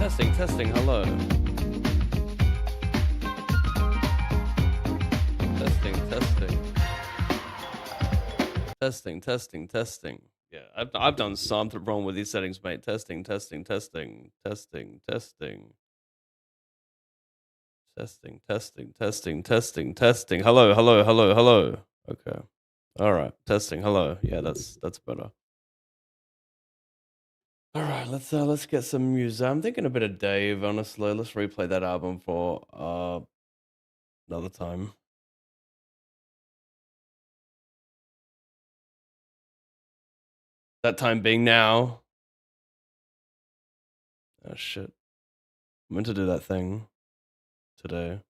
Testing, testing, hello. Testing, testing. Testing, testing, testing. Yeah, I've done something wrong with these settings, mate. Testing, testing, testing, testing, testing. Testing, testing, testing, testing, testing. Hello, hello, hello, hello. Okay. All right. Testing. Hello. Yeah, that's better. All right, let's get some music. I'm thinking a bit of Dave, honestly. Let's replay that album for another time. That time being now. Oh shit. I meant to do that thing today.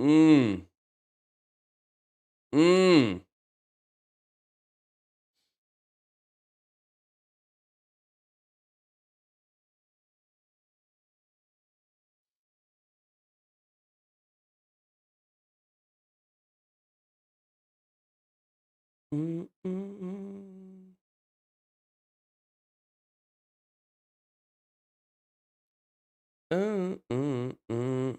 Mmm. Mmm. Mm, mm, mm. Mm, mm, mm.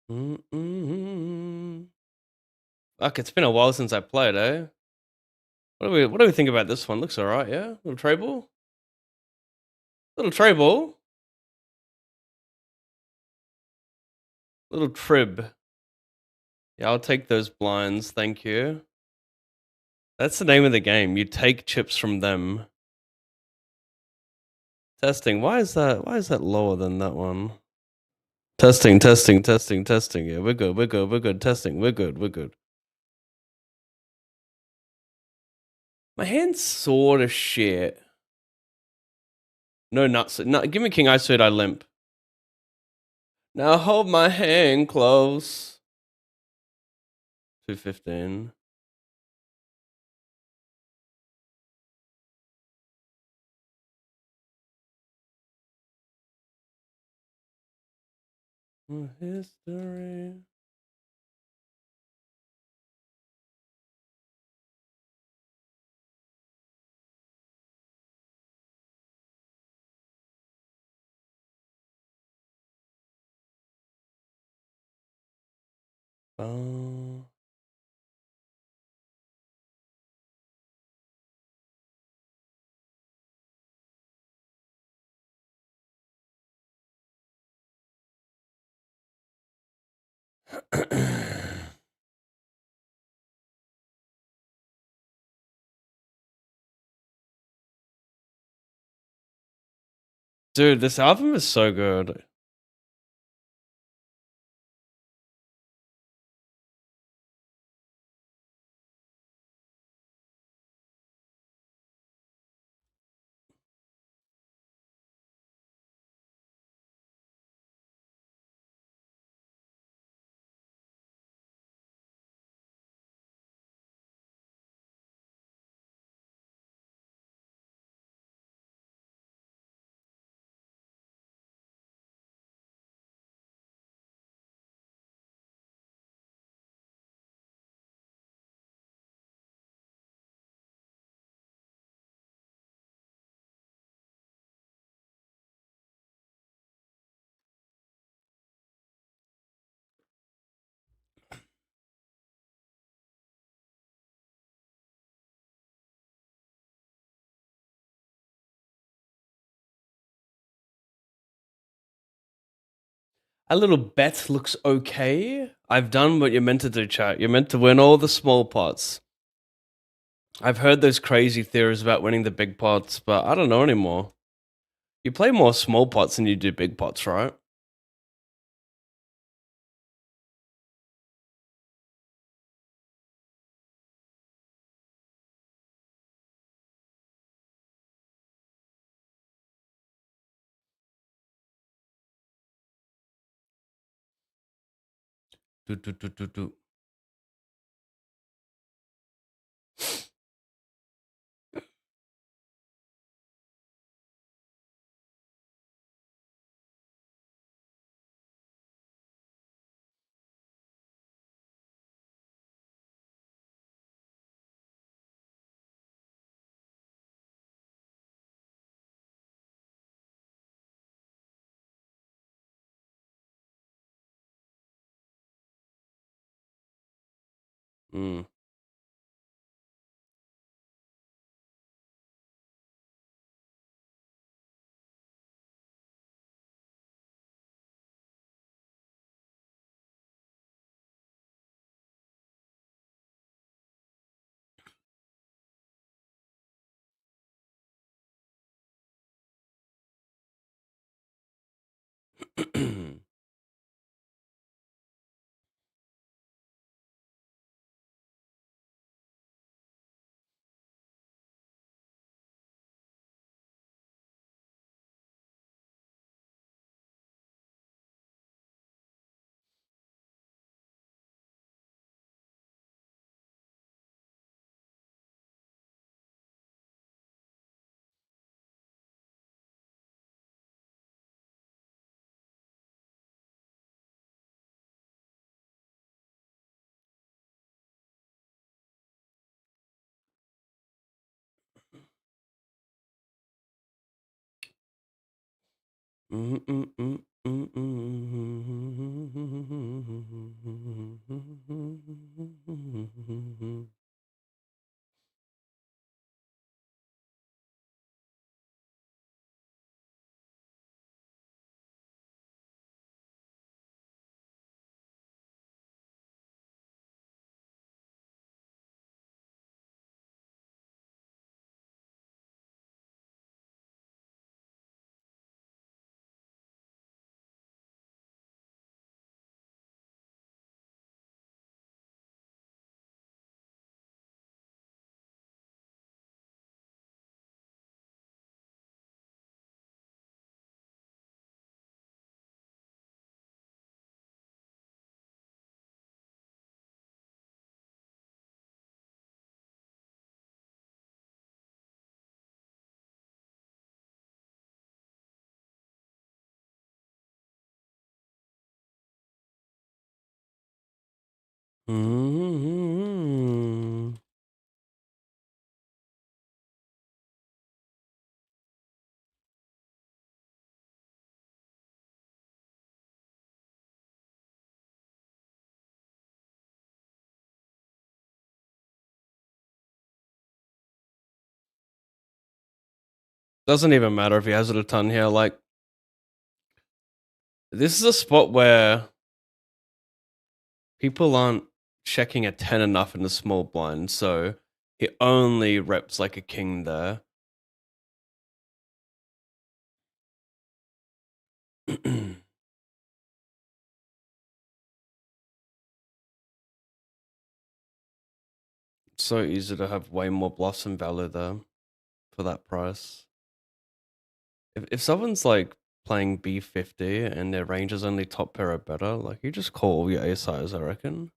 Mm, mm. Fuck, it's been a while since I played, eh? What do we think about this one? Looks alright, yeah? Little treble? Little treble? Little trib. Yeah, I'll take those blinds, thank you. That's the name of the game. You take chips from them. Testing. Why is that lower than that one? Testing, testing, testing, testing. Yeah, we're good, we're good, we're good. Testing, we're good, we're good. My hand's sort of shit. No nuts. No, give me King Ice Suit, I limp. Now hold my hand close. 215. History. Oh. Dude, this album is so good. A little bet looks okay. I've done what you're meant to do, chat. You're meant to win all the small pots. I've heard those crazy theories about winning the big pots, but I don't know anymore. You play more small pots than you do big pots, right? Do, do, do, do, do. Mm. Doesn't even matter if he has it a ton here. Like, this is a spot where people aren't checking a 10 enough in the small blind, so he only reps like a king there. So easy to have way more bluffs and value there for that price. If someone's like playing B50 and their range is only top pair or better, like you just call all your ace highs, I reckon.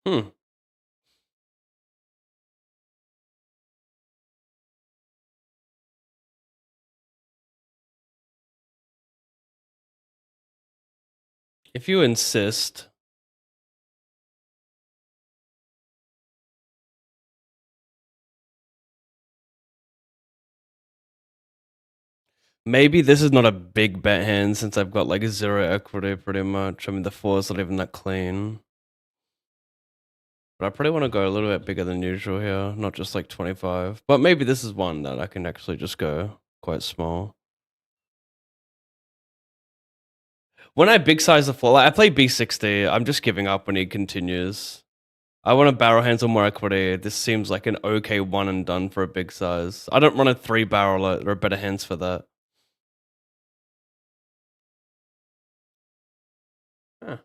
Hmm. If you insist. Maybe this is not a big bet hand since I've got like 0 equity pretty much. I mean, the 4 is not even that clean. But I probably want to go a little bit bigger than usual here, not just like 25. But maybe this is one that I can actually just go quite small. When I big size the floor, like I play B60, I'm just giving up when he continues. I want to barrel hands on more equity. This seems like an okay one and done for a big size. I don't run a 3 barrel it. There are better hands for that. Huh.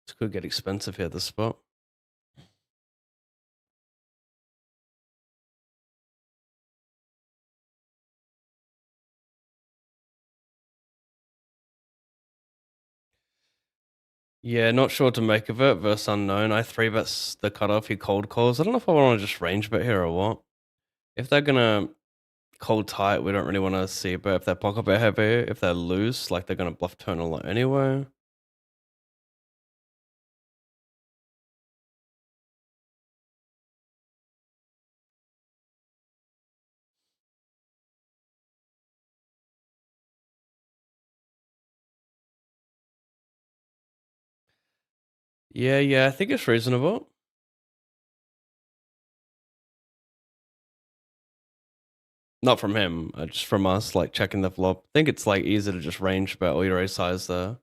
This could get expensive here, this spot. Yeah, not sure what to make of it versus unknown. I 3-bets the cutoff, he cold calls. I don't know if I want to just range bet here or what. If they're gonna cold tight, we don't really want to see, but if they're pocket bet heavy, if they're loose, like they're gonna bluff turn a lot anyway. Yeah, I think it's reasonable. Not from him, just from us, like checking the flop. I think it's like easy to just range bet all your ace size there.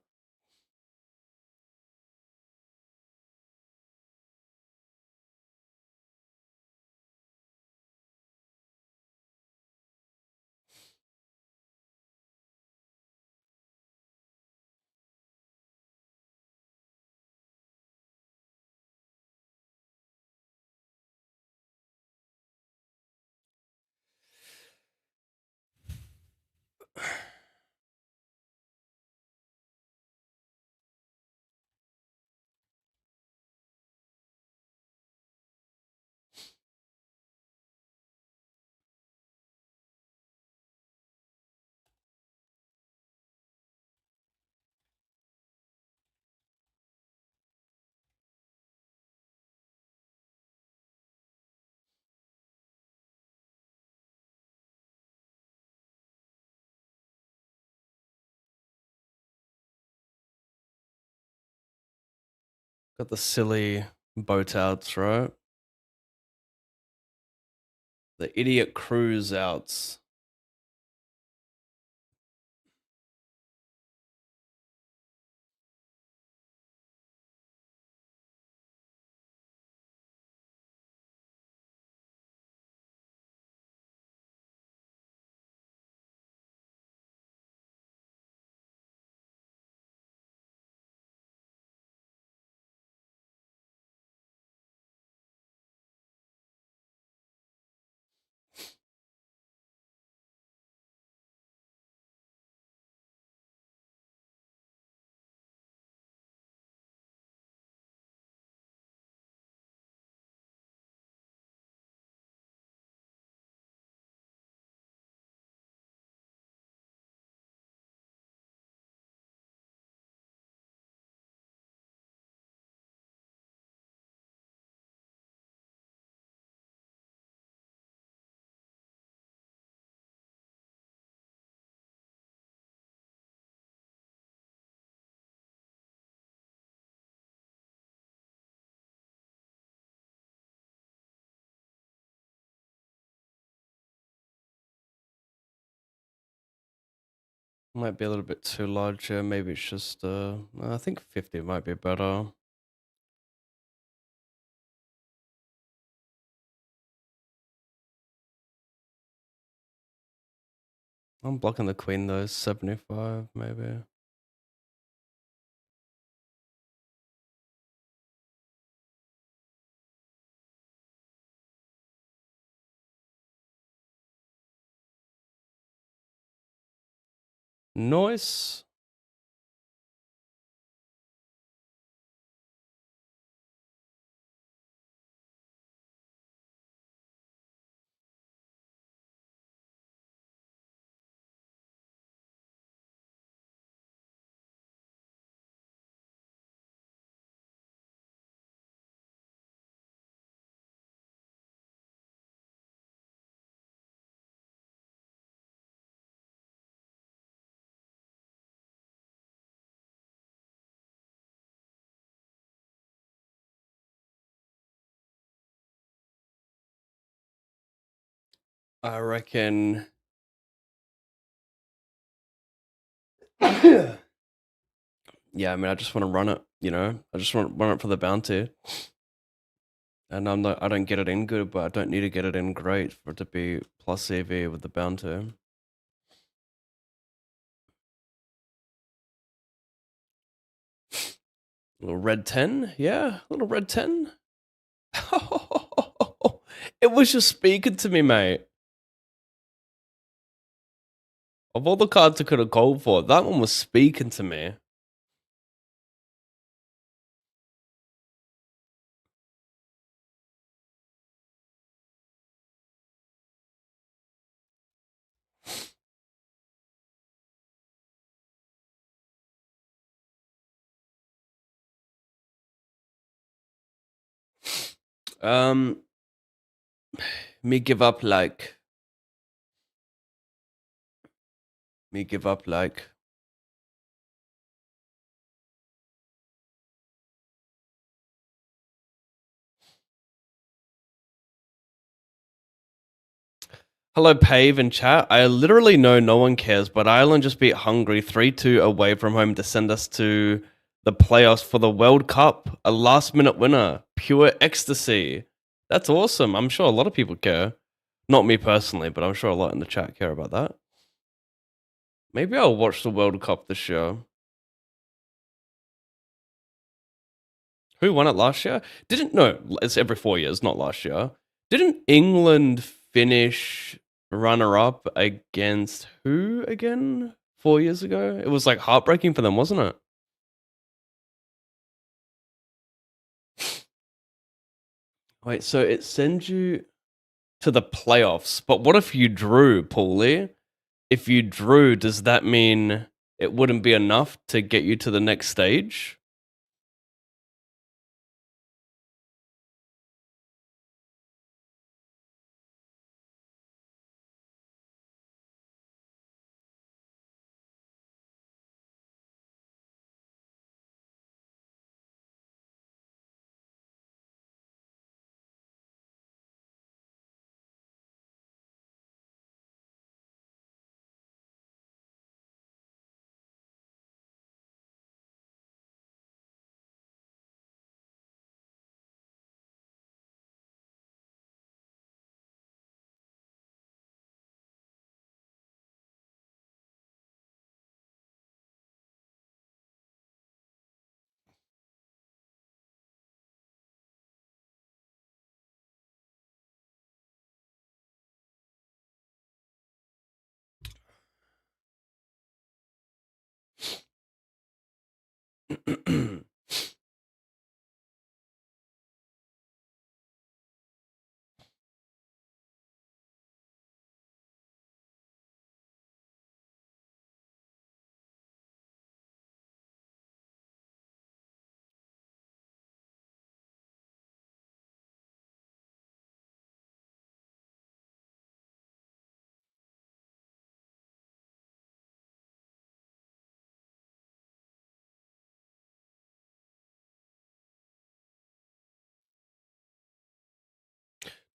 Got the silly boat outs, right? The idiot cruise outs. Might be a little bit too large here. Maybe it's just, I think 50 might be better. I'm blocking the queen though, 75 maybe. Noise. I reckon. Yeah, I mean, I just want to run it. I just want to run it for the bounty, and I don't get it in good, but I don't need to get it in great for it to be plus CV with the bounty. Little red 10, yeah, little red 10. It was just speaking to me, mate. Of all the cards I could have called for, that one was speaking to me. Um, me give up like. Me give up like. Hello, Pave in chat. I literally know no one cares, but Ireland just beat Hungary 3-2 away from home to send us to the playoffs for the World Cup. A last minute winner. Pure ecstasy. That's awesome. I'm sure a lot of people care. Not me personally, but I'm sure a lot in the chat care about that. Maybe I'll watch the World Cup this year. Who won it last year? No, it's every 4 years, not last year. Didn't England finish runner up against who again 4 years ago? It was like heartbreaking for them, wasn't it? Wait, so it sends you to the playoffs, but what if you drew, Paulie? If you drew, does that mean it wouldn't be enough to get you to the next stage?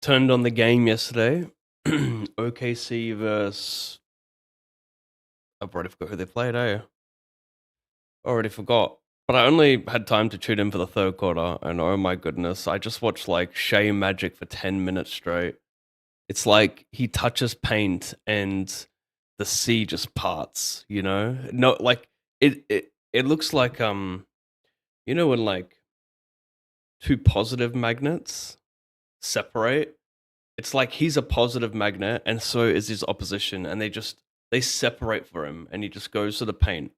Turned on the game yesterday. OKC versus. I've already forgot who they played, eh? Already forgot. But I only had time to tune in for the third quarter, and oh my goodness, I just watched like Shea Magic for 10 minutes straight. It's like he touches paint and the sea just parts, you know? No, like it looks like when like two positive magnets separate. It's like he's a positive magnet and so is his opposition, and they separate for him and he just goes to the paint.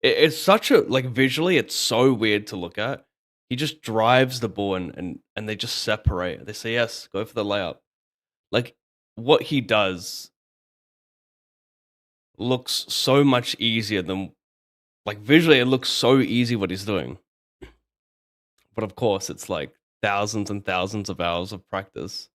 It's such a like visually, it's so weird to look at. He just drives the ball and they just separate. They say yes, go for the layup. Like what he does looks so much easier than like visually it looks so easy what he's doing. But of course it's like thousands and thousands of hours of practice.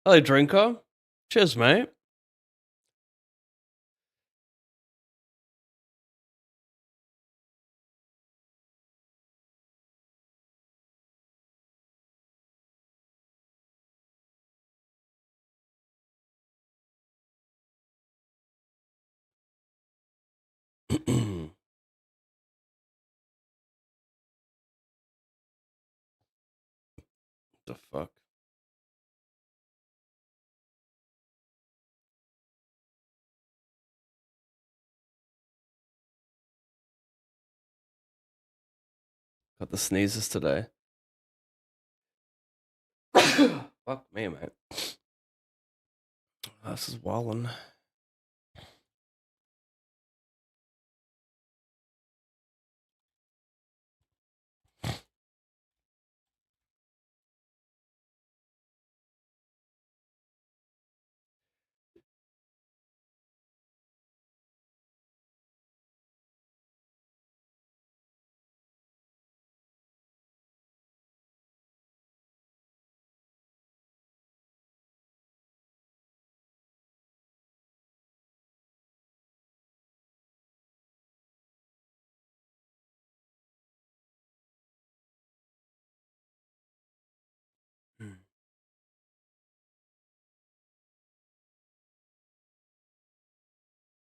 Hello, drinker. Cheers, mate. The fuck? Got the sneezes today. Fuck me, mate. This is wallin'.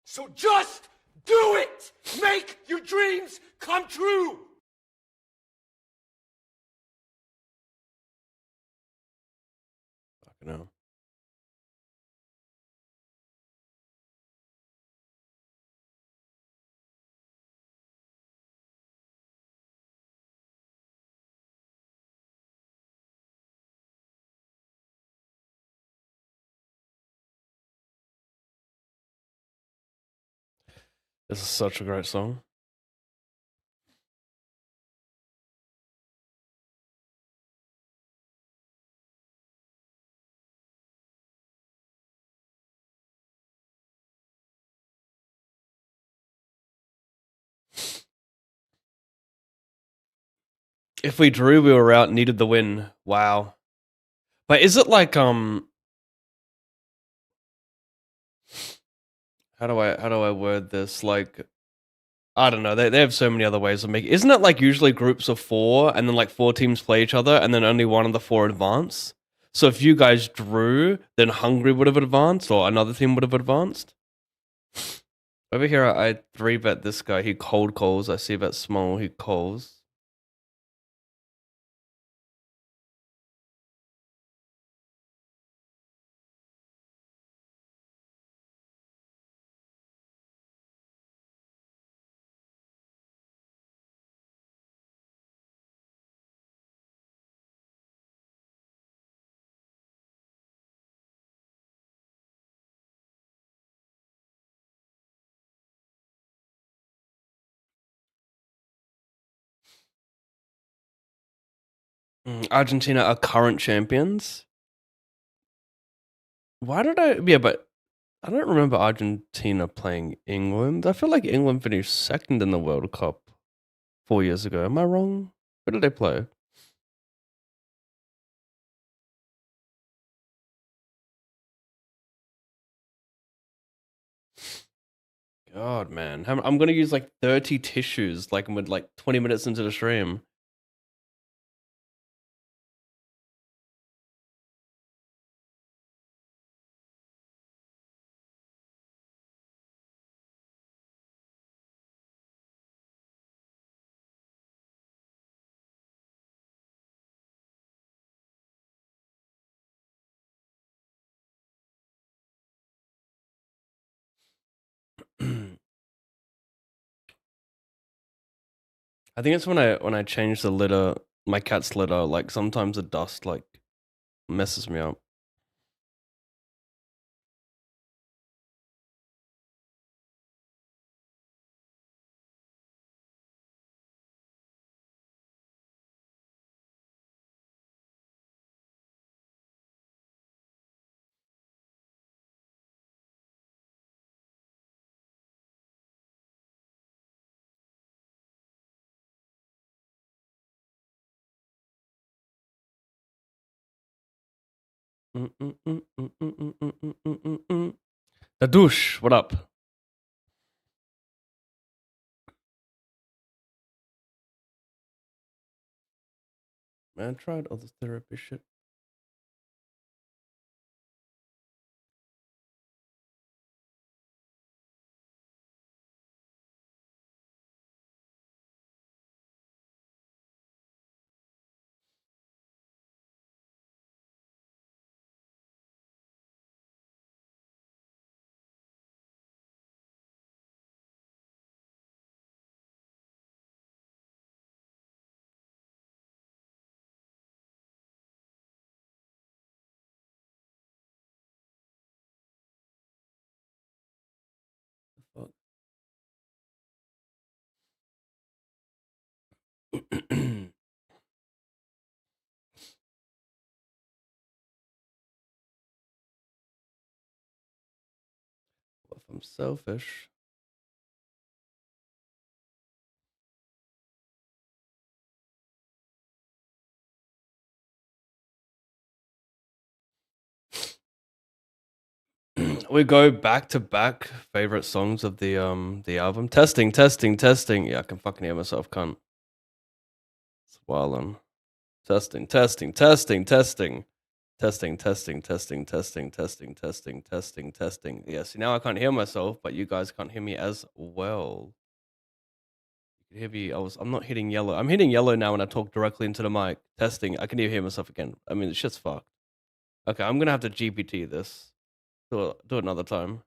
So just do it! Make your dreams come true! Fucking hell. This is such a great song. If we drew, we were out. Needed the win. Wow. But is it like How do I word this? Like, I don't know. They have so many other ways of making. Isn't it like usually groups of 4, and then like 4 teams play each other, and then only one of the 4 advance? So if you guys drew, then Hungary would have advanced, or another team would have advanced. Over here, I 3-bet this guy. He cold calls. I see bet small. He calls. Argentina are current champions. Why did I? Yeah, but I don't remember Argentina playing England. I feel like England finished second in the World Cup 4 years ago. Am I wrong? Where did they play? God, man. I'm going to use like 30 tissues, like with like 20 minutes into the stream. I think it's when I change the litter, my cat's litter. Like sometimes the dust like messes me up. The douche, what up? Man, I tried all this therapy shit. Fuck. What if I'm selfish? We go back to back favorite songs of the album. Testing. Yeah, I can fucking hear myself, cunt. It's wildin'. Testing. Testing. Yeah, see now I can't hear myself, but you guys can't hear me as well. You can hear me. I'm not hitting yellow. I'm hitting yellow now when I talk directly into the mic. Testing. I can hear myself again. I mean, the shit's fucked. Okay, I'm gonna have to GPT this. Do it another time.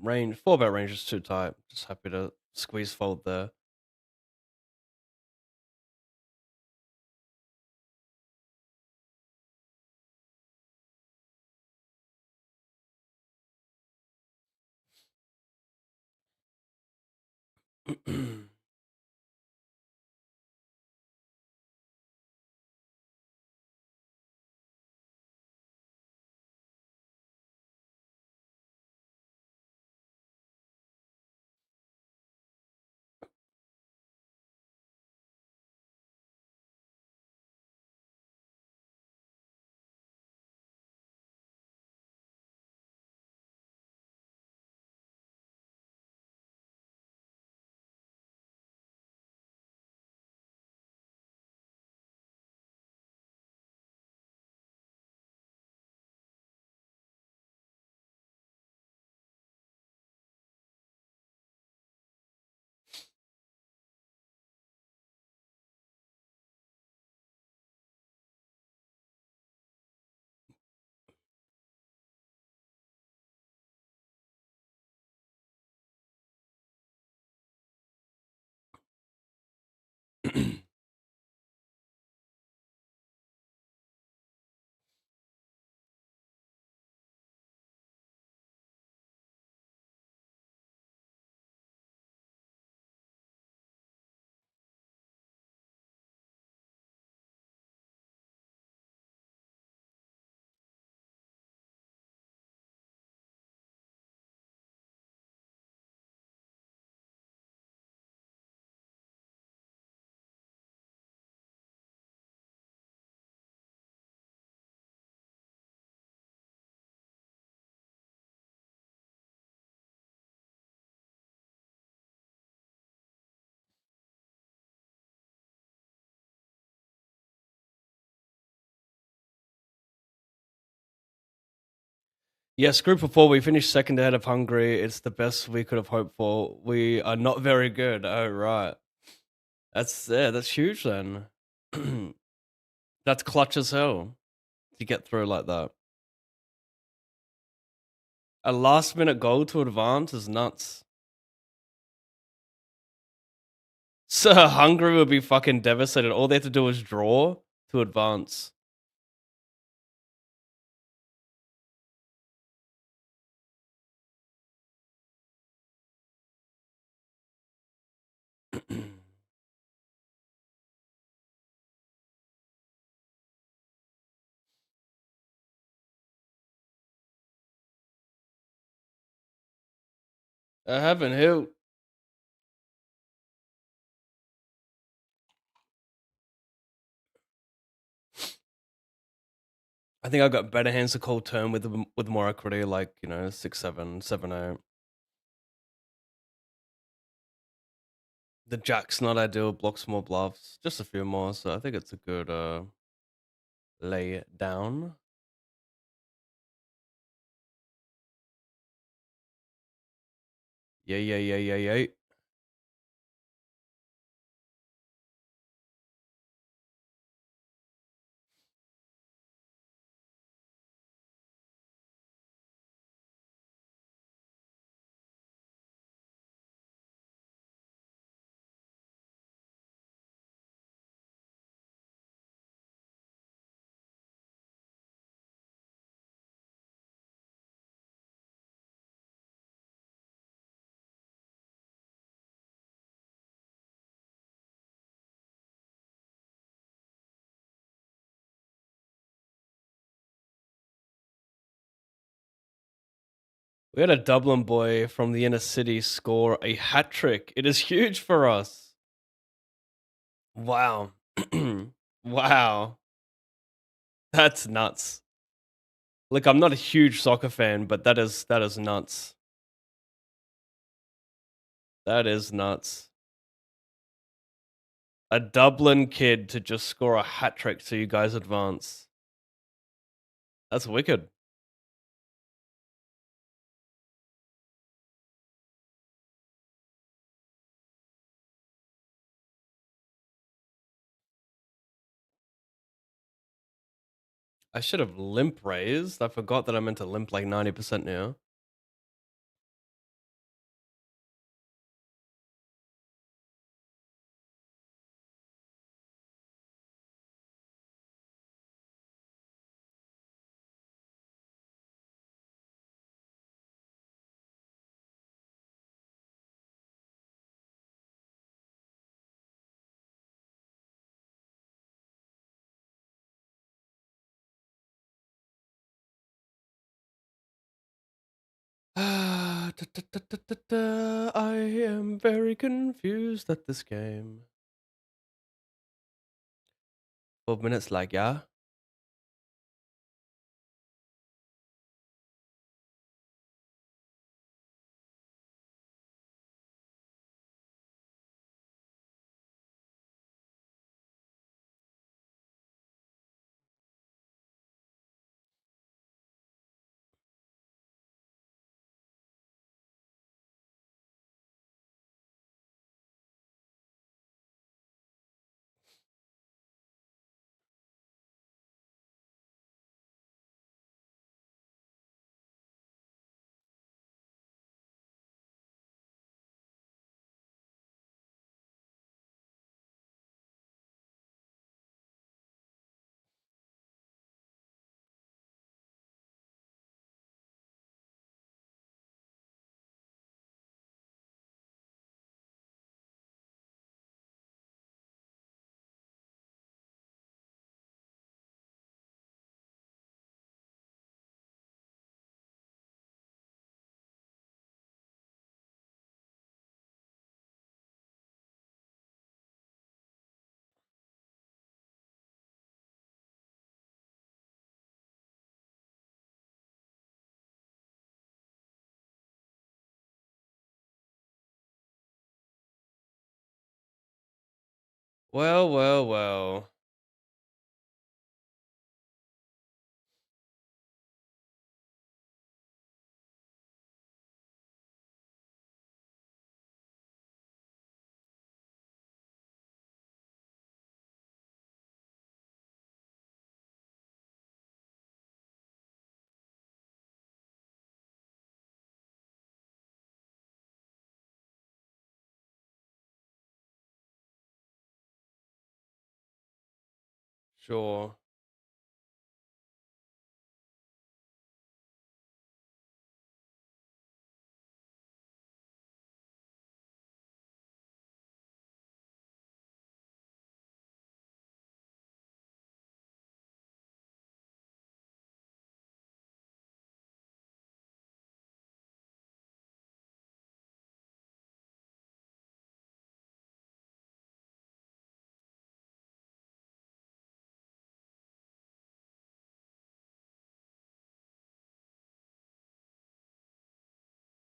Range 4-bet range is too tight. Just happy to squeeze fold there. Yes, group of four. We finished second ahead of Hungary. It's the best we could have hoped for. We are not very good. Oh right, that's yeah, that's huge then. That's clutch as hell to get through like that. A last minute goal to advance is nuts. So Hungary would be fucking devastated. All they have to do is draw to advance. I haven't who. I think I got better hands to call turn with more equity, like 6-7, 7-8. The jack's not ideal. Blocks more bluffs, just a few more. So I think it's a good lay down. Yeah. We had a Dublin boy from the inner city score a hat trick. It is huge for us. Wow. Wow. That's nuts. Look, I'm not a huge soccer fan, but that is nuts. That is nuts. A Dublin kid to just score a hat trick so you guys advance. That's wicked. I should have limp raised. I forgot that I meant to limp like 90% now. I am very confused at this game. 12 minutes, like, yeah. Well. Sure.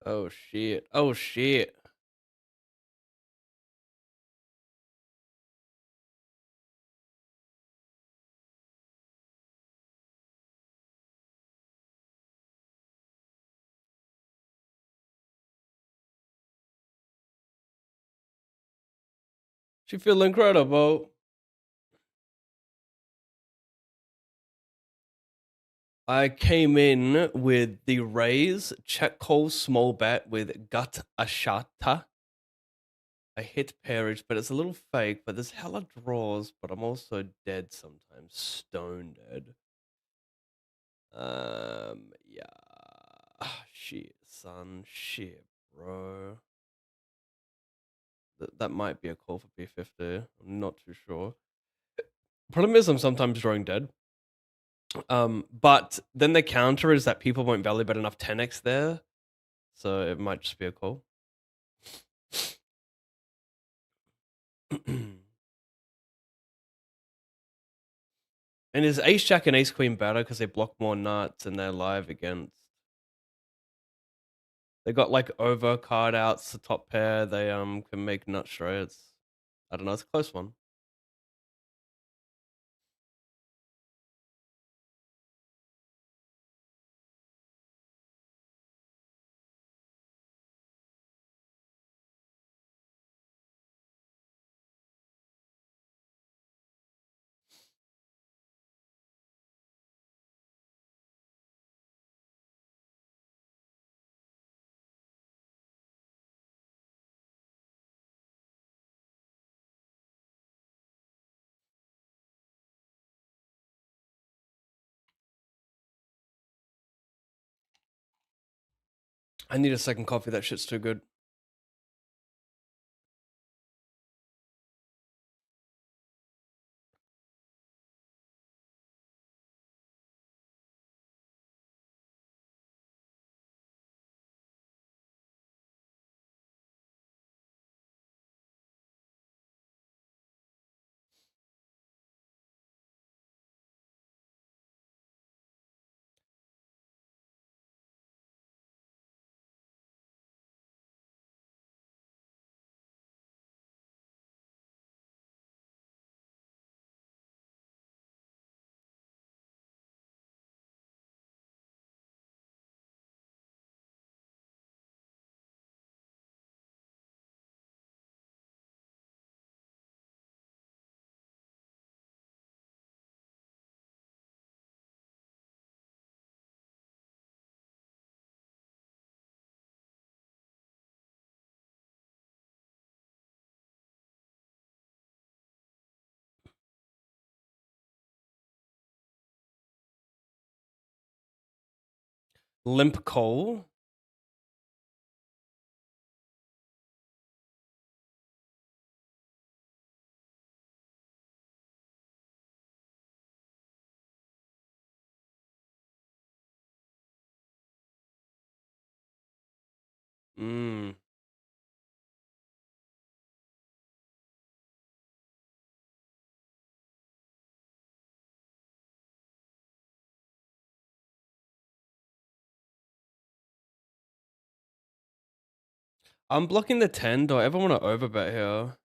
Oh shit. Oh shit. She feel incredible. I came in with the Rays check call small bet with Gut Ashata. I hit pairage, but it's a little fake, but there's hella draws, but I'm also dead sometimes. Stone dead. Yeah. Shit, son. Shit, bro. That might be a call for B50. I'm not too sure. Problem is, I'm sometimes drawing dead. But then the counter is that people won't value bet enough 10x there, so it might just be a call. And is Ace Jack and Ace Queen better because they block more nuts and they're live against? They got like over card outs, the top pair. They can make nut shreds. I don't know. It's a close one. I need a second coffee. That shit's too good. Limp coal. Mmm. I'm blocking the 10. Do I ever want to overbet here?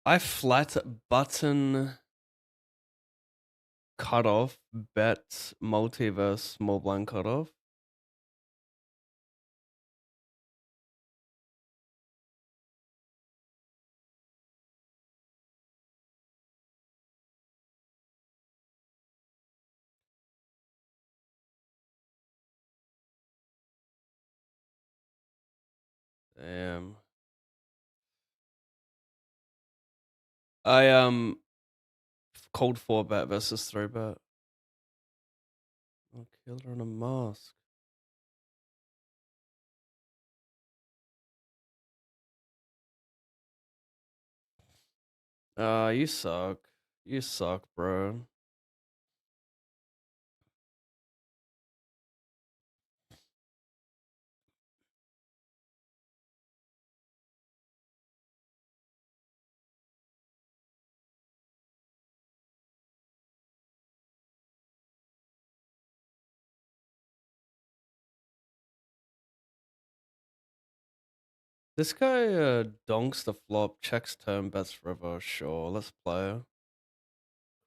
I flat button cutoff bet multiverse small blind cutoff. Damn. I cold 4-bet versus 3-bet. Oh, killer in a mask. You suck. You suck, bro. This guy donks the flop, checks turn, bets river. Sure, let's play.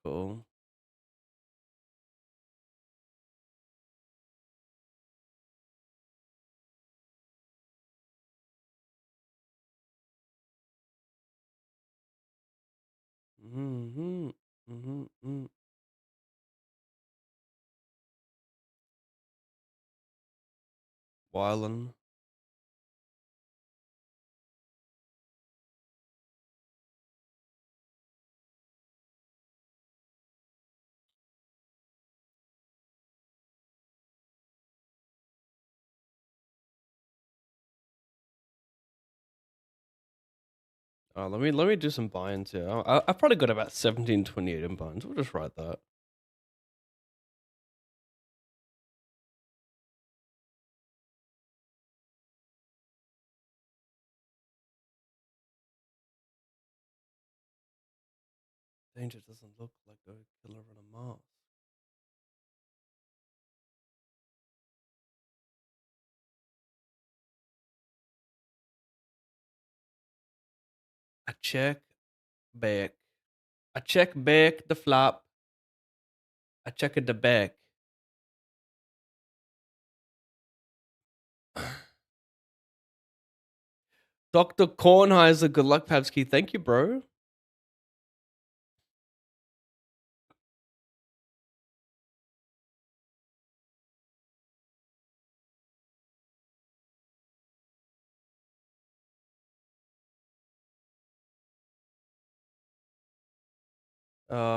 Cool. Mm-hmm. Mm-hmm. Wylan. Let me do some binds here. I've probably got about 1728 in binds. We'll just write that. Danger doesn't look like a killer on a mask. I check back. I check back the flop. I check at the back. Dr. Kornheiser, good luck, Pavsky. Thank you, bro.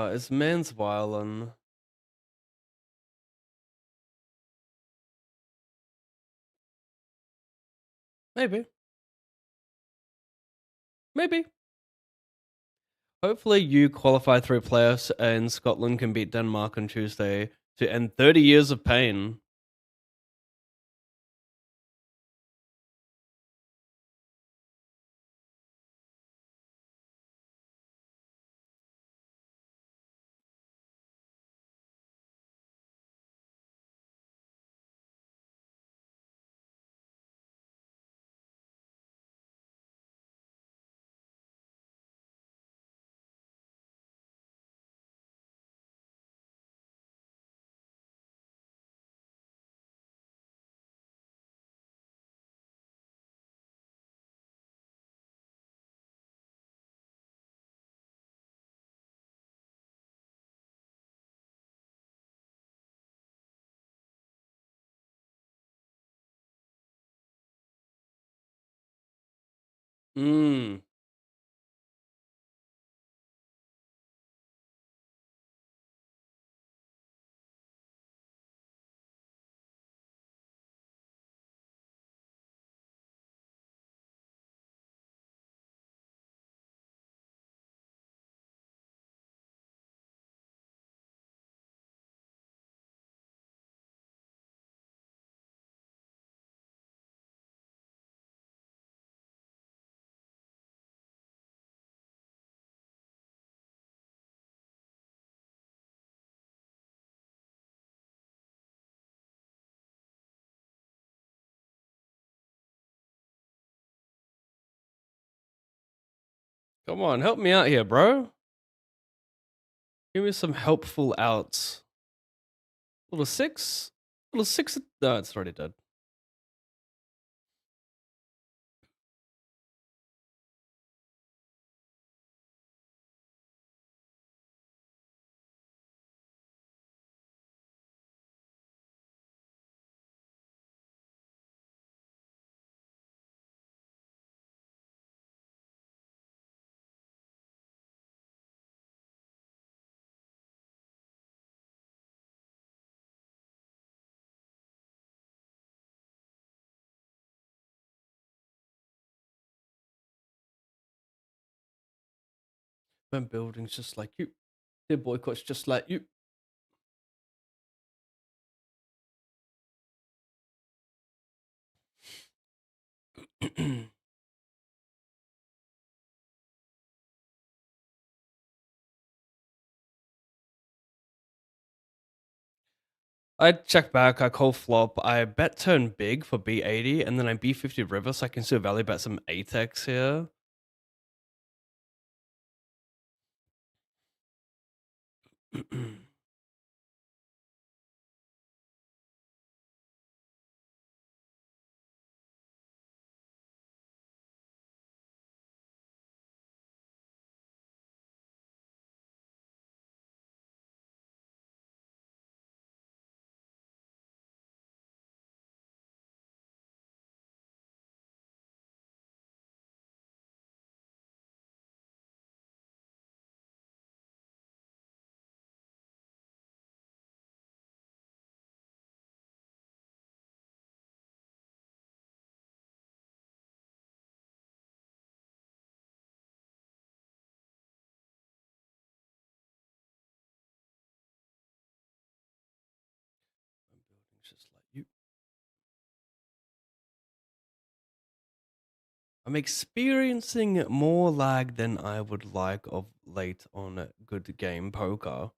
It's man's violin. Maybe. Maybe. Hopefully you qualify through playoffs and Scotland can beat Denmark on Tuesday to end 30 years of pain. Mmm. Come on, help me out here, bro. Give me some helpful outs. Little six? Little six? No, it's already dead. Apartment buildings just like you. Their boycotts just like you. I check back, I call flop, I bet turn big for B80, and then I B50 river so I can still value bet some ATEX here. Just like you. I'm experiencing more lag than I would like of late on a good game poker.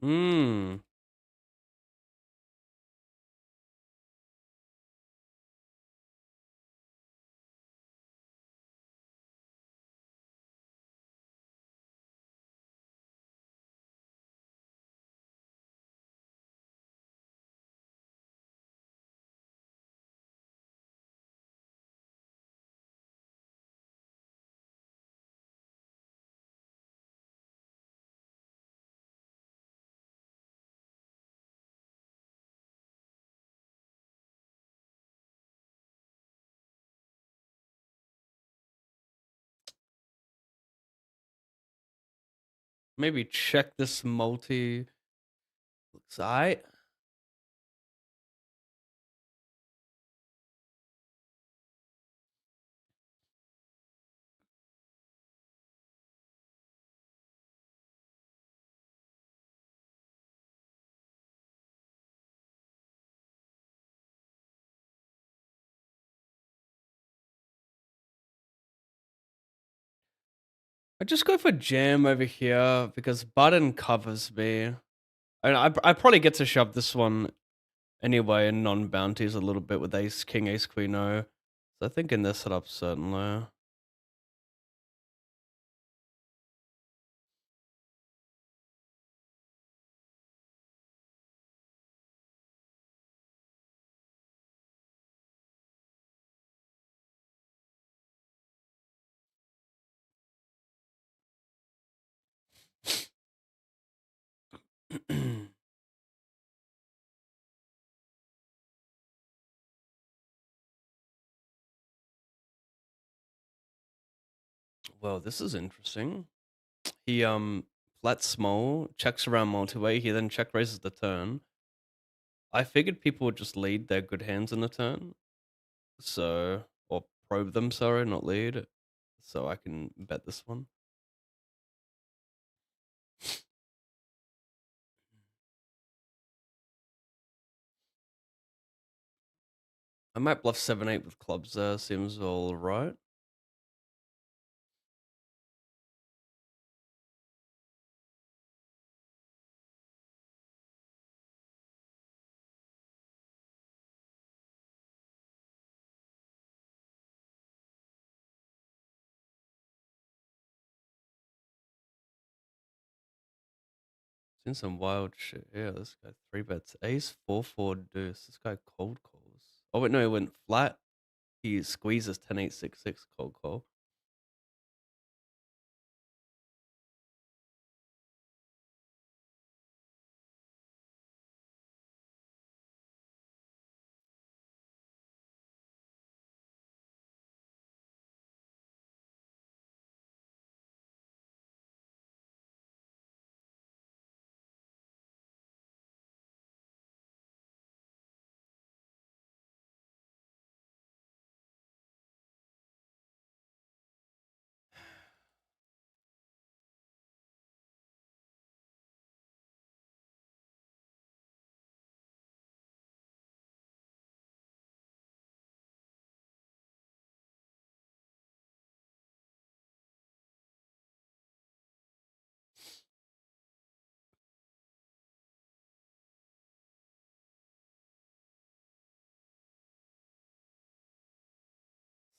Hmm. Maybe check this multi. Looks alright. I just go for jam over here because button covers me. I probably get to shove this one anyway and non-bounties a little bit with ace, king, ace, queen, o. So I think in this setup, certainly. Well, this is interesting. He flats small, checks around multi-way, he then check raises the turn. I figured people would just lead their good hands in the turn. So or probe them, sorry, not lead. So I can bet this one. I might bluff 7-8 with clubs there, seems all right. Seen some wild shit. Yeah, this guy 3 bets. Ace 4-4 deuce. This guy cold calls. Oh wait, no, he went flat. He squeezes 10-8-6-6 cold call.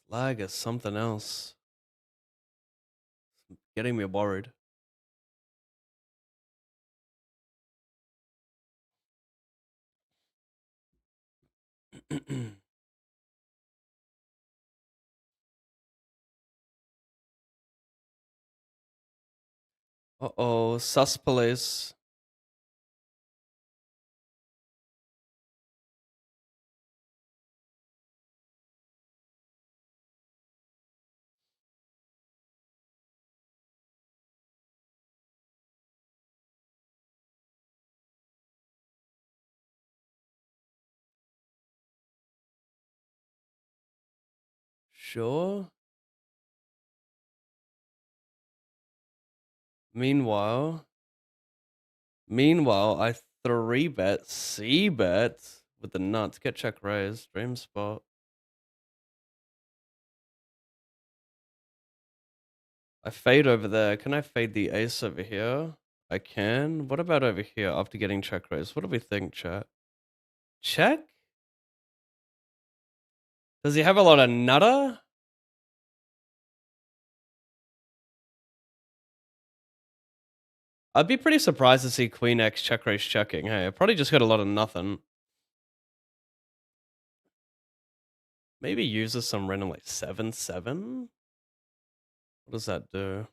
Lag is something else. Getting me worried. Uh-oh, sus police. Sure. Meanwhile, I 3-bet, c-bet with the nuts. Get check raised. Dream spot. I fade over there. Can I fade the ace over here? I can. What about over here after getting check raised? What do we think, chat? Check? Does he have a lot of nutter? I'd be pretty surprised to see Queen X check raise checking. Hey, I probably just got a lot of nothing. Maybe uses some random like 7-7? What does that do?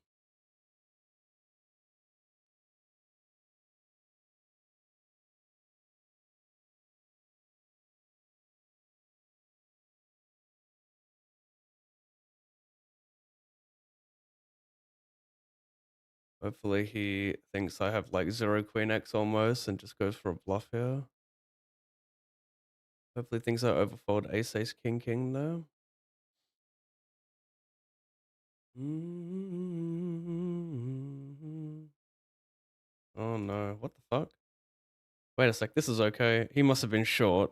Hopefully he thinks I have like 0 Queen X almost and just goes for a bluff here. Hopefully thinks I overfold ace, ace, king, king though. Oh no, what the fuck? Wait a sec, this is okay. He must have been short.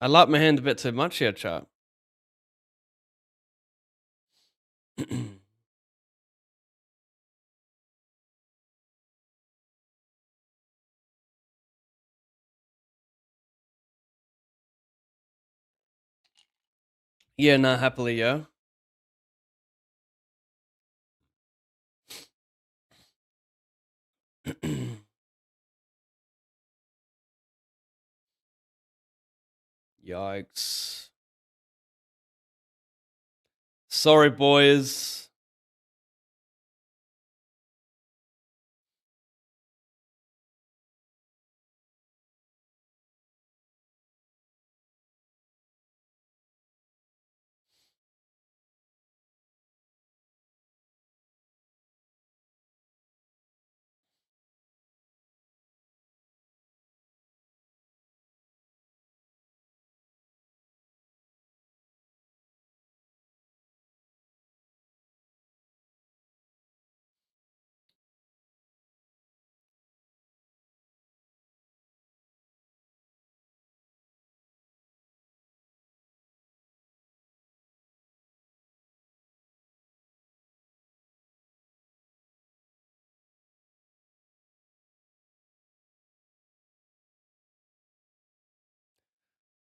I like my hand a bit too much here, chat. Yeah, nah, happily, yeah. Yikes. Sorry, boys.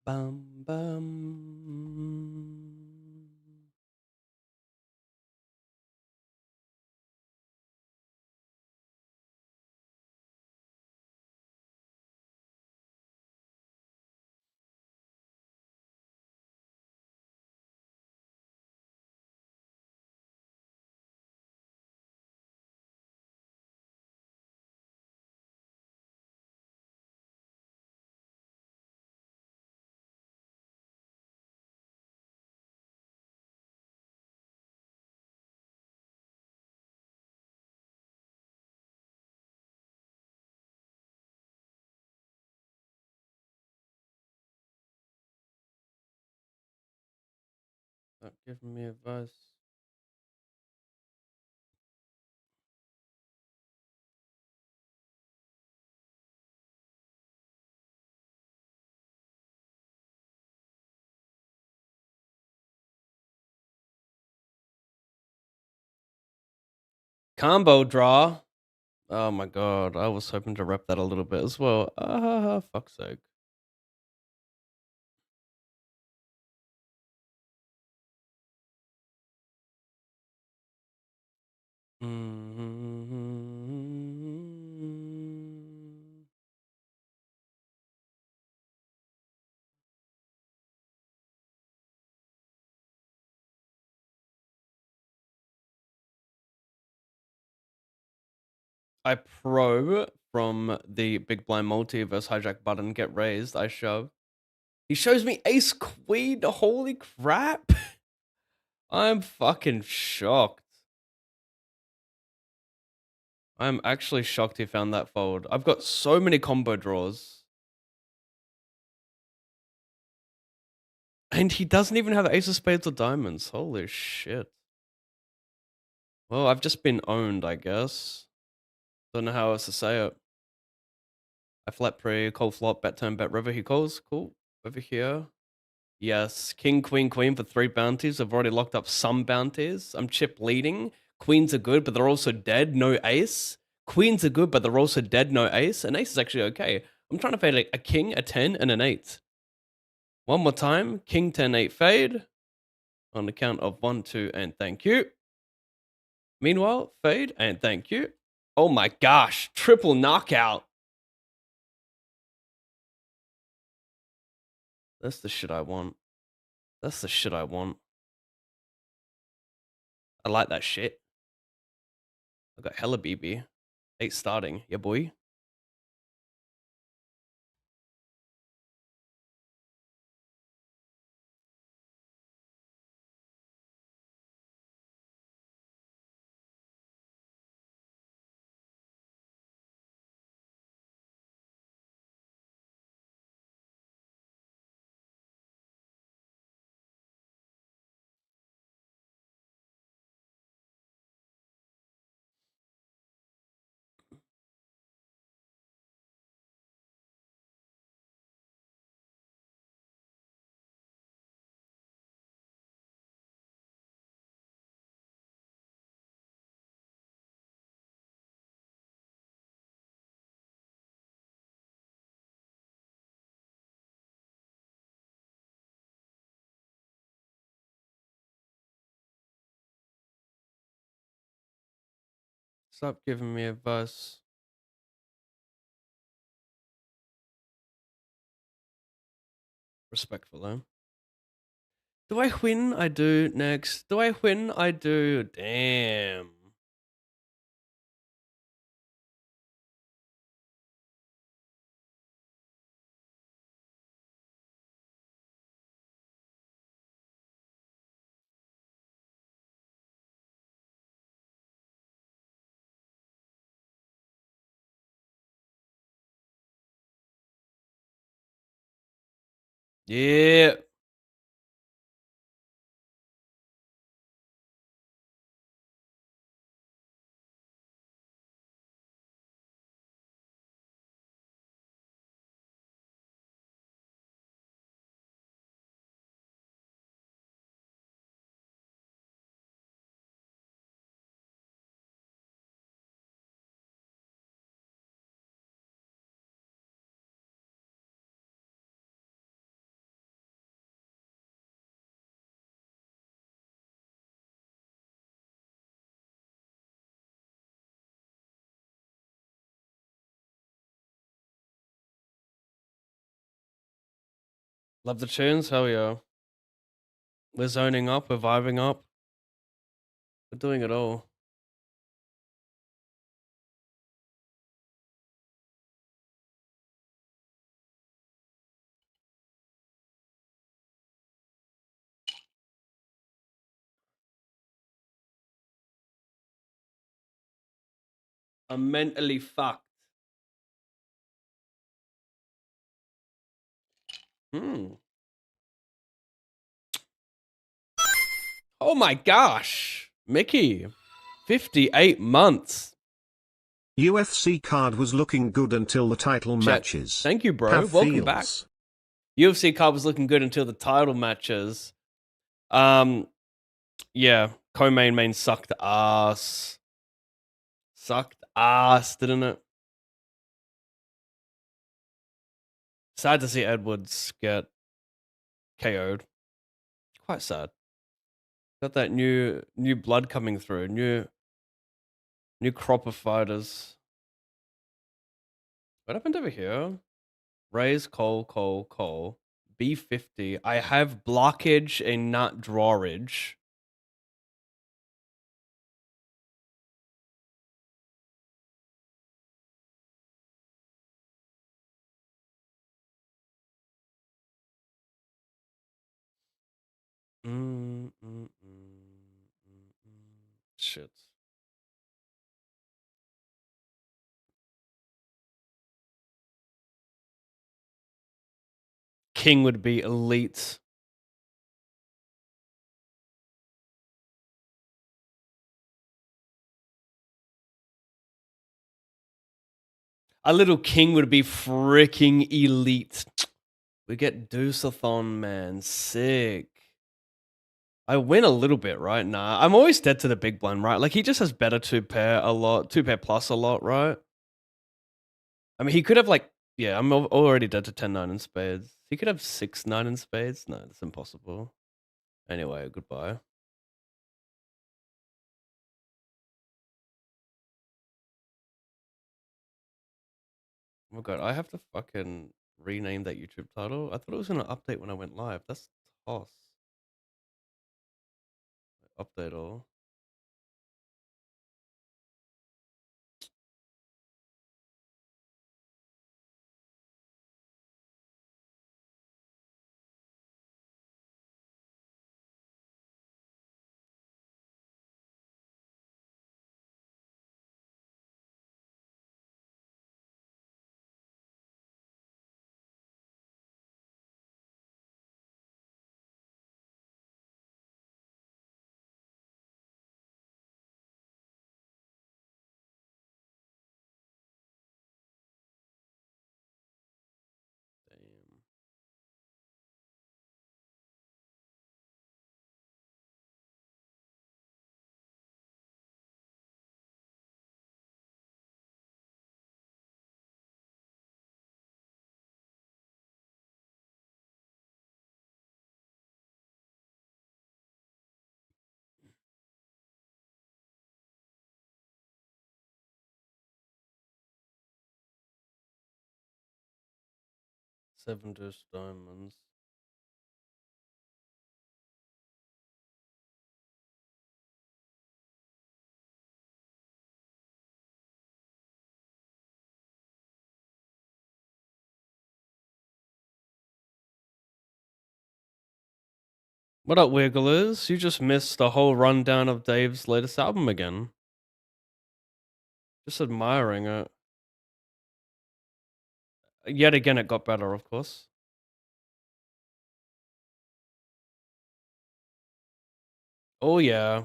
Bum, bum. Stop giving me advice. Combo draw. Oh my god, I was hoping to rep that a little bit as well. Ah, fuck's sake. I probe from the big blind multiverse hijack button, get raised, I shove. He shows me ace queen, holy crap. I'm fucking shocked. I'm actually shocked he found that fold. I've got so many combo draws. And he doesn't even have ace of spades or diamonds. Holy shit. Well, I've just been owned, I guess. Don't know how else to say it. I flat pre, call flop, bet turn, bet river. He calls. Cool. Over here. Yes. King, queen, queen for 3 bounties. I've already locked up some bounties. I'm chip leading. Queens are good, but they're also dead. No ace. Queens are good, but they're also dead. No ace. An ace is actually okay. I'm trying to fade a king, a 10, and an 8. One more time. King, 10, 8 fade. on the count of 1, 2, and thank you. Meanwhile, fade and thank you. Oh my gosh, triple knockout. That's the shit I want. That's the shit I want. I like that shit. I got hella BB. 8 starting. Yeah, boy. Stop giving me advice. Respectful, though. Do I win? I do next. Do I win? I do. Damn. Yeah. Love the tunes? Hell yeah. We're zoning up, we're vibing up. We're doing it all. I'm mentally fucked. Oh my gosh. Mickey. 58 months. UFC card was looking good until the title Chat. matches. Thank you, bro. Have Welcome feels. back. UFC card was looking good until the title matches. Yeah. Co-main sucked ass. Sucked ass, didn't it? Sad to see Edwards get KO'd. Quite sad. Got that new blood coming through. New crop of fighters. What happened over here? Raise Cole. B50. I have blockage and not drawage. Shit. King would be elite. A little king would be freaking elite. We get Deuceathon, man. Sick. I win a little bit, right? Nah, I'm always dead to the big blind, right? Like, he just has better 2-pair a lot, 2-pair plus a lot, right? I mean, he could have, like, yeah, I'm already dead to 10-9 in spades. He could have 6-9 in spades. No, that's impossible. Anyway, goodbye. Oh my god, I have to fucking rename that YouTube title. I thought it was gonna update when I went live. That's toss. Update all. Damn. Seven dish diamonds. What up, Wigglers? You just missed the whole rundown of Dave's latest album again. Just admiring it. Yet again, it got better, of course. Oh, yeah.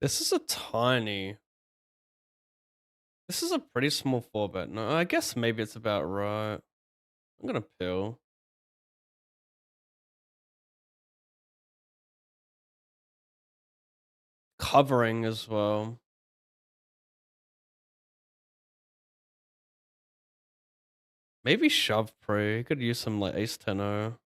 This is a tiny. This is a pretty small 4-bit. No, I guess maybe it's about right. I'm gonna pill. Covering as well. Maybe shove pre. Could use some like ace 10-0.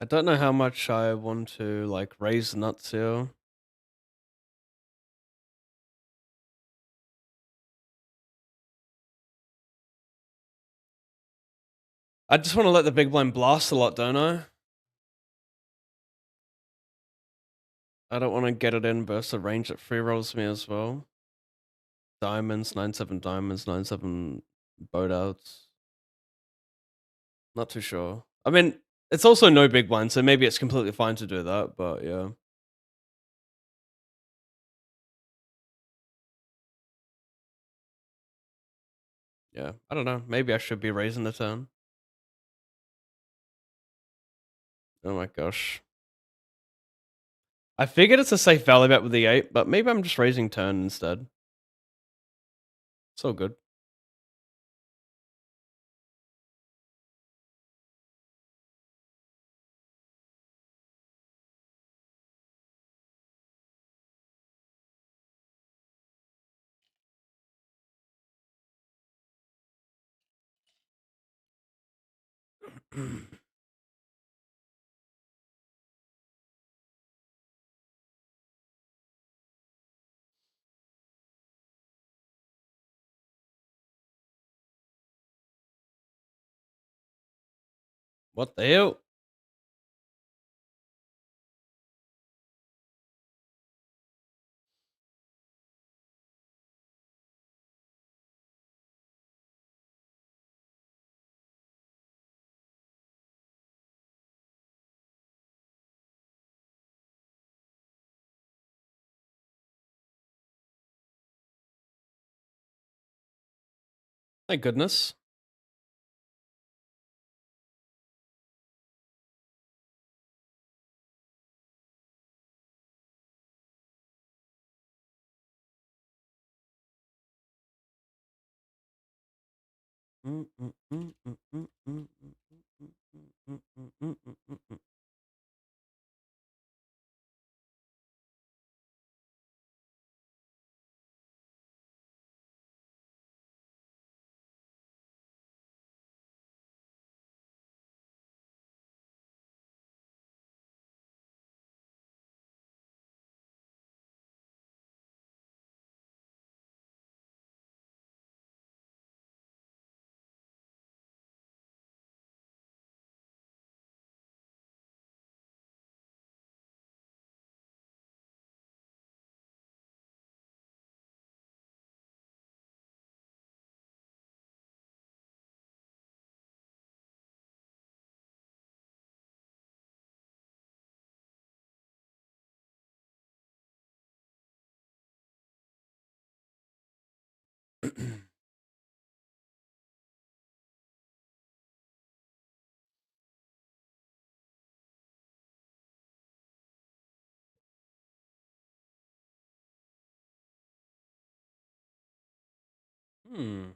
I don't know how much I want to like raise nuts here. I just want to let the big blind blast a lot, don't I? I don't want to get it in versus the range that free rolls me as well. diamonds, 97 diamonds, 97 boat outs. Not too sure. I mean, it's also no big blind, so maybe it's completely fine to do that, but yeah. Yeah, I don't know. Maybe I should be raising the turn. Oh my gosh. I figured it's a safe value bet with the 8, but maybe I'm just raising turn instead. It's all good. What the hell? Thank goodness. Hmm.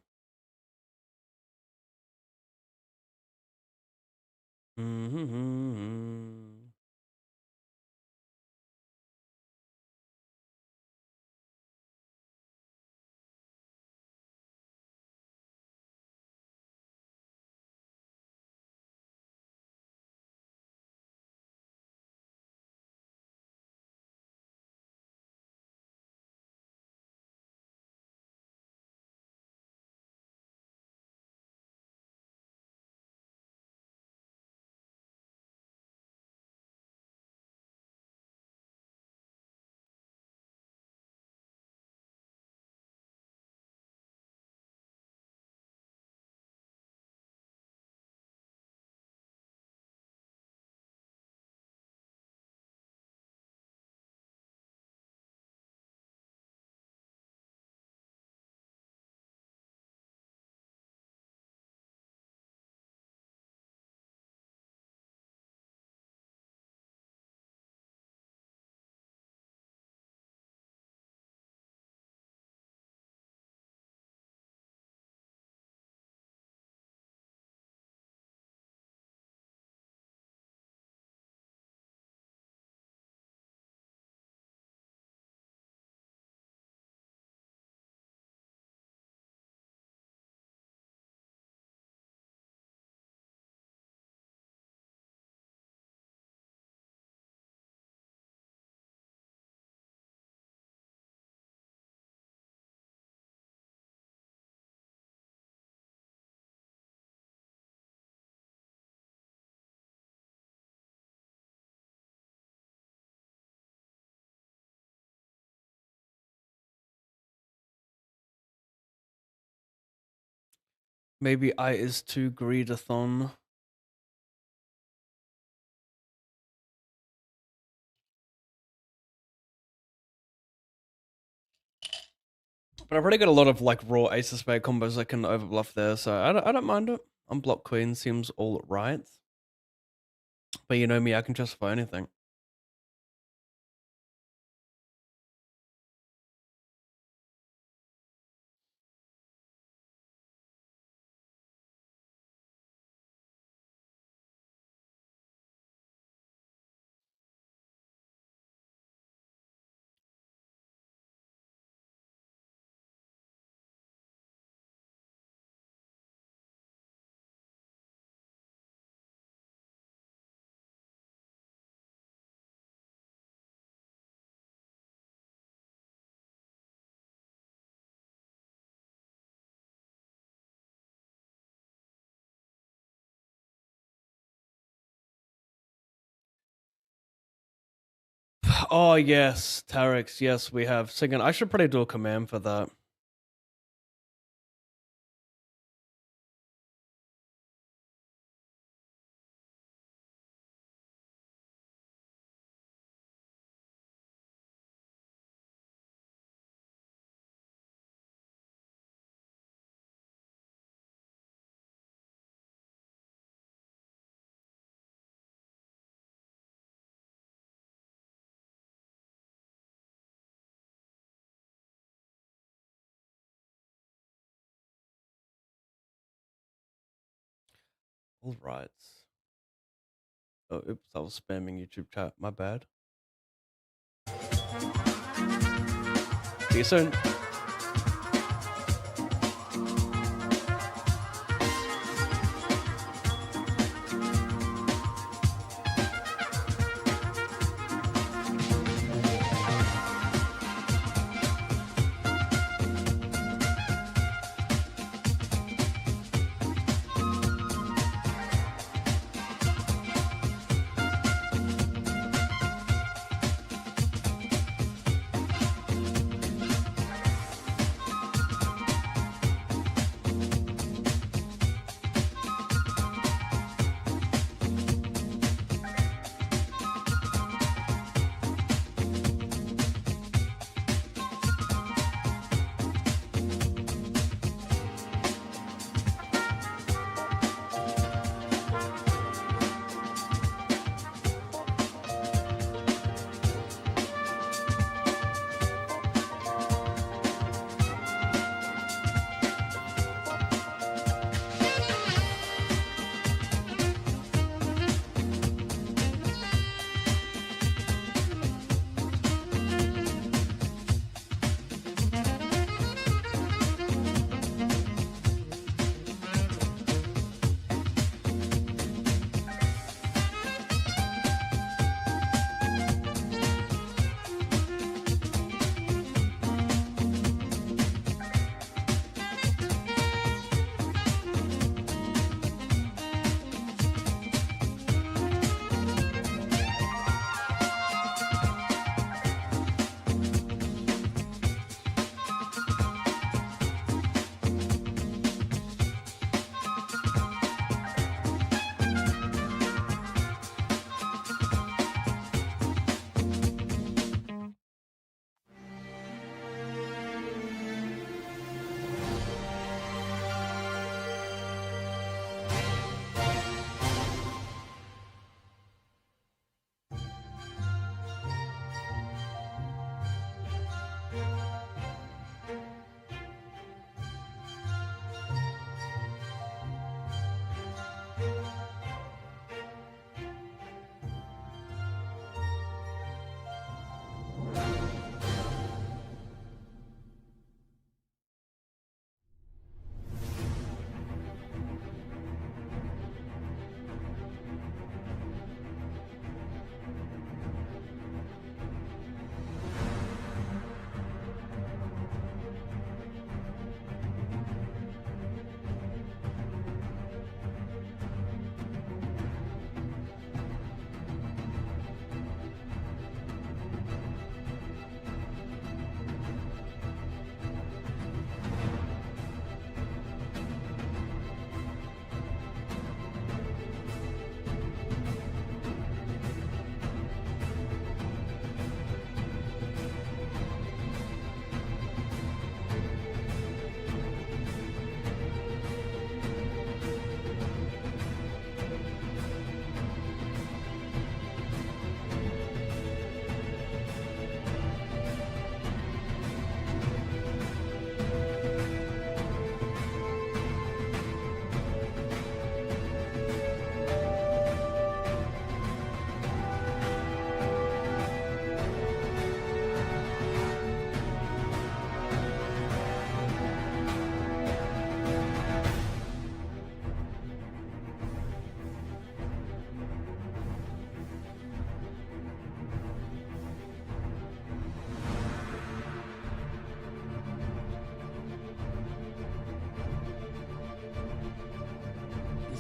Maybe I is too greedathon. But I've already got a lot of like raw ace of spade combos I can overbluff there, so I don't mind it. Unblock queen seems all right. But you know me, I can justify anything. Oh yes, Tarex, yes we have. Second, I should probably do a command for that. All right. Oh, oops, I was spamming YouTube chat. My bad. See you soon.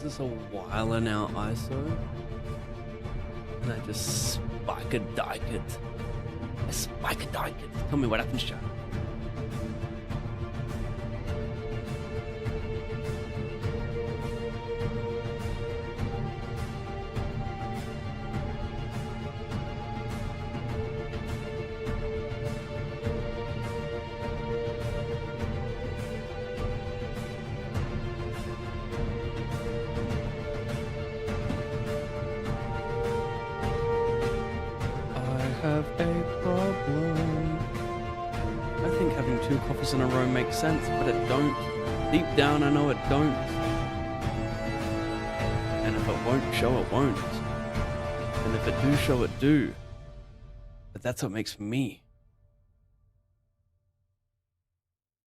is a whiling out ISO. And I just spike-a-dike it. I spike-a-dike it. Tell me what happens, chat. Have a problem. I think having 2 coffees in a row makes sense, but it don't. Deep down, I know it don't. And if it won't show, it won't. And if it do show, it do. But that's what makes me.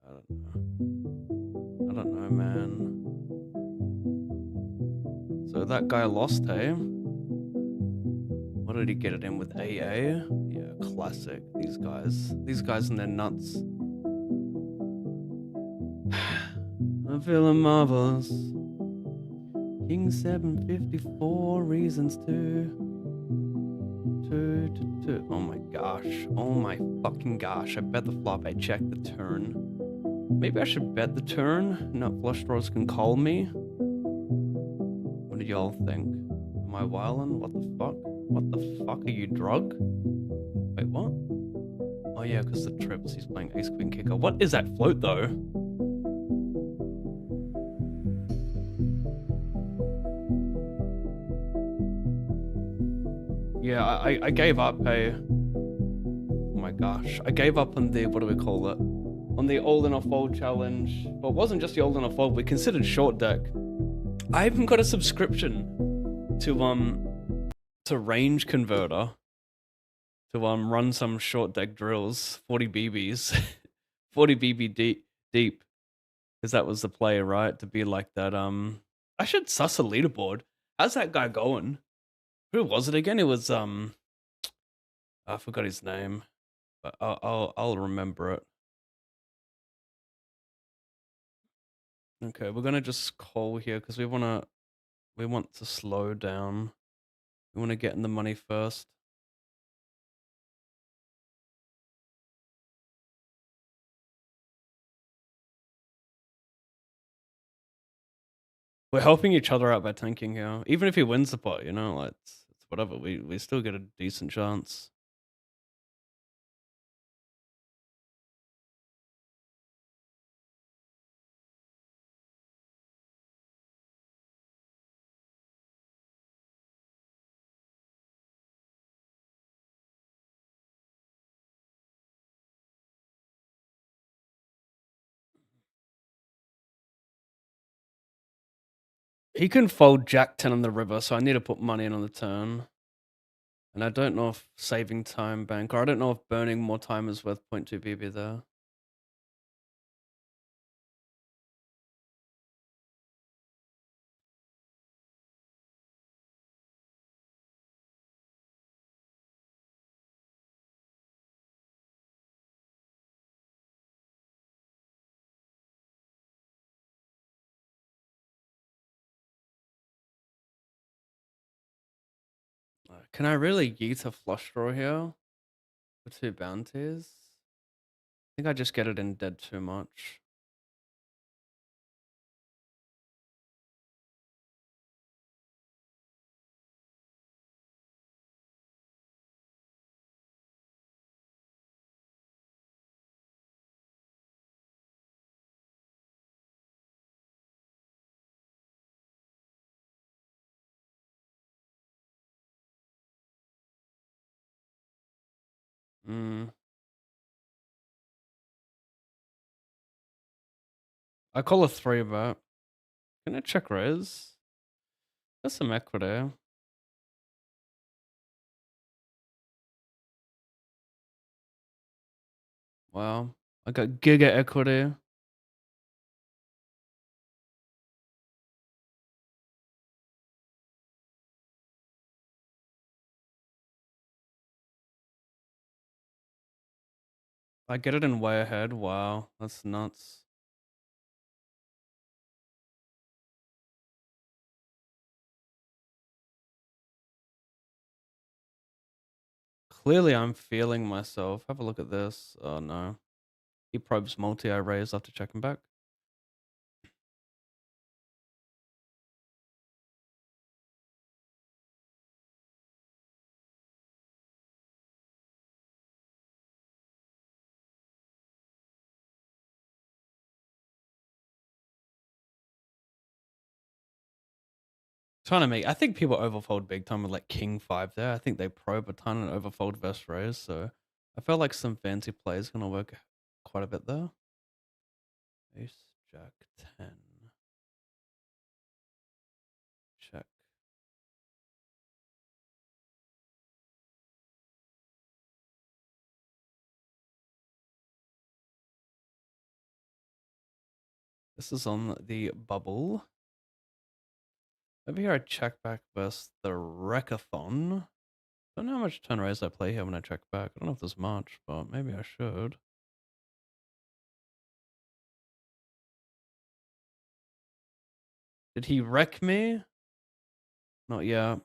I don't know, man. So that guy lost, hey? What did he get it in with AA? Yeah, classic. These guys and their nuts. I'm feeling marvelous. King 754 reasons to. Oh my gosh. Oh my fucking gosh. I bet the flop. I checked the turn. Maybe I should bet the turn. Nut flush draws can call me. What do y'all think? Am I wildin'? What the fuck? What the fuck? Are you drug? Wait, what? Oh yeah, because the trips, he's playing ace queen kicker. What is that float though? Yeah, I gave up, hey. Oh my gosh. I gave up on the, what do we call it? On the old enough fold challenge. But it wasn't just the old enough fold, we considered short deck. I even got a subscription to Range Converter to run some short deck drills, 40 BBs, 40 BB deep, because that was the play, right? To be like that. I should suss a leaderboard. How's that guy going? Who was it again? It was I forgot his name, but I'll remember it. Okay, we're gonna just call here because we want to slow down. We want to get in the money first. We're helping each other out by tanking here. Even if he wins the pot, you know, like it's whatever. We still get a decent chance. He can fold Jack 10 on the river, so I need to put money in on the turn. And I don't know if saving time bank, or I don't know if burning more time is worth 0.2 BB there. Can I really yeet a flush draw here for 2 bounties? I think I just get it in dead too much. I call a 3 bet. Can I check raise? There's some equity. Wow. I got giga equity. I get it in way ahead. Wow. That's nuts. Clearly, I'm feeling myself. Have a look at this. Oh no. He probes multi. I raise after checking back. Trying to make. I think people overfold big time with like King 5 there. I think they probe a ton and overfold versus raise. So I felt like some fancy plays gonna work quite a bit there. Ace, Jack, 10. Check. This is on the bubble. Over here, I check back versus the Wreckathon. Don't know how much turn raise I play here when I check back. I don't know if there's much, but maybe I should. Did he wreck me? Not yet.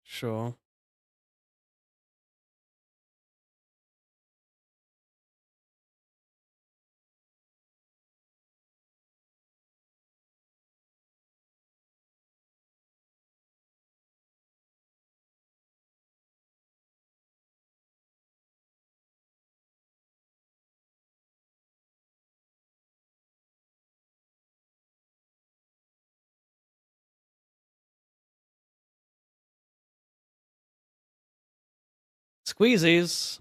Sure. Squeezies.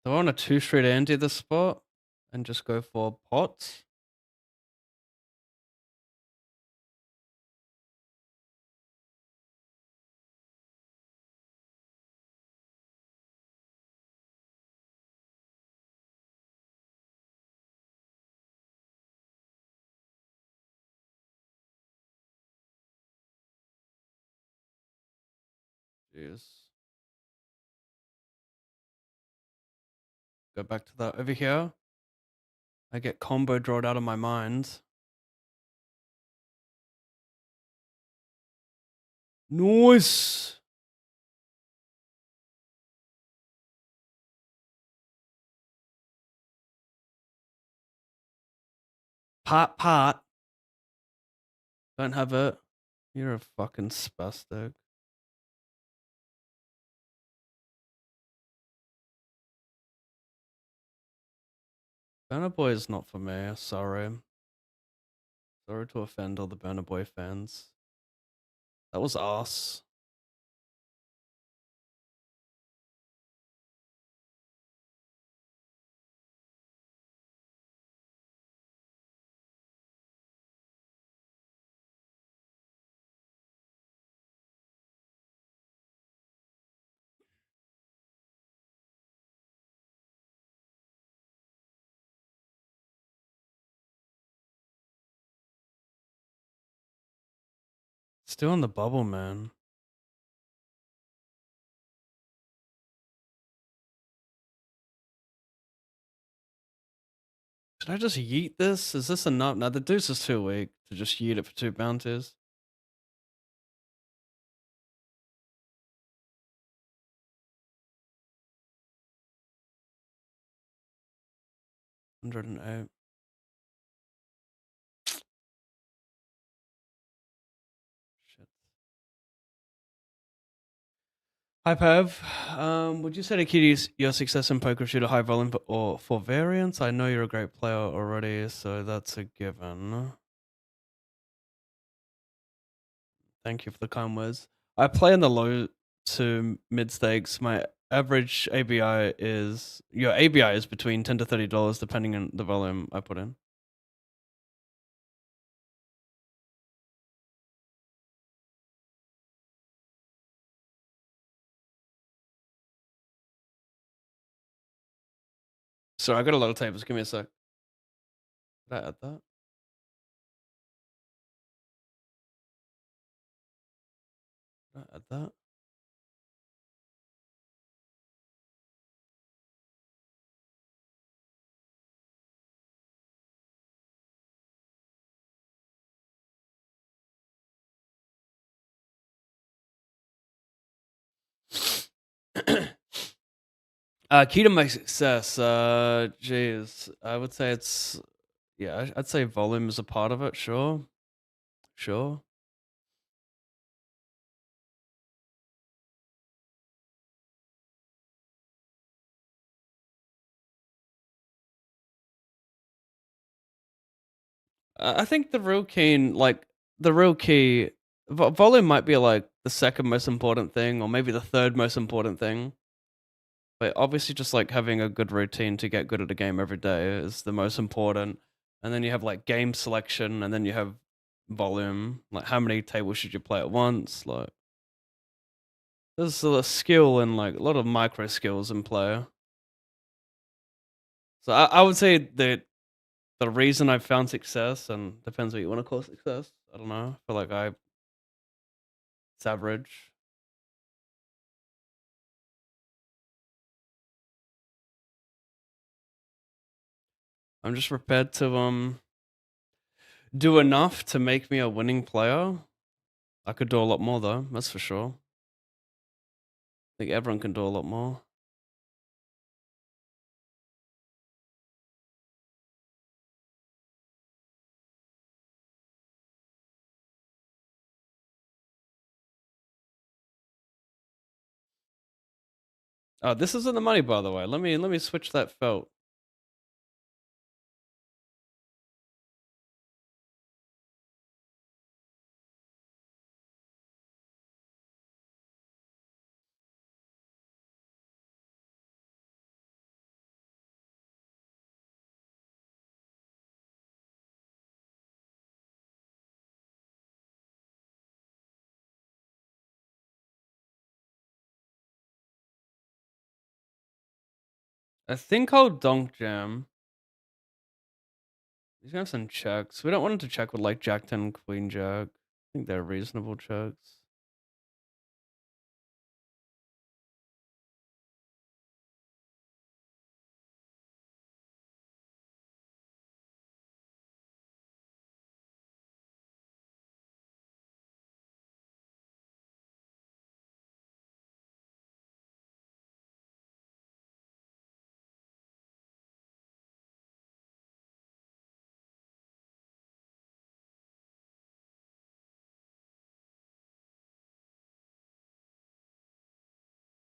Do I want a 2-straight ante this spot and just go for pots? Jeez. Go back to that over here. I get combo drawed out of my mind. Nice. Pot. Don't have it. You're a fucking spastic. Burner Boy is not for me. Sorry. Sorry to offend all the Burner Boy fans. That was ass. Still in the bubble, man. Should I just yeet this? Is this enough? Now the deuce is too weak to just yeet it for 2 bounties. $108. Shit. Hi Pav. Would you say to kiddies your success in poker shoot a high volume or for variance? I know you're a great player already, so that's a given. Thank you for the kind words. I play in the low to mid stakes. My average ABI is your ABI is between $10 to $30 depending on the volume I put in. So I got a lot of tables. Give me a sec. Did I add that? Add that. Key to my success. Geez, I would say it's yeah. I'd say volume is a part of it. Sure, sure. I think the real key, volume might be like the second most important thing, or maybe the third most important thing. But obviously, just like having a good routine to get good at a game every day is the most important. And then you have like game selection, and then you have volume. Like how many tables should you play at once? Like there's a skill and like a lot of micro skills in play. So I would say that the reason I've found success, and depends what you want to call success. I don't know. I feel like it's average. I'm just prepared to do enough to make me a winning player. I could do a lot more though, that's for sure. I think everyone can do a lot more. Oh, this isn't the money, by the way. Let me switch that felt. I think I'll donk jam. He's gonna have some checks. We don't want him to check with like Jack 10, Queen Jack. I think they're reasonable checks.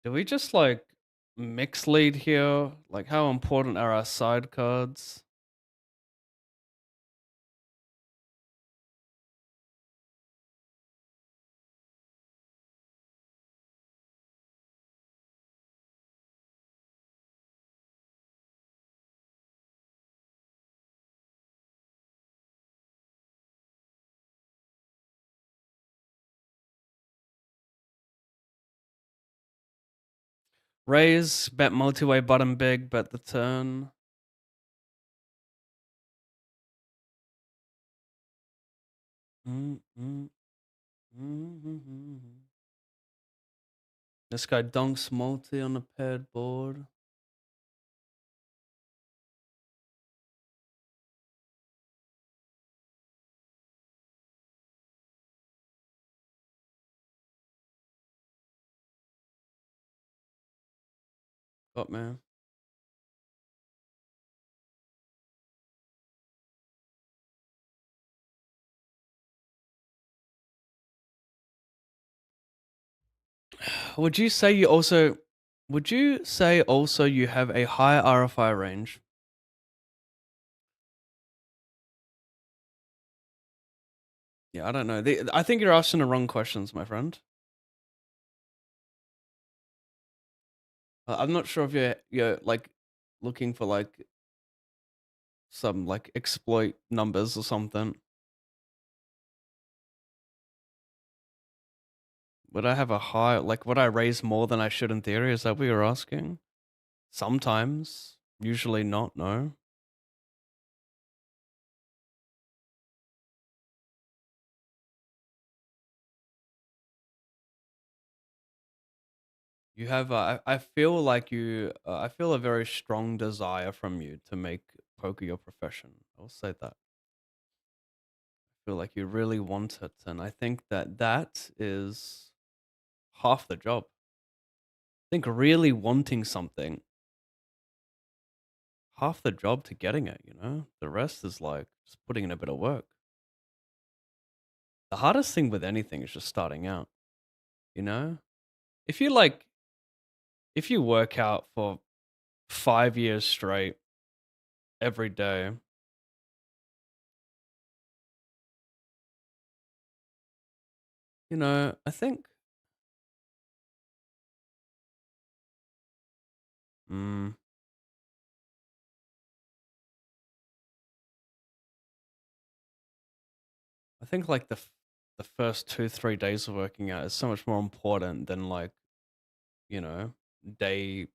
Do we just like mix lead here? Like how important are our side cards? Raise, bet multi-way button big, bet the turn. This guy dunks multi on a paired board. Got man. Would you say you also you have a high RFI range? Yeah, I don't know. I think you're asking the wrong questions, my friend. I'm not sure if you're like looking for like some like exploit numbers or something. Would I have a high would I raise more than I should in theory? Is that what you're asking? Sometimes, usually not, no. You have, I feel like you, I feel a very strong desire from you to make poker your profession. I will say that. I feel like you really want it, and I think that that is half the job. I think really wanting something, half the job to getting it, you know? The rest is like just putting in a bit of work. The hardest thing with anything is just starting out, you know? If you like, if you work out for 5 years straight every day, you know, mm, I think like the first 2 3 days of working out is so much more important than like, you know, day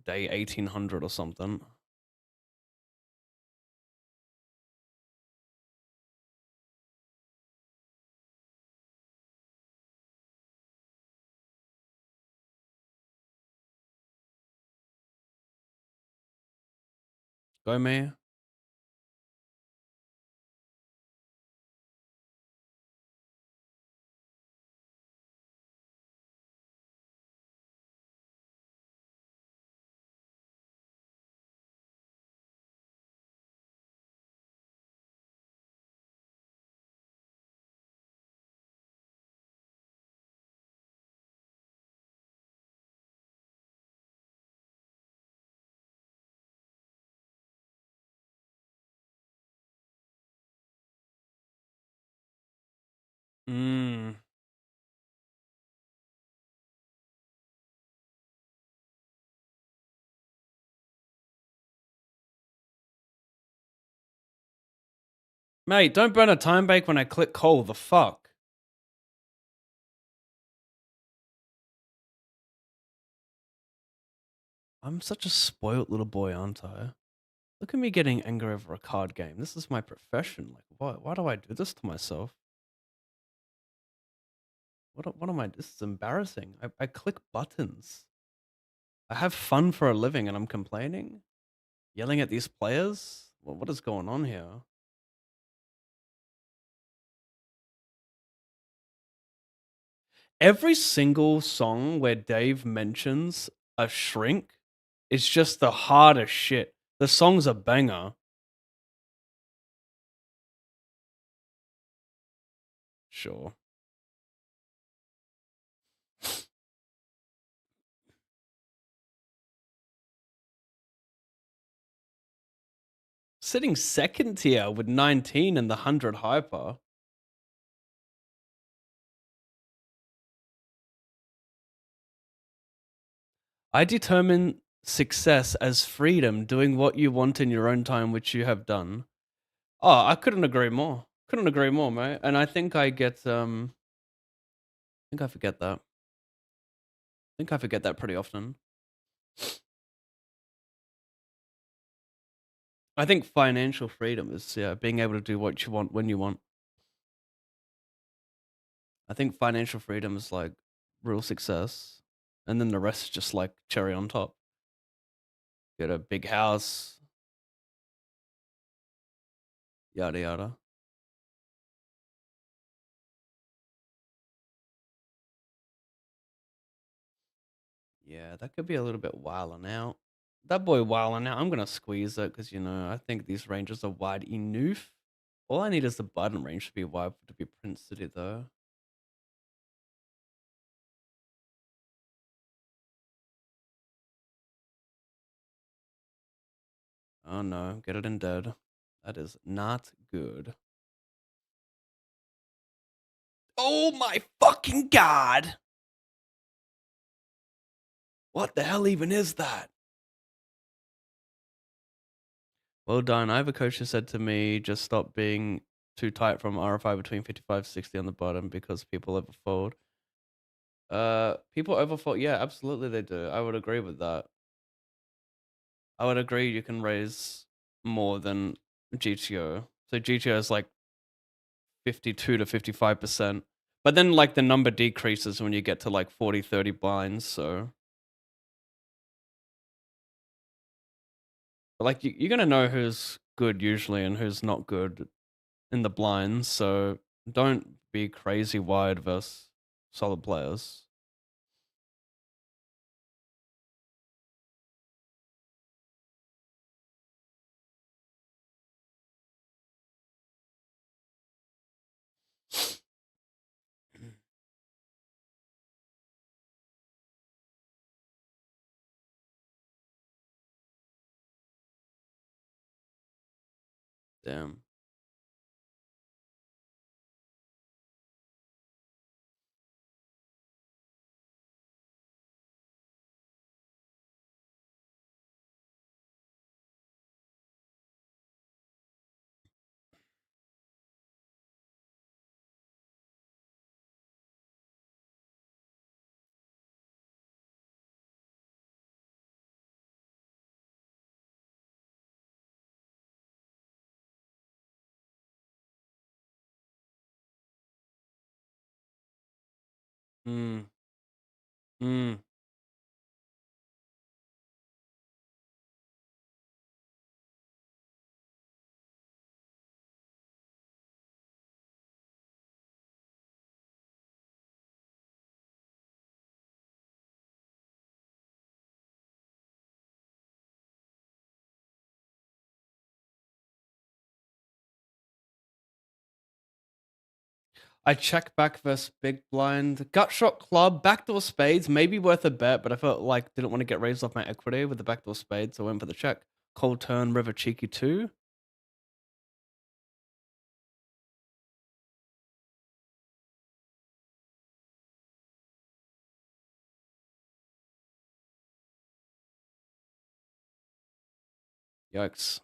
day 1800 or something. Go me. Mm. Mate, don't burn a time bake when I click call. The fuck? I'm such a spoiled little boy, aren't I? Look at me getting angry over a card game. This is my profession. Like, why do I do this to myself? What am I? This is embarrassing. I click buttons. I have fun for a living and I'm complaining? Yelling at these players? What is going on here? Every single song where Dave mentions a shrink is just the hardest shit. The song's a banger. Sure. Sitting second tier with 19 and the 100 hyper. I determine success as freedom, doing what you want in your own time, which you have done. Oh, I couldn't agree more. Couldn't agree more, mate. And I think I get I think I forget that. I think I forget that pretty often. I think financial freedom is, yeah, being able to do what you want when you want. I think financial freedom is like real success. And then the rest is just like cherry on top. Get a big house, yada yada. Yeah, that could be a little bit wilding out. That boy wilding out. I'm gonna squeeze it because, you know, I think these ranges are wide enough. All I need is the button range to be wide to be Prince City though. Oh no, get it in dead. That is not good. Oh my fucking god! What the hell even is that? Well done. I have a coach who said to me, just stop being too tight from RFI between 55-60 on the bottom because people overfold. People overfold. Yeah, absolutely they do. I would agree with that. I would agree you can raise more than GTO. So GTO is like 52 to 55%. But then like the number decreases when you get to like 40, 30 blinds, so but like you're gonna know who's good usually and who's not good in the blinds, so don't be crazy wide versus solid players. Damn. Mm. Mm. I check back versus big blind. Gut shot club, backdoor spades, maybe worth a bet, but I felt like didn't want to get raised off my equity with the backdoor spades, so I went for the check. Cold turn, river cheeky 2. Yikes.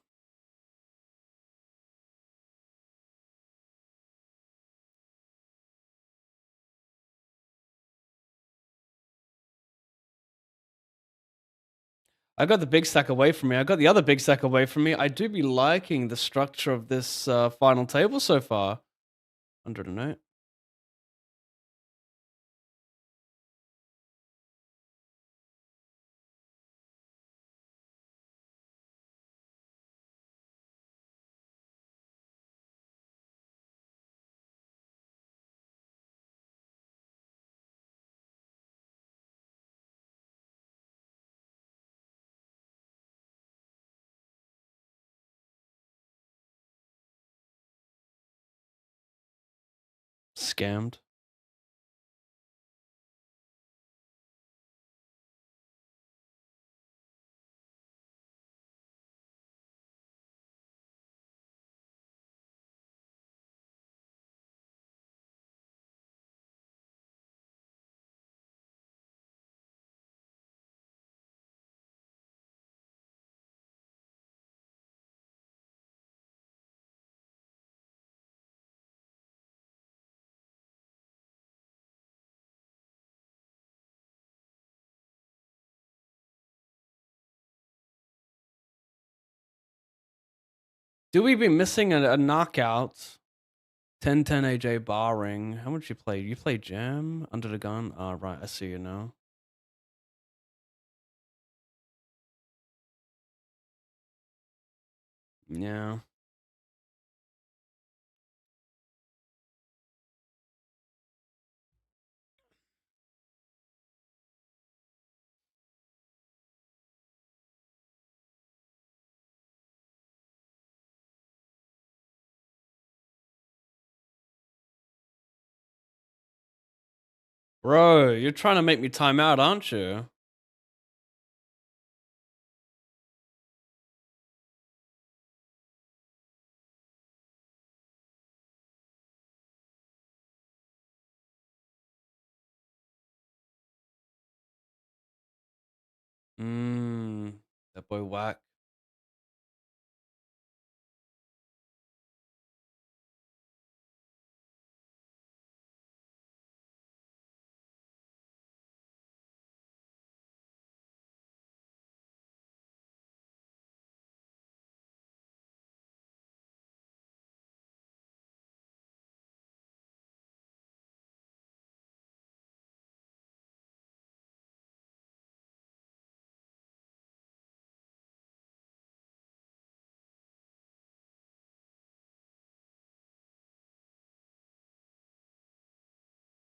I got the big stack away from me. I got the other big stack away from me. I do be liking the structure of this final table so far. 108. Scammed. Do we be missing a knockout? 10-10 AJ barring. How much you play? You play jam? Under the gun? Oh, right. I see you now. Yeah. Bro, you're trying to make me time out, aren't you? That boy whack.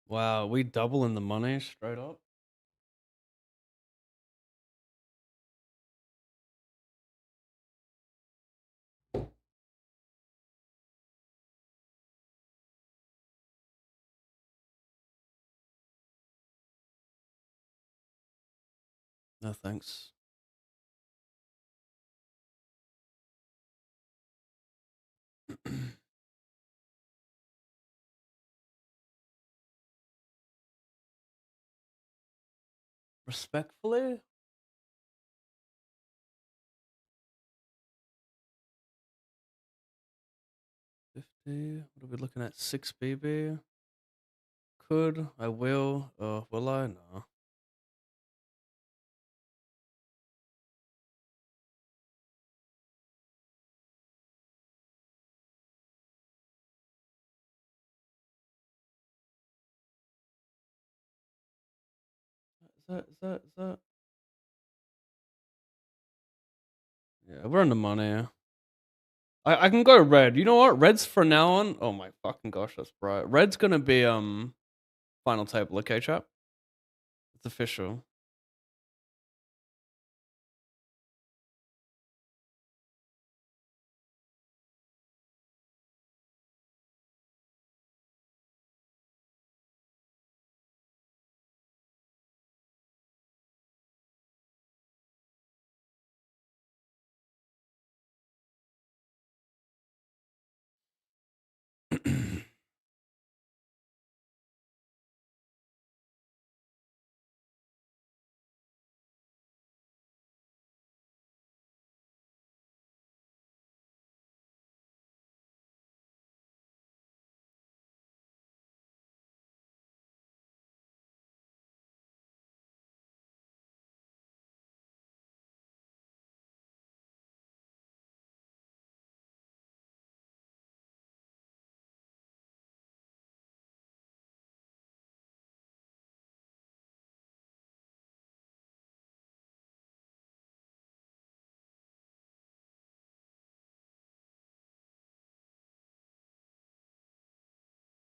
Wow, we doubling the money straight up. No thanks. Respectfully? $50. What are we looking at? 6 BB? Could. I will. Will I? No. Is that? Yeah, we're on the money. I can go red. You know what? Red's for now on. Oh my fucking gosh, that's bright. Red's gonna be final table, okay, chap? It's official.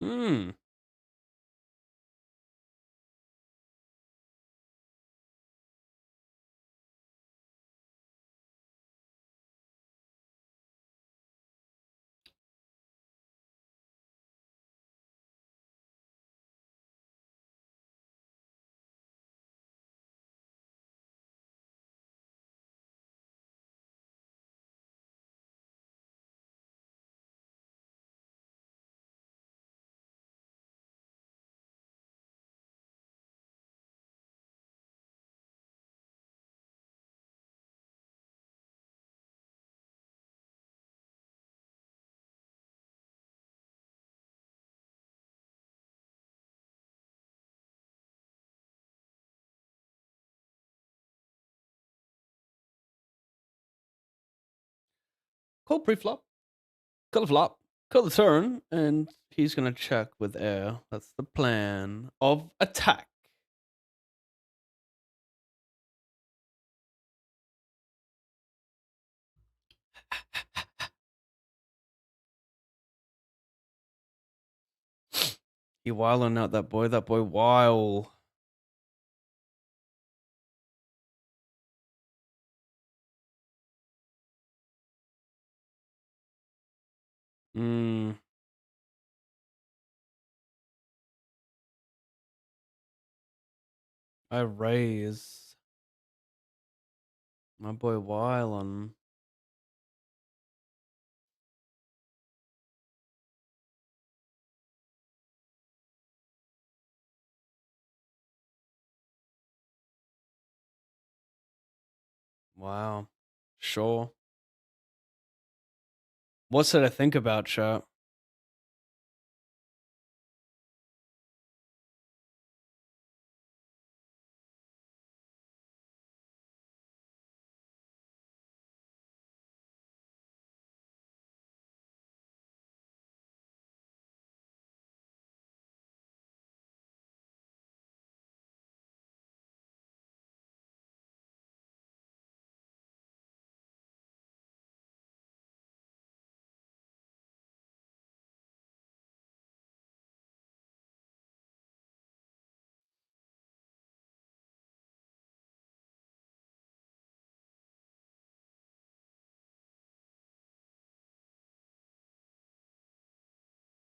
Hmm. Call pre-flop. Call the flop. Call the turn, and he's gonna check with air. That's the plan of attack. He wilding out that boy. That boy wild. Hmm. I raise. My boy wildin'. Wow. Sure. What's there to think about, chat?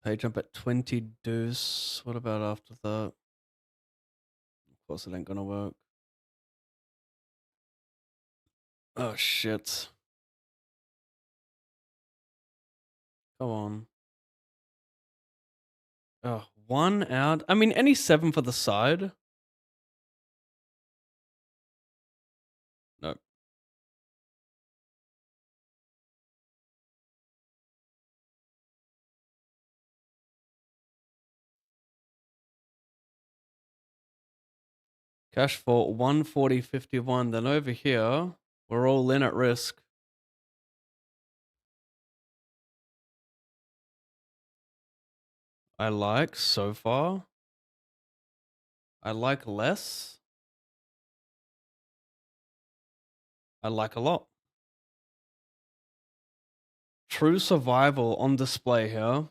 Hey, jump at 20 deuce. What about after that? Of course, it ain't gonna work. Oh, shit. Come on. Oh, one out. I mean, any 7 for the side. Nope. Cash for 140.51. Then over here, we're all in at risk. I like so far. I like less. I like a lot. True survival on display here.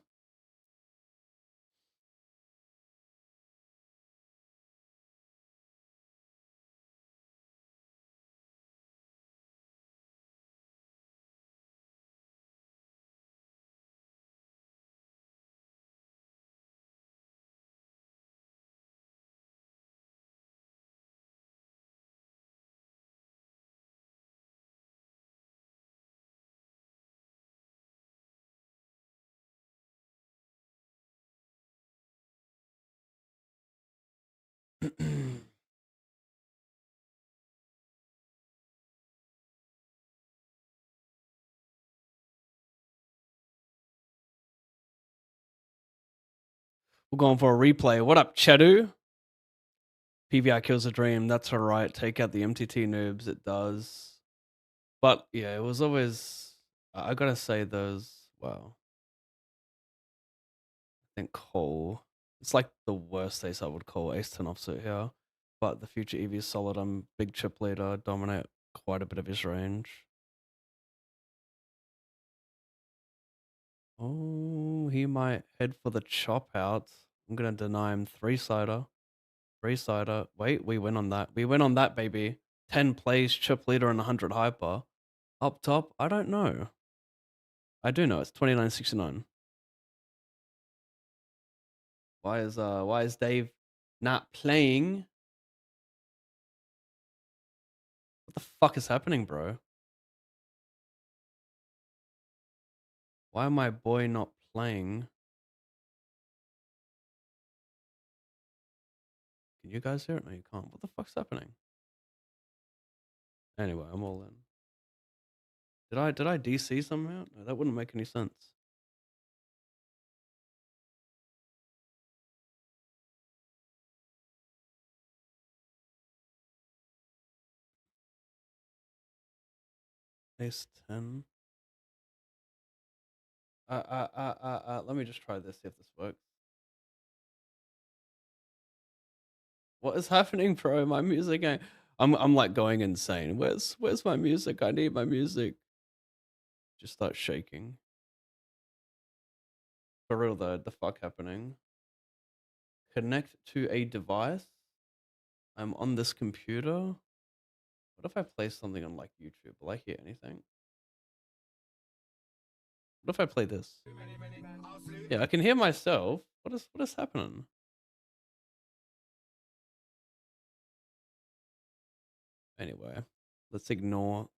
We're going for a replay. What up, Chedu? PVI kills a dream. That's alright. Take out the MTT noobs. It does. But yeah, it was always. I gotta say those. Wow. I think Cole. It's like the worst ace I would call ace 10 offsuit here. But the future EV is solid. I'm big chip leader. Dominate quite a bit of his range. Oh, he might head for the chop out. I'm gonna deny him 3-sider. 3-sider. Wait, we win on that. We win on that, baby. 10 plays, chip leader, and 100 hyper. Up top, I don't know. I do know it's 29.69. Why is Dave not playing? What the fuck is happening, bro? Why am my boy not playing? Can you guys hear it? No, you can't. What the fuck's happening? Anyway, I'm all in. Did I DC somehow? No, that wouldn't make any sense. Ace 10. Let me just try this, see if this works. What is happening, bro? My music, I'm like going insane. Where's my music? I need my music. Just start shaking. For real though, the fuck happening? Connect to a device. I'm on this computer. What if I play something on like YouTube? Will I hear anything? What if I play this? Yeah, I can hear myself. What is happening? Anyway, let's ignore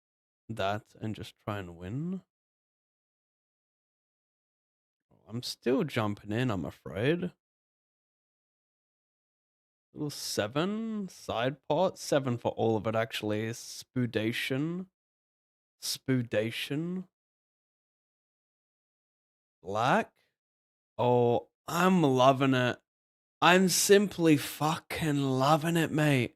that and just try and win. I'm still jumping in, I'm afraid. Little 7 side pot, 7 for all of it actually. Spoodation. Black. Oh, I'm loving it. I'm simply fucking loving it, mate.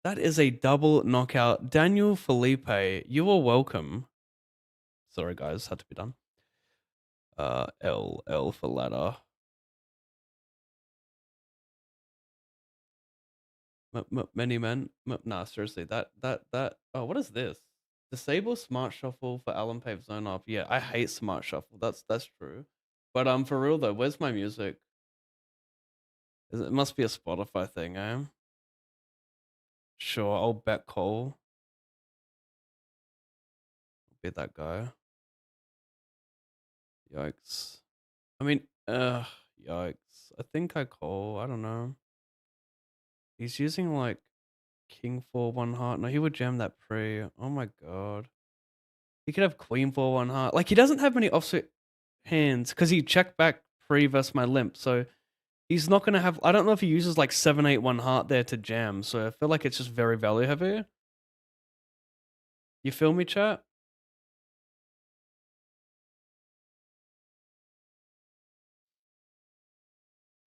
That is a double knockout. Daniel Felipe, you are welcome. Sorry, guys, had to be done. L for ladder. Many men. Nah, seriously, that. Oh, what is this? Disable smart shuffle for Alan Pave zone up. Yeah, I hate smart shuffle. That's true. But for real though, where's my music? It must be a Spotify thing, eh? Sure, I'll bet Cole. I'll be that guy. Yikes. I mean, yikes. I think I call. I don't know. He's using like king 4 1 heart. No, he would jam that pre. Oh my god. He could have queen 4 1 heart. Like he doesn't have many offsuit hands because he checked back pre versus my limp. So he's not gonna have. I don't know if he uses like 7 8 1 heart there to jam. So I feel like it's just very value heavy. You feel me, chat?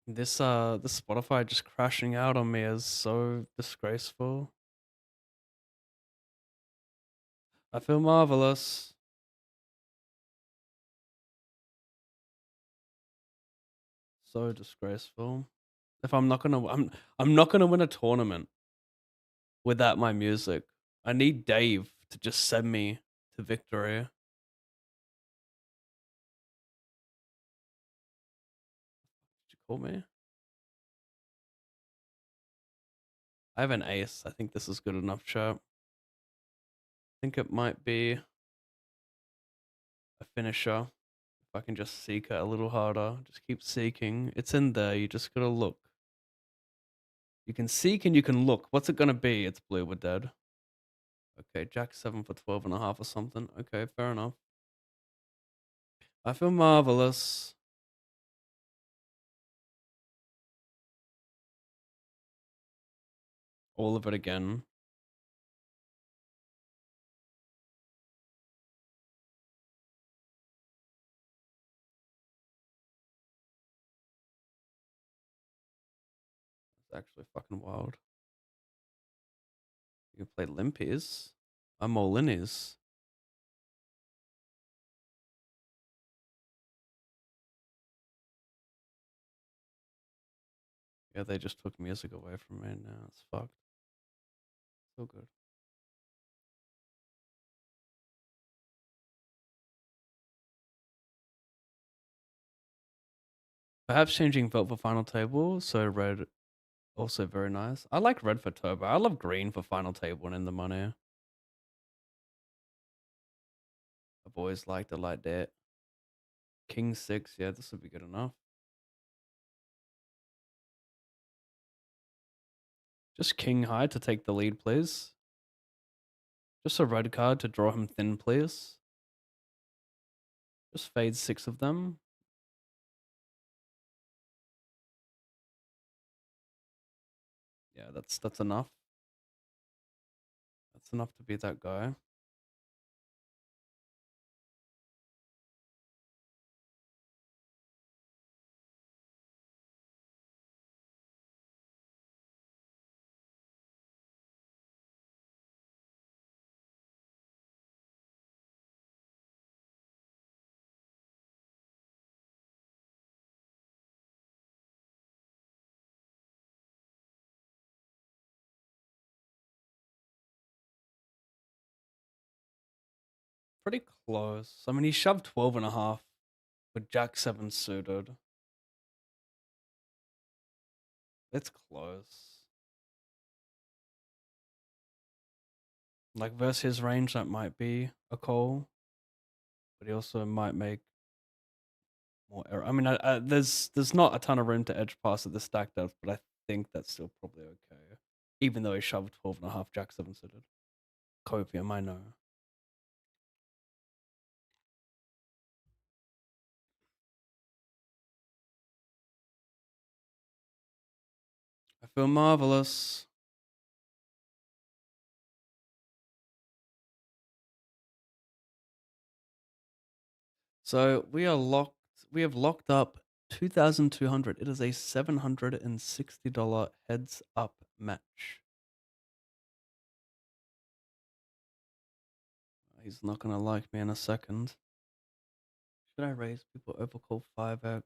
This Spotify just crashing out on me is so disgraceful. I feel marvelous. So disgraceful. If I'm not gonna, I'm not gonna win a tournament without my music. I need Dave to just send me to victory. Did you call me? I have an ace. I think this is good enough, chat. I think it might be a finisher. If I can just seek it a little harder. Just keep seeking. It's in there. You just gotta look. You can seek and you can look. What's it gonna be? It's blue. We're dead. Okay, Jack 7 for 12.5 or something. Okay, fair enough. I feel marvelous. All of it again. It's actually fucking wild. You can play limpies. I'm all innies. Yeah, they just took music away from me now. It's fucked. So good. Perhaps changing vote for final table, so red also very nice. I like red for turbo. I love green for final table and in the money. I've always liked it like that. King 6, yeah, this would be good enough. Just king high to take the lead, please. Just a red card to draw him thin, please. Just fade 6 of them. Yeah, that's enough. That's enough to be that guy. Pretty close. I mean, he shoved 12.5 with Jack 7 suited. It's close. Like, versus his range, that might be a call. But he also might make more error. I mean, there's not a ton of room to edge pass at the stack depth, but I think that's still probably okay. Even though he shoved 12.5 Jack 7 suited. Copium, I know. I feel marvelous. So we are locked. We have locked up 2,200. It is a $760 heads up match. He's not gonna like me in a second. Should I raise people overcall 5x?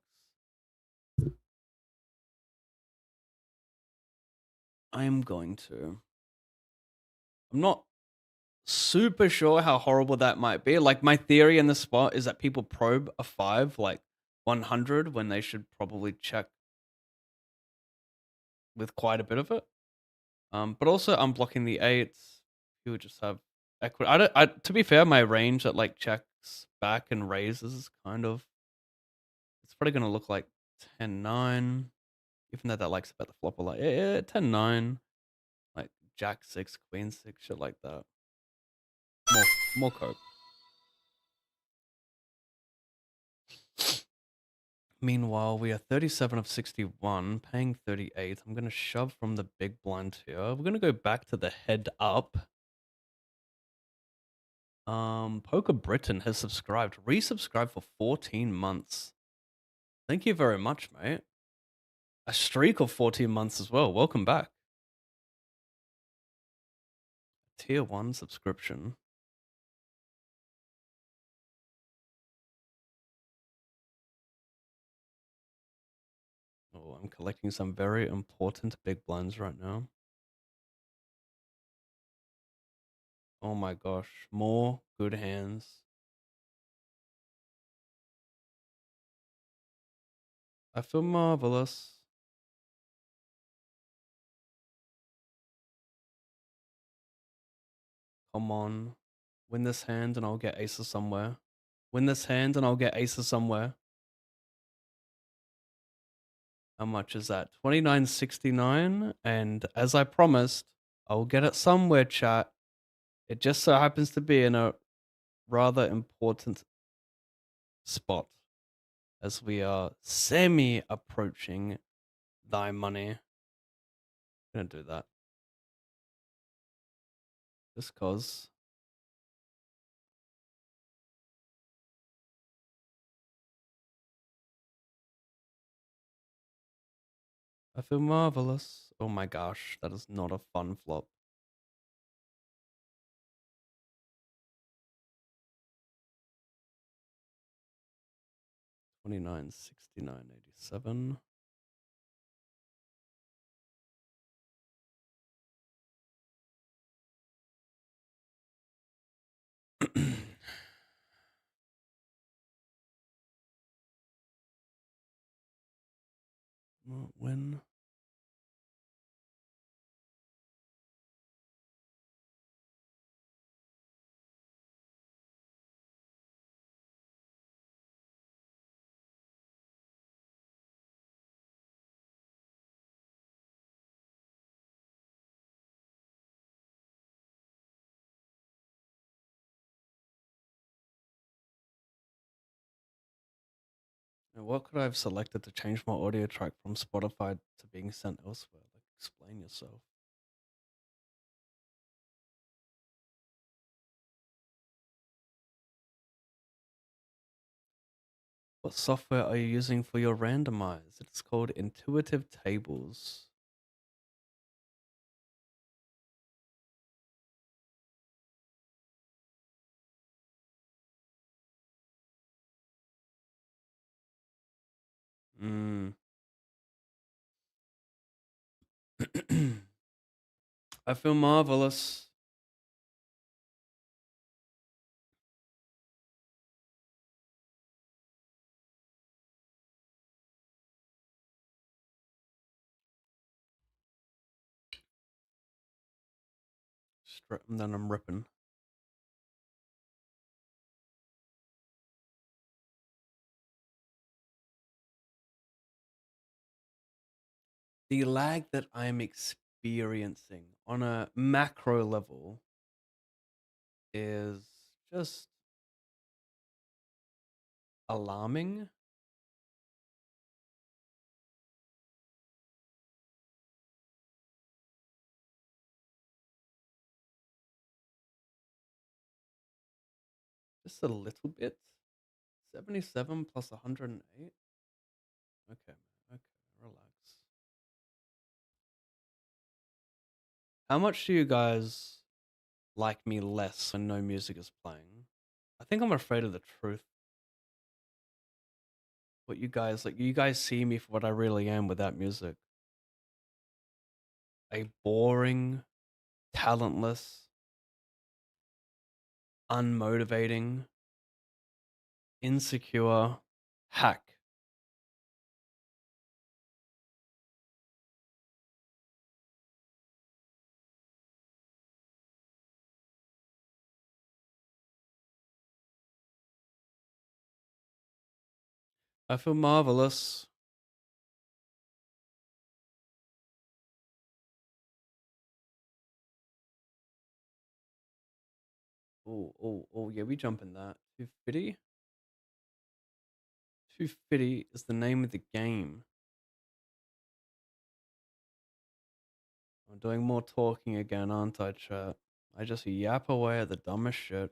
I am going to. I'm not super sure how horrible that might be. Like, my theory in the spot is that people probe a 5 like 100 when they should probably check with quite a bit of it. But also I'm blocking the 8s. He would just have equity. To be fair, my range that like checks back and raises is kind of It's probably gonna look like 10-9, even though that likes about the flop a lot. Yeah, 10-9, like Jack 6, Queen 6, shit like that. More coke. Meanwhile, we are 37 of 61, paying 38. I'm gonna shove from the big blind here. We're gonna go back to the head up. Poker Britain has subscribed, resubscribed for 14 months. Thank you very much, mate. A streak of 14 months as well. Welcome back. Tier 1 subscription. Oh, I'm collecting some very important big blinds right now. Oh my gosh, more good hands. I feel marvelous. Come on. Win this hand and I'll get aces somewhere. Win this hand and I'll get aces somewhere. How much is that? 29.69. And as I promised, I'll get it somewhere, chat. It just so happens to be in a rather important spot as we are semi approaching thy money. I'm gonna do that. Just cause. I feel marvelous. Oh my gosh, that is not a fun flop. $29.69.87. Win. Now, what could I have selected to change my audio track from Spotify to being sent elsewhere? Like, explain yourself. What software are you using for your randomize? It's called Intuitive Tables. I feel marvelous. And then I'm ripping. The lag that I'm experiencing on a macro level is just alarming. Just a little bit. 77 plus 108. Okay, okay, relax. How much do you guys like me less when no music is playing? I think I'm afraid of the truth. What you guys like, you guys see me for what I really am without music. A boring, talentless, unmotivating, insecure hack. I feel marvelous. Oh, yeah, we jump in that. 250? 250 is the name of the game. I'm doing more talking again, aren't I, chat? I just yap away at the dumbest shit.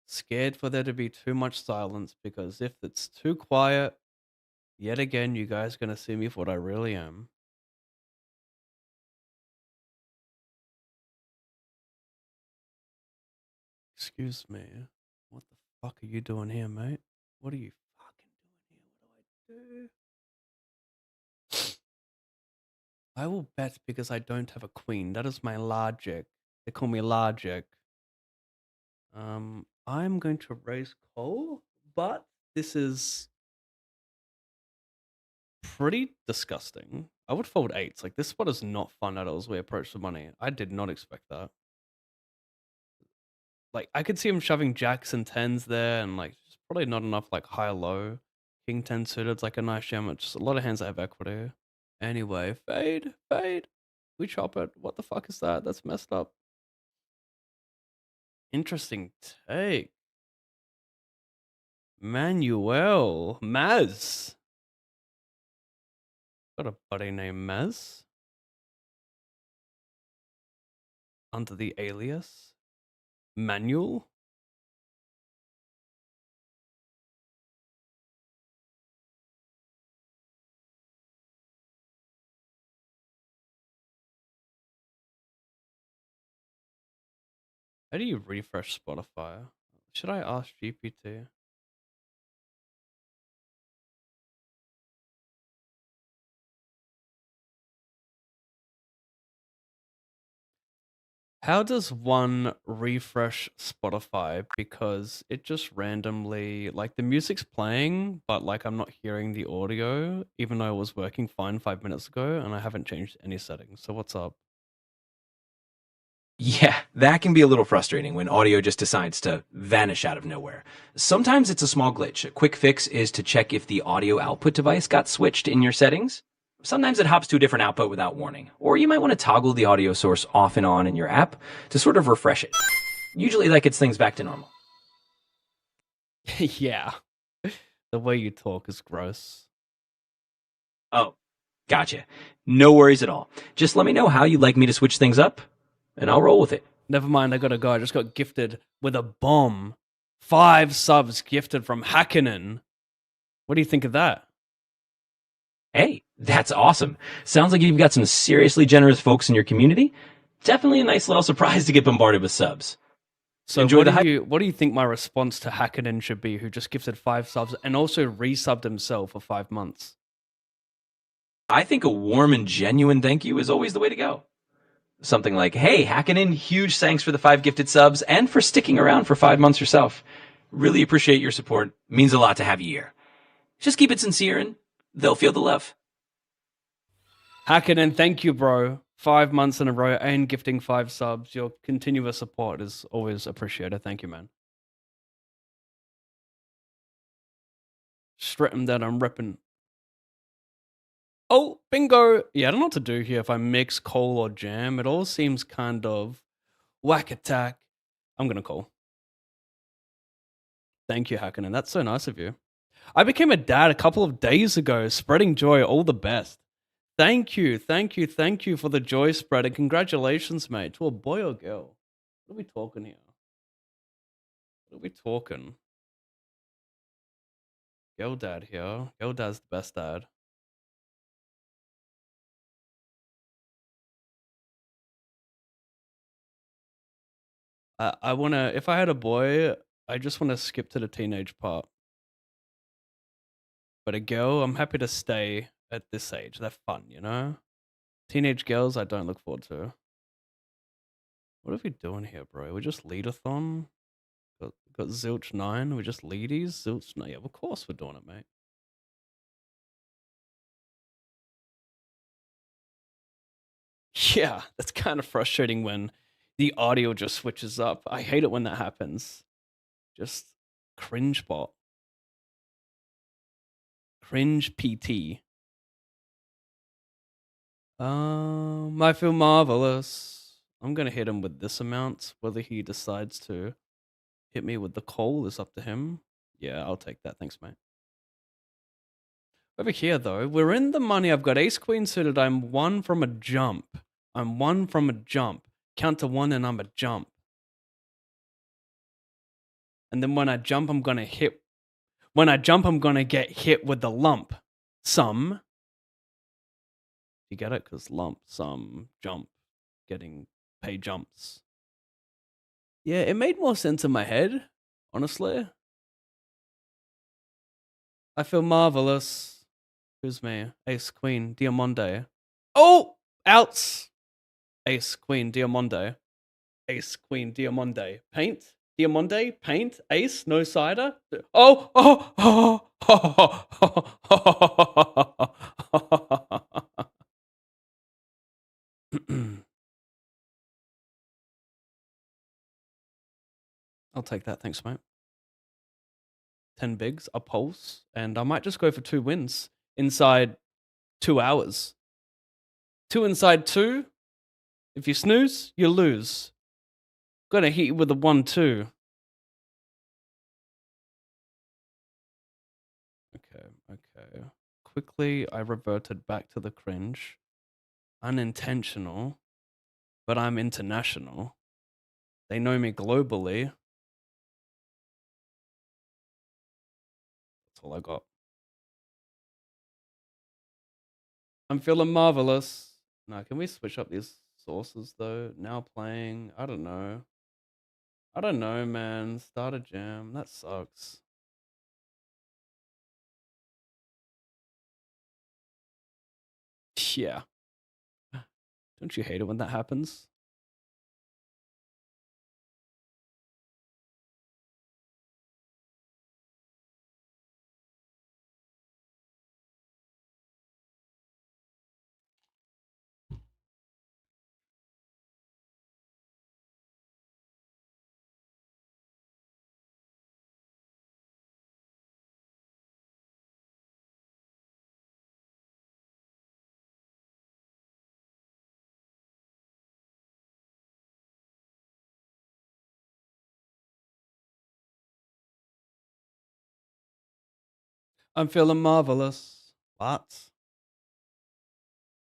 Scared for there to be too much silence because if it's too quiet, yet again, you guys are gonna see me for what I really am. Excuse me. What the fuck are you doing here, mate? What are you fucking doing here? What do I do? I will bet because I don't have a queen. That is my logic. They call me logic. I'm going to raise Cole, but this is pretty disgusting. I would fold eights. Like, this spot is not fun at all as we approach the money. I did not expect that. Like, I could see him shoving jacks and tens there, and like, just probably not enough like high low. King 10 suited's like a nice jam. It's just a lot of hands that have equity. Anyway, fade, fade. We chop it. What the fuck is that? That's messed up. Interesting take. Manuel. Maz. Got a buddy named Maz. Under the alias. Manuel. How do you refresh Spotify? Should I ask GPT? How does one refresh Spotify? Because it just randomly, like, the music's playing, but like I'm not hearing the audio, even though it was working fine 5 minutes ago, and I haven't changed any settings. So what's up? Yeah, that can be a little frustrating when audio just decides to vanish out of nowhere. Sometimes it's a small glitch. A quick fix is to check if the audio output device got switched in your settings. Sometimes it hops to a different output without warning, or you might want to toggle the audio source off and on in your app to sort of refresh it. Usually that gets things back to normal. Yeah. The way you talk is gross. Oh, gotcha. No worries at all. Just let me know how you'd like me to switch things up, and I'll roll with it. Never mind, I gotta go. I just got gifted with a bomb. 5 subs gifted from Hakkinen. What do you think of that? Hey, that's awesome. Sounds like you've got some seriously generous folks in your community. Definitely a nice little surprise to get bombarded with subs. So Enjoy the what do you think my response to Hakkinen should be, who just gifted 5 subs and also resubbed himself for 5 months? I think a warm and genuine thank you is always the way to go. Something like, hey, Hakkinen, huge thanks for the 5 gifted subs and for sticking around for 5 months yourself. Really appreciate your support. Means a lot to have you here. Just keep it sincere and they'll feel the love. Hakkinen, thank you, bro. 5 months in a row and gifting 5 subs. Your continuous support is always appreciated. Thank you, man. Strip him that I'm ripping. Oh, bingo. Yeah, I don't know what to do here if I mix coal or jam. It all seems kind of whack attack. I'm going to call. Thank you, Hakkinen. That's so nice of you. I became a dad a couple of days ago. Spreading joy. All the best. Thank you for the joy spread, and congratulations, mate, to a boy or girl. What are we talking here? What are we talking? Girl dad here. Girl dad's the best dad. I wanna, if I had a boy, I just wanna skip to the teenage part. But a girl, I'm happy to stay at this age. They're fun, you know? Teenage girls, I don't look forward to. What are we doing here, bro? We just leadathon? Got Zilch 9. We just leadies? Zilch 9. Yeah, of course we're doing it, mate. Yeah, that's kind of frustrating when the audio just switches up. I hate it when that happens. Just cringe bot. Cringe PT. I feel marvelous. I'm gonna hit him with this amount. Whether he decides to hit me with the coal is up to him. Yeah, I'll take that. Thanks, mate. Over here, though, we're in the money. I've got ace queen suited. I'm one from a jump. I'm one from a jump. Count to one and I'm a jump. And then when I jump, I'm gonna hit. When I jump, I'm gonna get hit with the lump. Sum. You get it? Because lump, sum, jump. Getting pay jumps. Yeah, it made more sense in my head, honestly. I feel marvelous. Who's me? Ace, Queen, Diamante. Oh! Outs! Ace, Queen, Diamante. Ace, Queen, Diamante. Paint? Diamante? Paint? Ace? No cider? Oh! Oh! Oh! I'll take that. Thanks, mate. 10 bigs, a pulse, and I might just go for 2 wins inside 2 hours. 2 inside 2. If you snooze, you lose. Gonna hit you with a 1-2. Okay. Quickly, I reverted back to the cringe. Unintentional, but I'm international. They know me globally. That's all I got. I'm feeling marvelous. Now, can we switch up these sources, though? Now playing, I don't know. I don't know, man. Start a jam. That sucks. Yeah. Don't you hate it when that happens? I'm feeling marvelous. What?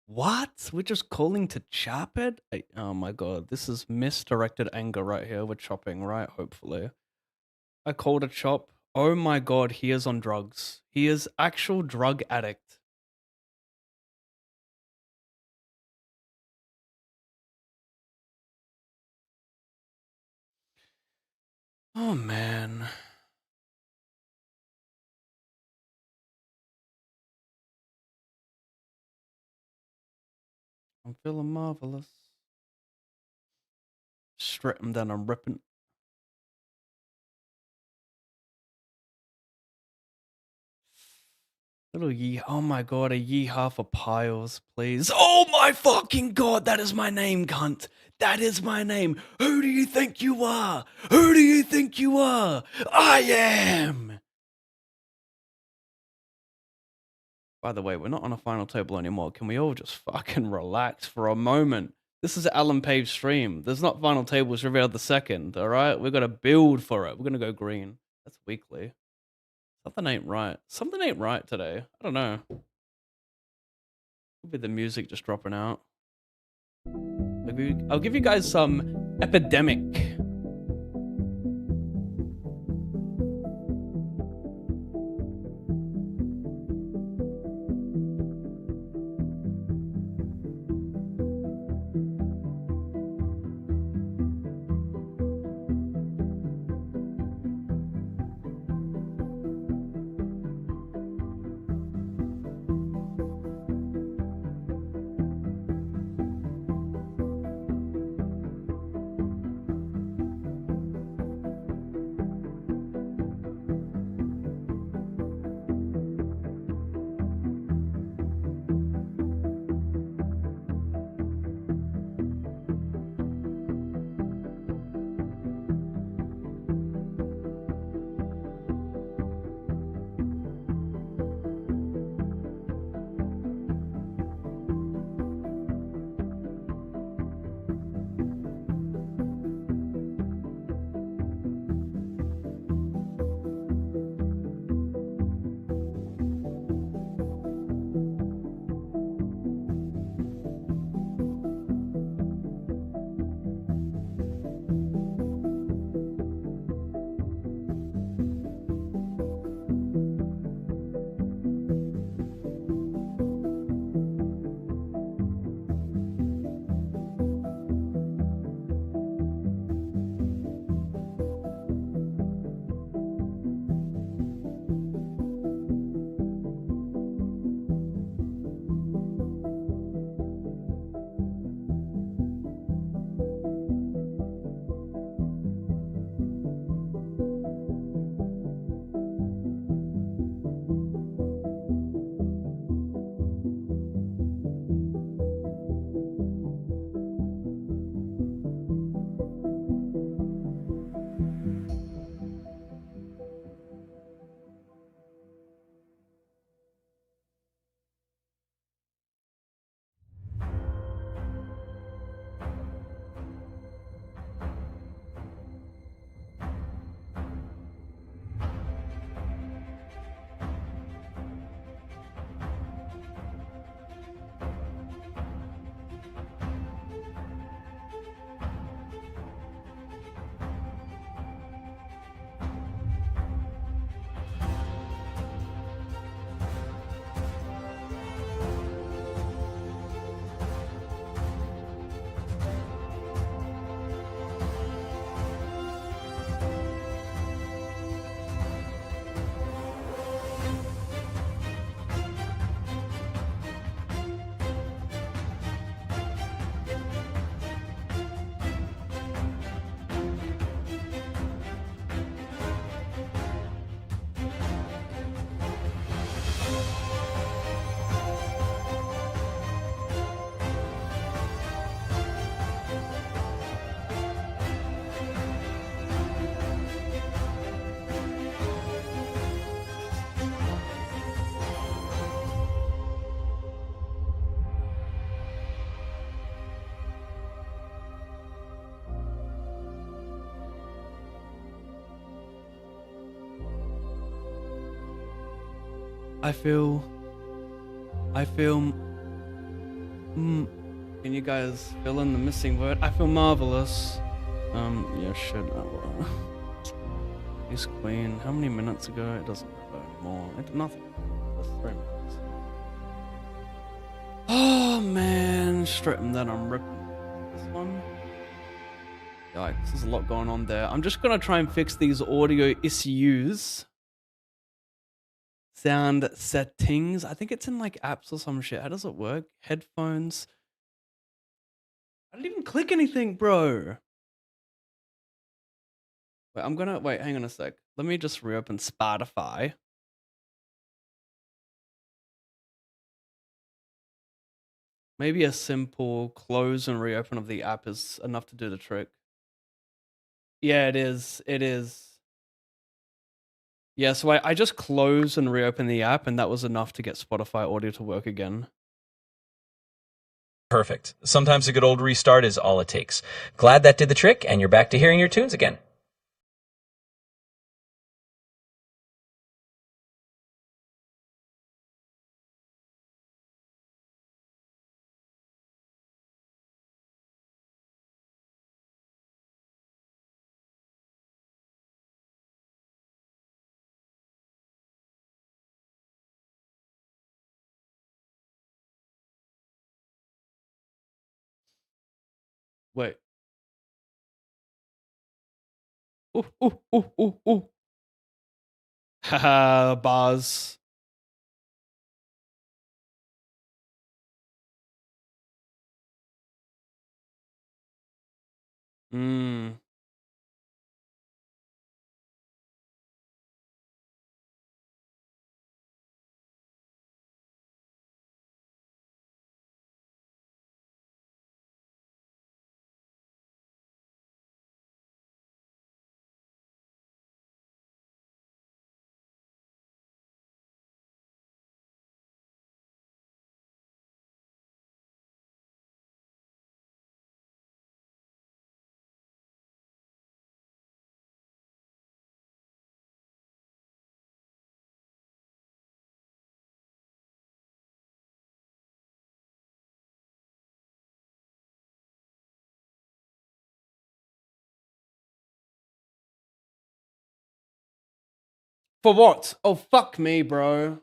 What? We're just calling to chop it? Oh my god, this is misdirected anger right here. We're chopping, right? Hopefully. I called a chop. Oh my god, he is on drugs. He is actual drug addict. Oh man. I'm feeling marvelous. Strip him, then I'm ripping. Little yee. Oh my god, a yeehaw for piles, please. Oh my fucking god, that is my name, cunt. That is my name. Who do you think you are? Who do you think you are? I am. By the way, we're not on a final table anymore. Can we all just fucking relax for a moment? This is Alan Pave's stream. There's not final tables revealed the second, alright? We're gonna build for it. We're gonna go green. That's weekly. Something ain't right. Something ain't right today. I don't know. Could be the music just dropping out. Maybe I'll give you guys some Epidemic. I feel. Can you guys fill in the missing word? I feel marvelous. Yeah, shit. He's queen. How many minutes ago? It doesn't matter anymore. Nothing. That's 3 minutes. Oh man, straight and then I'm ripping this one. Yikes, there's a lot going on there. I'm just gonna try and fix these audio issues. Sound settings. I think it's in like apps or some shit. How does it work? Headphones. I didn't even click anything, bro. Wait, hang on a sec. Let me just reopen Spotify. Maybe a simple close and reopen of the app is enough to do the trick. Yeah, it is. It is. Yeah, so I just closed and reopened the app, and that was enough to get Spotify audio to work again. Perfect. Sometimes a good old restart is all it takes. Glad that did the trick, and you're back to hearing your tunes again. Wait. Ooh. Haha, bars. Hmm. For what? Oh, fuck me, bro.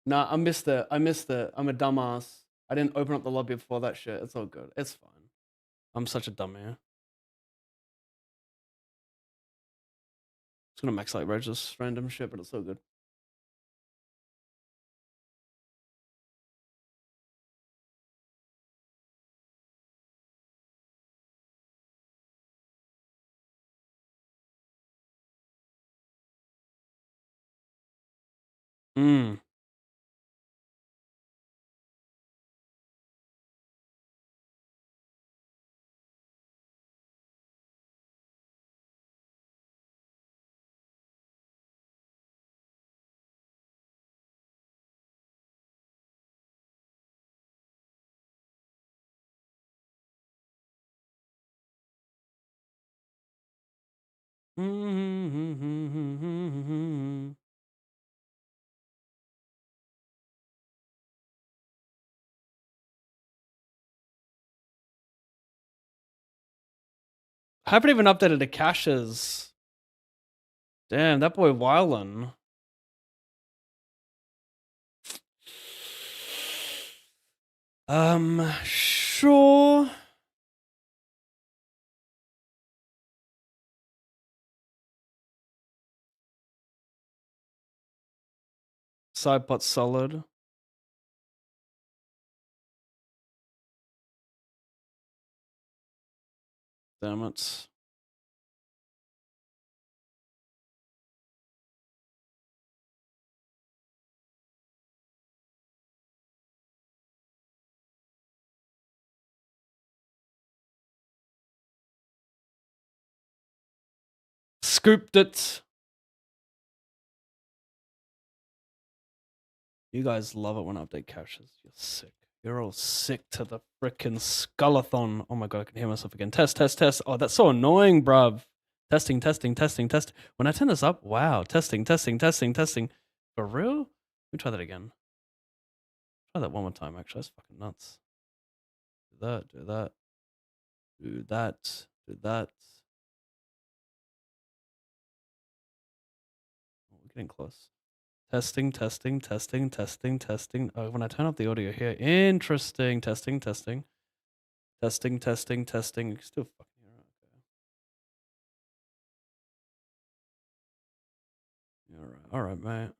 Nah, I missed it. I'm a dumbass. I didn't open up the lobby before that shit. It's all good. It's fine. I'm such a dummy. It's gonna max like just random shit, but it's all good. Hmm. I haven't even updated the caches. Damn, that boy wildin'. Sure. Sidepot solid. Damn it. Scooped it. You guys love it when I update caches. You're sick. You're all sick to the frickin' skullathon. Oh my god, I can hear myself again. Test. Oh, that's so annoying, bruv. Testing. When I turn this up, wow. Testing. For real? Let me try that again. Try that one more time, actually. That's fucking nuts. Do that, do that. Do that, do that. Oh, we're getting close. Testing, testing, testing, testing, testing. Oh, when I turn up the audio here. Interesting. Testing, testing. Testing, testing, testing. Still fucking here. Okay. Alright, mate.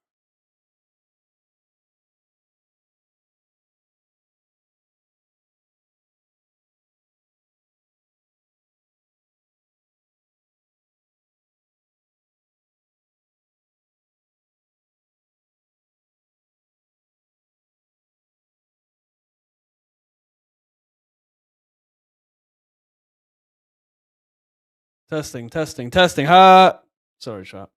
Testing, testing, testing. Ha! Sorry, chat.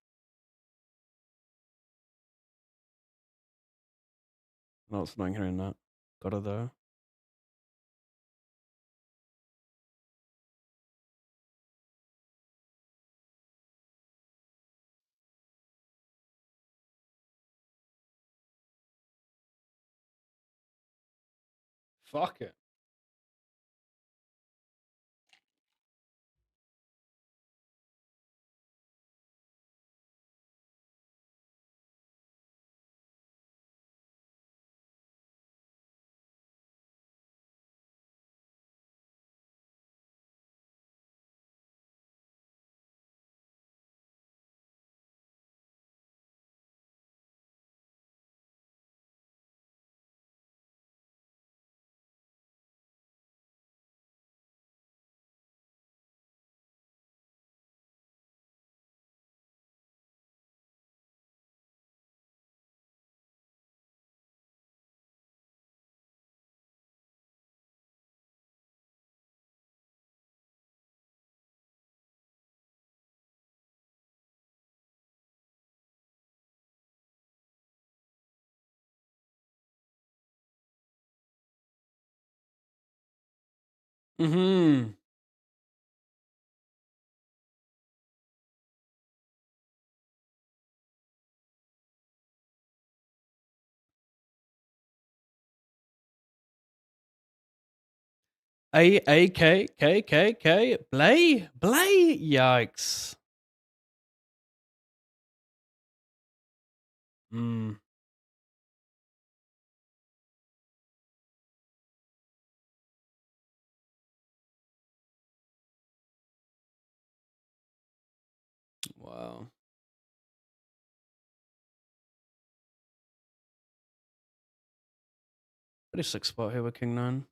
No, it's annoying hearing that. Got it though. Fuck it. Mm-hmm. A-K-K-K-K. Blay? Blay? Yikes. Hmm. Wow. Pretty sick spot here with King 9.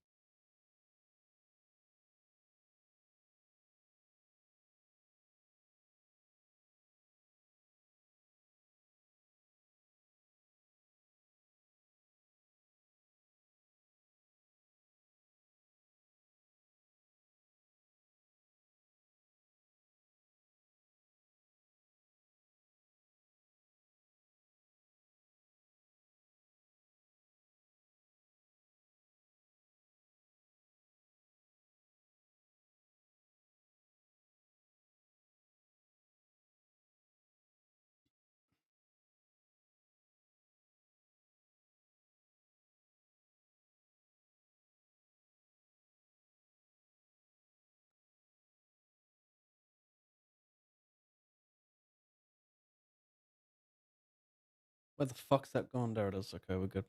Where the fuck's that gone? There it is. Okay, we're good.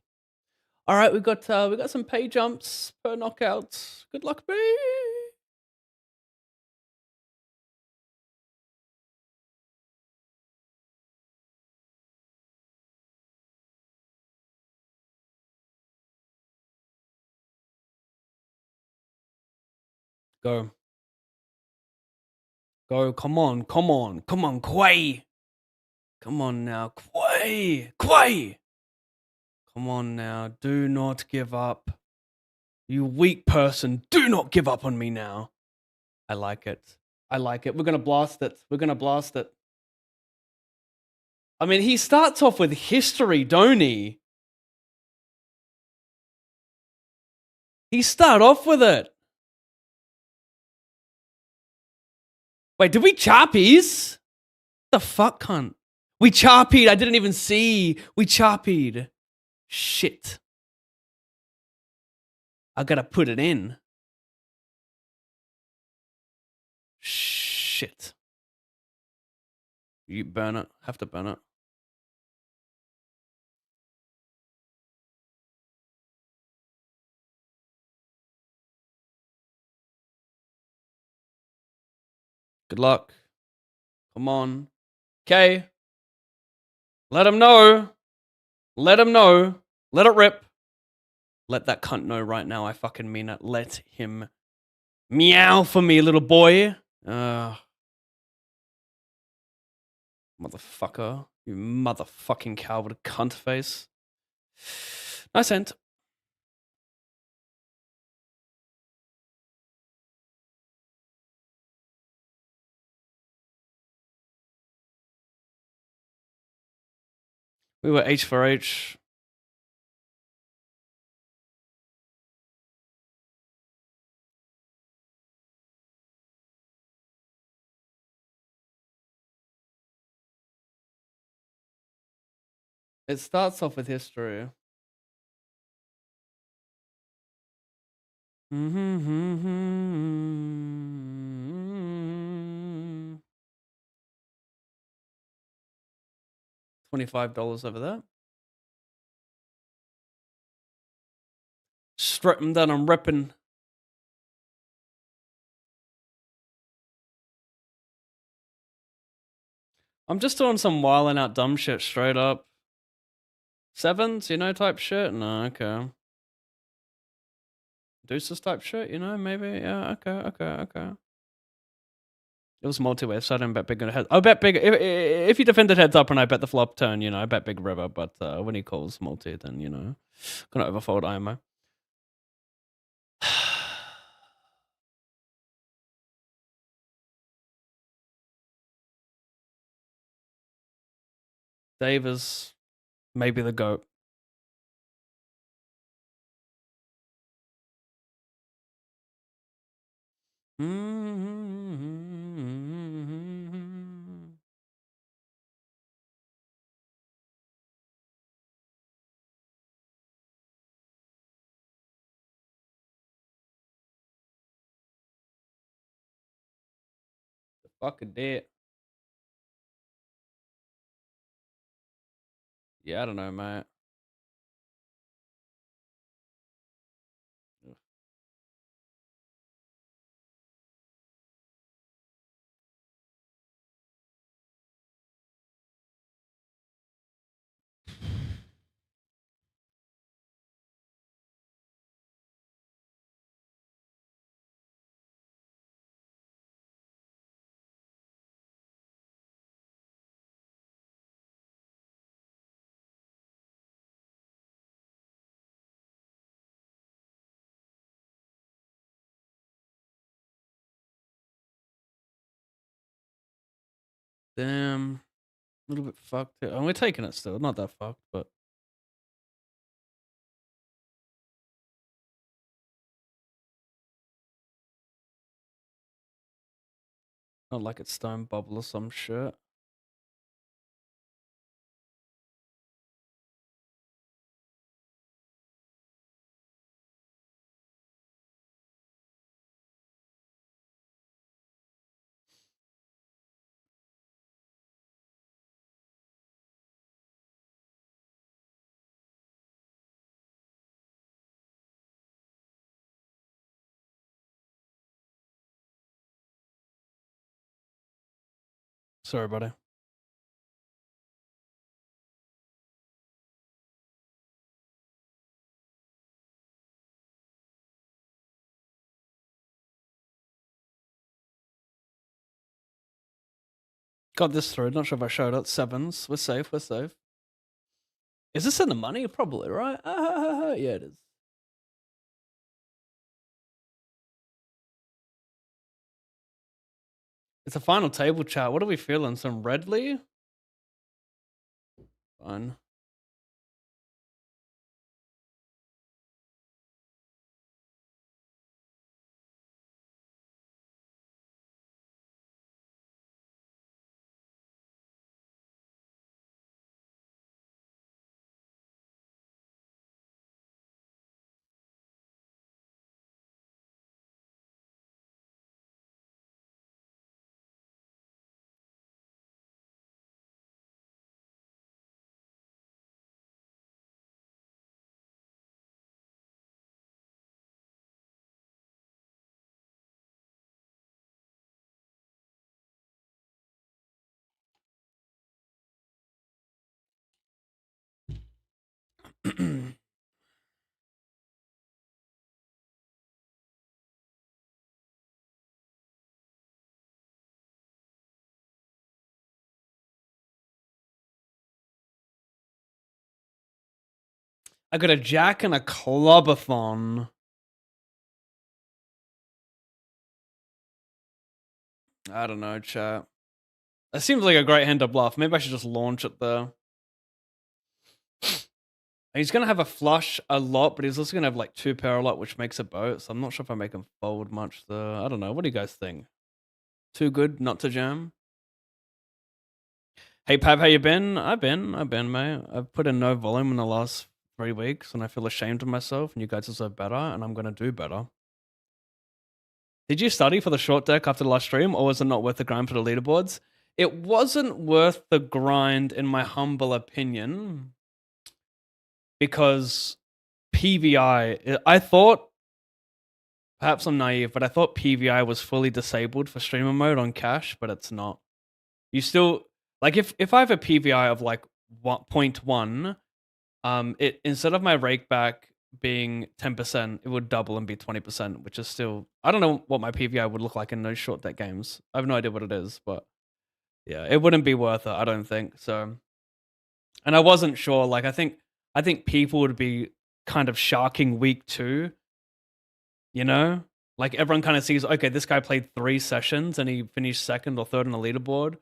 All right, we got some pay jumps per knockout. Good luck, me. Go. Go. Come on. Come on. Come on, Quay. Come on now, Quay. Quay. Come on now. Do not give up. You weak person. Do not give up on me now. I like it. I like it. We're going to blast it. We're going to blast it. I mean, he starts off with history, don't he? He start off with it. Wait, did we choppies? The fuck, cunt? We choppied. I didn't even see. We choppied. Shit. I gotta put it in. Shit. You burn it. Have to burn it. Good luck. Come on. Okay. Let him know. Let him know. Let it rip. Let that cunt know right now. I fucking mean it. Let him meow for me, little boy. Motherfucker. You motherfucking cow with a cunt face. Nice hint. We were H for H. It starts off with history. $25 over there. Strip him down and ripping. I'm just doing some wilding out dumb shit straight up. Sevens, you know, type shit? No, okay. Deuces type shit, you know, maybe? Yeah, okay. It was multi-way, so I didn't bet big on head. I bet big if he defended heads up and I bet the flop turn, you know, I bet big river, but when he calls multi, then you know, gonna overfold IMO. Dave is maybe the GOAT. The fucking dead. Yeah, I don't know, mate. Damn. A little bit fucked. And we're taking it still. Not that fucked, but. Not like it's stone bubble or some shit. Sorry, buddy. Got this through. Not sure if I showed it. Sevens. We're safe. We're safe. Is this in the money? Probably, right? Yeah, it is. It's a final table chat. What are we feeling? Some Redley? Fine. I got a jack and a clubathon. I don't know, chat. That seems like a great hand to bluff. Maybe I should just launch it there. He's gonna have a flush a lot, but he's also gonna have like 2 pair a lot, which makes a boat. So I'm not sure if I make him fold much there. I don't know. What do you guys think? Too good not to jam? Hey Pav, how you been? I've been, mate. I've put in no volume in the last 3 weeks, and I feel ashamed of myself. And you guys deserve better, and I'm gonna do better. Did you study for the short deck after the last stream, or was it not worth the grind for the leaderboards? It wasn't worth the grind, in my humble opinion, because PVI. I thought, perhaps I'm naive, but I thought PVI was fully disabled for streamer mode on cash, but it's not. You still like if I have a PVI of like 0.1, it instead of my rake back being 10%, it would double and be 20%, which is still, I don't know what my PVI would look like in those short deck games. I have no idea what it is, but yeah, it wouldn't be worth it, I don't think. So, and I wasn't sure, like I think people would be kind of sharking week 2, you know? Like everyone kind of sees, okay, this guy played 3 sessions and he finished second or third on the leaderboard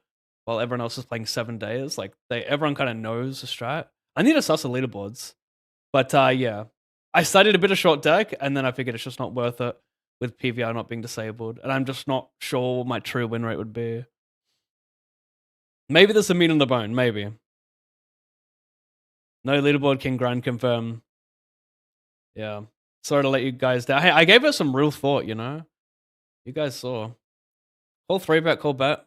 while everyone else is playing 7 days. Like everyone kind of knows the strat. I need to suss the leaderboards. But yeah, I studied a bit of short deck and then I figured it's just not worth it with PVR not being disabled. And I'm just not sure what my true win rate would be. Maybe there's some meat on the bone, maybe. No leaderboard king grind confirmed. Yeah. Sorry to let you guys down. Hey, I gave it some real thought, you know? You guys saw. Call 3-bet, call bet.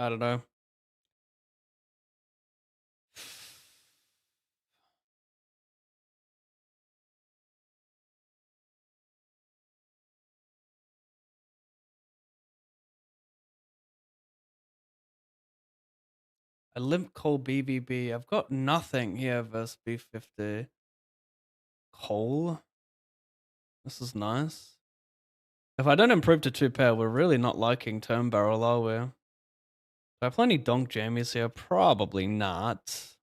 I don't know. A limp Cole BVB. I've got nothing here versus B50. Cole. This is nice. If I don't improve to 2 pair, we're really not liking turn barrel, are we? Do I play any donk jammies here? Probably not.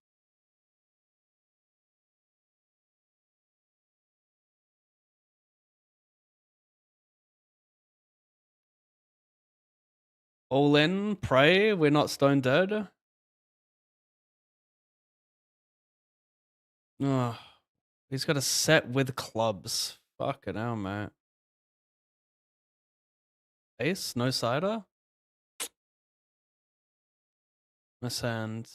All in, pray, we're not stone dead. Oh, he's got a set with clubs. Fucking hell, mate. Ace, no cider? Miss hand.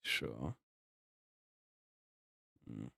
Sure. Mm.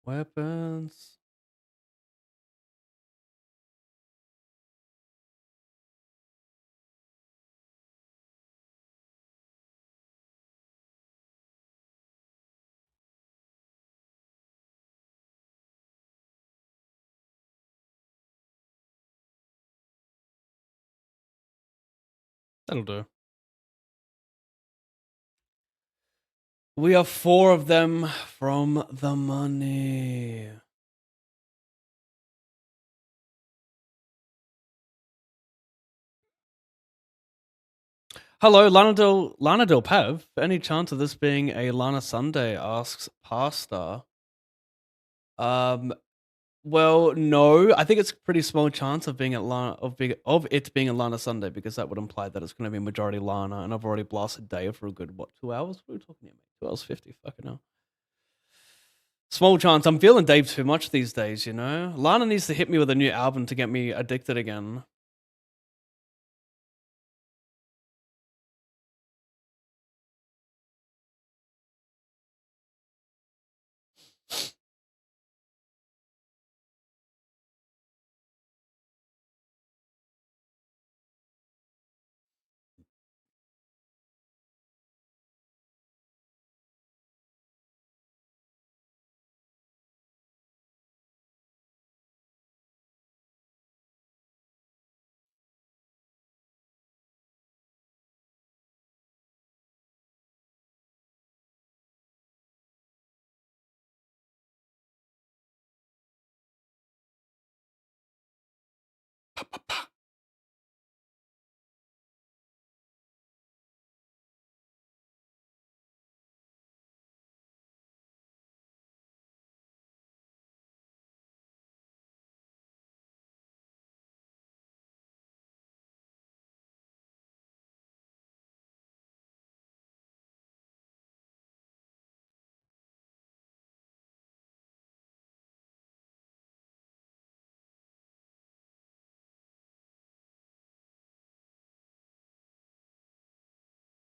Weapons. That'll do. We are 4 of them from the money. Hello, Lana Del Pav. Any chance of this being a Lana Sunday? Asks Pasta. Well, no. I think it's a pretty small chance of being at it being a Lana Sunday because that would imply that it's going to be majority Lana, and I've already blasted Dave for a good 2 hours. What are we talking about? 2 hours 50. Fucking hell. Small chance. I'm feeling Dave too much these days. You know, Lana needs to hit me with a new album to get me addicted again.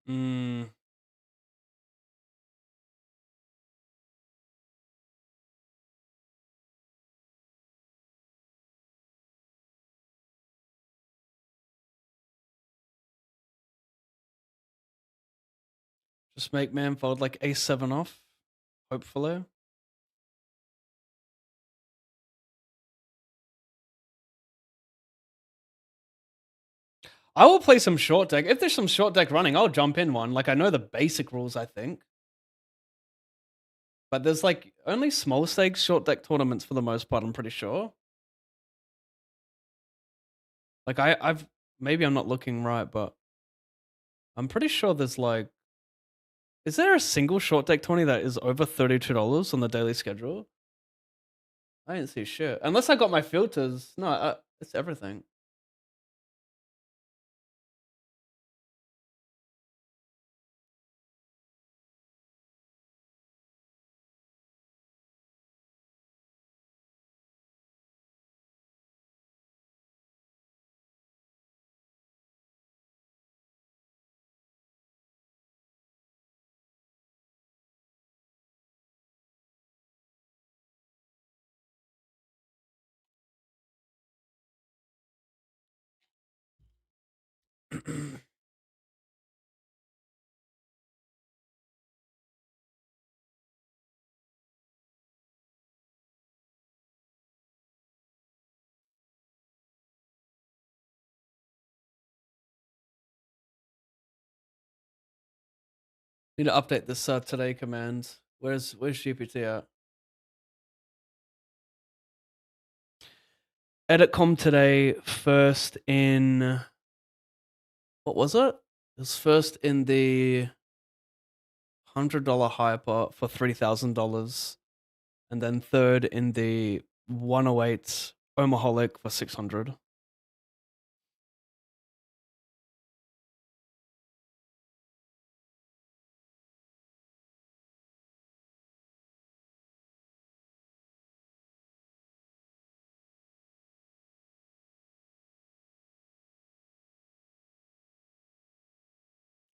Mm. Just make man fold like A7 off, hopefully. I will play some short deck. If there's some short deck running, I'll jump in one. Like, I know the basic rules, I think. But there's like only small stakes short deck tournaments for the most part, I'm pretty sure. Like I've maybe I'm not looking right, but I'm pretty sure there's like, is there a single short deck 20 that is over $32 on the daily schedule? I didn't see shit. Unless I got my filters. No, it's everything. Need to update this today command. Where's GPT at? Editcom today first in, what was it? It was first in the $100 hyper for $3,000, and then third in the 108 Omaholic for 600.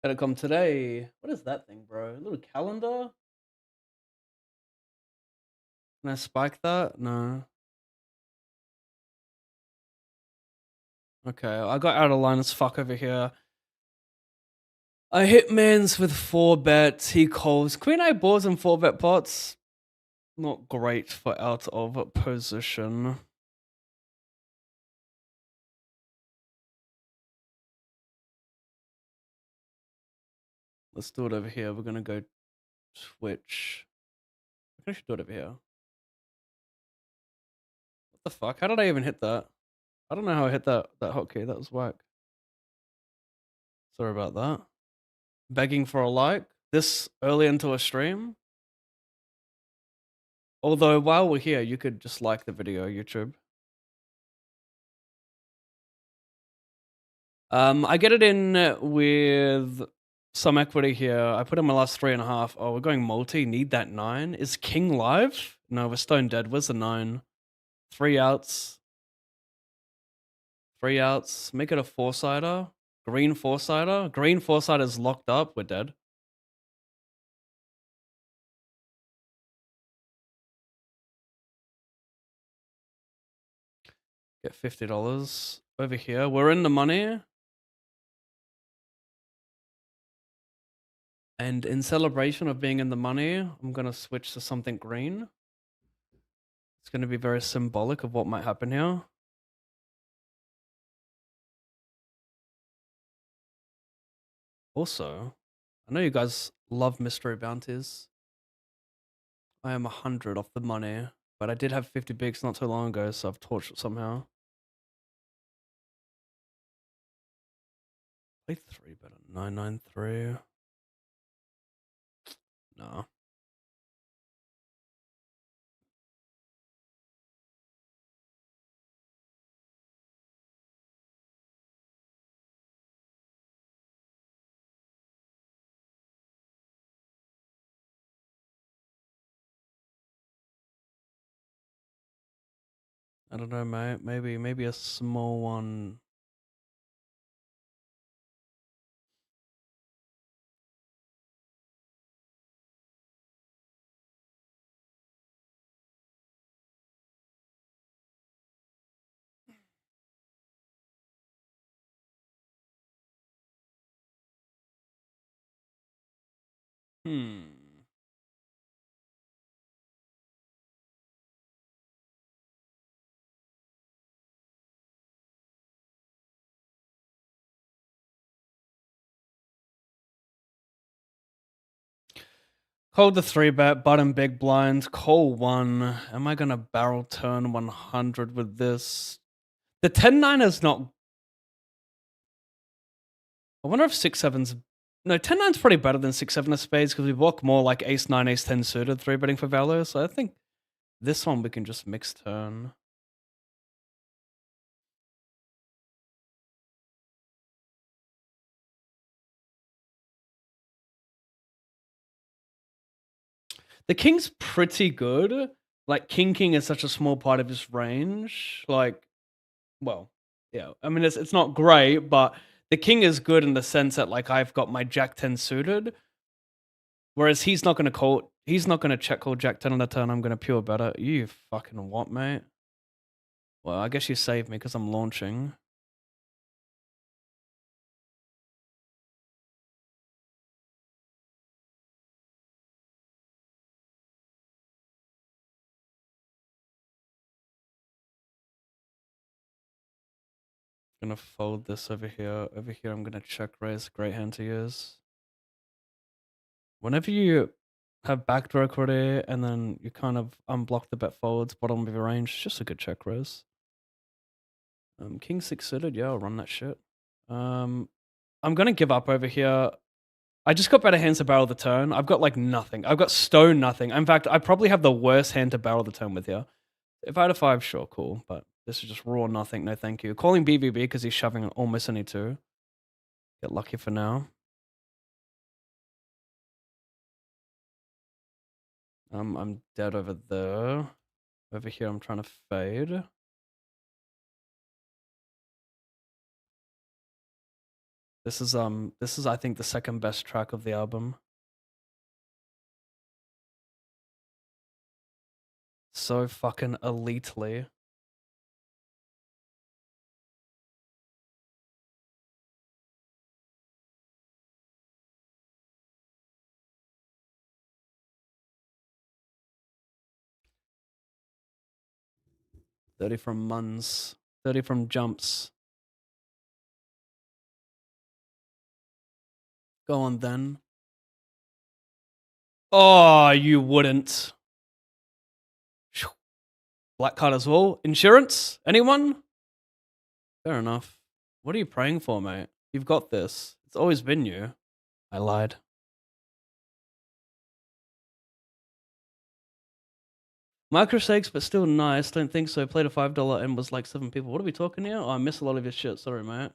Editcom today. What is that thing, bro? A little calendar? Can I spike that? No. Okay, I got out of line as fuck over here. I hit mans with 4 bets. He calls. Queen eye boards and 4 bet pots. Not great for out of position. Let's do it over here. We're gonna go switch. I should do it over here. What the fuck? How did I even hit that? I don't know how I hit that hotkey. That was whack. Sorry about that. Begging for a like this early into a stream. Although while we're here, you could just like the video, YouTube. I get it in with some equity here. I put in my last 3.5. Oh, we're going multi. Need that 9. Is King live? No, we're stone dead. Where's the 9? 3 outs. 3 outs. Make it a 4-sider. Green 4-sider. Green 4-sider is locked up. We're dead. Get $50 over here. We're in the money. And in celebration of being in the money, I'm going to switch to something green. It's going to be very symbolic of what might happen here. Also, I know you guys love mystery bounties. I am 100 off the money, but I did have 50 bigs not too long ago, so I've torched it somehow. Play 3 better. 993. No. I don't know, mate. Maybe a small one. Called the 3-bet, button big blind, call 1. Am I gonna barrel turn 100 with this? The 10-9 is not. I wonder if 6-7's. No, 10-9's probably better than 6-7 of spades because we block more like ace-9, ace-10 suited 3-betting for value. So I think this one we can just mix turn. The king's pretty good. Like, king is such a small part of his range. Like, well, yeah. I mean, it's not great, but the king is good in the sense that, like, I've got my jack 10 suited. Whereas he's not going to call, he's not going to check call jack 10 on the turn. I'm going to pure better. You fucking what, mate? Well, I guess you saved me because I'm launching. Gonna fold this over here. Over here, I'm gonna check raise. Great hand to use. Whenever you have backdoor equity and then you kind of unblock the bet folds, bottom of your range, it's just a good check raise. King 6 suited, yeah, I'll run that shit. I'm gonna give up over here. I just got better hands to barrel the turn. I've got like nothing. I've got stone nothing. In fact, I probably have the worst hand to barrel the turn with here. If I had a 5, sure, cool. But this is just raw nothing. No, thank you. Calling BBB because he's shoving almost any 2. Get lucky for now. I'm dead over there. Over here, I'm trying to fade. This is I think the second best track of the album. so fucking elitely. $30 from Muns. 30 from Jumps. Go on then. Oh, you wouldn't. Black card as well. Insurance? Anyone? Fair enough. What are you praying for, mate? You've got this. It's always been you. I lied. Microsakes, but still nice. Don't think so. Played a $5 and was like 7 people. What are we talking here? Oh, I miss a lot of your shit. Sorry, mate.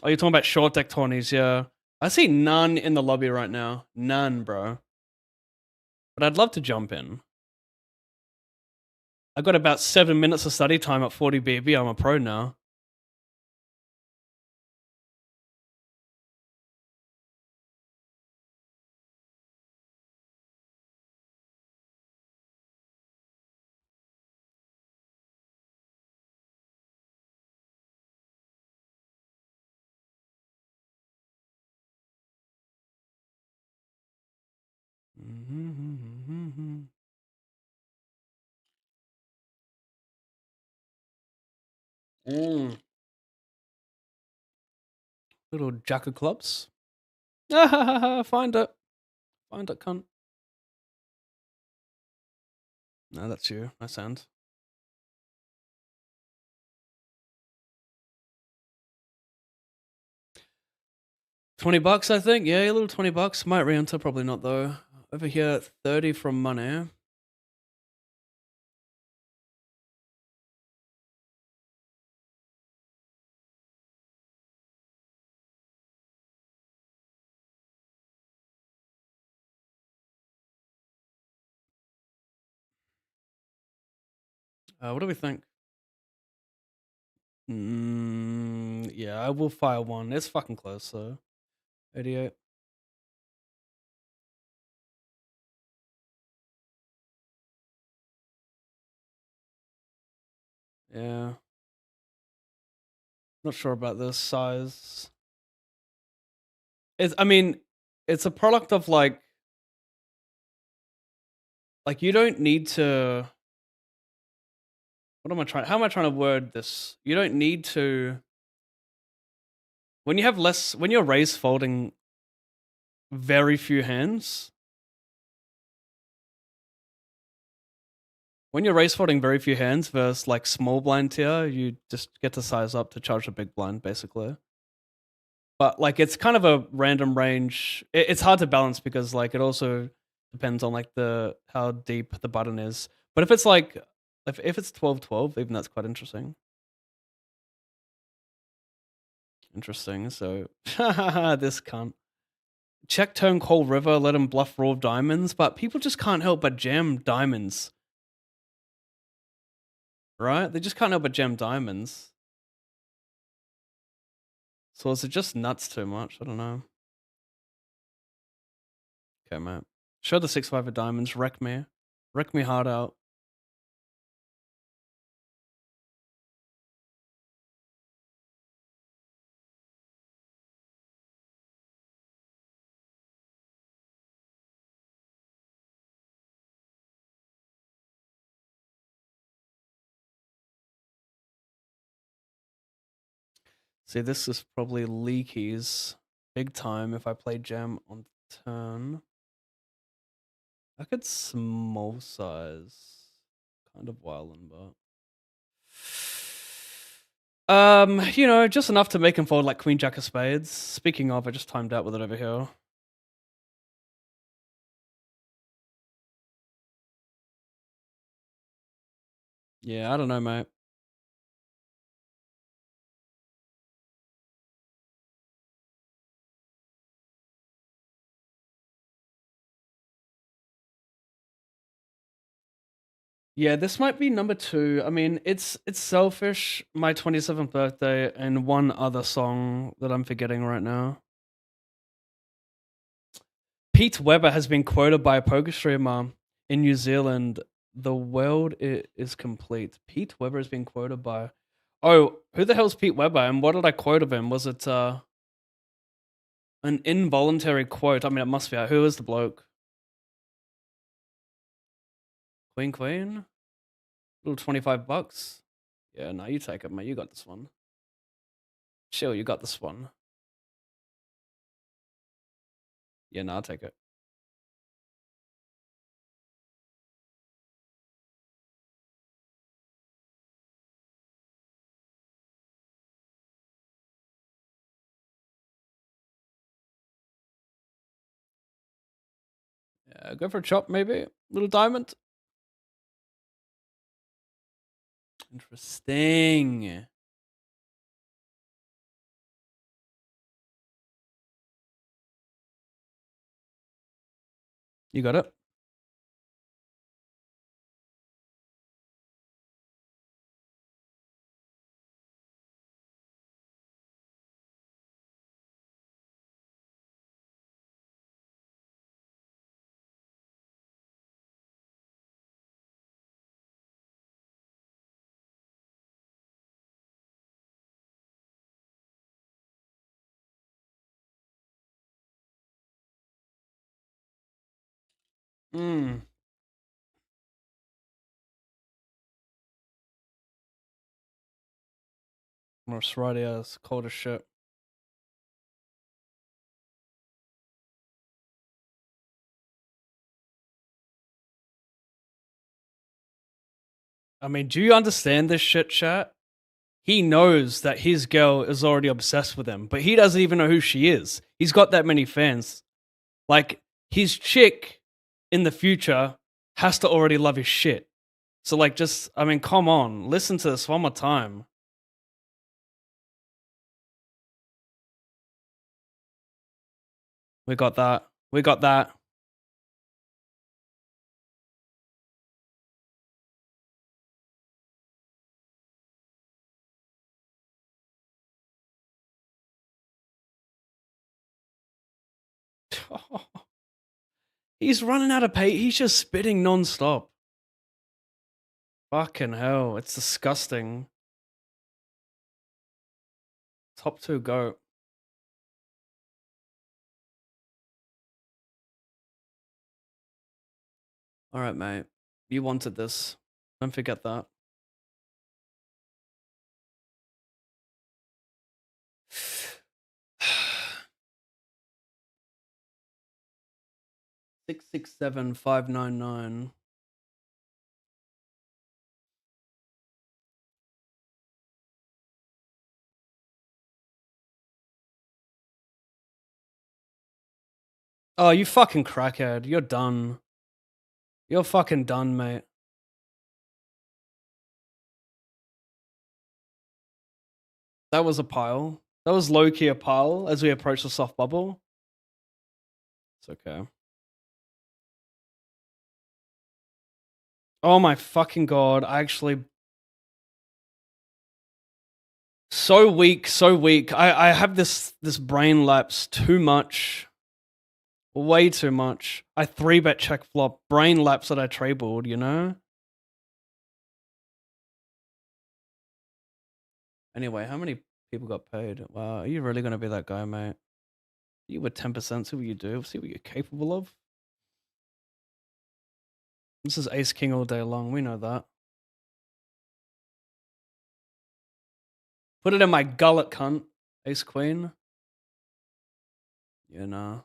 Oh, you're talking about short deck 20s, yeah. I see none in the lobby right now. None, bro. But I'd love to jump in. I got about 7 minutes of study time at 40 BB. I'm a pro now. Mm. Little jack of clubs. Find it. Find it, cunt. No, that's you. Nice hand. $20, I think. Yeah, a little $20. Might re-enter, probably not though. Over here, 30 from money. What do we think? Yeah, I will fire one. It's fucking close, so 88. Yeah. Not sure about this size. I mean, it's a product of like you don't need to. What am I trying? How am I trying to word this? You don't need to. When you have less, when you're raise folding very few hands. When you're raise folding very few hands versus like small blind tier, you just get to size up to charge a big blind, basically. But like it's kind of a random range. It's hard to balance because like it also depends on like how deep the button is. But if it's like if it's 12-12, even that's quite interesting. Interesting. So this cunt. Check turn call river, let him bluff raw diamonds, but people just can't help but jam diamonds. Right? They just can't help but jam diamonds. So is it just nuts too much? I don't know. Okay, mate. Show the 6-5 of diamonds. Wreck me. Wreck me hard out. See, this is probably leakies big time if I play jam on turn. I could small size. Kind of wildin', but you know, just enough to make him fold like Queen Jack of Spades. Speaking of, I just timed out with it over here. Yeah, I don't know, mate. Yeah, this might be number 2. I mean, it's Selfish, my 27th birthday, and one other song that I'm forgetting right now. Pete Weber has been quoted by a poker streamer in New Zealand. The world is complete. Pete Weber has been quoted by. Oh, who the hell's Pete Weber? And what did I quote of him? Was it an involuntary quote? I mean, it must be. Who is the bloke? Queen? Little $25. Yeah, no, you take it, mate. You got this one. Chill, you got this one. Yeah, no, I'll take it. Yeah, go for a chop, maybe. Little diamond. Interesting. You got it. Hmm. Most right, yeah, it's cold as shit. I mean, do you understand this shit, chat? He knows that his girl is already obsessed with him, but he doesn't even know who she is. He's got that many fans. Like, his chick in the future has to already love his shit. So, like, just, I mean, come on. Listen to this one more time. We got that. We got that. He's running out of pay. He's just spitting nonstop. Fucking hell. It's disgusting. Top 2 go. All right, mate. You wanted this. Don't forget that. Six 599. Oh, you fucking crackhead. You're done. You're fucking done, mate. That was a pile. That was low-key a pile as we approach the soft bubble. It's okay. Oh my fucking god. I actually... So weak, so weak. I have this brain lapse too much. Way too much. I 3-bet check flop. Brain lapse that I trebled, you know? Anyway, how many people got paid? Wow, are you really going to be that guy, mate? You were 10%, see what you do. See what you're capable of. This is ace king all day long. We know that. Put it in my gullet, cunt. Ace queen. Yeah, nah.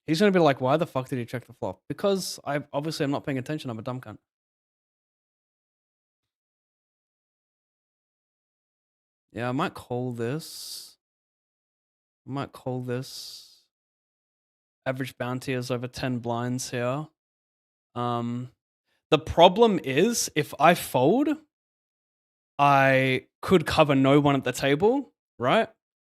He's going to be like, why the fuck did he check the flop? Because obviously I'm not paying attention. I'm a dumb cunt. Yeah, I might call this. Average bounty is over 10 blinds here. The problem is, if I fold, I could cover no one at the table, right?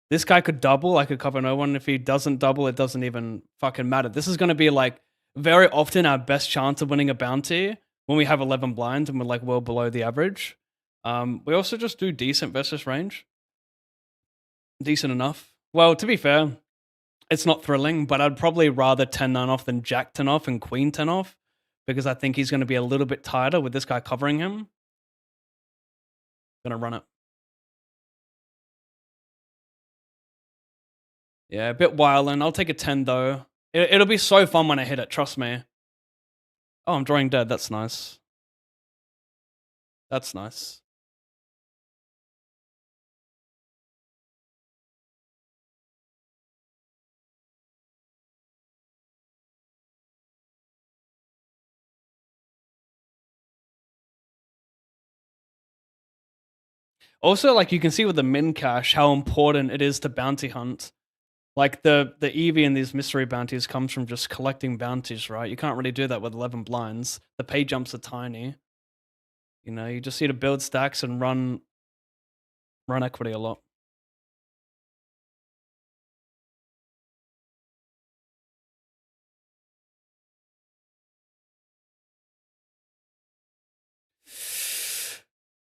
This guy could double, I could cover no one. If he doesn't double, it doesn't even fucking matter. This is going to be like very often our best chance of winning a bounty when we have 11 blinds and we're like well below the average. We also just do decent versus range. Decent enough. Well, to be fair, it's not thrilling, but I'd probably rather 10-9 off than Jack 10 off and Queen 10 off because I think he's going to be a little bit tighter with this guy covering him. Gonna run it. Yeah, a bit wildin'. I'll take a 10 though. It'll be so fun when I hit it, trust me. Oh, I'm drawing dead. That's nice. That's nice. Also, like you can see with the min cash how important it is to bounty hunt. Like the EV in these mystery bounties comes from just collecting bounties, right? You can't really do that with 11 blinds. The pay jumps are tiny. You know, you just need to build stacks and run equity a lot.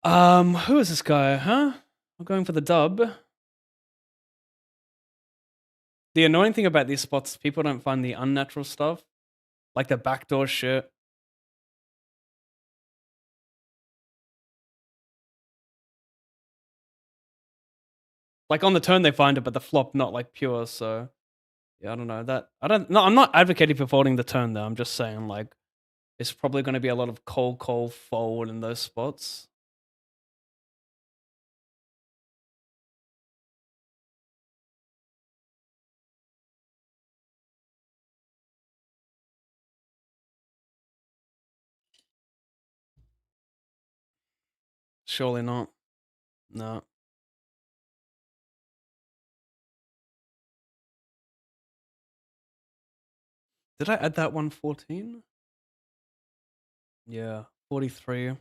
Who is this guy, huh? I'm going for the dub. The annoying thing about these spots is people don't find the unnatural stuff. Like the backdoor shit. Like on the turn they find it, but the flop not like pure, so yeah, I don't know. I'm not advocating for folding the turn though. I'm just saying like it's probably gonna be a lot of cold fold in those spots. Surely not. No. Did I add that 114? Yeah, 43.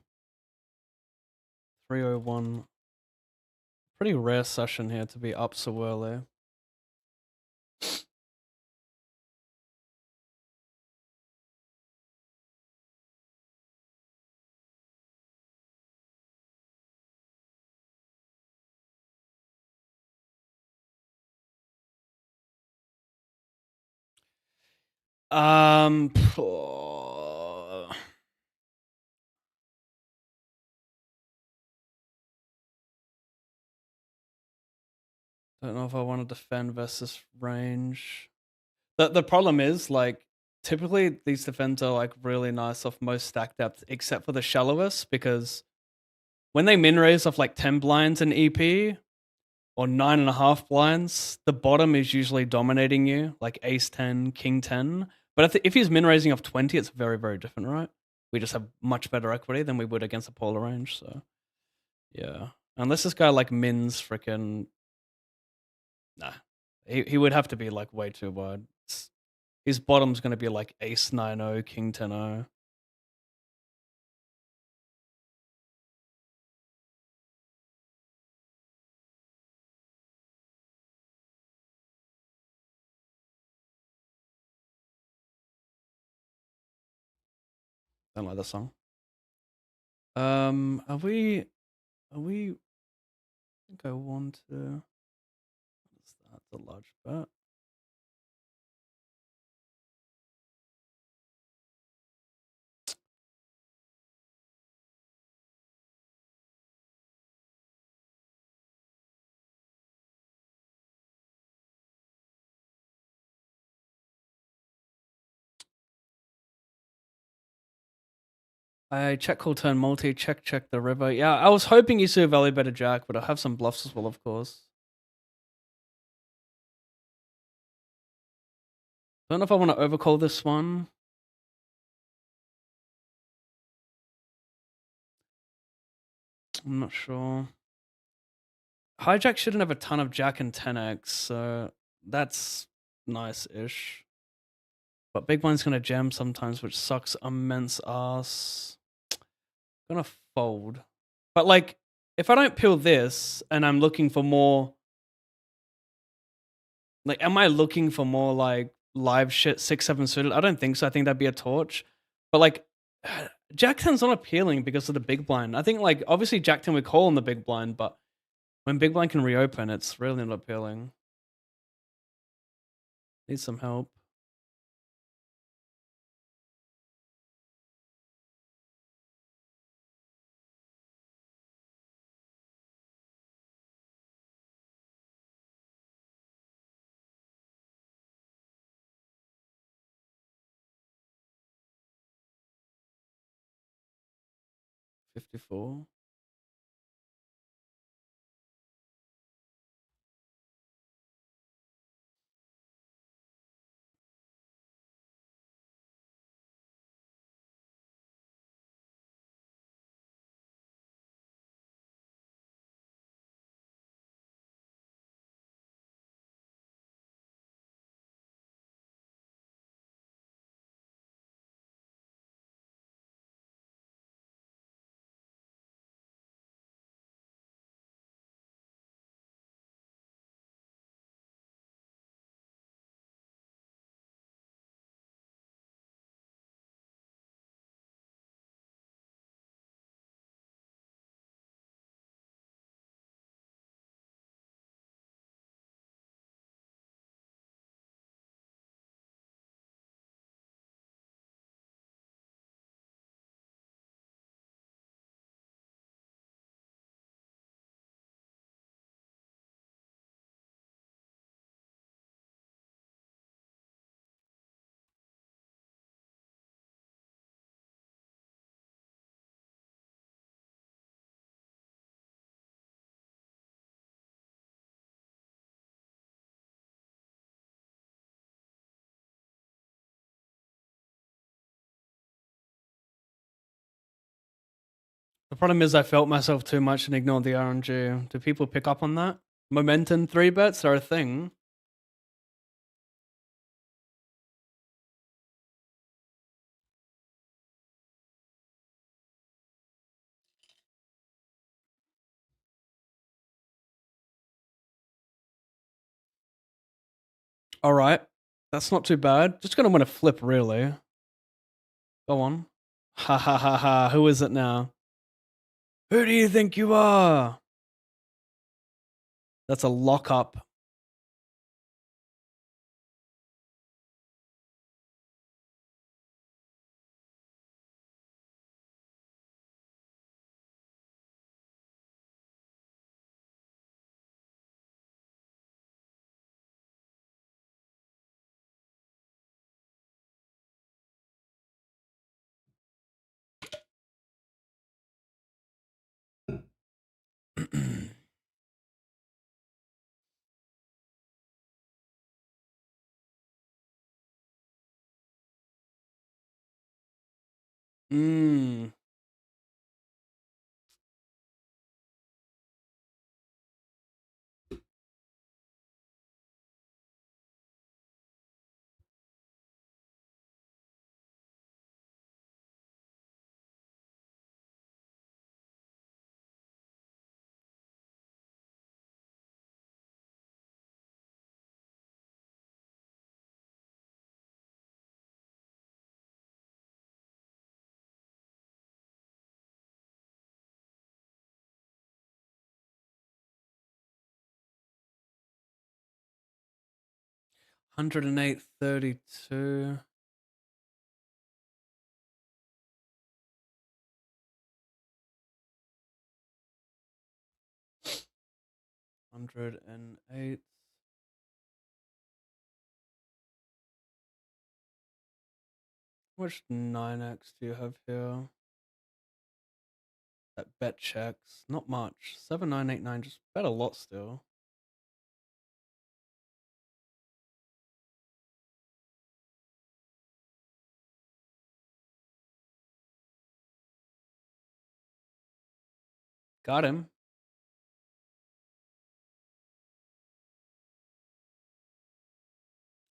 301. Pretty rare session here to be up so early. Don't know if I want to defend versus range. The problem is like typically these defends are like really nice off most stack depth except for the shallowest because when they min raise off like 10 blinds in EP or 9.5 blinds, the bottom is usually dominating you, like ace 10, king 10. But if he's min raising off 20, it's very, very different, right? We just have much better equity than we would against a polar range, so yeah. Unless this guy like mins freaking. Nah. He would have to be like way too wide. His bottom's gonna be like ace 9-0, king 10-0. Don't like that song. Are we? I think I want to. What's that? The large bet. I check call turn multi, check the river. Yeah, I was hoping you see a value better jack, but I have some bluffs as well, of course. Don't know if I want to overcall this one. I'm not sure. Hijack shouldn't have a ton of jack and 10x, so that's nice-ish. But big blind's gonna jam sometimes, which sucks immense ass. Gonna fold. But like, if I don't peel this and I'm looking for more, like, am I looking for more like live shit 6-7 suited? I don't think so. I think that'd be a torch. But like Jack 10's not appealing because of the big blind. I think like obviously Jack 10 we call on the big blind, but when big blind can reopen, it's really not appealing. Need some help. $54. The problem is I felt myself too much and ignored the RNG. Do people pick up on that? Momentum 3 bets are a thing. All right. That's not too bad. Just gonna win a flip, really. Go on. Ha ha ha ha. Who is it now? Who do you think you are? That's a lockup. Mmm. $108.32. $108. Which 9x do you have here? That bet checks. Not much. 7989, just bet a lot still. Got him.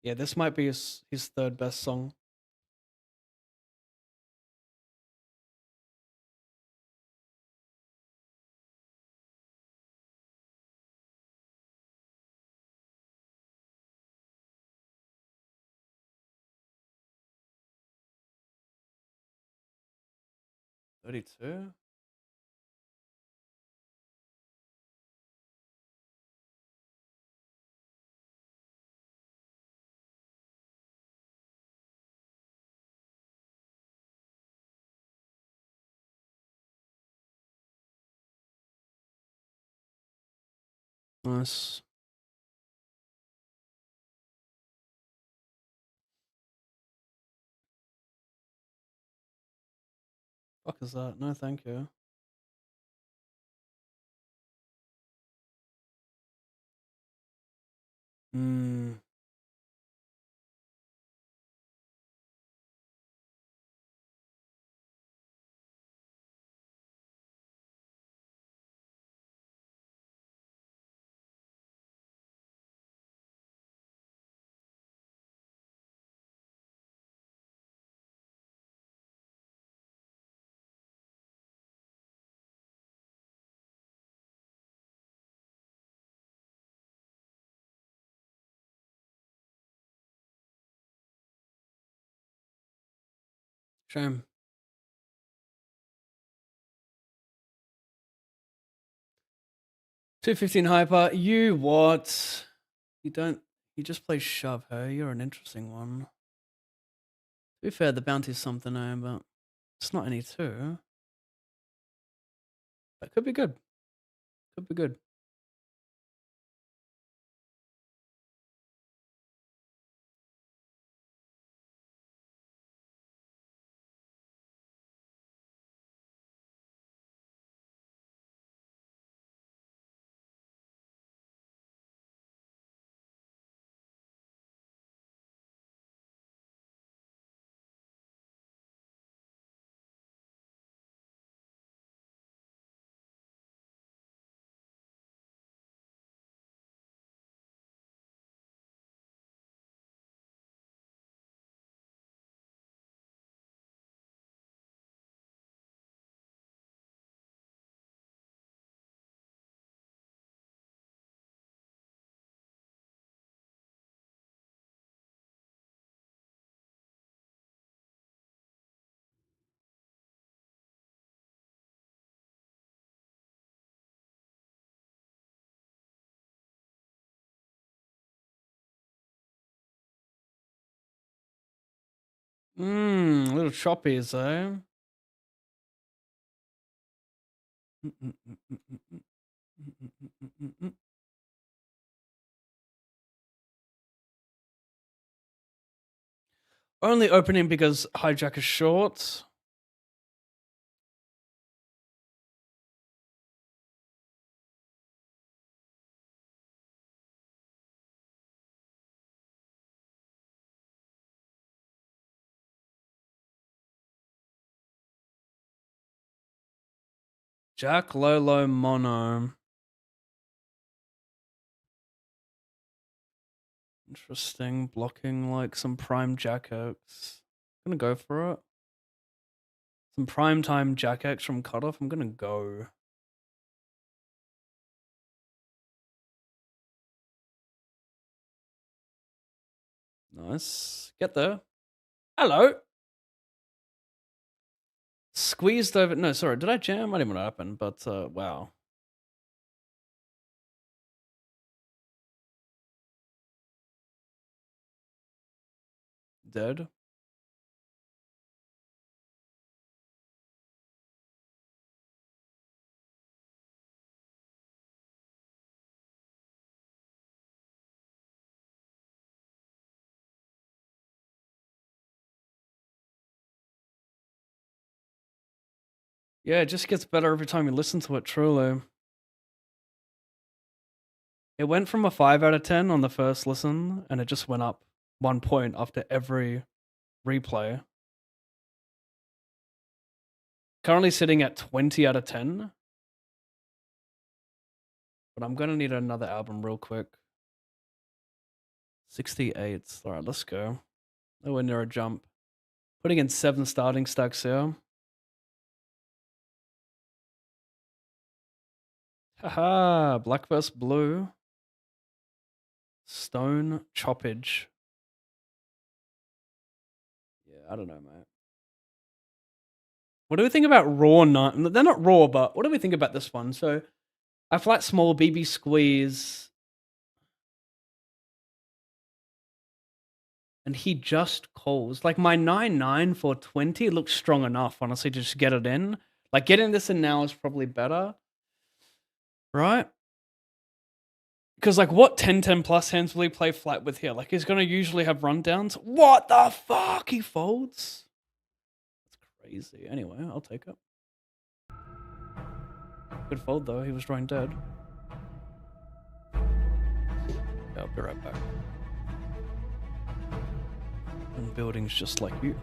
Yeah, this might be his third best song. 32? Nice. Fuck is that? No, thank you. Hmm. Shame. 215 hyper. You what? You don't. You just play shove, hey? You're an interesting one. To be fair, the bounty's something, eh? But it's not any two. That could be good. Could be good. Mmm, little choppies, eh? Only opening because hijack is short. Jack Lolo Mono. Interesting. Blocking like some prime Jack X. Gonna go for it. Some prime time Jack X from cutoff. I'm gonna go. Nice. Get there. Hello. Squeezed over. No, sorry. Did I jam? I didn't know what happened, but wow. Dead. Yeah, it just gets better every time you listen to it, truly. It went from a 5 out of 10 on the first listen, and it just went up 1 point after every replay. Currently sitting at 20 out of 10. But I'm gonna need another album real quick. 68. Alright, let's go. Nowhere near a jump. Putting in 7 starting stacks here. Haha, black vs blue. Stone choppage. Yeah, I don't know, mate. What do we think about raw nine? They're not raw, but what do we think about this one? So, I flat small BB squeeze, and he just calls. Like my 9-9 for 20 looks strong enough, honestly, to just get it in. Like getting this in now is probably better, right? Because like what 10-10 plus hands will he play flat with here? Like he's gonna usually have rundowns. What the fuck? He folds? That's crazy. Anyway, I'll take it. Good fold though, he was drawing dead. Yeah, I'll be right back. And buildings just like you.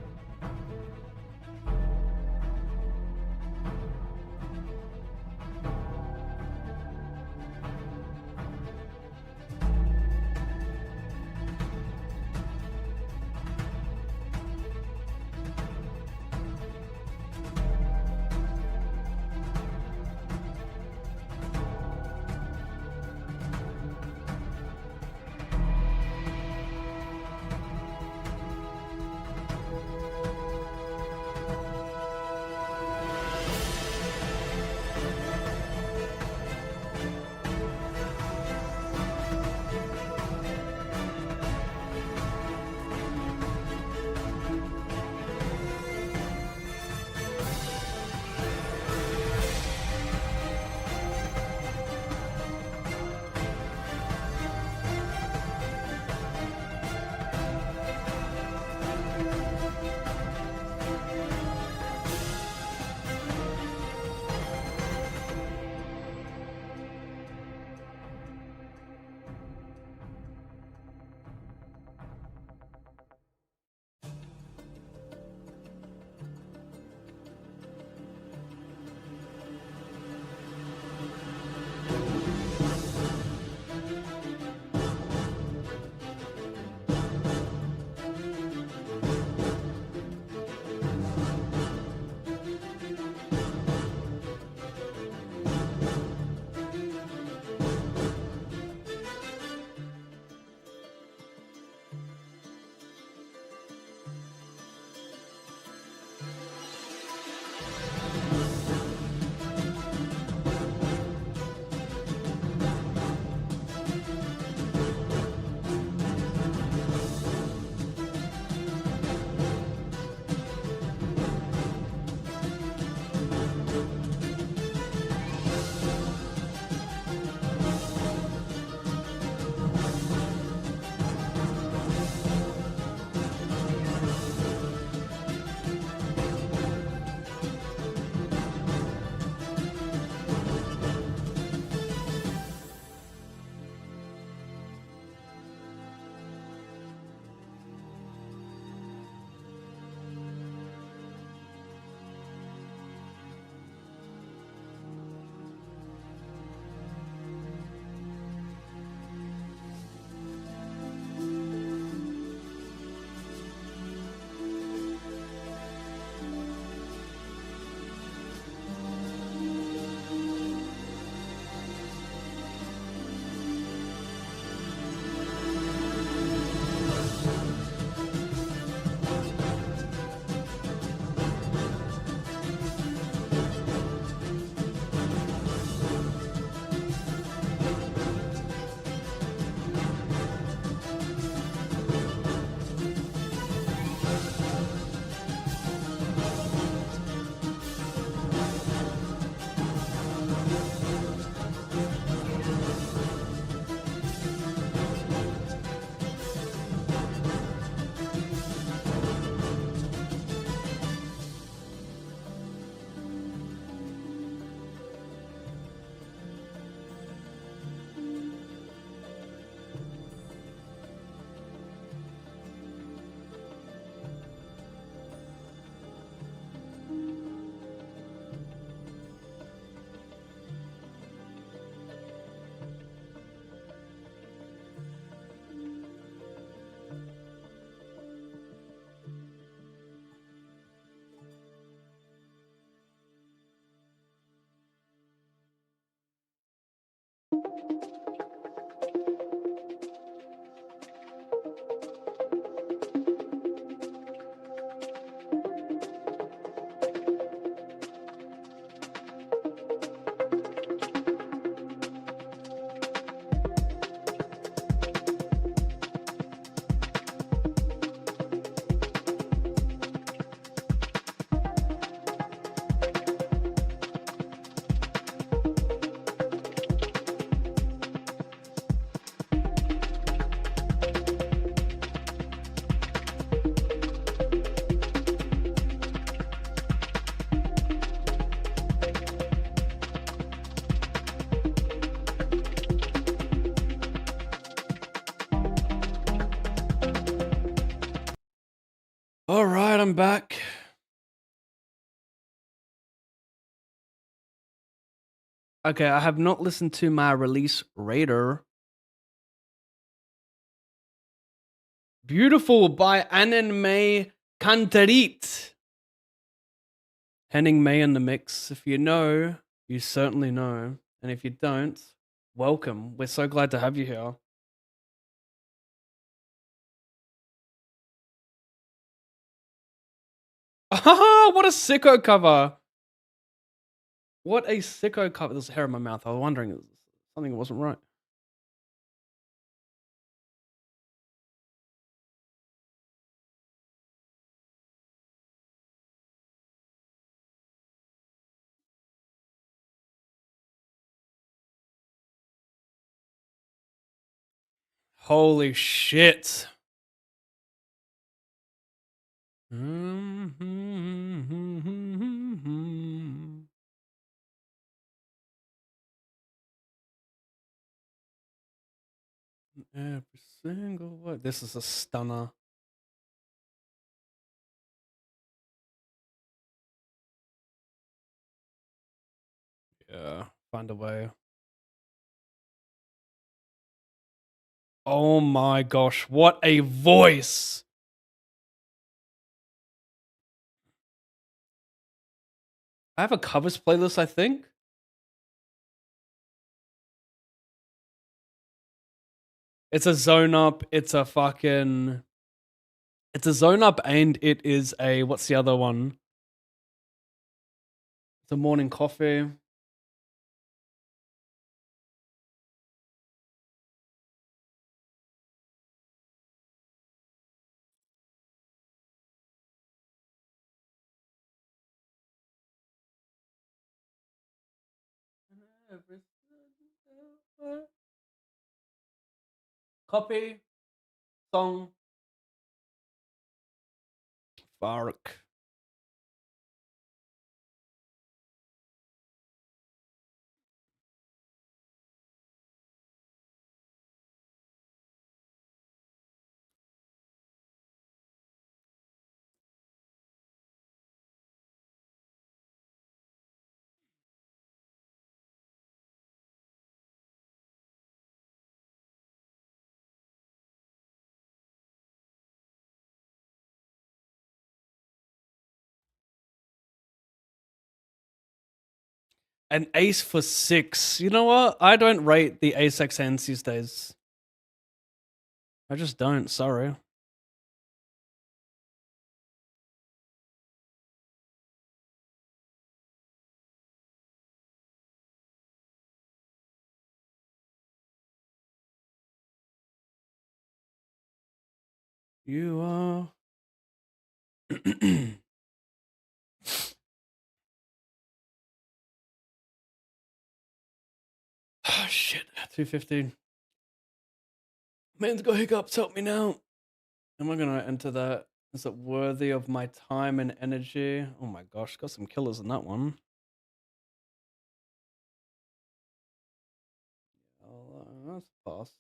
I'm back. Okay, I have not listened to my release radar. Beautiful by Annen May Kanterit. Henning May in the mix. If you know, you certainly know. And if you don't, welcome. We're so glad to have you here. Ah, what a sicko cover. What a sicko cover. There's hair in my mouth. I was wondering something wasn't right. Holy shit. Every single word. This is a stunner. Yeah, find a way. Oh my gosh, what a voice! I have a covers playlist, I think. It's a zone up, it's a fucking. It's a zone up, and it is a. What's the other one? It's a morning coffee. Copy. Song. Bark. An ace for 6. You know what? I don't rate the ace XNs these days. I just don't. Sorry. You are. Oh, shit. 215. Man's got hiccups. Help me now. Am I going to enter that? Is it worthy of my time and energy? Oh my gosh. Got some killers in that one. That's a pass.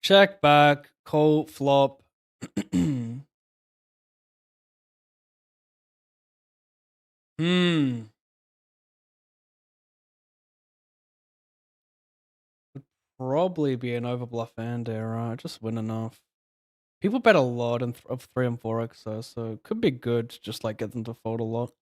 Check back. Call flop. Probably be an overbluff and error. Just win enough. People bet a lot of 3 and 4x though, so it could be good to just like get them to fold a lot.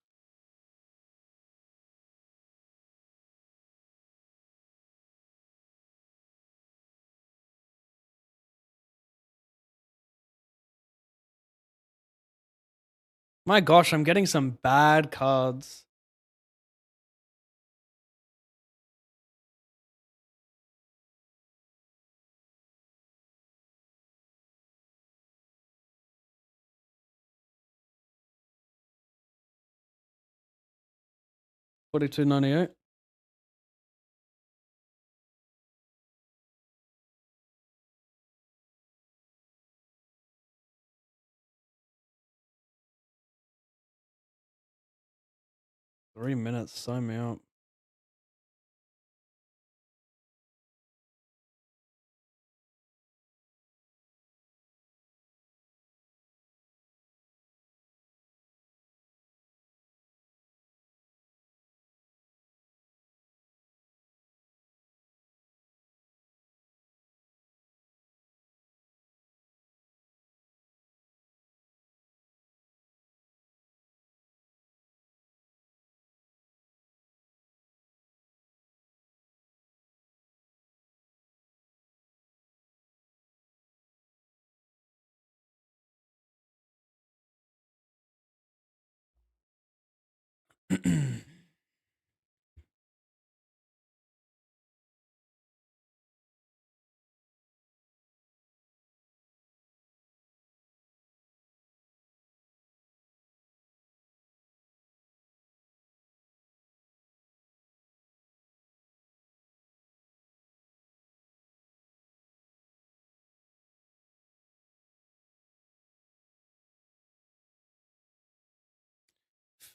My gosh, I'm getting some bad cards. $42.98. Three minutes, sign me up.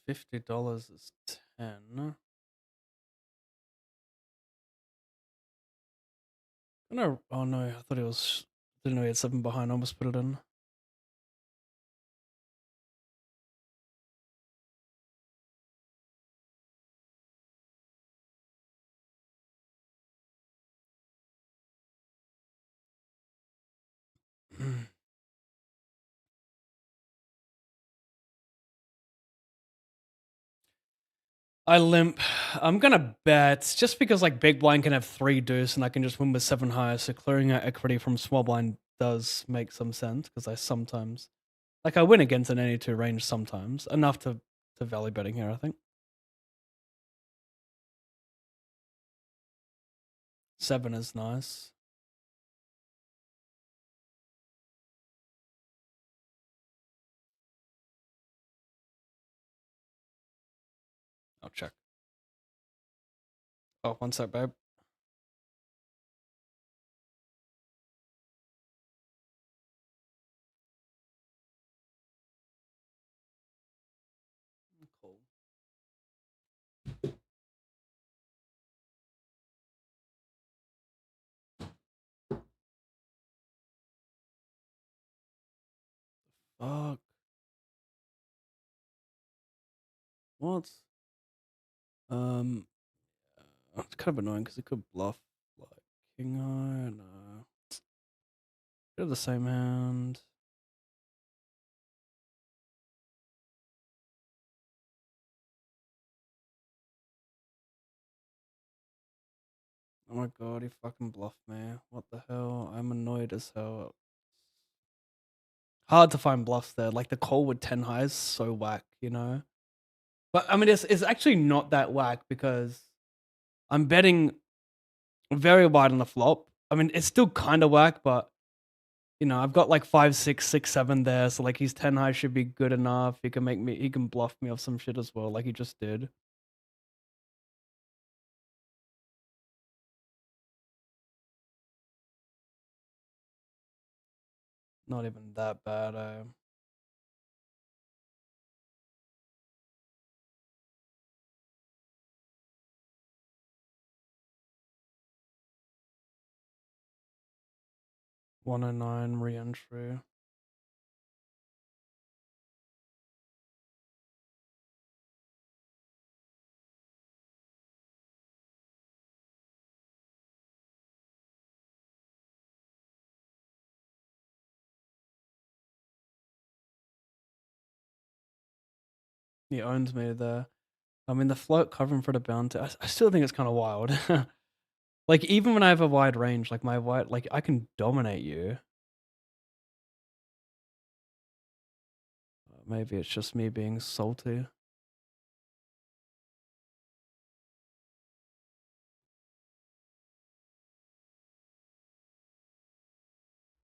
$50 is 10. No, oh no, I thought it was. Didn't know he had 7 behind. I almost put it in. I limp. I'm gonna bet just because like big blind can have 3 deuce and I can just win with 7 high. So clearing out equity from small blind does make some sense because I sometimes like I win against an any 2 range sometimes enough to value betting here. I think 7 is nice. I'll check. Oh, one sec, babe. Cool. Fuck. What? It's kind of annoying because it could bluff like king high. No. Bit of the same hand. Oh my god, he fucking bluffed me. What the hell? I'm annoyed as hell. Hard to find bluffs there. Like the call with 10 high is so whack, you know? But I mean, it's actually not that whack because I'm betting very wide on the flop. I mean, it's still kind of whack, but you know, I've got like 5, 6, 6, 7 there. So like his 10 high should be good enough. He can bluff me off some shit as well, like he just did. Not even that bad. 109 re-entry. He owns me there. I mean, the float covering for the bounty. I still think it's kind of wild. Like, even when I have a wide range, like my wide, like I can dominate you. Maybe it's just me being salty.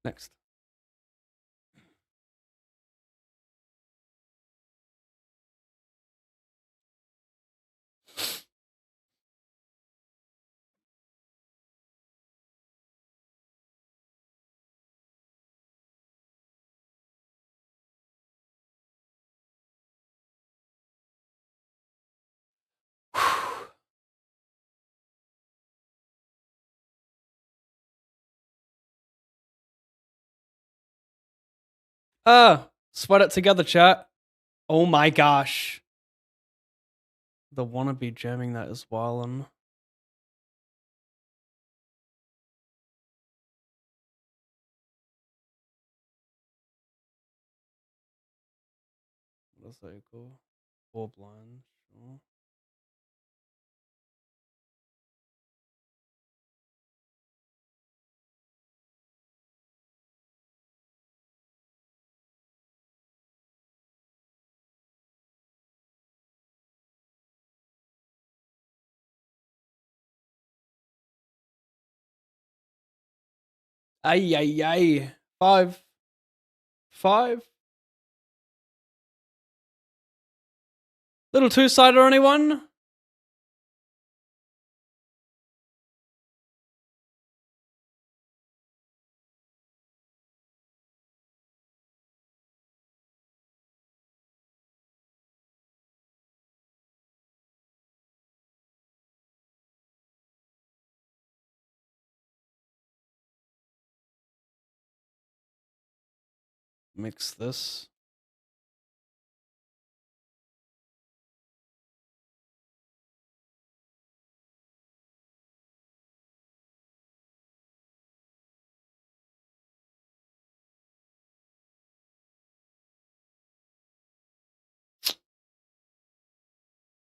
Next. Sweat it together, chat. Oh my gosh. The wannabe jamming that is wildin'. What does that equal? 4 blind, sure. Ay, ay, ay. 5. 5. Little two-sider, anyone? Mix this.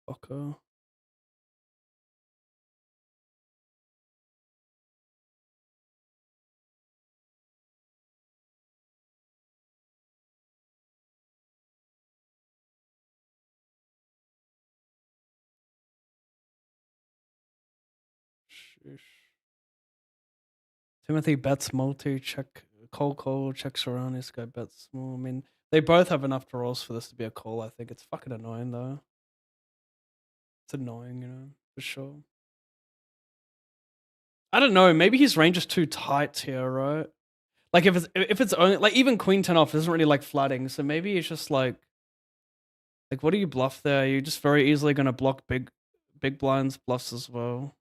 Fucker. Sheesh. Timothy bets multi, check call, checks around, this guy bets small. I mean, they both have enough draws for this to be a call, I think. It's fucking annoying though. It's annoying, you know, for sure. I don't know, maybe his range is too tight here, right? Like if it's only like even queen 10 off isn't really like flooding, so maybe it's just like what do you bluff there? You're just very easily gonna block big blinds bluffs as well.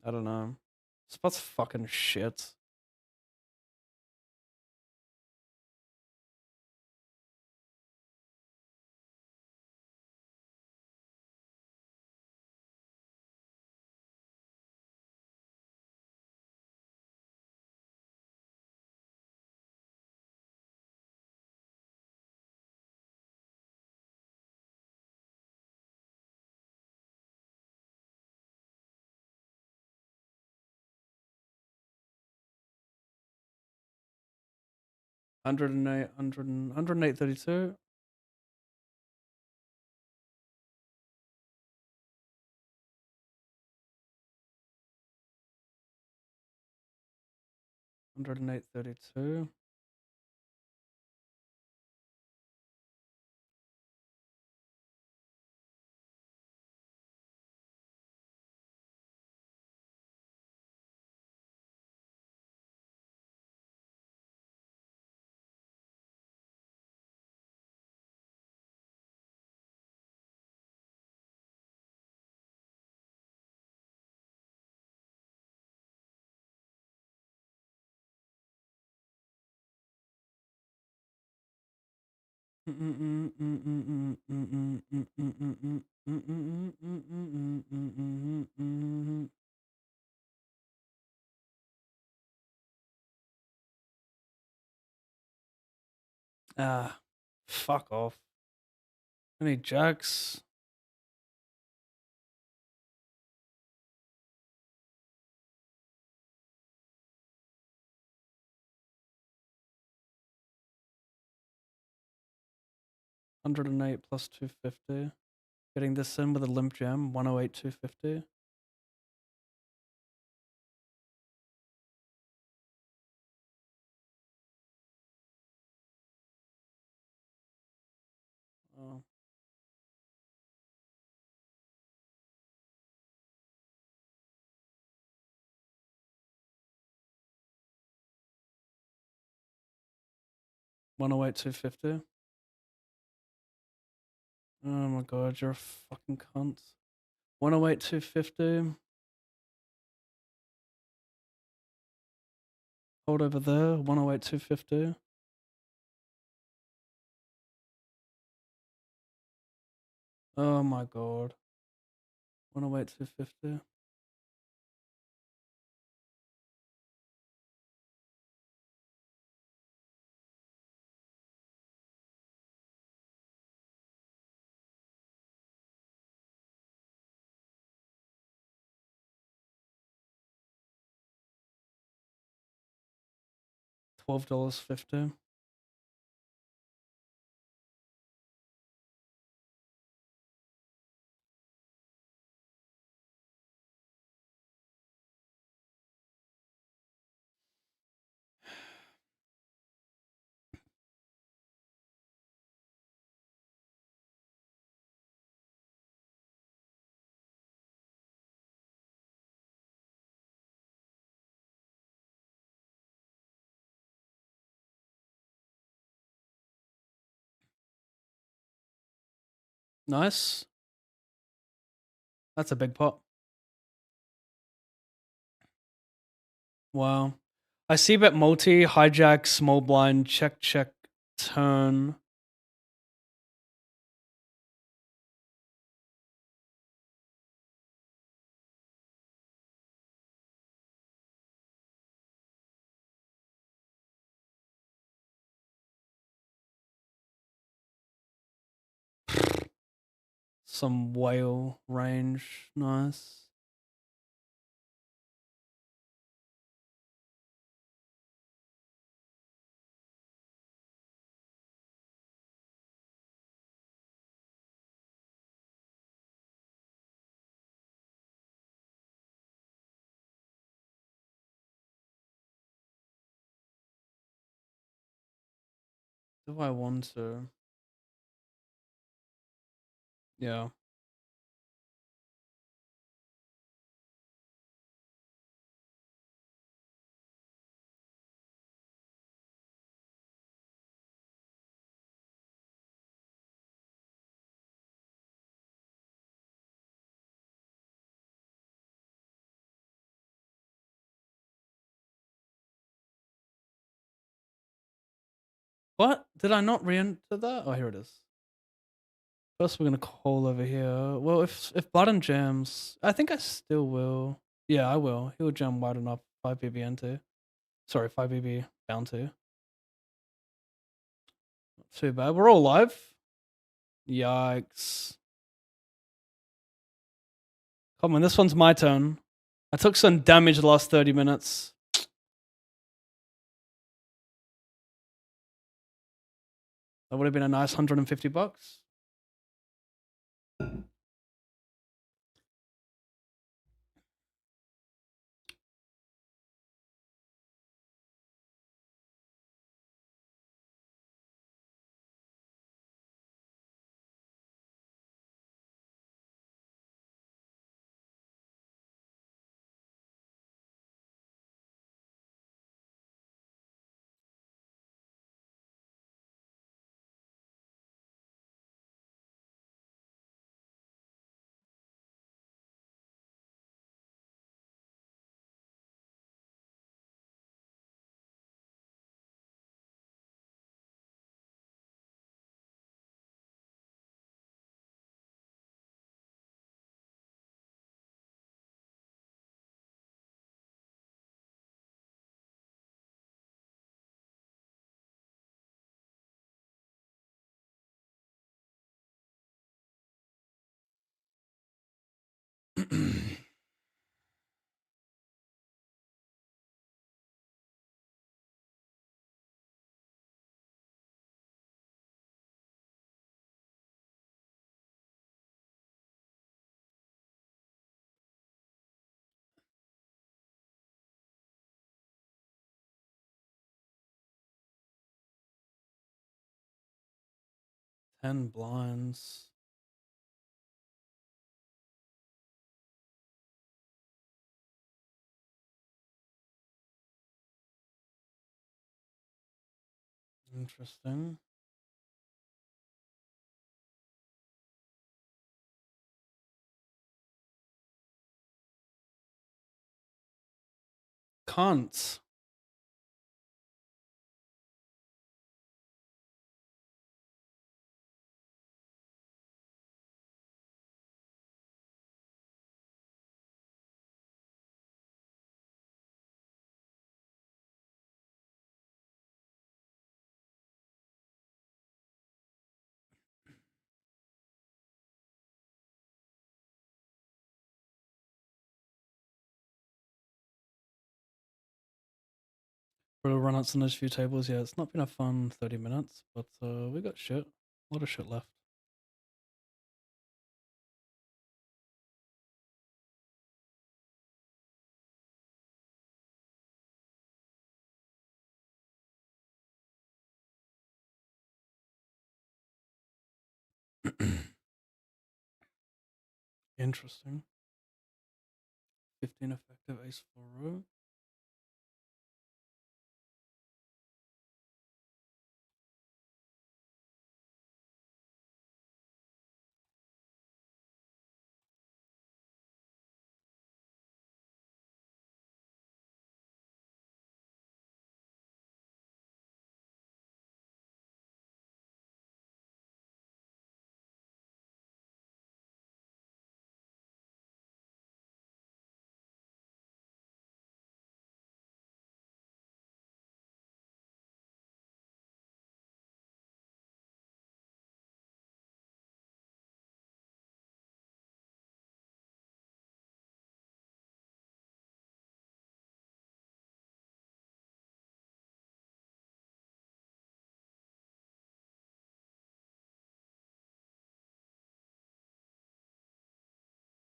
I don't know. Spot's fucking shit. Hundred and eight, 108.32. $108.32. Ah, fuck off. Any jacks? $108 plus 250. Getting this in with a limp jam. 108 250. Oh. $108 250. Oh my god, you're a fucking cunt. 108 250. Hold over there. 108 250. Oh my god. 108 250. $12.50. Nice. That's a big pot. Wow. I see bet multi, hijack, small blind, check, check, turn. Some whale range. Nice. Do I want to? Yeah. What? Did I not re-enter that? Oh, here it is. First, we're gonna call over here. Well, if button jams, I think I still will. Yeah, I will. He'll jam wide enough. 5 BB into. Sorry, 5 BB down to. Not too bad. We're all live. Yikes. Come on, this one's my turn. I took some damage the last 30 minutes. That would have been a nice $150. 10 blinds. Interesting. Cunts. We'll run out some those few tables. Yeah, it's not been a fun 30 minutes, but we got shit. A lot of shit left. Interesting. 15 effective ace 4 row.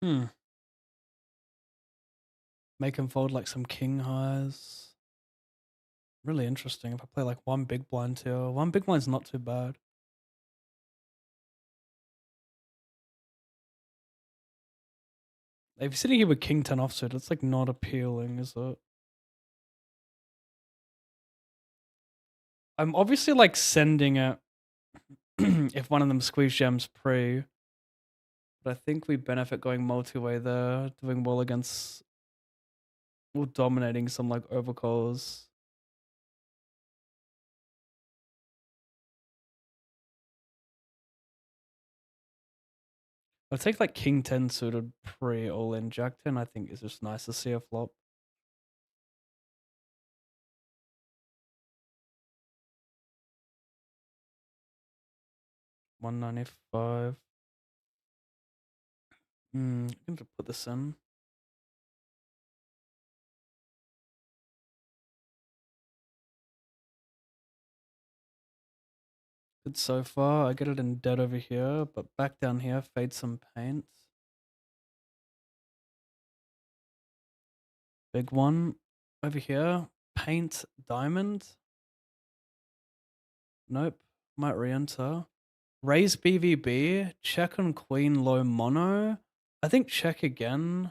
Hmm. Make him fold like some king highs. Really interesting. If I play like one big blind here, one big blind's not too bad. If you're sitting here with king 10 offsuit, it's like not appealing, is it? I'm obviously like sending it if one of them squeeze gems pre. But I think we benefit going multi-way there, doing well against, well, dominating some like overcalls. I'll take like king 10 suited pre all in jack 10. I think it's just nice to see a flop. $195. I'm going to put this in. Good so far. I get it in dead over here, but back down here, fade some paint. Big one over here. Paint diamond. Nope. Might re-enter. Raise BVB. Check on queen low mono. I think check again.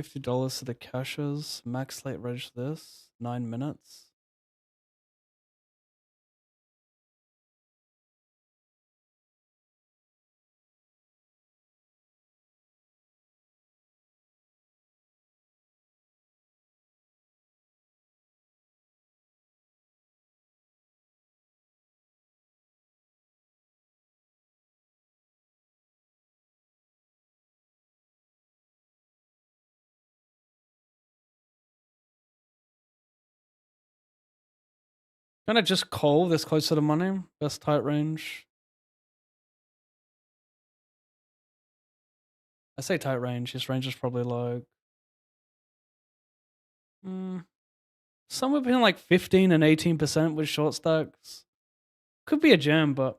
$50 to the cashes. Max late reg this. 9 minutes. Kind of just call this close to the money. Best tight range. I say tight range. His range is probably like somewhere between like 15 and 18% with short stacks. Could be a jam, but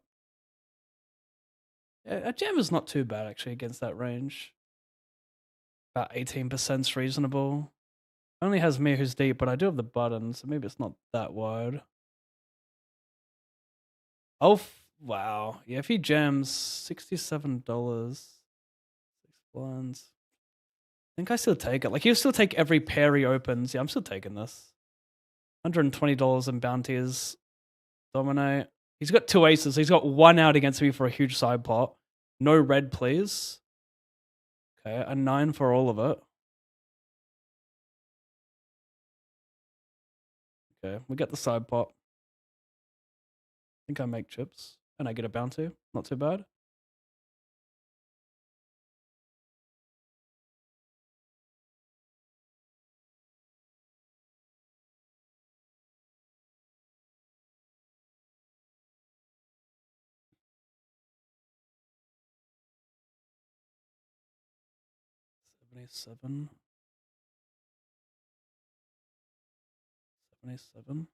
a jam is not too bad actually against that range. About 18% is reasonable. Only has me who's deep, but I do have the button, so maybe it's not that wide. Oh, wow. Yeah, if he jams $67, 6 blinds. I think I still take it. Like, he'll still take every pair he opens. Yeah, I'm still taking this. $120 in bounties. Dominate. He's got 2 aces. So he's got 1 out against me for a huge side pot. No red, please. Okay, a 9 for all of it. Okay, we get the side pot. I think I make chips. And I get a bounty. Not too bad. $77. $77.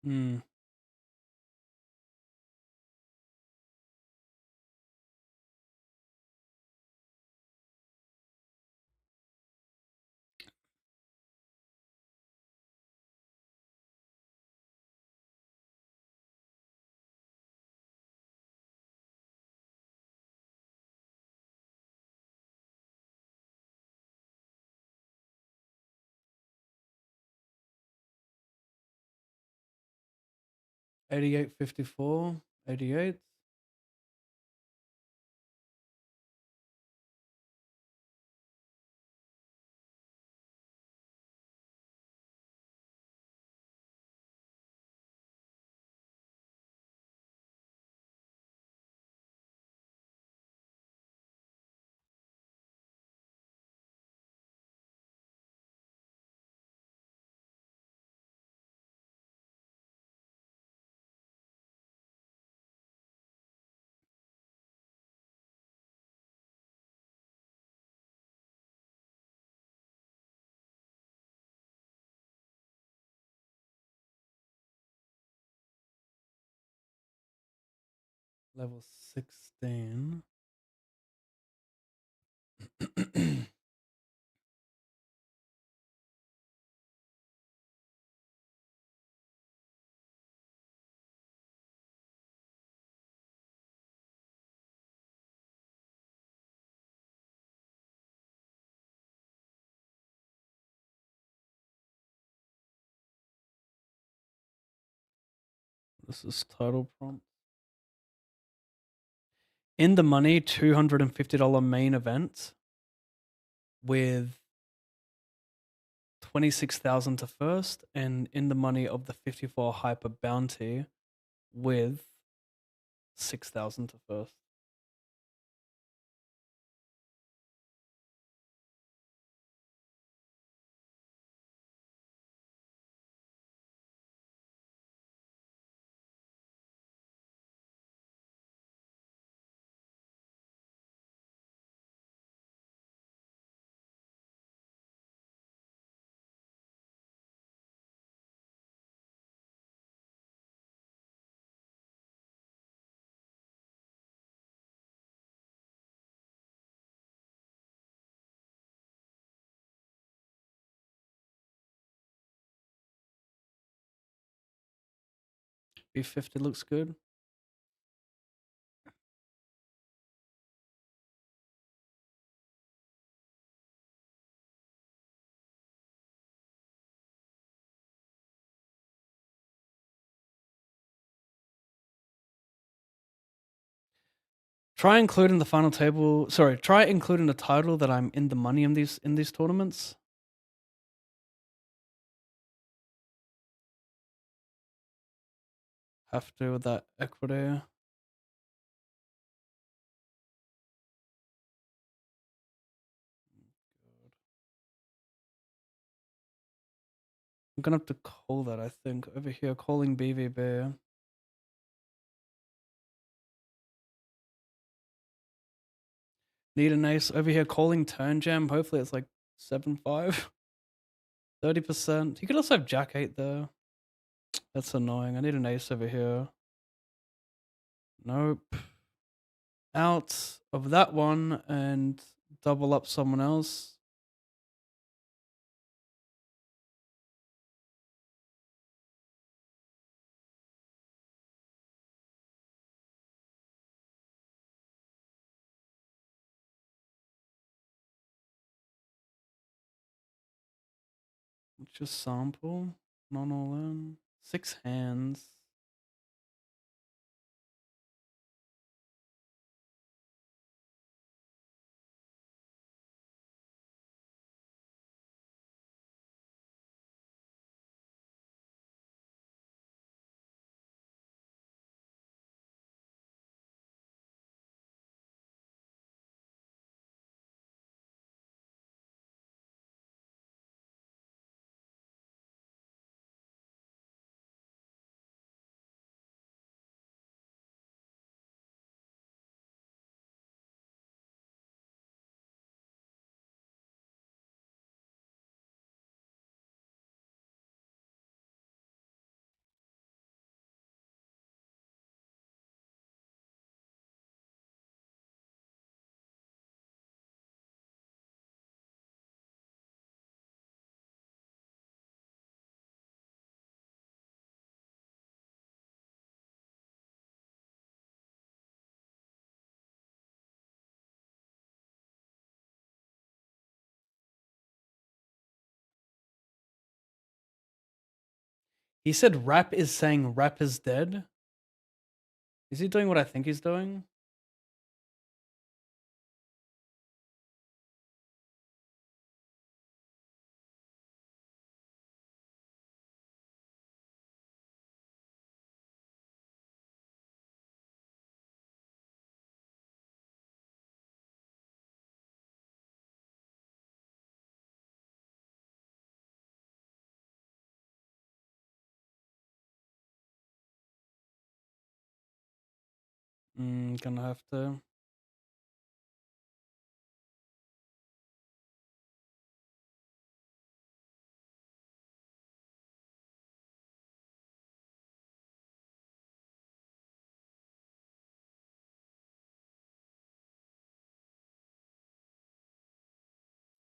Hmm. $88.54. 88. Level 16. This is title prompt. In the money $250 main event with 26,000 to first, and in the money of the 54 hyper bounty with 6,000 to first. B50 looks good. Try including the final table. Sorry, try including the title that I'm in the money in these tournaments. Have to with that equity. I'm gonna have to call that, I think. Over here, calling BVB. Need an ace. Over here, calling turn jam. Hopefully it's like 7-5. 30%. You could also have Jack 8 there. That's annoying. I need an ace over here. Nope. Out of that one and double up someone else. Let's just sample. Non all in. 6 hands. He said rap is saying rap is dead. Is he doing what I think he's doing? Gonna have to.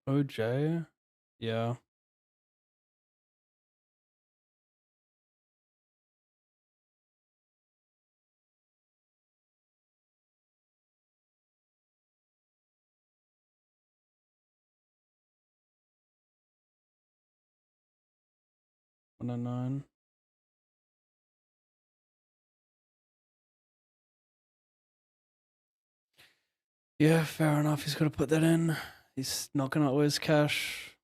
OJ? Yeah. One and nine. Yeah, fair enough. He's got to put that in. He's not going to always cash.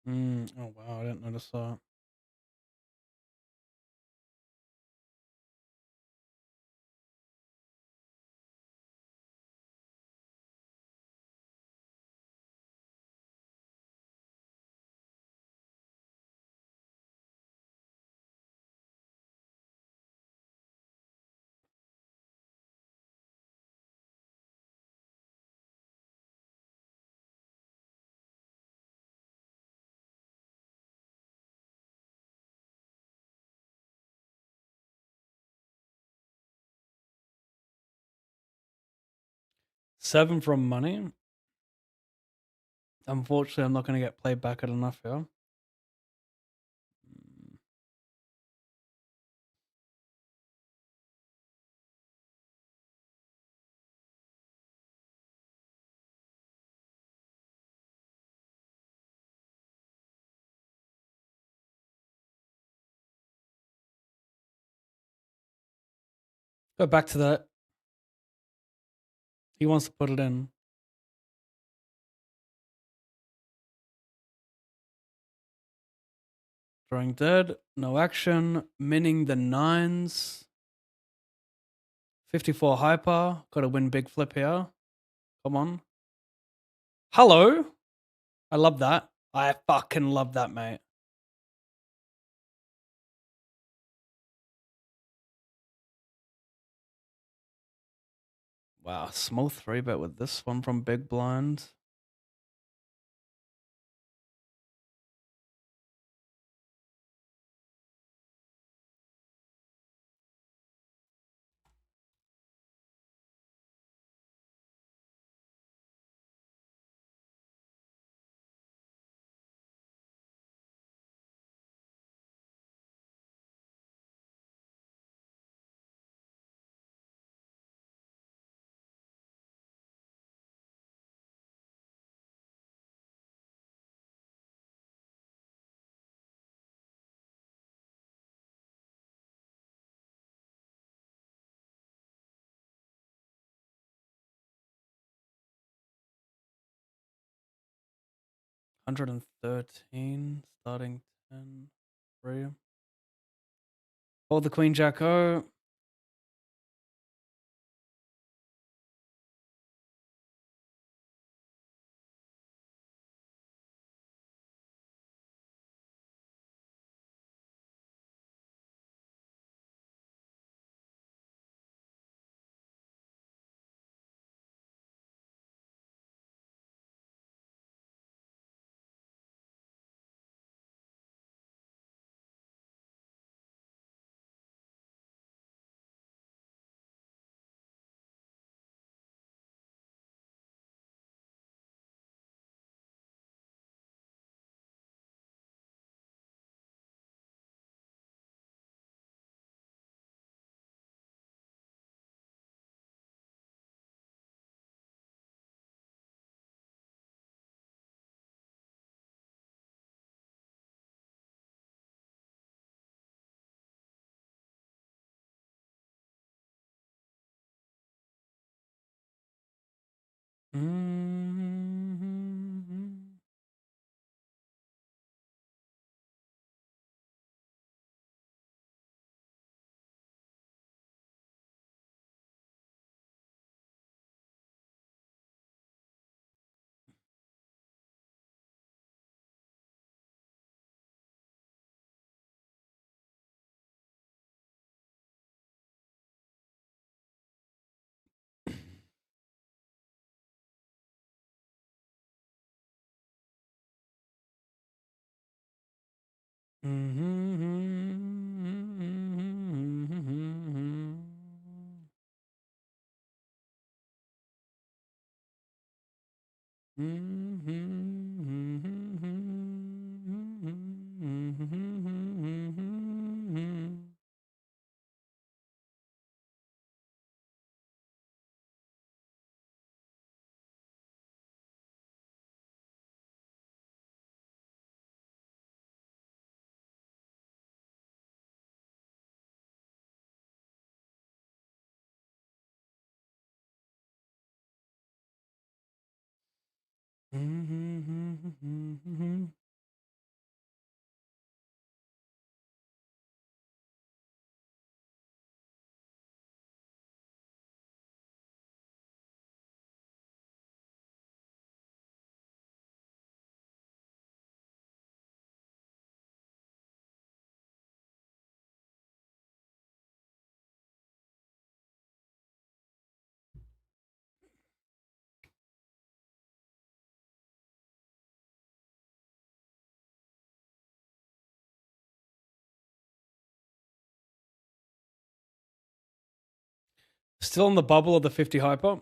Oh, wow. I didn't notice that. Seven from money. Unfortunately, I'm not going to get played back at enough here. Go back to that. He wants to put it in. Drawing dead. No action. Minning the nines. 54 hyper. Got to win big flip here. Come on. Hello. I love that. I fucking love that, mate. Wow, small 3-bet with this one from big blind. $113, starting 10, 3. Hold the Queen Jack O. Mm-hmm. Still on the bubble of the 50 hyper.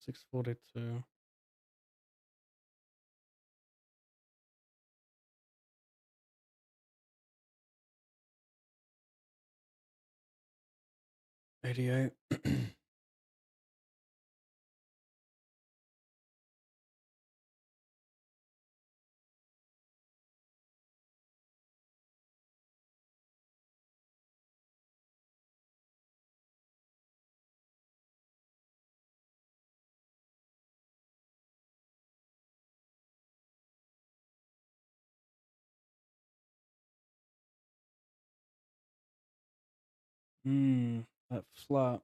$6.42. $88. That flat.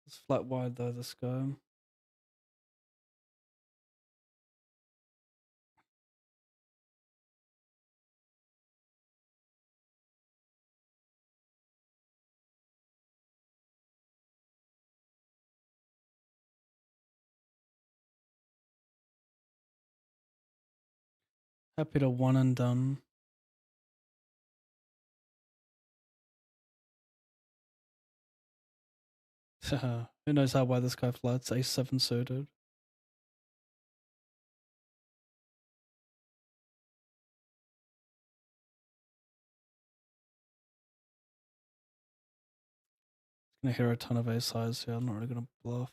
It's flat wide though, this guy. Happy to one and done. Who knows how wide this guy flats? Ace 7 suited. Gonna hear a ton of ace highs here. I'm not really gonna bluff.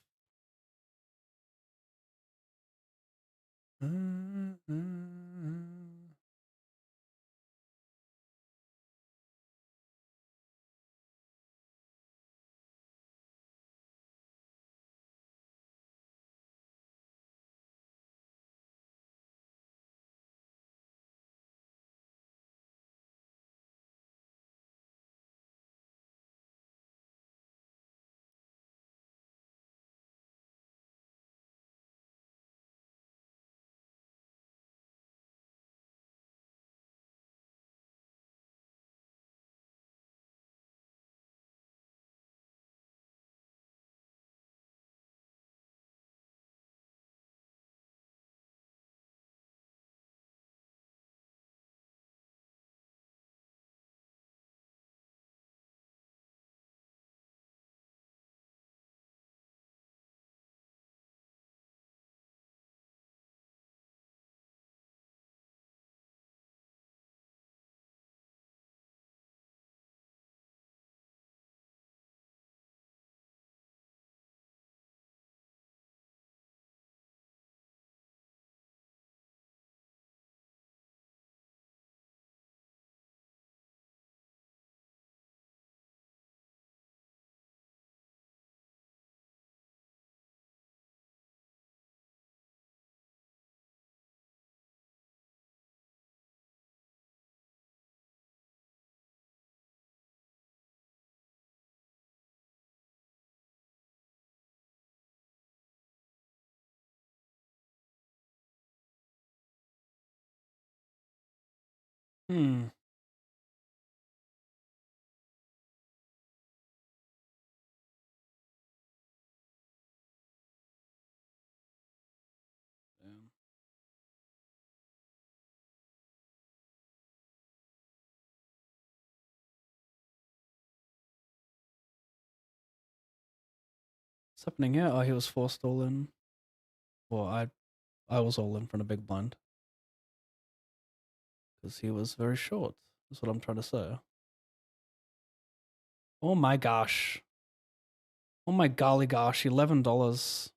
Hmm. Damn. What's happening here? Oh, he was forced all in. Well, I was all in from a big blind because he was very short. That's what I'm trying to say. Oh my gosh. Oh my golly gosh, $11.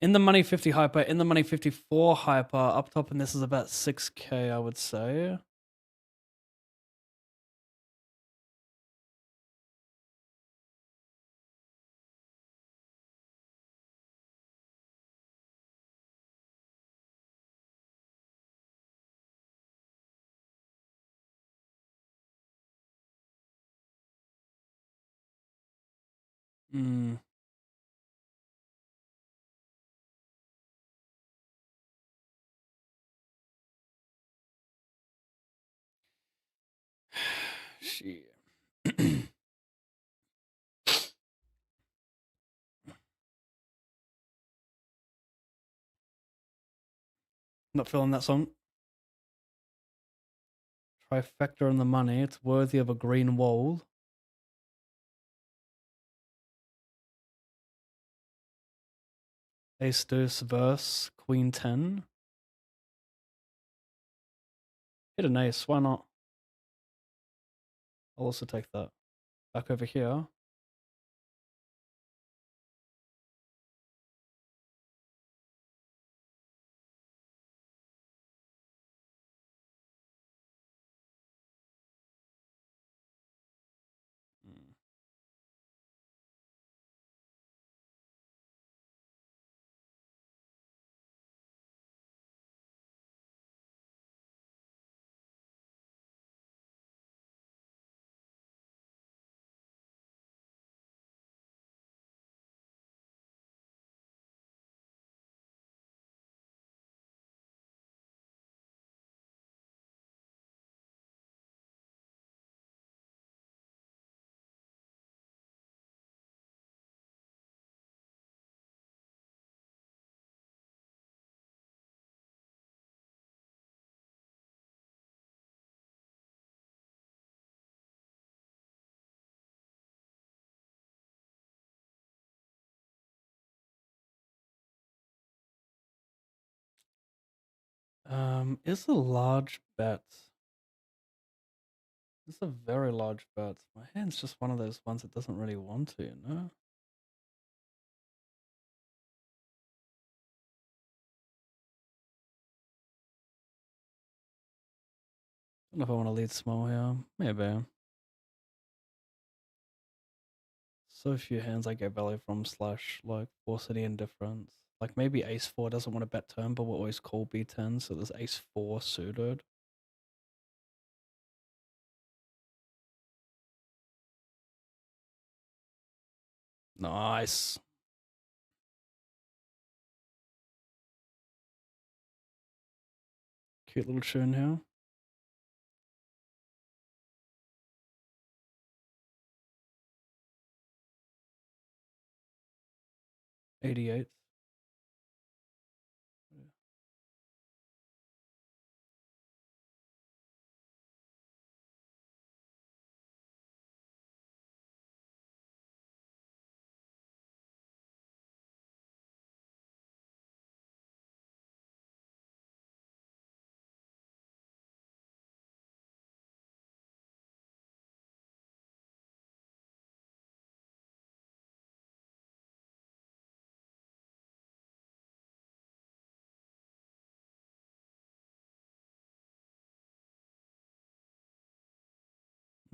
In the money 50 hyper, in the money 54 hyper, up top, and this is about 6k, I would say. Hmm. Shit. Not feeling that song. Trifecta in the money. It's worthy of a green wall. Ace deuce verse, queen 10. Hit an ace, why not? I'll also take that. Back over here. Hmm. Is a large bet. It's a very large bet. My hand's just one of those ones that doesn't really want to, you know? I don't know if I want to lead small here. Maybe. So few hands I get value from slash like force any indifference. Like maybe ace 4 doesn't want to bet turn, but we'll always call B10, so there's ace 4 suited. Nice. Cute little tune here. '88.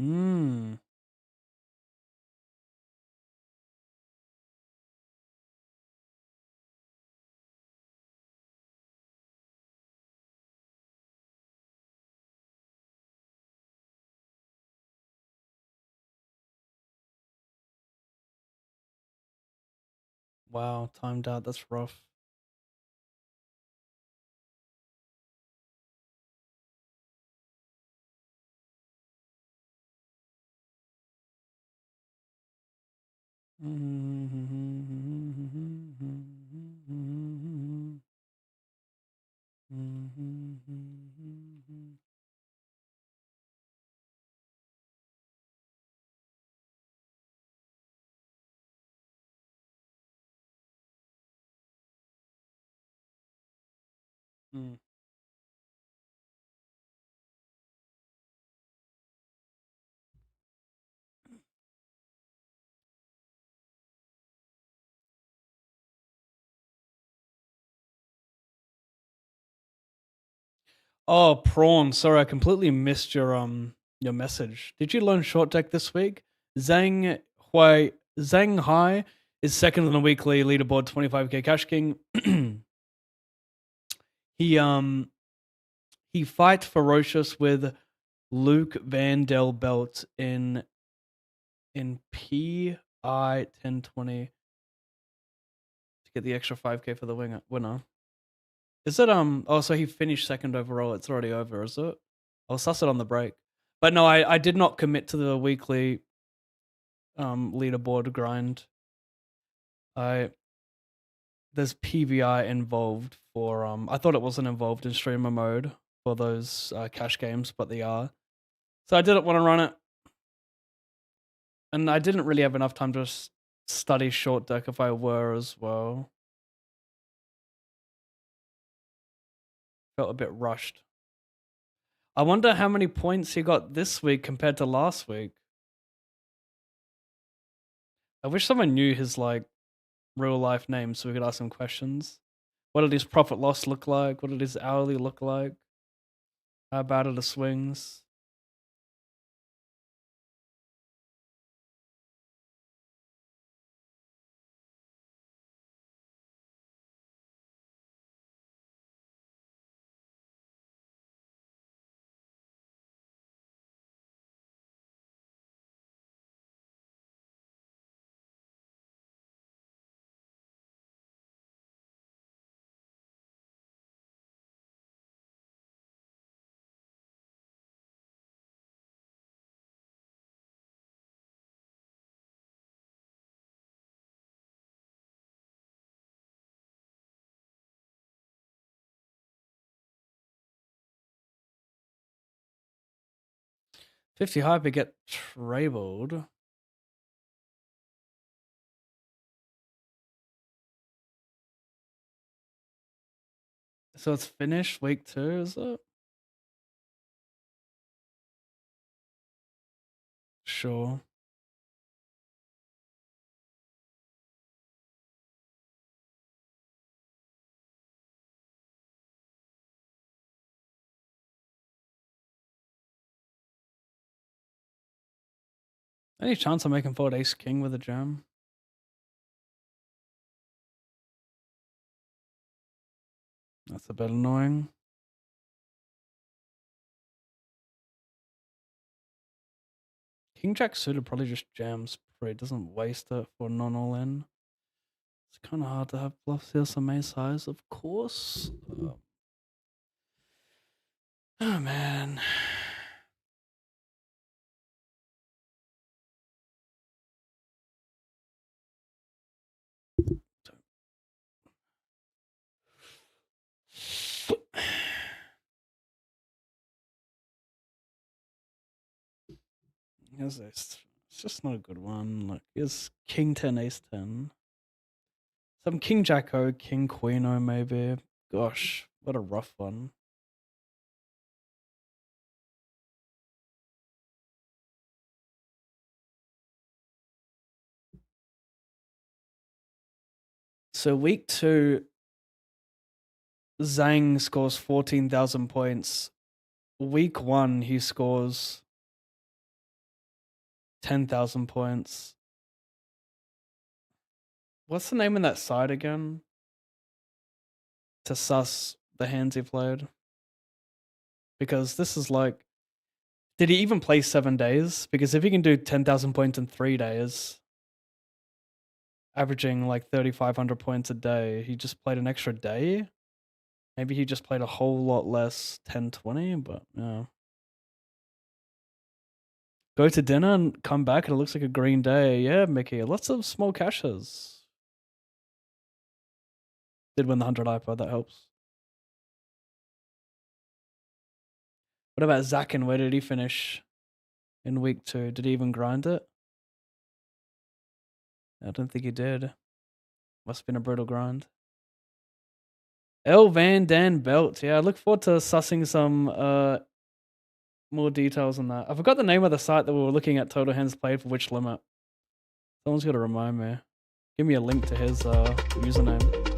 Mmm. Wow, timed out. That's rough. Mm. Oh, prawn. Sorry, I completely missed your message. Did you learn short deck this week? Zhang Hai is second on the weekly leaderboard, 25k Cash King. he fight ferocious with Luke Van Del Belt in PI 1020 to get the extra 5k for the winner. Is it oh, so he finished second overall. It's already over, is it? I'll suss it on the break. But no, I did not commit to the weekly leaderboard grind. There's PVI involved for I thought it wasn't involved in streamer mode for those cash games, but they are. So I didn't want to run it. And I didn't really have enough time to study short deck if I were as well. Felt a bit rushed. I wonder how many points he got this week compared to last week. I wish someone knew his like real life name so we could ask him questions. What did his profit loss look like? What did his hourly look like? How bad are the swings? $50 hyper get trabled. So it's finished week 2, is it? Sure. Any chance I'm making forward ace king with a jam? That's a bit annoying. King jack suited probably just jams free. It doesn't waste it for non all in. It's kind of hard to have bluffs here. Some ace highs, of course. Oh man. Here's ace. It's just not a good one. Like here's king 10, ace 10. Some king jack o, king queen o maybe. Gosh, what a rough one. So week 2, Zhang scores 14,000 points. Week 1, he scores 10,000 points. What's the name of that site again? To suss the hands he played. Because this is like, did he even play 7 days? Because if he can do 10,000 points in 3 days, averaging like 3,500 points a day. He just played an extra day. Maybe he just played a whole lot less 10-20, but yeah. Go to dinner and come back and it looks like a green day. Yeah, Mickey. Lots of small cashes. Did win the 100 iPod, that helps. What about Zakin? Where did he finish in week 2? Did he even grind it? I don't think he did. Must have been a brutal grind. L. Van Dan Belt. Yeah, I look forward to sussing some more details on that. I forgot the name of the site that we were looking at total hands played for which limit. Someone's got to remind me. Give me a link to his username.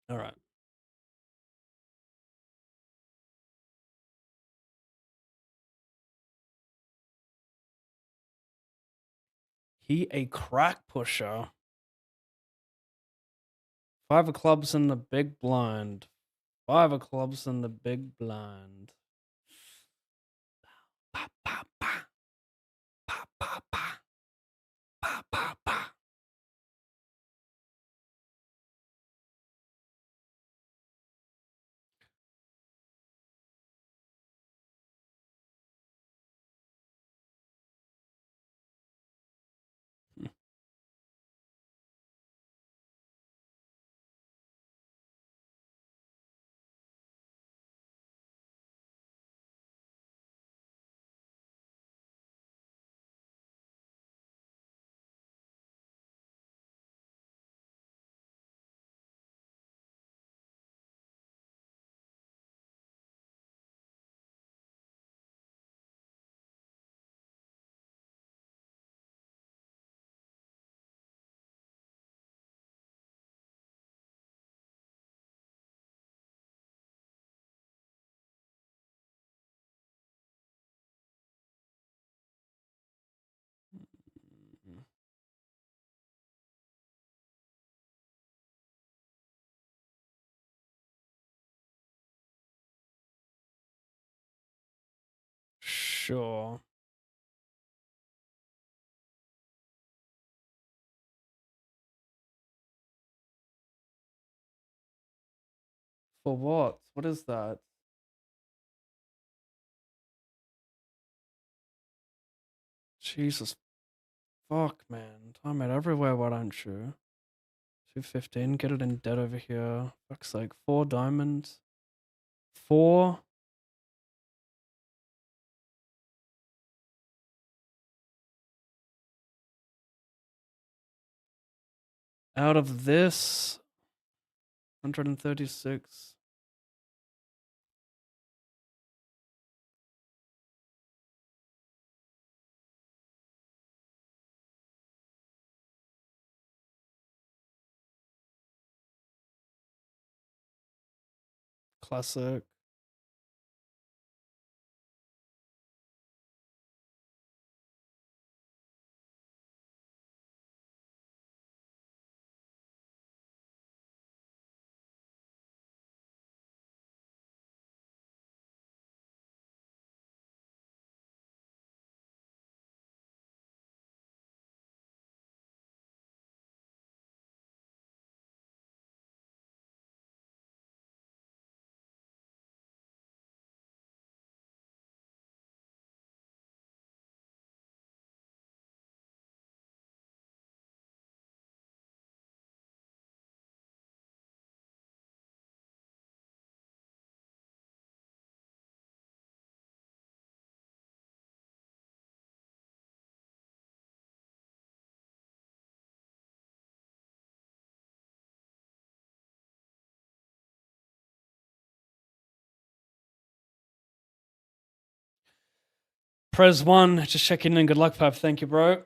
All right. He a crack pusher. 5 of clubs in the big blind. 5 of clubs in the big blind. Pa, pa, pa. Pa, pa, pa. Pa, pa, pa. Sure. For what? What is that? Jesus fuck, man. Time it everywhere, why don't you? 215, get it in dead over here. Fuck's like 4 diamonds. 4. Out of this, 136. Classic. Prez 1, just checking in. Good luck, Pap. Thank you, bro.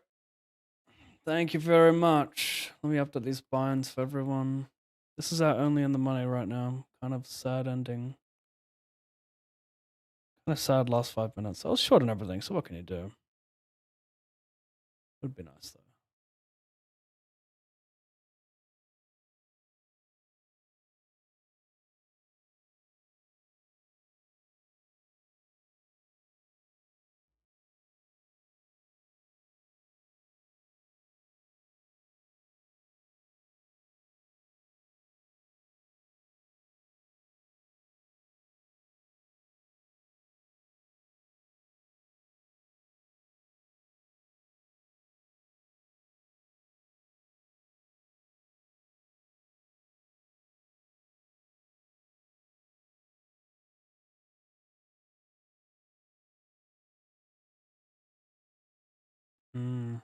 Thank you very much. Let me update these binds for everyone. This is our only in the money right now. Kind of sad ending. Kind of sad last 5 minutes. I was short on everything, so what can you do? Would be nice though. Hmm.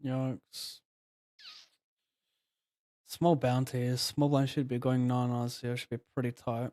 Yikes. Small bounties. Small blind should be going non-Oz here. Should be pretty tight.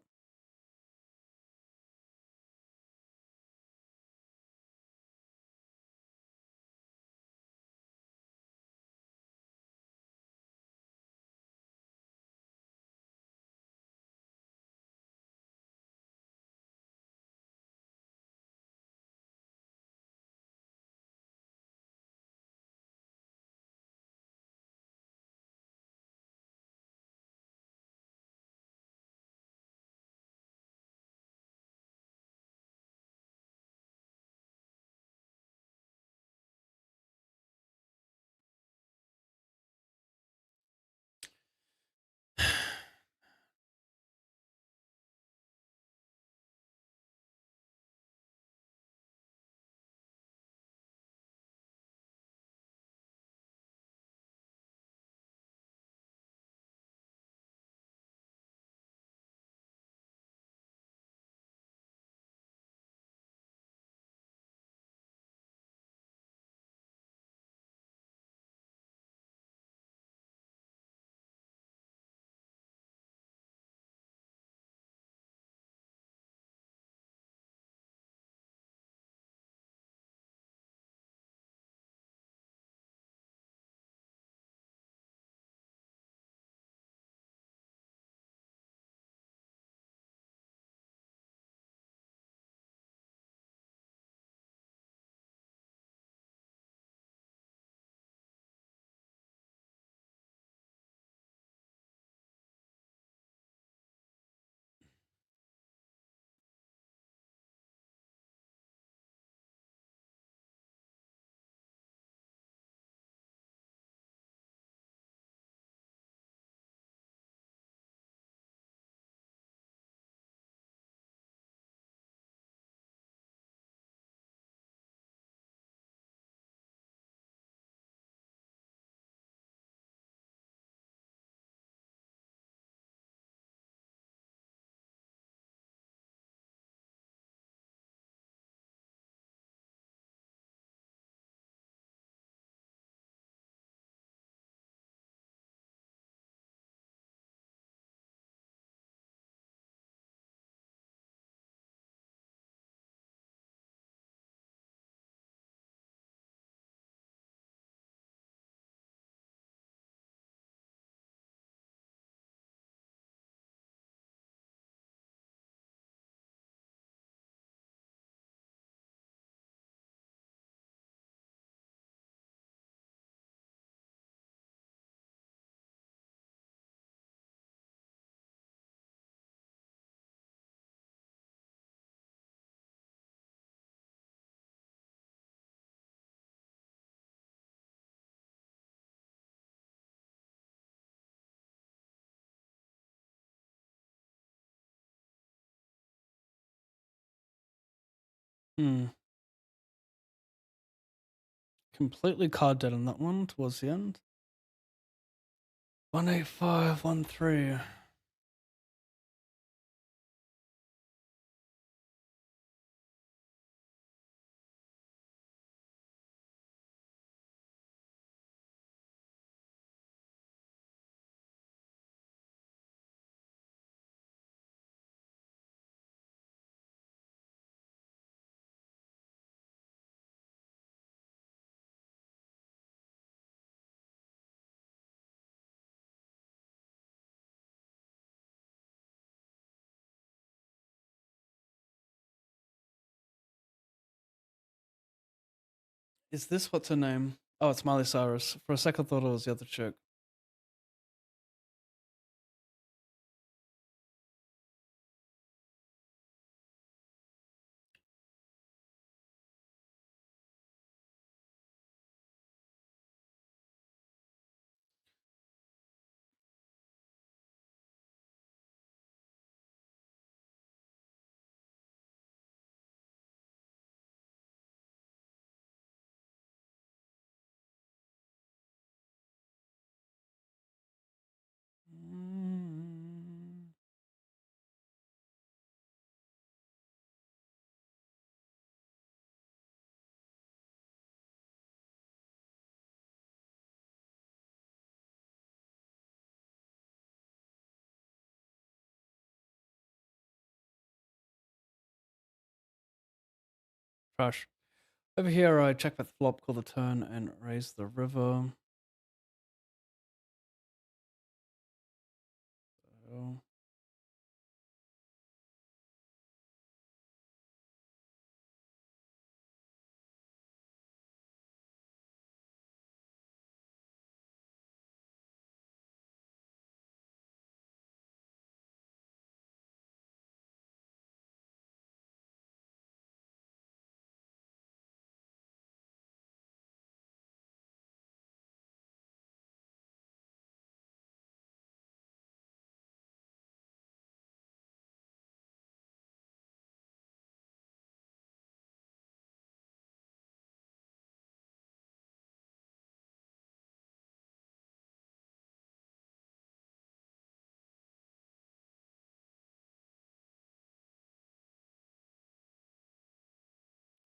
Hmm. Completely card dead on that one towards the end. 18513. Is this what's her name? Oh, it's Miley Cyrus. For a second, I thought it was the other chick. Mm. Trash. Over here, I check that flop, call the turn, and raise the river. So,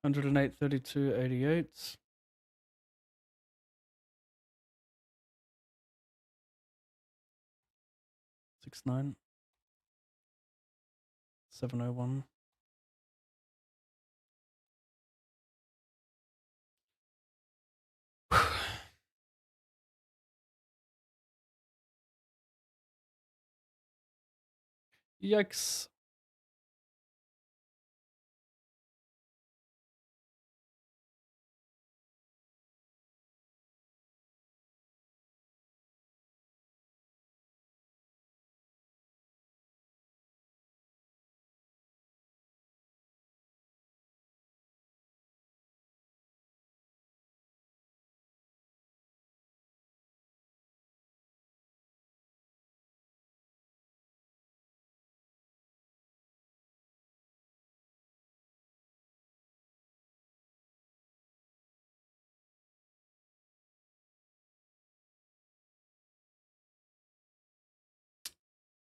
$108.32.88. 69. 701. Yikes.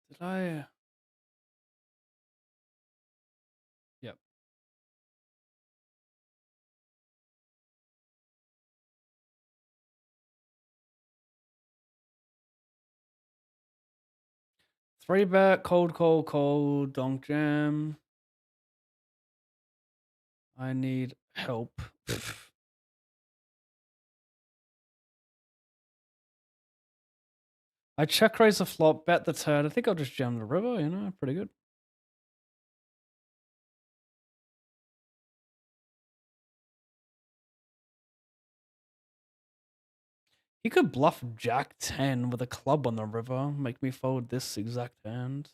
Did I? Yep. Three bet, cold, donk jam. I need help. I check raise the flop, bet the turn. I think I'll just jam the river, you know, pretty good. He could bluff Jack 10 with a club on the river, make me fold this exact hand.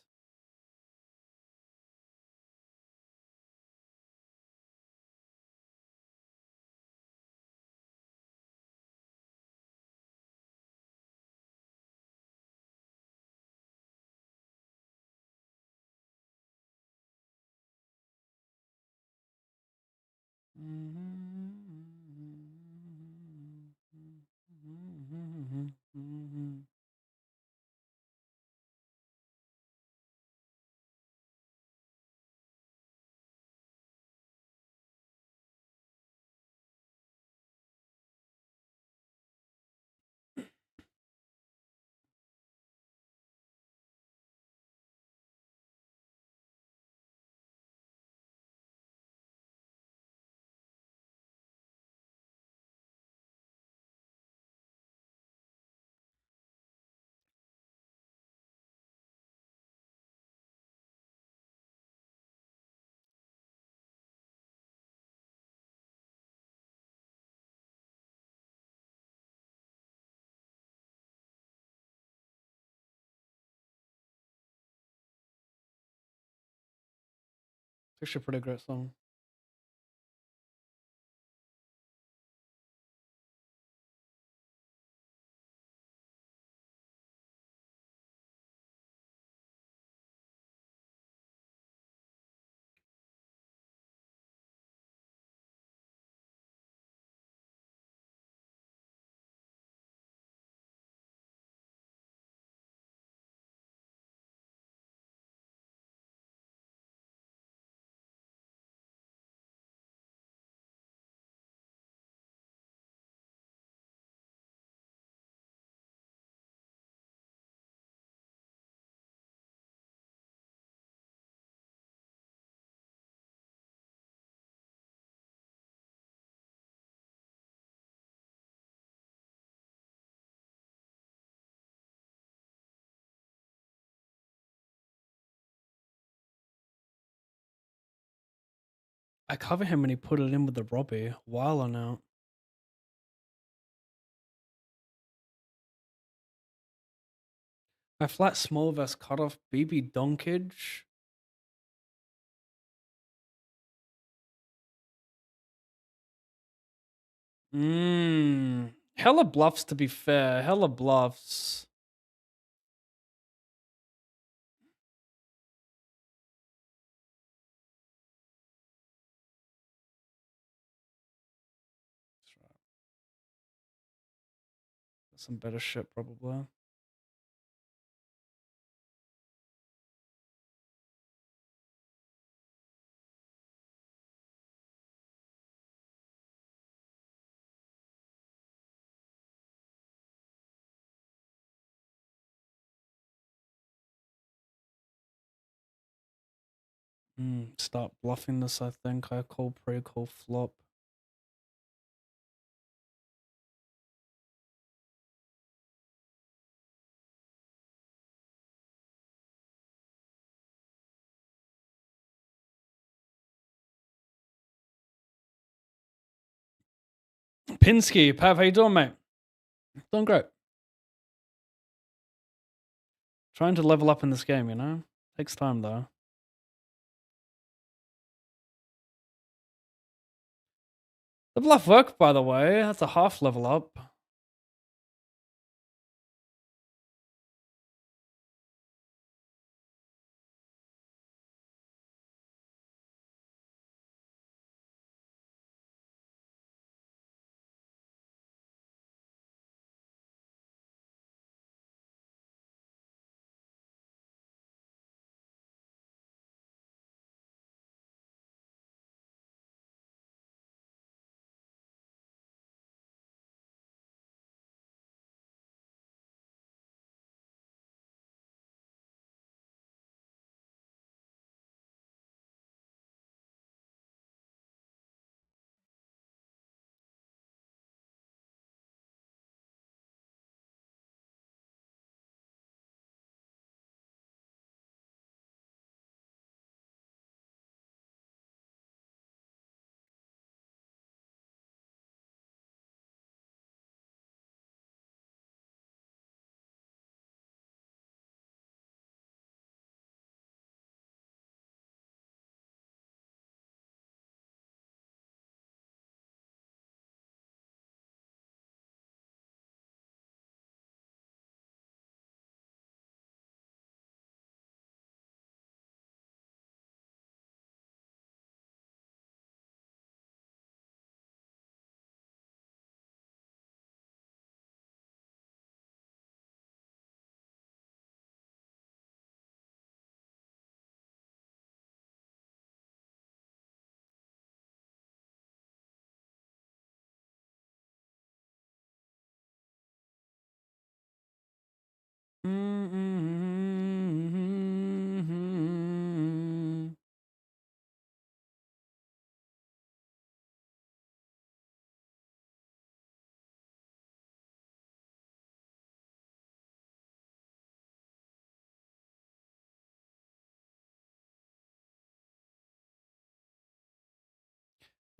It's actually a pretty great song. I cover him when he put it in with the Robbie a while on now. My flat small vest cut off BB Donkage. Hella bluffs, to be fair. Hella bluffs. That's right. Some better shit, probably. Start bluffing this, I think. I call pre-call flop. Pinsky, Pav, how you doing, mate? Doing great. Trying to level up in this game, you know? Takes time, though. The bluff worked, by the way. That's a half level up.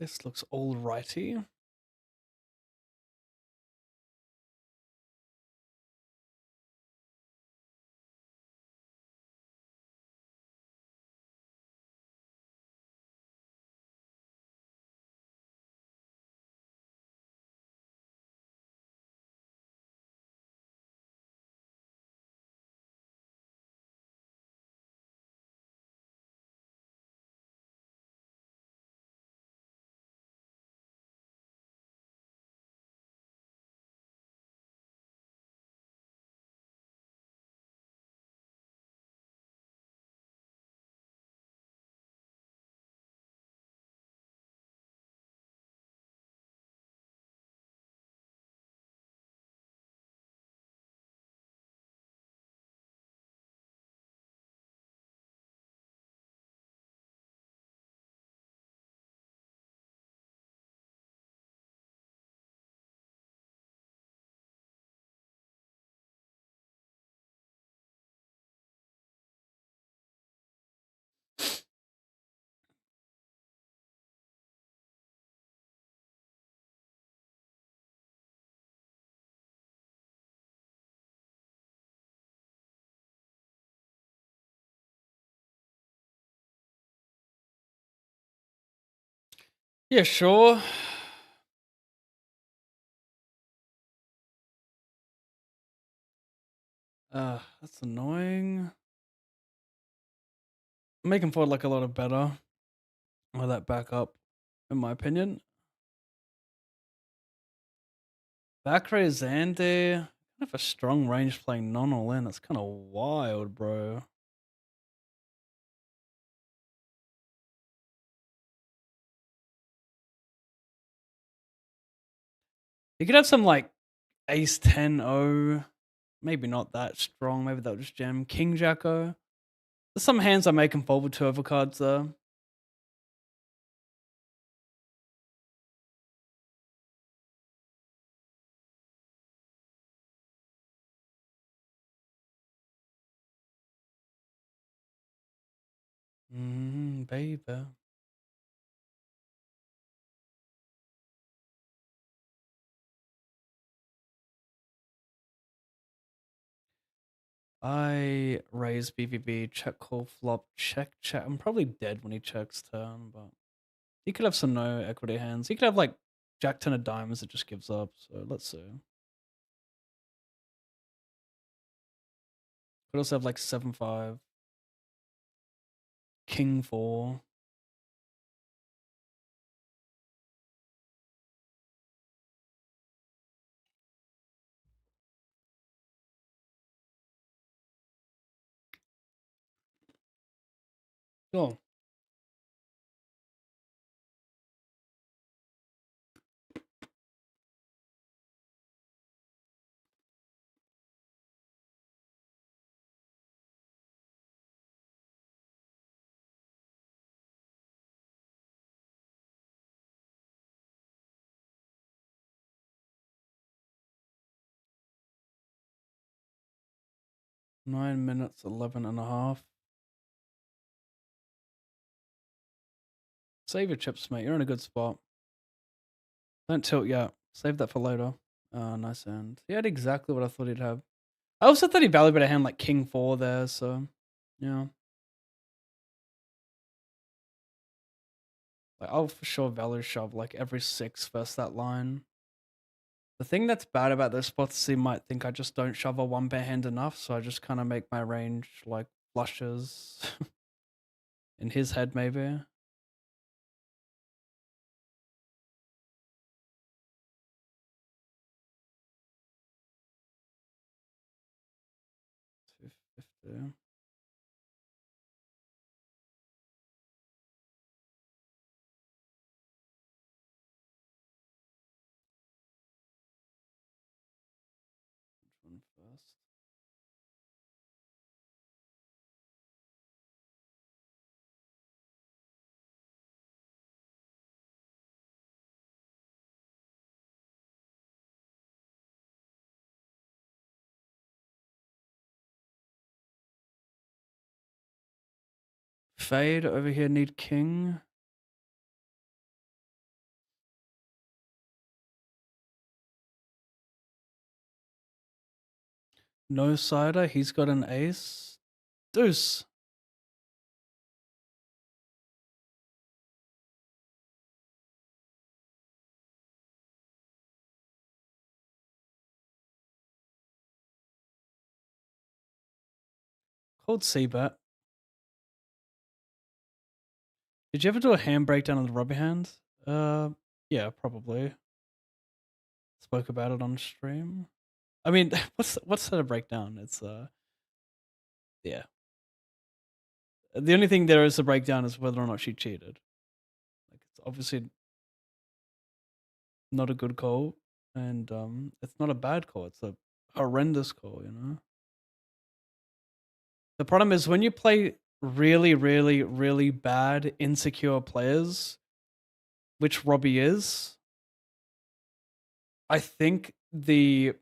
This looks alrighty. Yeah, sure. That's annoying. I'm making forward like a lot of better with that backup, in my opinion. Bakre Zande, kind of a strong range playing non all in. That's kind of wild, bro. You could have some like Ace 10 O. Maybe not that strong. Maybe they'll just jam King Jack O. There's some hands I'm making forward to overcards there. Baby. I raise BVB, check call flop, check. I'm probably dead when he checks turn, but he could have some no equity hands. He could have like Jack 10 of diamonds that just gives up. So let's see. Could also have like 7-5, King 4. Sure. Nine minutes, 11 and a half. Save your chips, mate. You're in a good spot. Don't tilt yet. Save that for later. Nice hand. He had exactly what I thought he'd have. I also thought he valued a hand like King 4 there, so yeah. Like I'll for sure value shove like every 6 versus that line. The thing that's bad about those spots is he might think I just don't shove a one pair hand enough, so I just kind of make my range like flushes in his head maybe. $250. Which one first? Fade over here need king. No cider. He's got an ace. Deuce. Cold C-bet. Did you ever do a hand breakdown of the rubber hand? Yeah, probably. Spoke about it on stream. I mean, what's that a breakdown? It's yeah. The only thing there is a breakdown is whether or not she cheated. Like, it's obviously not a good call, and it's not a bad call. It's a horrendous call, you know. The problem is when you play really, really, really bad, insecure players, which Robbie is, I think the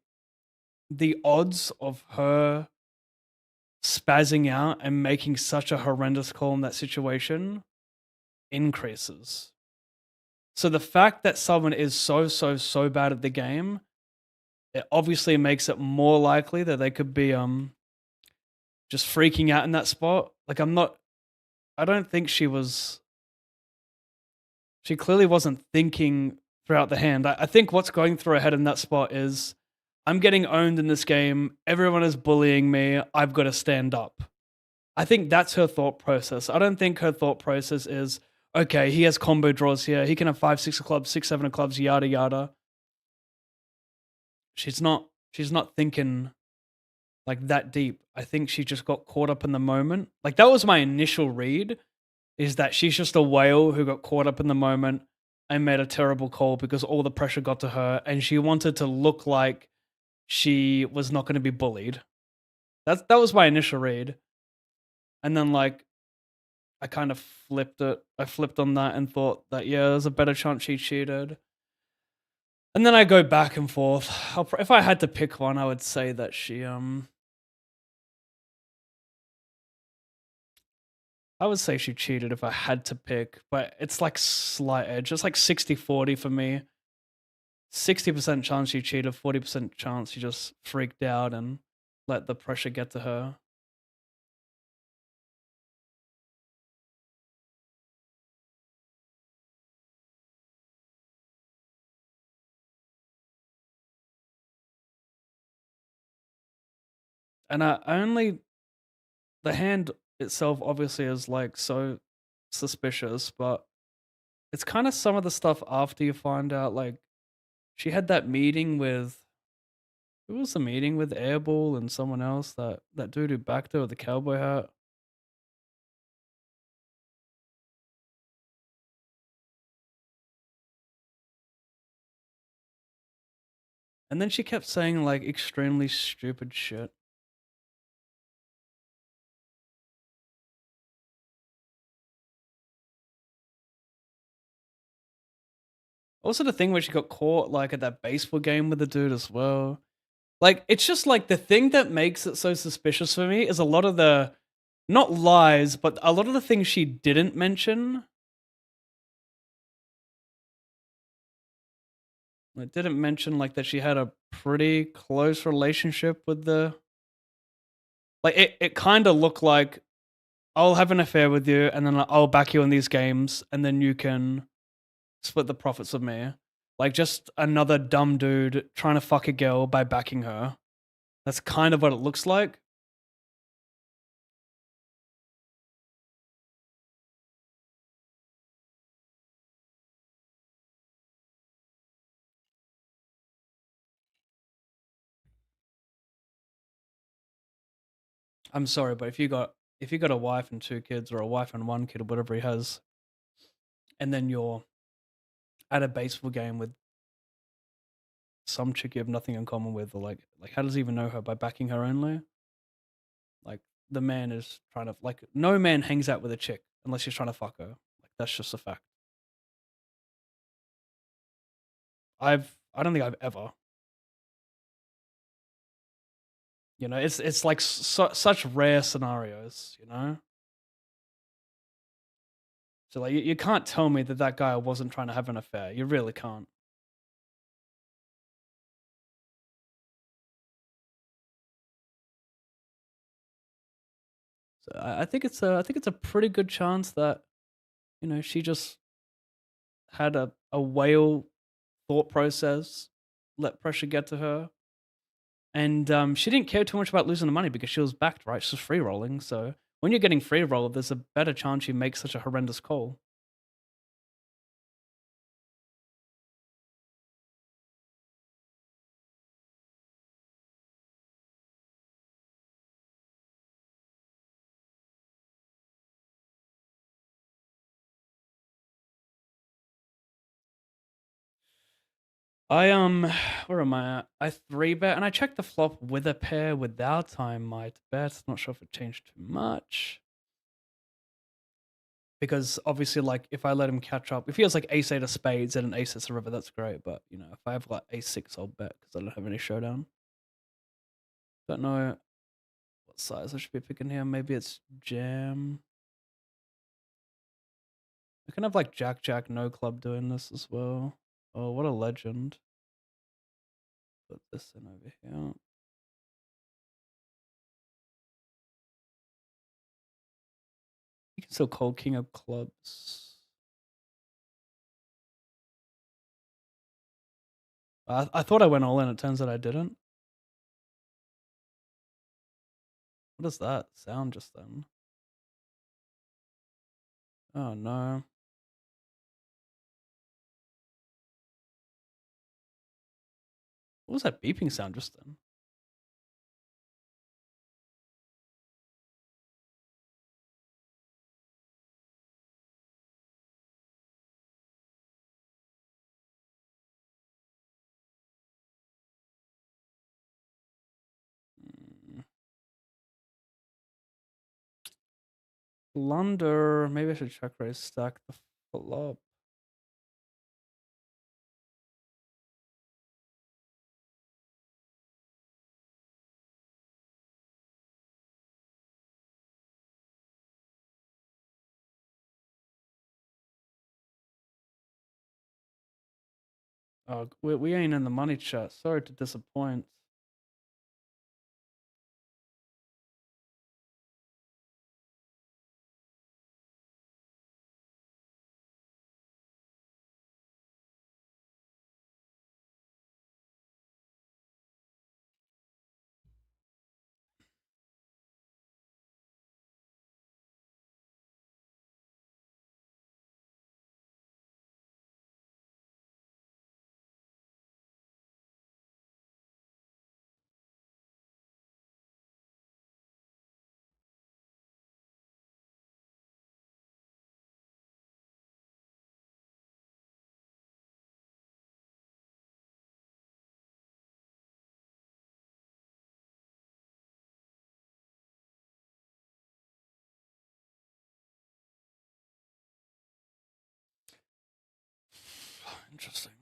odds of her spazzing out and making such a horrendous call in that situation increases. So the fact that someone is so bad at the game, it obviously makes it more likely that they could be just freaking out in that spot. Like I don't think she clearly wasn't thinking throughout the hand. I think what's going through her head in that spot is, I'm getting owned in this game. Everyone is bullying me. I've got to stand up. I think that's her thought process. I don't think her thought process is, okay, he has combo draws here. He can have 5, 6 of clubs, 6, 7 of clubs, yada yada. She's not thinking like that deep. I think she just got caught up in the moment. Like, that was my initial read, is that she's just a whale who got caught up in the moment and made a terrible call because all the pressure got to her and she wanted to look like she was not going to be bullied. That was my initial read. And then, like, I kind of flipped it. I flipped on that and thought that, yeah, there's a better chance she cheated. And then I go back and forth. If I had to pick one, I would say that she, I would say she cheated if I had to pick, but it's like slight edge. It's like 60-40 for me. 60% chance she cheated, 40% chance she just freaked out and let the pressure get to her. And the hand itself obviously is like so suspicious, but it's kind of some of the stuff after you find out, like, she had that meeting with, who was the meeting with? Airball and someone else, that dude who backed her with the cowboy hat. And then she kept saying like extremely stupid shit. Also the thing where she got caught like at that baseball game with the dude as well. Like, it's just like the thing that makes it so suspicious for me is a lot of the, not lies, but a lot of the things she didn't mention. I didn't mention like that she had a pretty close relationship with the, like, it kind of looked like, I'll have an affair with you and then I'll back you in these games and then you can split the profits with me. Like, just another dumb dude trying to fuck a girl by backing her. That's kind of what it looks like. I'm sorry, but if you got a wife and 2 kids, or a wife and 1 kid, or whatever he has, and then you're at a baseball game with some chick you have nothing in common with, or like how does he even know her? By backing her only? Like, the man is trying to, like, no man hangs out with a chick unless he's trying to fuck her. Like, that's just a fact. I don't think I've ever. You know, it's like such rare scenarios, you know? So, like, you can't tell me that that guy wasn't trying to have an affair. You really can't. So I think it's a pretty good chance that she just had a whale thought process, let pressure get to her, and she didn't care too much about losing the money because she was backed, right? She's free rolling, so when you're getting free roll, there's a better chance you make such a horrendous call. I where am I at? I 3-bet and I checked the flop with a pair without I might bet. Not sure if it changed too much. Because obviously, like, if I let him catch up, if he has like ace eight of spades and an ace six of river, that's great. But if I have like ace six, I'll bet because I don't have any showdown. Don't know what size I should be picking here. Maybe it's jam. I can have like jack jack no club doing this as well. Oh, what a legend! Put this in over here. You can still call king of clubs. I thought I went all in. It turns out I didn't. What is that sound just then? Oh no. What was that beeping sound just then? Blunder. Maybe I should check raise stack the flop. Oh, we ain't in the money chat. Sorry to disappoint. Interesting.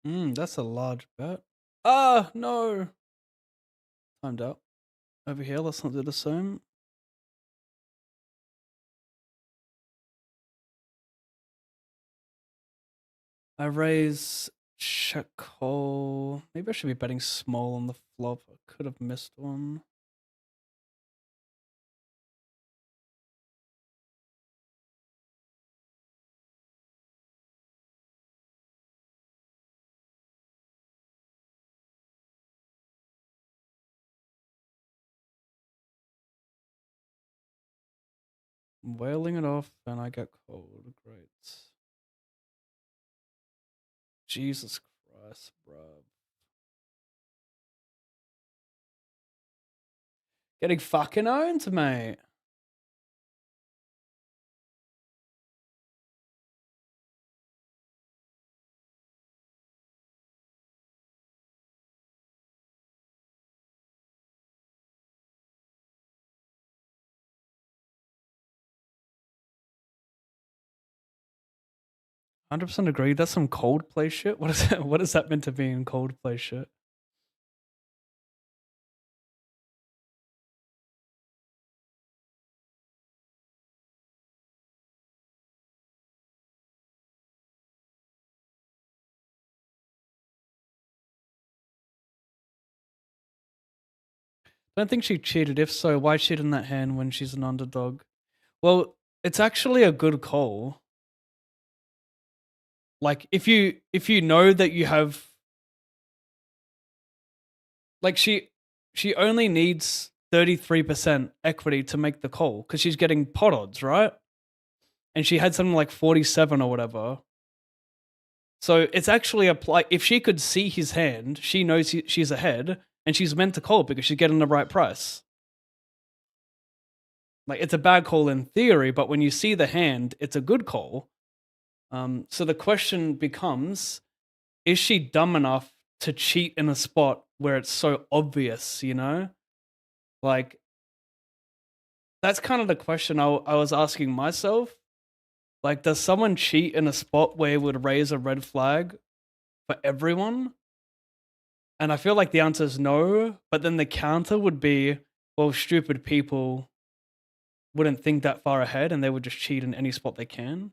That's a large bet. Ah, no. Timed out. Over here, let's not do the same. I raise check call. Maybe I should be betting small on the flop. I could have missed one. I'm wailing it off and I get cold. Great. Jesus Christ, bro. Getting fucking owned, mate. %, agree. That's some Coldplay shit. What is that? What is that meant to be in Coldplay shit? Don't think she cheated. If so, why cheat in that hand when she's an underdog? Well, it's actually a good call. Like if you know that you have, like she only needs 33% equity to make the call because she's getting pot odds, right? And she had something like 47 or whatever. So it's actually apply. If she could see his hand, she knows she's ahead, and she's meant to call because she's getting the right price. Like it's a bad call in theory, but when you see the hand, it's a good call. So the question becomes: is she dumb enough to cheat in a spot where it's so obvious? You know, like that's kind of the question I was asking myself. Like, does someone cheat in a spot where it would raise a red flag for everyone? And I feel like the answer is no, but then the counter would be, well, stupid people wouldn't think that far ahead and they would just cheat in any spot they can.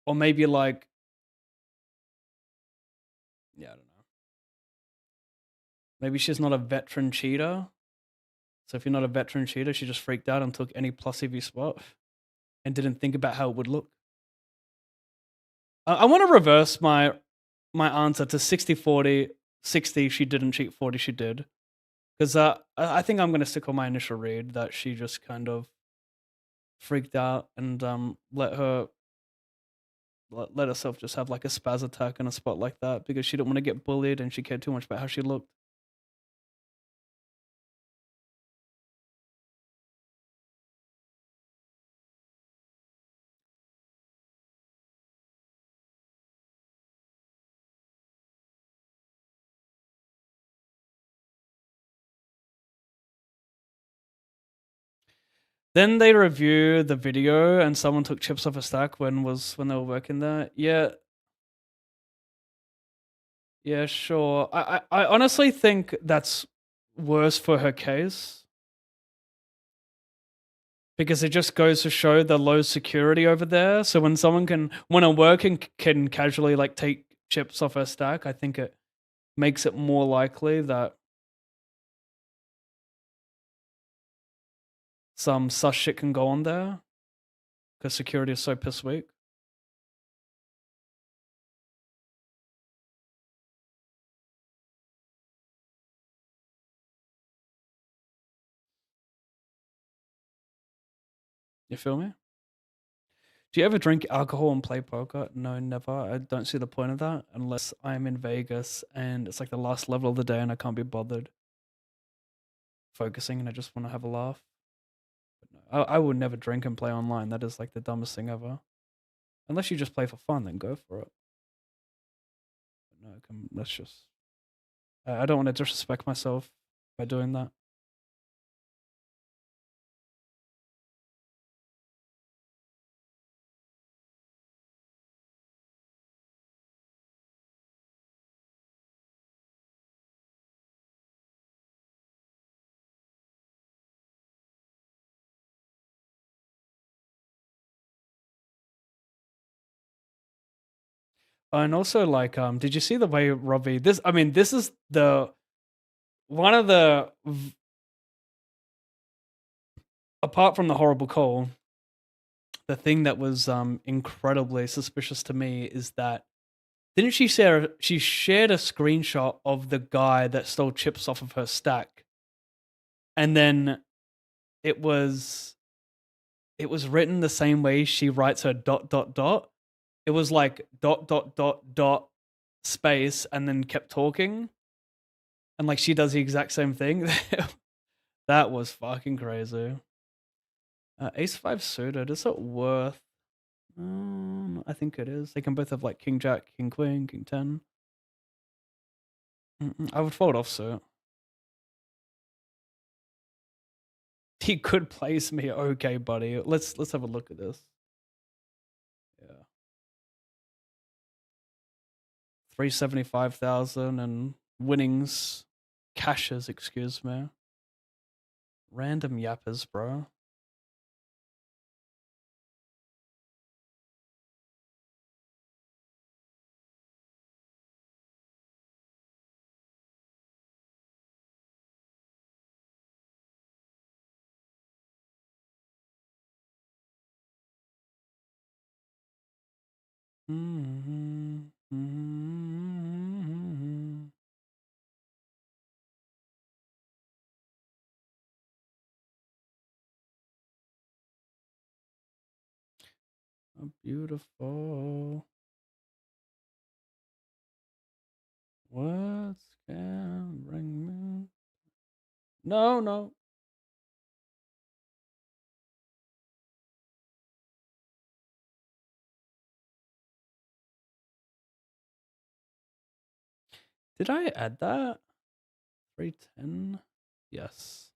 Or maybe like, yeah, I don't know. Maybe she's not a veteran cheater. So if you're not a veteran cheater, she just freaked out and took any plus EV spot and didn't think about how it would look. I want to reverse my answer to 60-40. 60 she didn't cheat, 40 she did. Because I think I'm going to stick on my initial read that she just kind of freaked out and let herself just have like a spaz attack in a spot like that because she didn't want to get bullied and she cared too much about how she looked. Then they review the video and someone took chips off a stack when they were working there. Yeah. Yeah, sure. I honestly think that's worse for her case. Because it just goes to show the low security over there. So when a worker can casually like take chips off her stack, I think it makes it more likely that some sus shit can go on there. Because security is so piss weak. You feel me? Do you ever drink alcohol and play poker? No, never. I don't see the point of that unless I'm in Vegas and it's like the last level of the day and I can't be bothered focusing and I just want to have a laugh. But no, I would never drink and play online. That is like the dumbest thing ever. Unless you just play for fun, then go for it. But no, let's just. I don't want to disrespect myself by doing that. And also, like, did you see the way Robbie? This is the one of the apart from the horrible call, the thing that was incredibly suspicious to me is that didn't she share? She shared a screenshot of the guy that stole chips off of her stack, and then it was written the same way she writes her ... It was like ... space and then kept talking. And like she does the exact same thing. That was fucking crazy. Ace 5 suited, is it worth? I think it is. They can both have like King Jack, King Queen, King 10. I would fold offsuit. He could place me. Okay, buddy. Let's have a look at this. Yeah. 375,000 and winnings, cashes, excuse me. Random yappers, bro. Oh, beautiful. What can bring me? No, no. Did I add that? 310? Yes.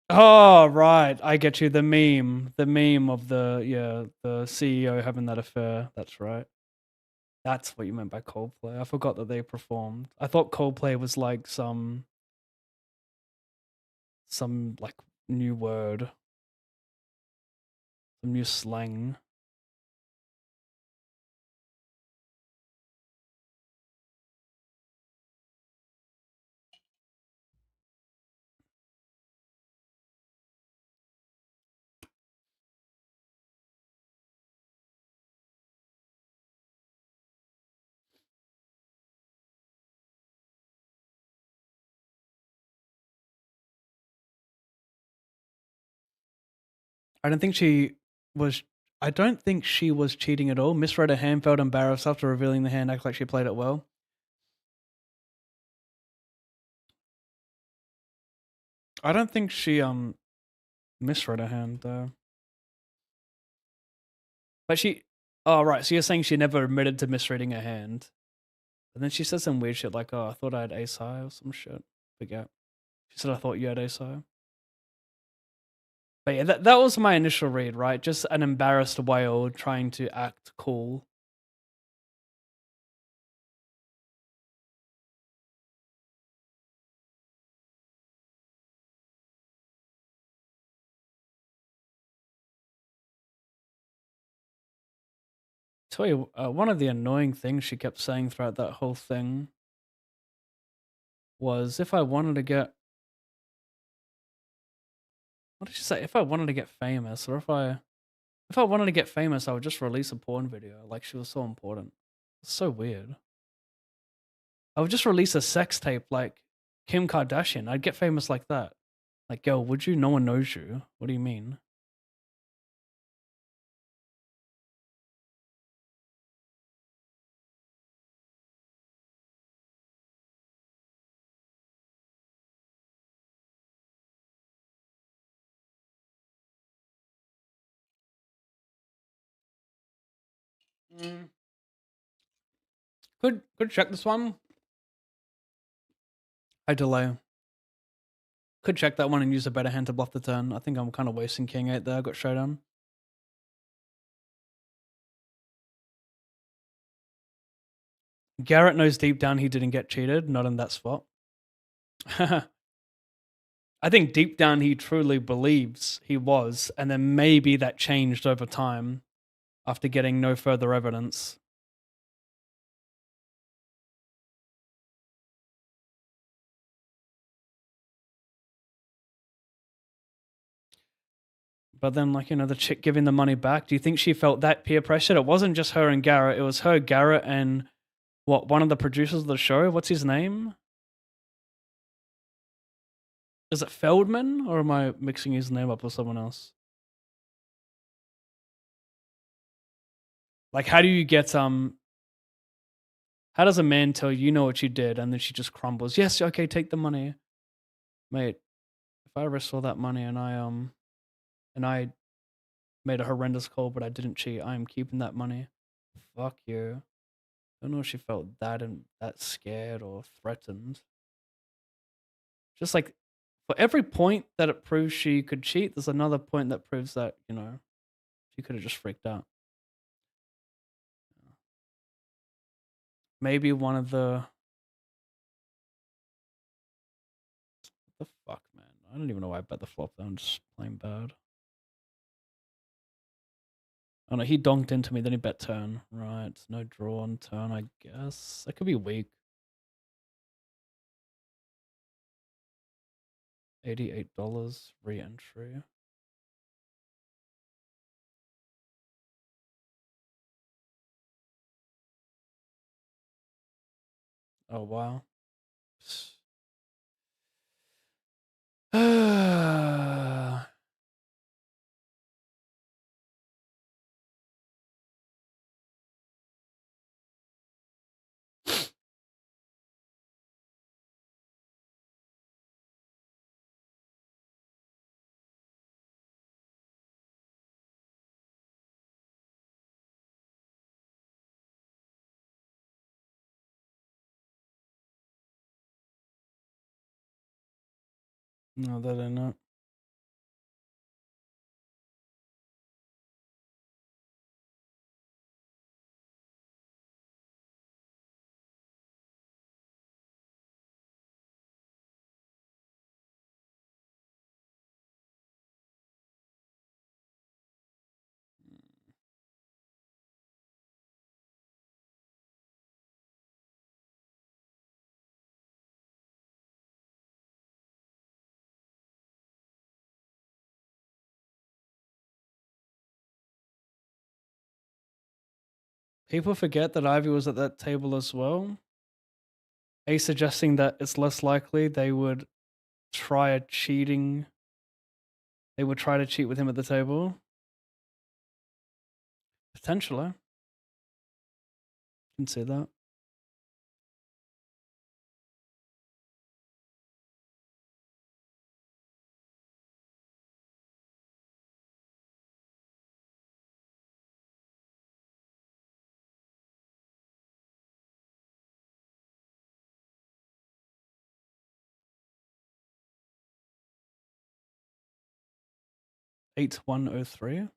Oh, right. I get you. The meme. The meme of the CEO having that affair. That's right. That's what you meant by Coldplay. I forgot that they performed. I thought Coldplay was like some like new word. Some new slang. I don't think she was cheating at all. Misread her hand, felt embarrassed after revealing the hand, act like she played it well. I don't think she misread her hand though. But oh right, so you're saying she never admitted to misreading her hand. And then she said some weird shit like, oh, I thought I had ace high or some shit. Forget. She said I thought you had ace high. But yeah, that was my initial read, right? Just an embarrassed whale trying to act cool. Tell you, one of the annoying things she kept saying throughout that whole thing was if I wanted to get... What did she say? If I wanted to get famous, or if I wanted to get famous, I would just release a porn video. Like she was so important. It's so weird. I would just release a sex tape like Kim Kardashian. I'd get famous like that. Like, girl, would you? No one knows you. What do you mean? Could check this one. I delay. Could check that one and use a better hand to bluff the turn. I think I'm kind of wasting King 8 there. I got showdown. Garrett knows deep down he didn't get cheated, not in that spot. I think deep down he truly believes he was, and then maybe that changed over time after getting no further evidence. But then, like, you know, the chick giving the money back, do you think she felt that peer pressure? It wasn't just her and Garrett, it was her, Garrett, and one of the producers of the show? What's his name? Is it Feldman, or am I mixing his name up with someone else? Like, how do you get how does a man tell you know what you did and then she just crumbles? Yes, okay, take the money. Mate, if I risked all that money and I made a horrendous call but I didn't cheat, I am keeping that money. Fuck you. I don't know if she felt that scared or threatened. Just like for every point that it proves she could cheat, there's another point that proves that, you know, she could have just freaked out. Maybe one of the what the fuck, man. I don't even know why I bet the flop there. I'm just playing bad. Oh no, he donked into me, then he bet turn. Right, no draw on turn, I guess. That could be weak. $88 re-entry. Oh wow. No, that ain't it. People forget that Ivy was at that table as well. Are you suggesting that it's less likely they would try to cheat with him at the table? Potentially. Can see that. $8103.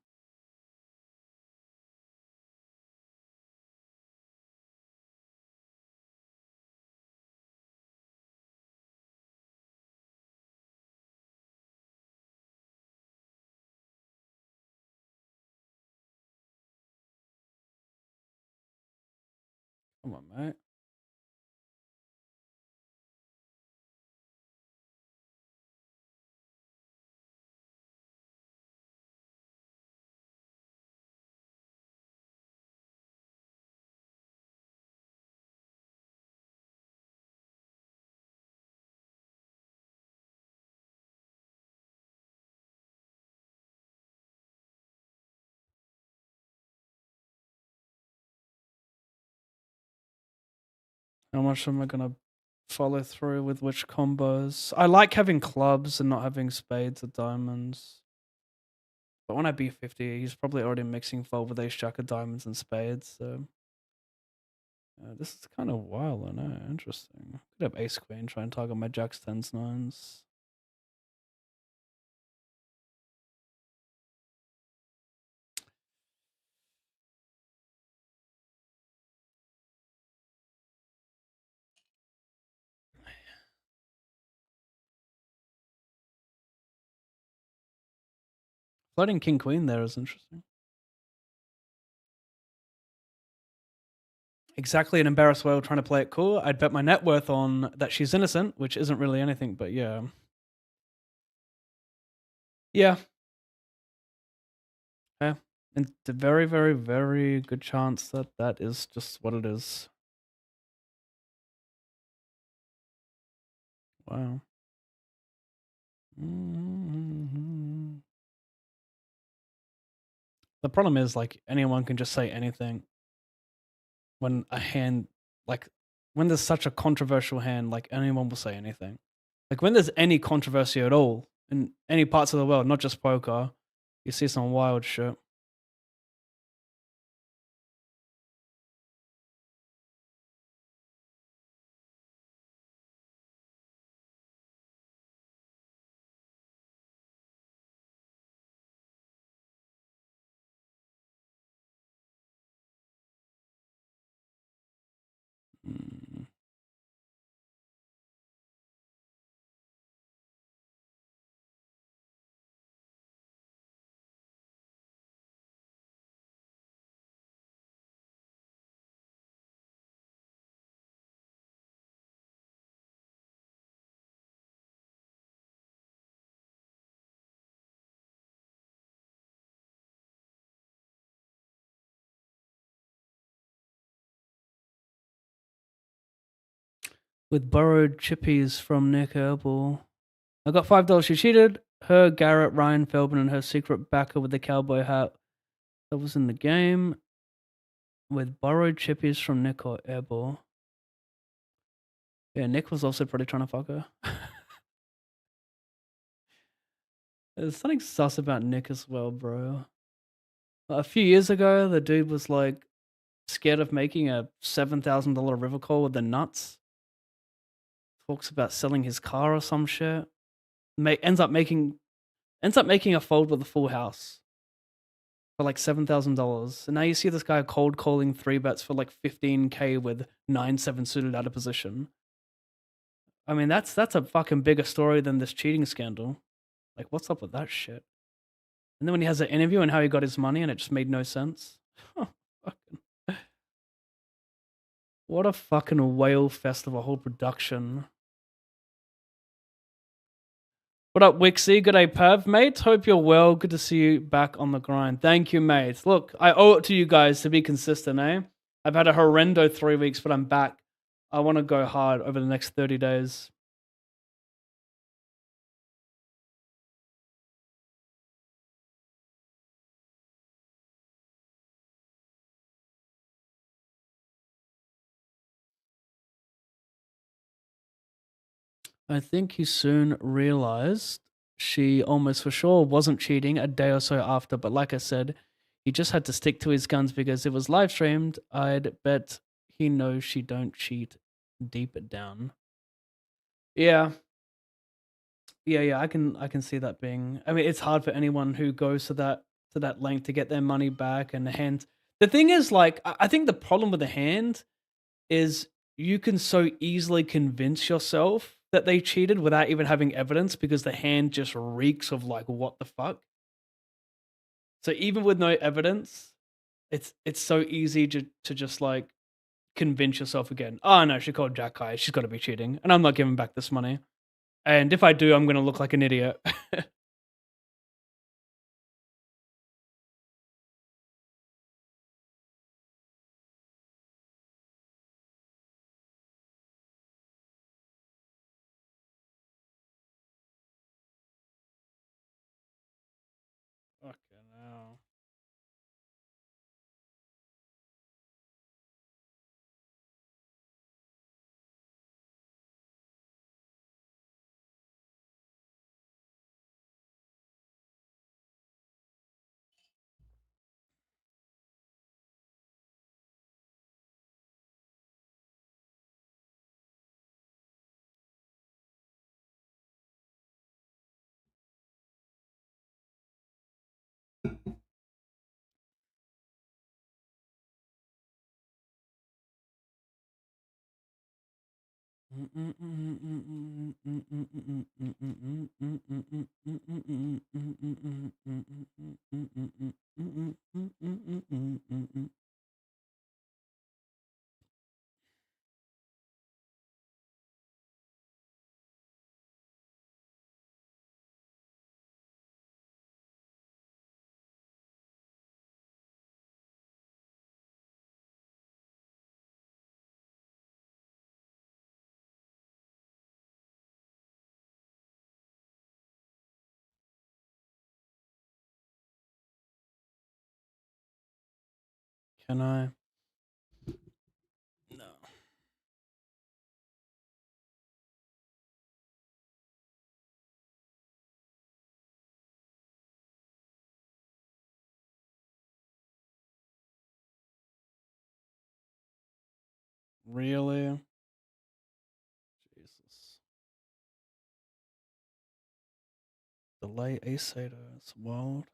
Come on, mate. How much am I gonna follow through with which combos? I like having clubs and not having spades or diamonds. But when I B50, he's probably already mixing fold with ace jack of diamonds and spades, so this is kind of wild, I know. Interesting. Could have ace queen, try and target my jacks, tens, nines. Floating king queen there is interesting. Exactly an embarrassed whale trying to play it cool. I'd bet my net worth on that she's innocent, which isn't really anything, but yeah. Yeah. Yeah. And it's a very, very, very good chance that that is just what it is. Wow. The problem is, like, anyone can just say anything when a hand, like, when there's such a controversial hand, like, anyone will say anything. Like, when there's any controversy at all in any parts of the world, not just poker, you see some wild shit. Mm. With borrowed chippies from Nick Herbal. I got $5. She cheated. Her, Garrett, Ryan Feldman, and her secret backer with the cowboy hat that was in the game. With borrowed chippies from Nick or Airball. Yeah, Nick was also probably trying to fuck her. There's something sus about Nick as well, bro. A few years ago, the dude was like scared of making a $7,000 river call with the nuts. Talks about selling his car or some shit. Ends up making a fold with a full house for like $7,000. And now you see this guy cold calling 3-bets for like 15K with 9-7 suited out of position. I mean, that's a fucking bigger story than this cheating scandal. Like, what's up with that shit? And then when he has an interview and how he got his money and it just made no sense. What a fucking whale fest of a whole production. What up, Wixie? Good day, Pav, mate. Hope you're well. Good to see you back on the grind. Thank you, mate. Look, I owe it to you guys to be consistent, eh? I've had a horrendo 3 weeks, but I'm back. I want to go hard over the next 30 days. I think he soon realized she almost for sure wasn't cheating a day or so after, but like I said, he just had to stick to his guns because it was live streamed. I'd bet he knows she don't cheat deep down. Yeah. Yeah, I can see that being. I mean, it's hard for anyone who goes to that length to get their money back and the hand. The thing is, like, I think the problem with the hand is you can so easily convince yourself that they cheated without even having evidence because the hand just reeks of like what the fuck. So even with no evidence, it's so easy to just like convince yourself again. Oh no, she called Jack High. She's got to be cheating, and I'm not giving back this money. And if I do, I'm gonna look like an idiot. Fucking hell. Can I? No. Really? Jesus. Delay ASATA. It's wild.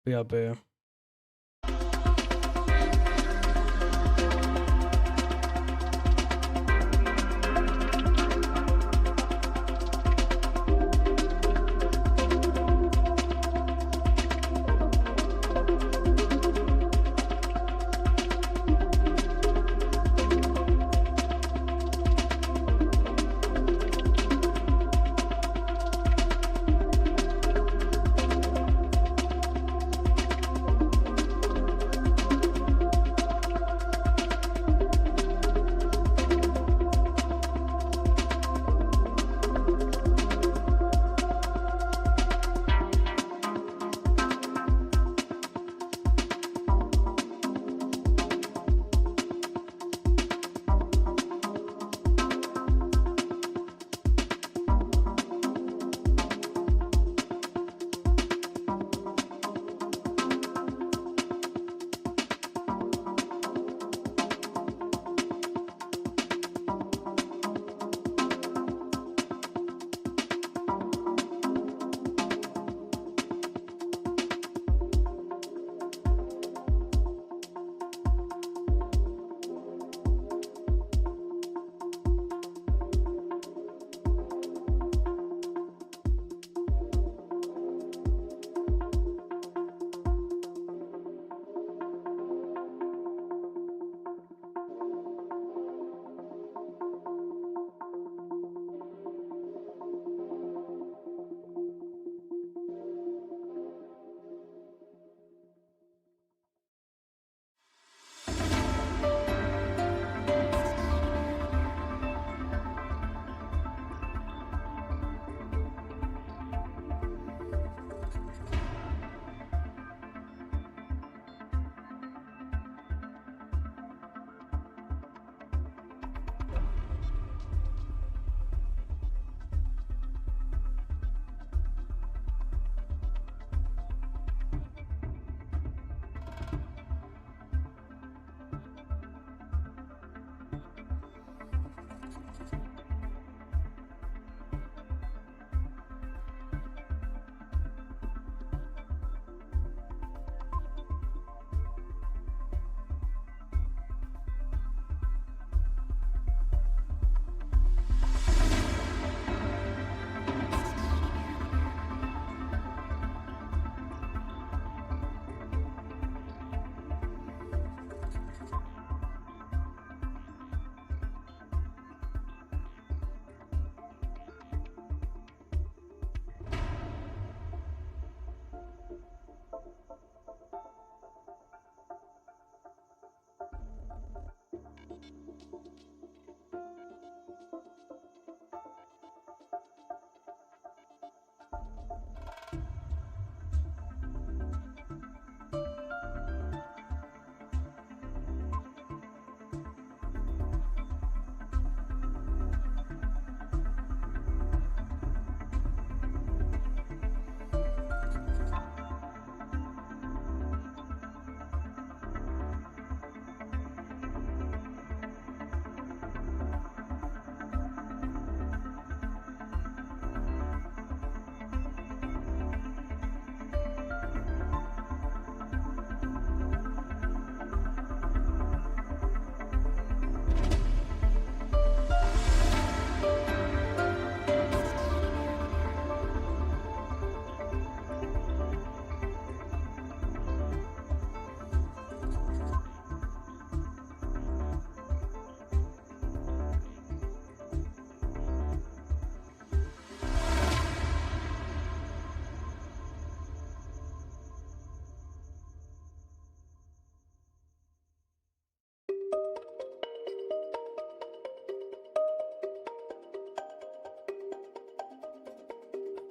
BRB.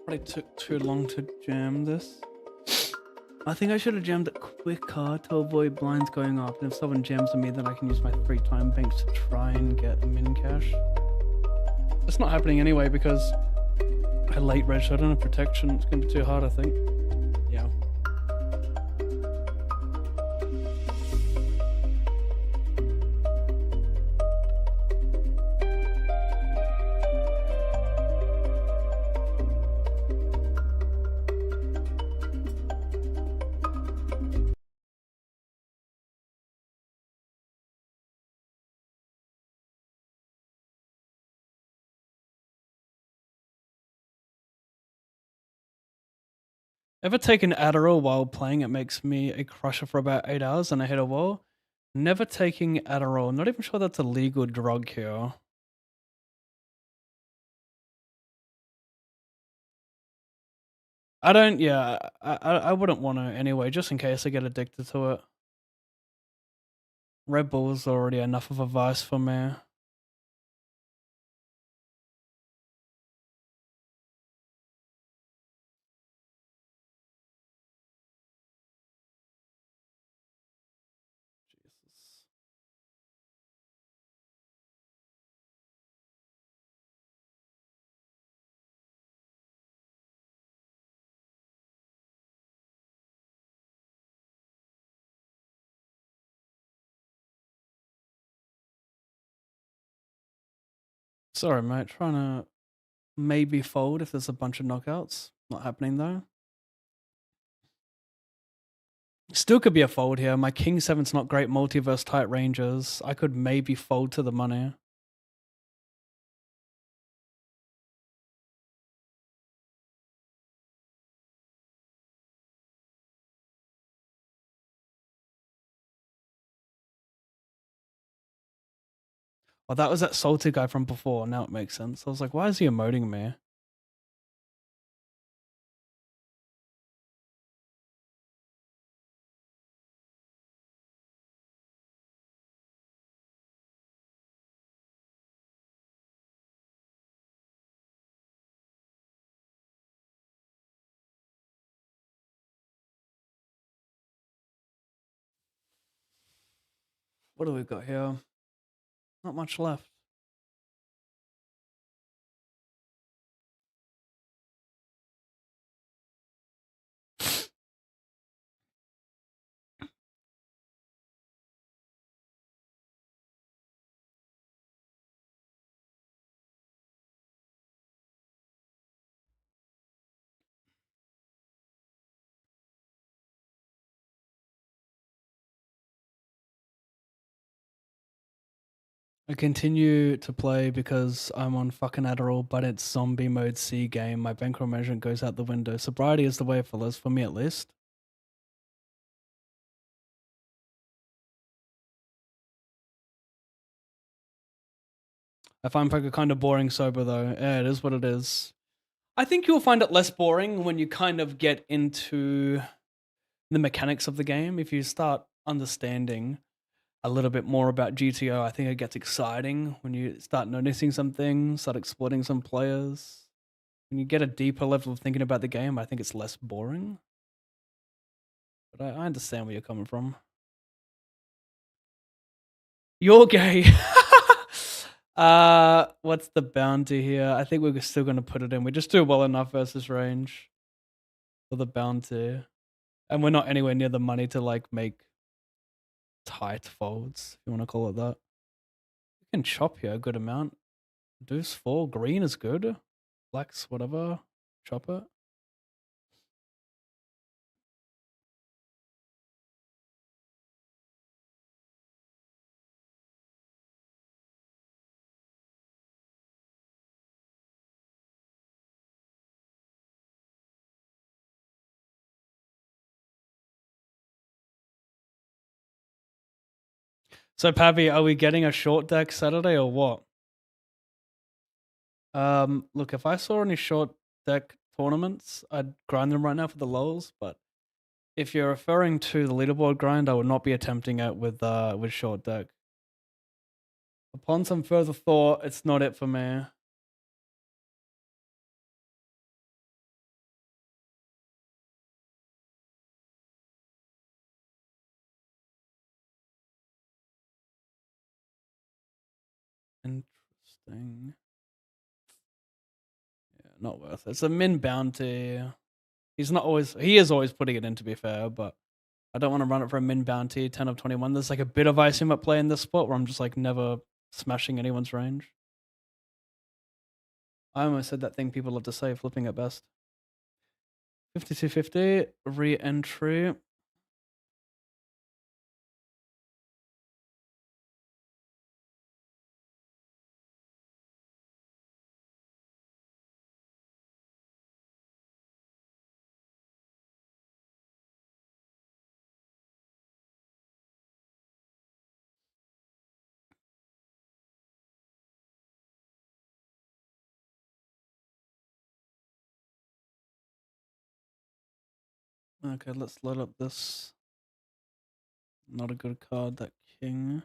Probably took too long to jam this. I think I should have jammed it quicker to avoid blinds going up. And if someone jams on me, then I can use my 3 time banks to try and get a min cash. It's not happening anyway because I late red, so I don't have protection. It's gonna be too hard, I think. Yeah. Ever taken Adderall while playing? It makes me a crusher for about 8 hours and I hit a wall. Never taking Adderall. Not even sure that's a legal drug here. I don't, yeah, I wouldn't want to anyway, just in case I get addicted to it. Red Bull's already enough of a vice for me. Jesus. Sorry, mate. Trying to maybe fold if there's a bunch of knockouts. Not happening though. Still could be a fold here. My King 7's not great multiverse tight ranges. I could maybe fold to the money. Oh, that was that salty guy from before. Now it makes sense. I was like, why is he emoting me? What do we got here? Not much left. I continue to play because I'm on fucking Adderall, but it's zombie mode C game. My bankroll measurement goes out the window. Sobriety is the way, fellas, for me at least. I find poker kind of boring sober though. Yeah, it is what it is. I think you'll find it less boring when you kind of get into the mechanics of the game. If you start understanding a little bit more about GTO, I think it gets exciting when you start noticing some things, start exploiting some players. When you get a deeper level of thinking about the game, I think it's less boring. But I understand where you're coming from. You're gay. What's the bounty here? I think we're still going to put it in. We just do well enough versus range for the bounty. And we're not anywhere near the money to like make tight folds, if you want to call it that. We can chop here a good amount. Deuce 4, green is good. Black's whatever. Chop it. So Pavi, are we getting a short deck Saturday or what? Look, if I saw any short deck tournaments, I'd grind them right now for the lulz, but if you're referring to the leaderboard grind, I would not be attempting it with short deck. Upon some further thought, it's not it for me. Interesting. Yeah, not worth it. It's a min bounty. He's not always. He is always putting it in, to be fair, but I don't want to run it for a min bounty. 10 of 21. There's like a bit of ICM at play in this spot where I'm just like never smashing anyone's range. I almost said that thing people love to say, flipping at best. 5250 re-entry. Okay, let's load up this. Not a good card, that king.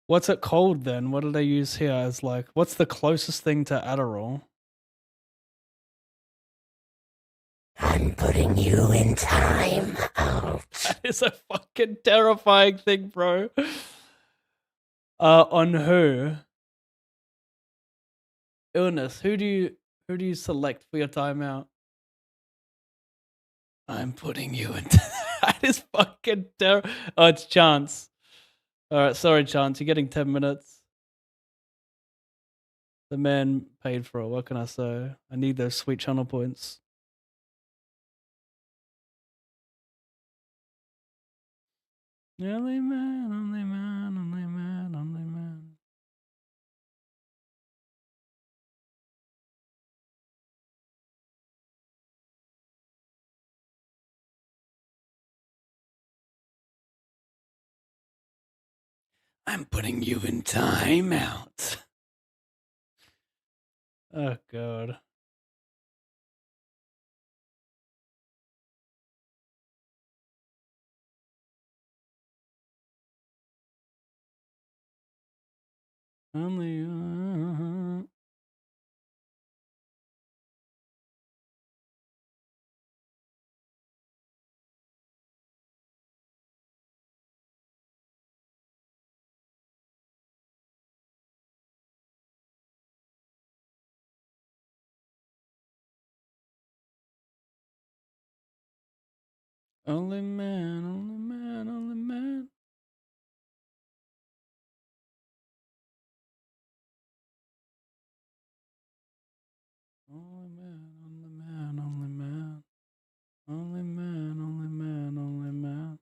What's it called then? What did I use here as like, what's the closest thing to Adderall? I'm putting you in time out. That is a fucking terrifying thing, bro. On who? Illness. Who do you select for your timeout? I'm putting you in. That is fucking terrible. Oh, it's Chance. All right, sorry, Chance. You're getting 10 minutes. The man paid for it. What can I say? I need those sweet channel points. Only man, only man, only man, only man. I'm putting you in timeout. Oh, God. Only. Only man, only man, only man. Only man, only man, only man. Only man, only man, only man.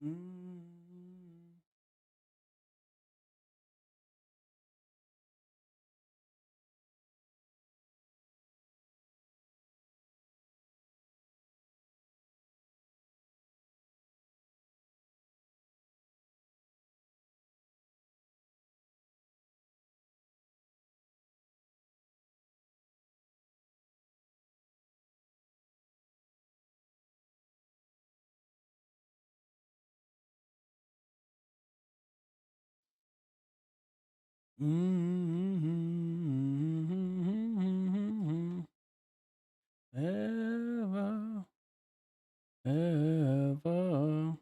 Mm. Mm. Ever, ever.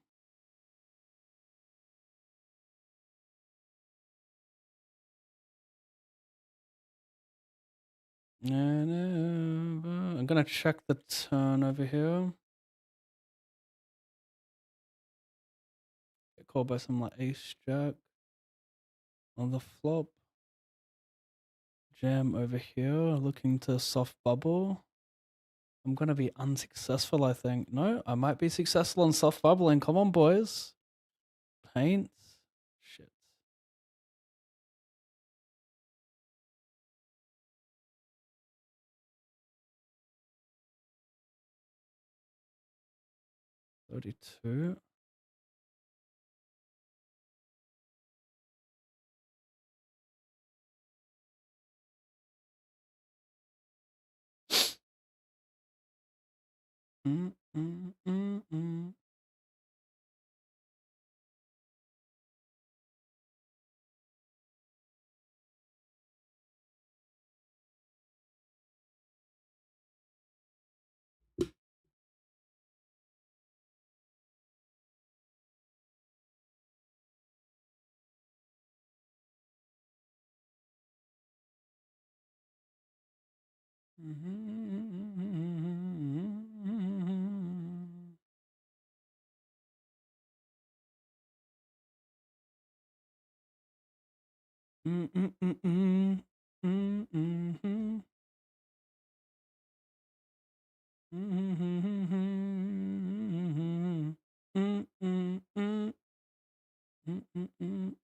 And ever. I'm gonna check the turn over here. Get called by some like ace jack on the flop. Jam over here, looking to soft bubble. I'm gonna be unsuccessful, I think. No, I might be successful on soft bubbling. Come on, boys. Paint. Shit. $32. Mm, mm, mm, mm. Mm, mm, mm, mm. Mm, mm, mm. Mm, mm, mm. Mm, mm, mm. Mm, mm, mm.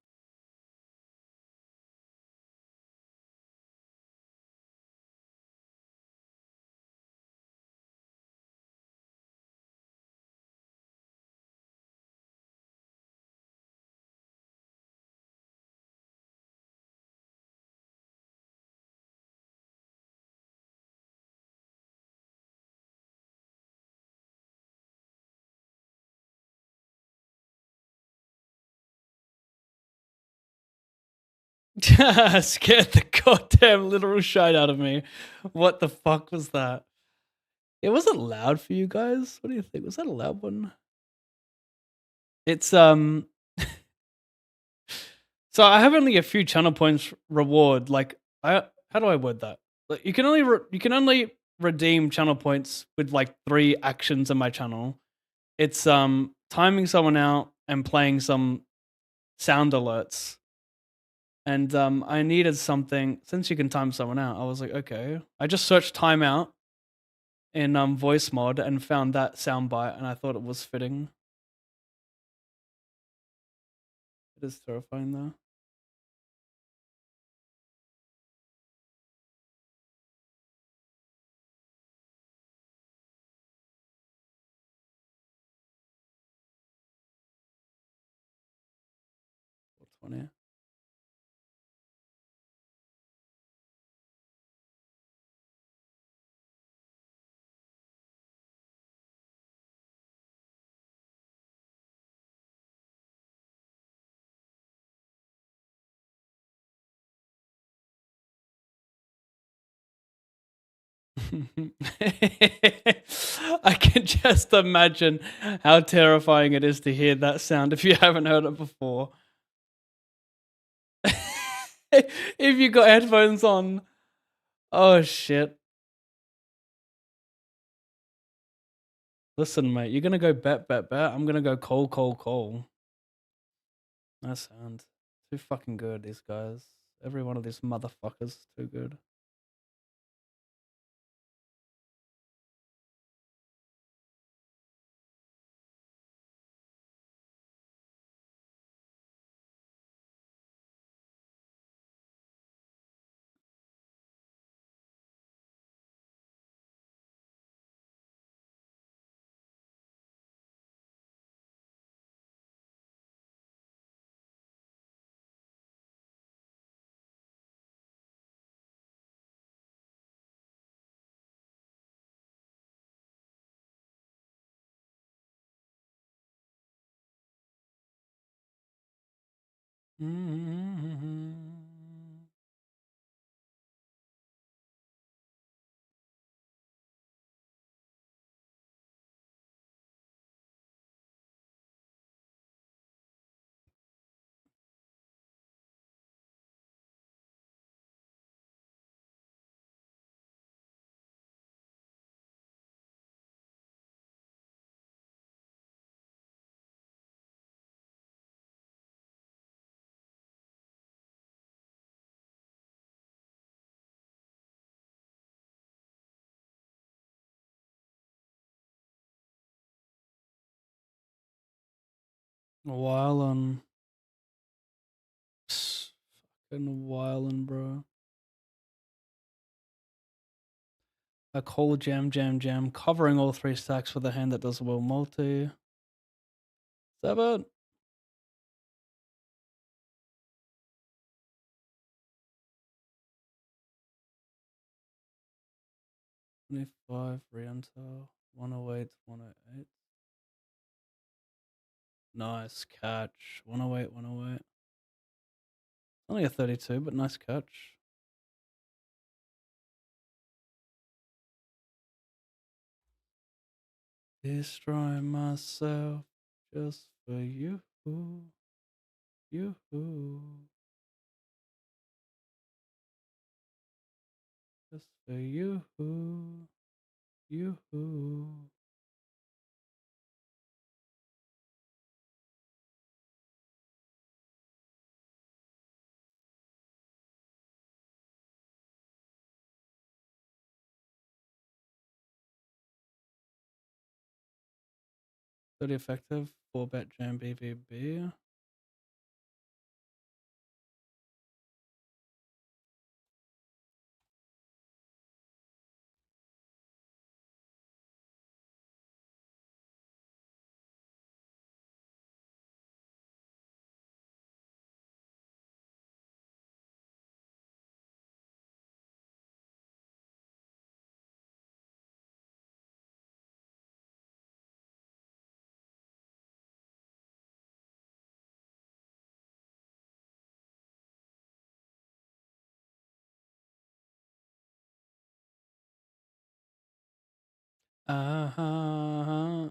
Scared the goddamn literal shite out of me. What the fuck was that? It wasn't loud for you guys. What do you think? Was that a loud one? It's so I have only a few channel points reward. Like I how do I word that? Like, you can only redeem channel points with like 3 actions on my channel. It's timing someone out and playing some sound alerts. And I needed something since you can time someone out. I was like, okay. I just searched timeout in voice mod and found that soundbite, and I thought it was fitting. It is terrifying though. What's funny? I can just imagine how terrifying it is to hear that sound if you haven't heard it before. If you got headphones on. Oh shit. Listen, mate, you're gonna go bet. I'm gonna go call. That sound. Too fucking good, these guys. Every one of these motherfuckers is too good. Wildin'. Fucking wildin', bro. A call jam, covering all 3 stacks with a hand that does well multi. 7. 25, re-enter. 108, 108. Nice catch. 108, 108. Only a 32, but nice catch. Destroy myself just for you. You. Just for you. You. 30 effective. 4-bet jam BVB. Uh-huh.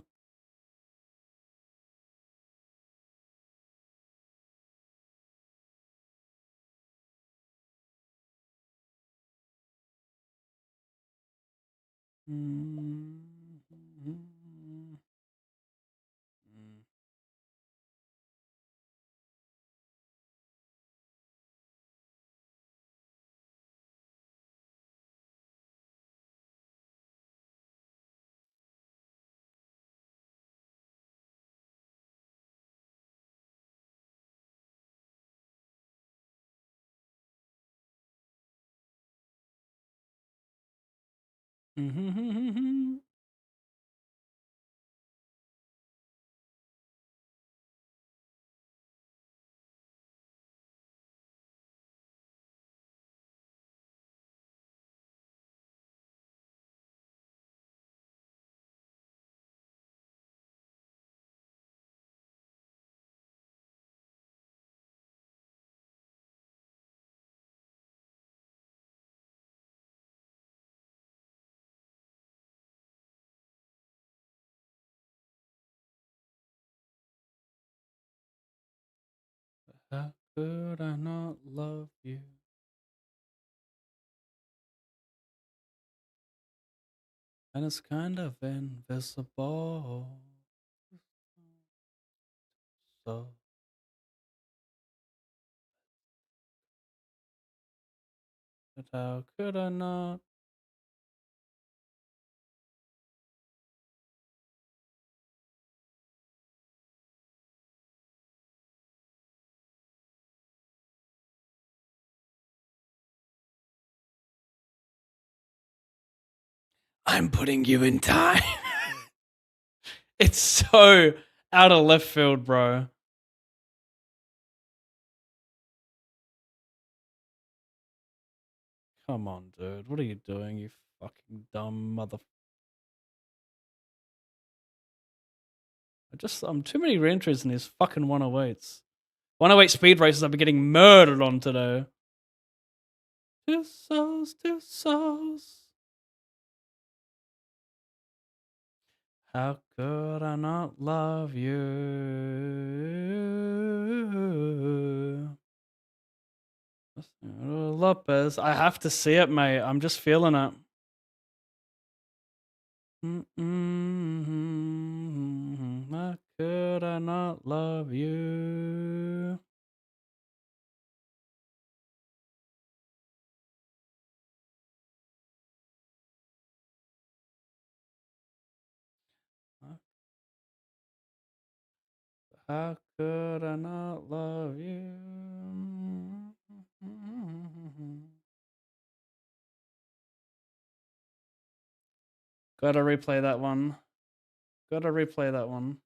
How could I not love you? And it's kind of invisible. So, but how could I not? I'm putting you in time. It's so out of left field, bro. Come on, dude. What are you doing, you fucking dumb mother... I'm too many reentries in these fucking 108s. 108 Speed Races I've been getting murdered on today. Two souls, two souls. How could I not love you? Lopez, I have to see it, mate. I'm just feeling it. How could I not love you? How could I not love you? Gotta replay that one. Gotta replay that one.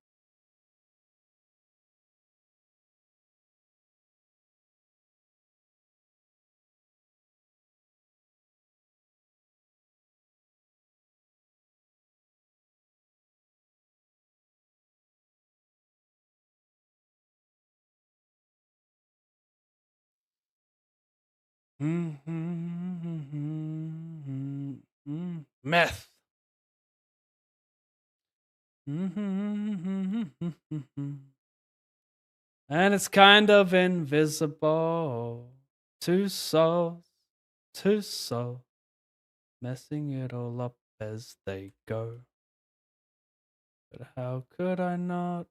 Meth. And it's kind of invisible. Two souls, messing it all up as they go. But how could I not?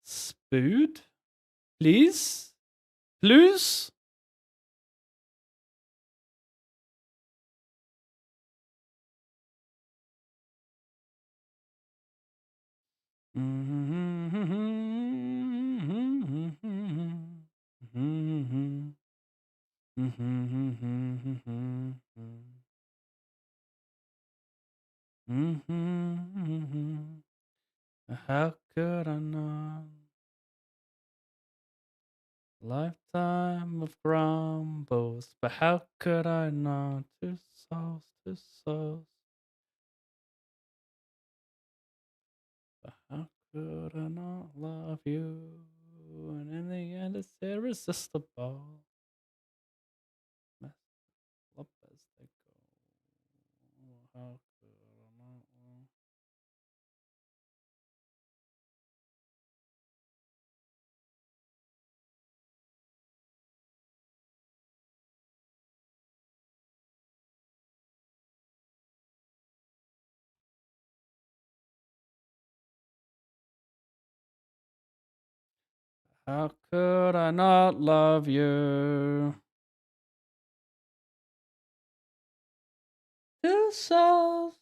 Spood? Please? Please? How could I not? Lifetime of grumbles, but how could I not? Two souls, two souls. But how could I not love you? And in the end, it's irresistible. Love as they go. How could I not love? How could I not love you? Two souls.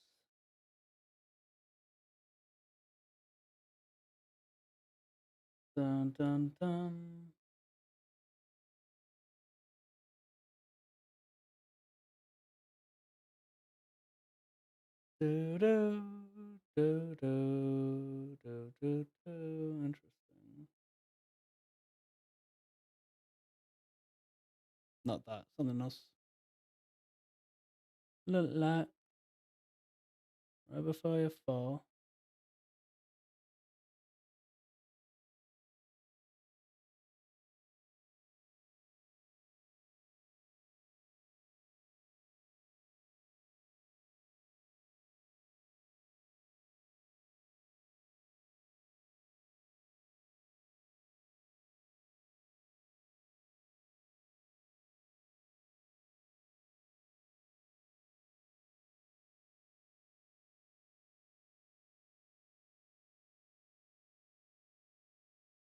Dun dun dun. Do do do do do do do. Interesting. Not that. Something else. Look like right before you fall.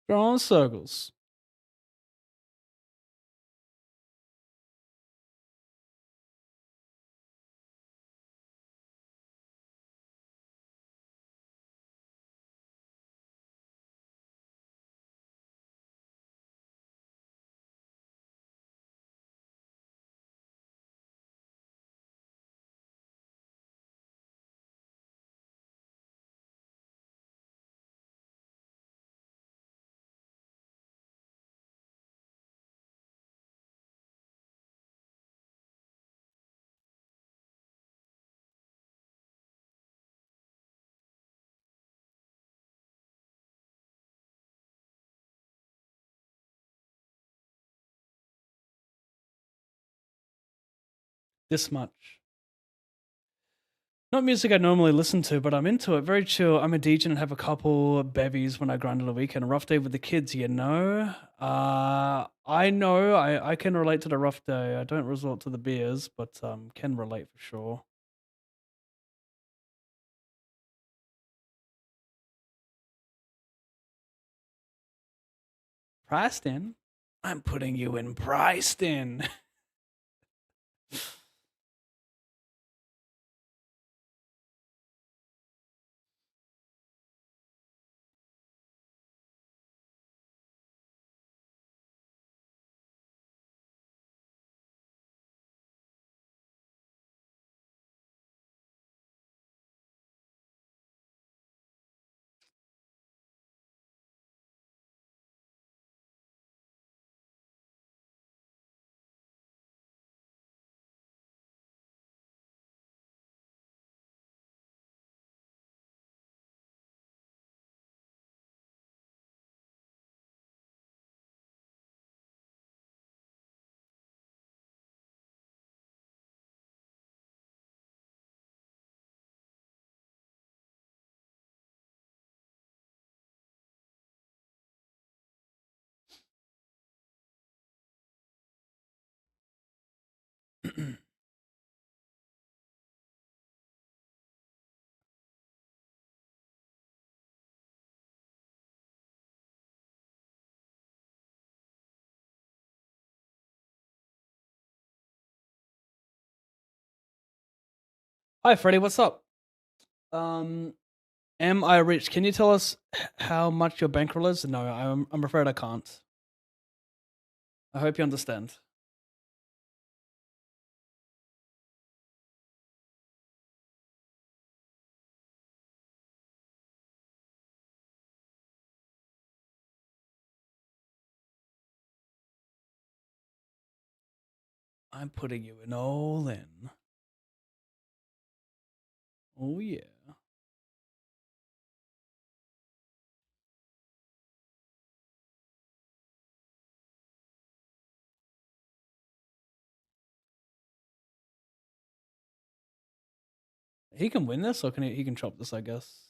Drawing circles. this much. Not music I normally listen to, but I'm into it. Very chill. I'm a DJ and have a couple bevies when I grind on the weekend. A rough day with the kids, you know? I know. I can relate to the rough day. I don't resort to the beers, but can relate for sure. Priced in? I'm putting you in priced in. Hi, Freddie. What's up? Am I rich? Can you tell us how much your bankroll is? No, I'm afraid I can't. I hope you understand. I'm putting you in all in. Oh, yeah. He can win this, or can he can chop this, I guess.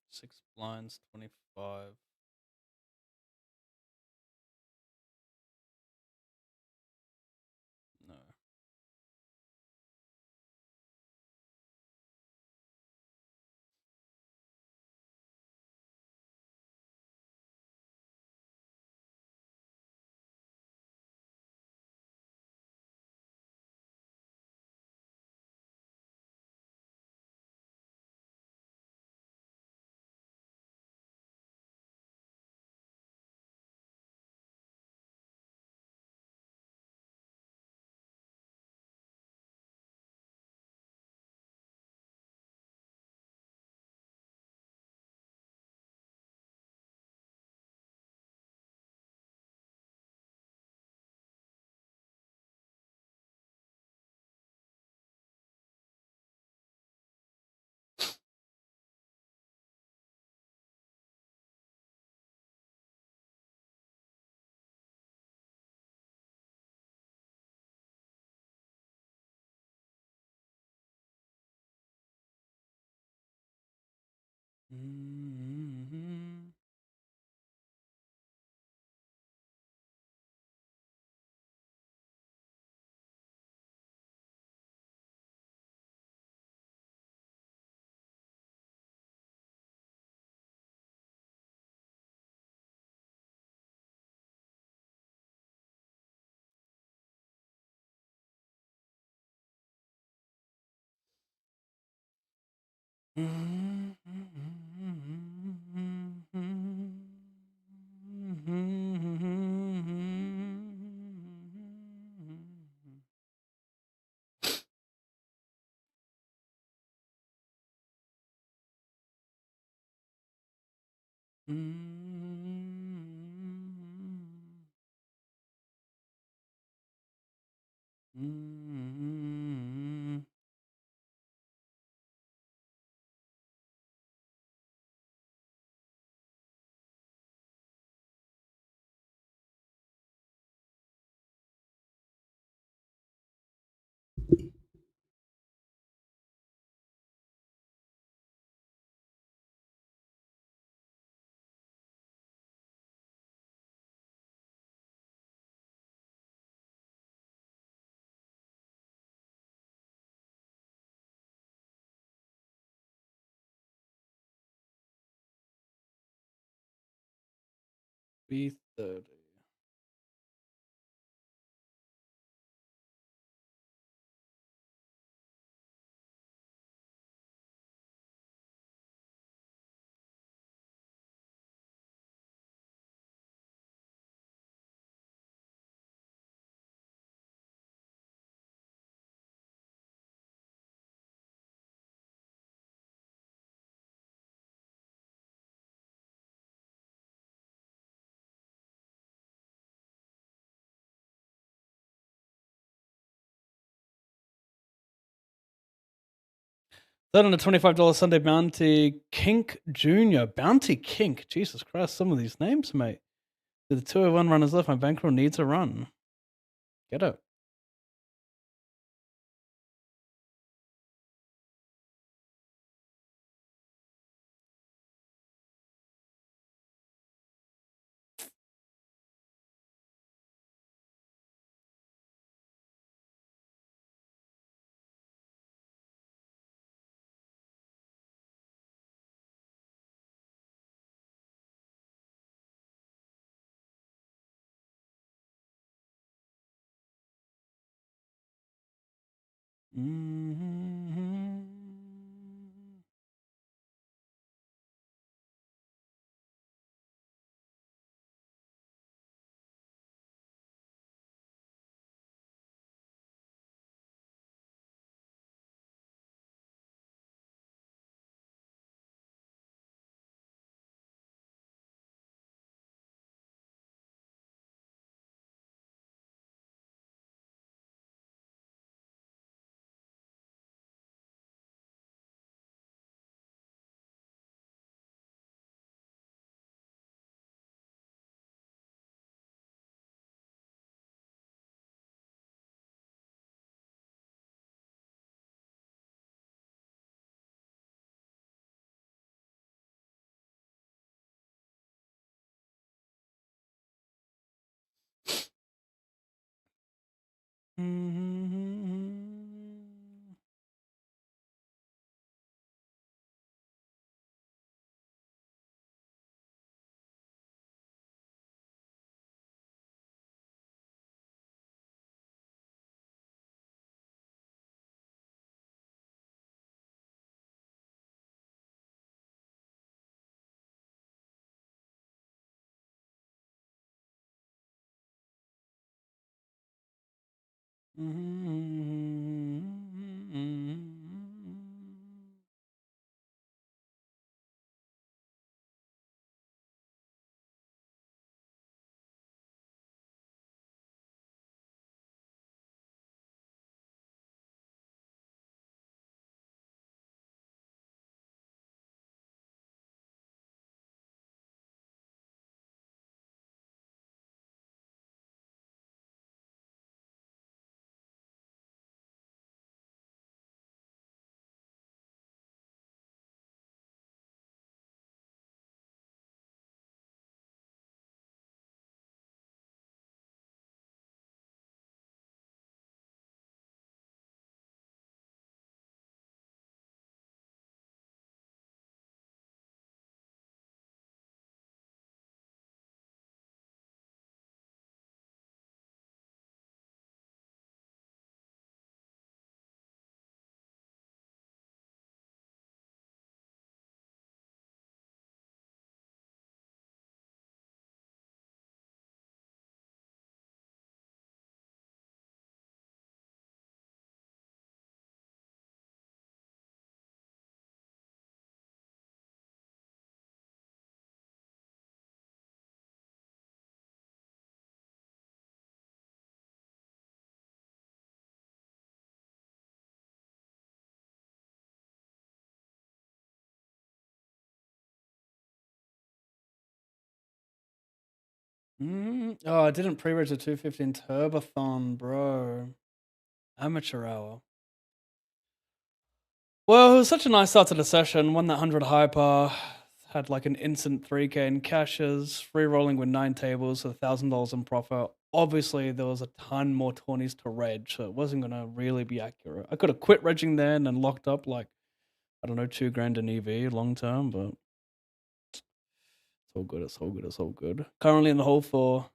Six blinds, 25. No. B30. Third on a $25 Sunday bounty, Kink Jr. Bounty Kink. Jesus Christ, some of these names, mate. With the 201 runners left, my bankroll needs a run. Get it. Oh, I didn't pre-reg the 215 Turbothon, bro. Amateur hour. Well, it was such a nice start to the session. Won that 100 hyper. Had like an instant 3k in cashes. Free rolling with 9 tables with $1,000 in profit. Obviously, there was a ton more 20s to reg, so it wasn't going to really be accurate. I could have quit regging then and locked up like, I don't know, 2 grand in EV long term, but it's all good. It's all good. It's all good. Currently in the hole for.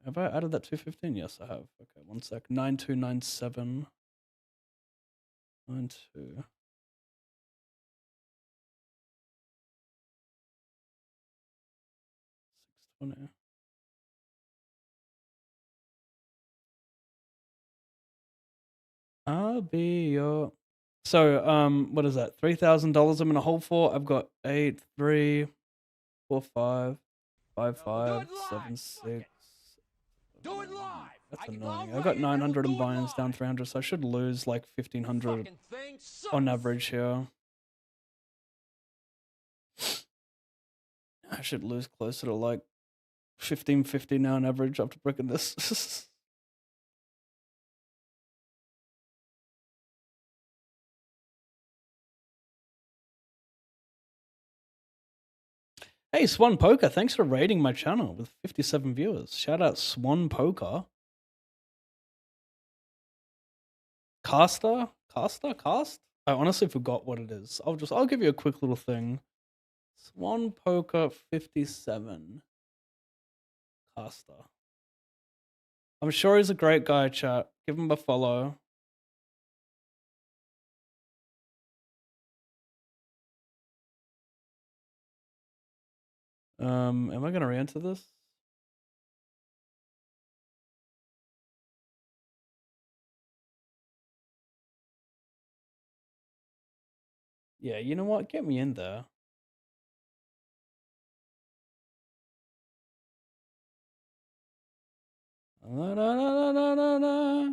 Have I added that 215? Yes, I have. Okay, one sec. 9297. 92. $620. I'll be your. So, what is that? $3,000 I'm in a hole for. I've got 8, 3, 4, 5, 5, 5, 7, 6. Do it live. That's annoying. I got 900 in buy-ins, down 300, so I should lose like 1,500 on average here. I should lose closer to like 1,550 now on average after breaking this. Hey, Swan Poker, thanks for raiding my channel with 57 viewers. Shout out Swan Poker. Cast? I honestly forgot what it is. I'll give you a quick little thing. Swan Poker 57. Caster. I'm sure he's a great guy, chat. Give him a follow. Am I gonna re-enter this? Yeah, you know what? Get me in there. La, la, la, la, la, la.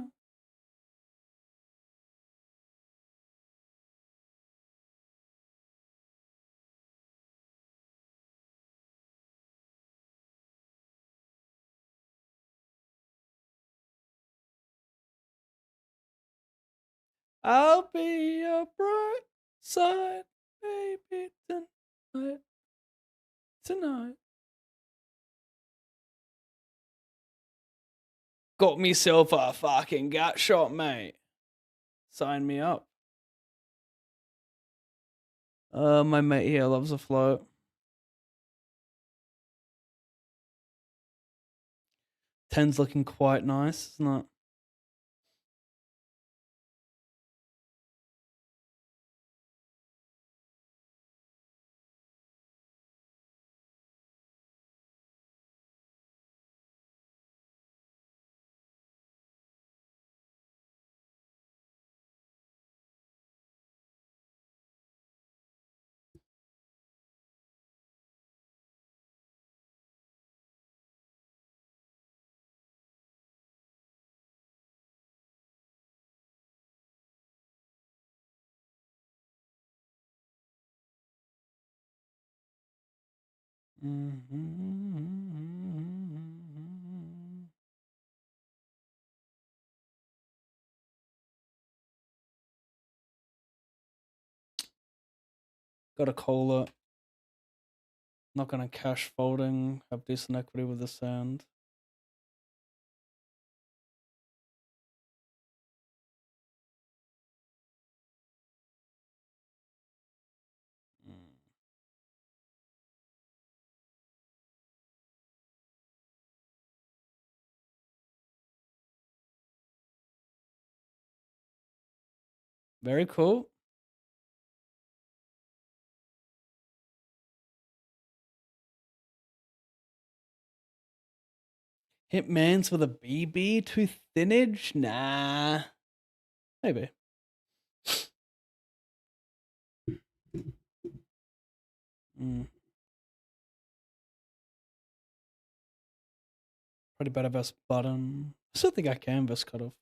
I'll be your bright side, baby, tonight. Tonight. Got myself a fucking gut shot, mate. Sign me up. My mate here loves a float. 10's looking quite nice, isn't it? Got a cola. Not gonna cash folding. Have decent equity with the sand. Very cool. Hitmans with a BB to thinage? Nah. Maybe. Probably better vest button. I still think I can vest cutoff.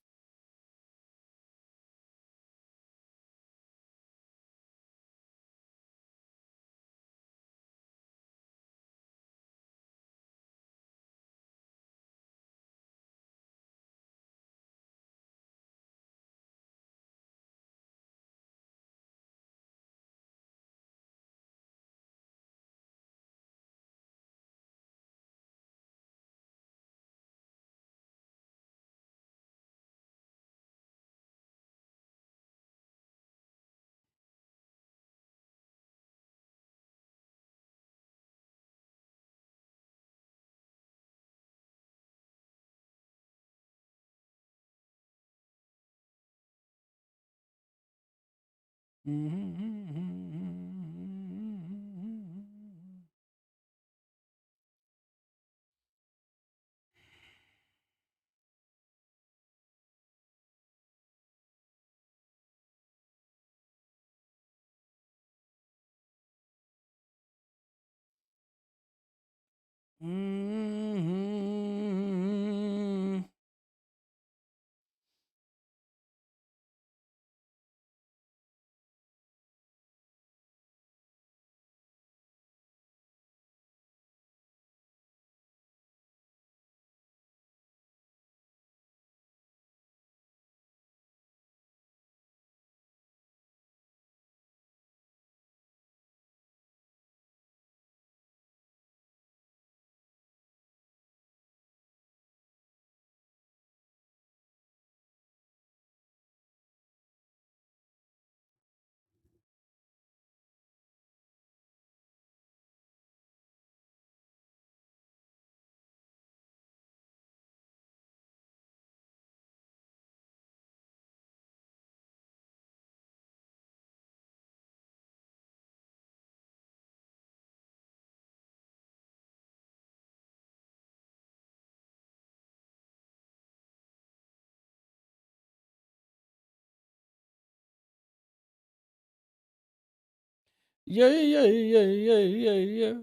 Yeah, yeah, yeah, yeah, yeah, yeah.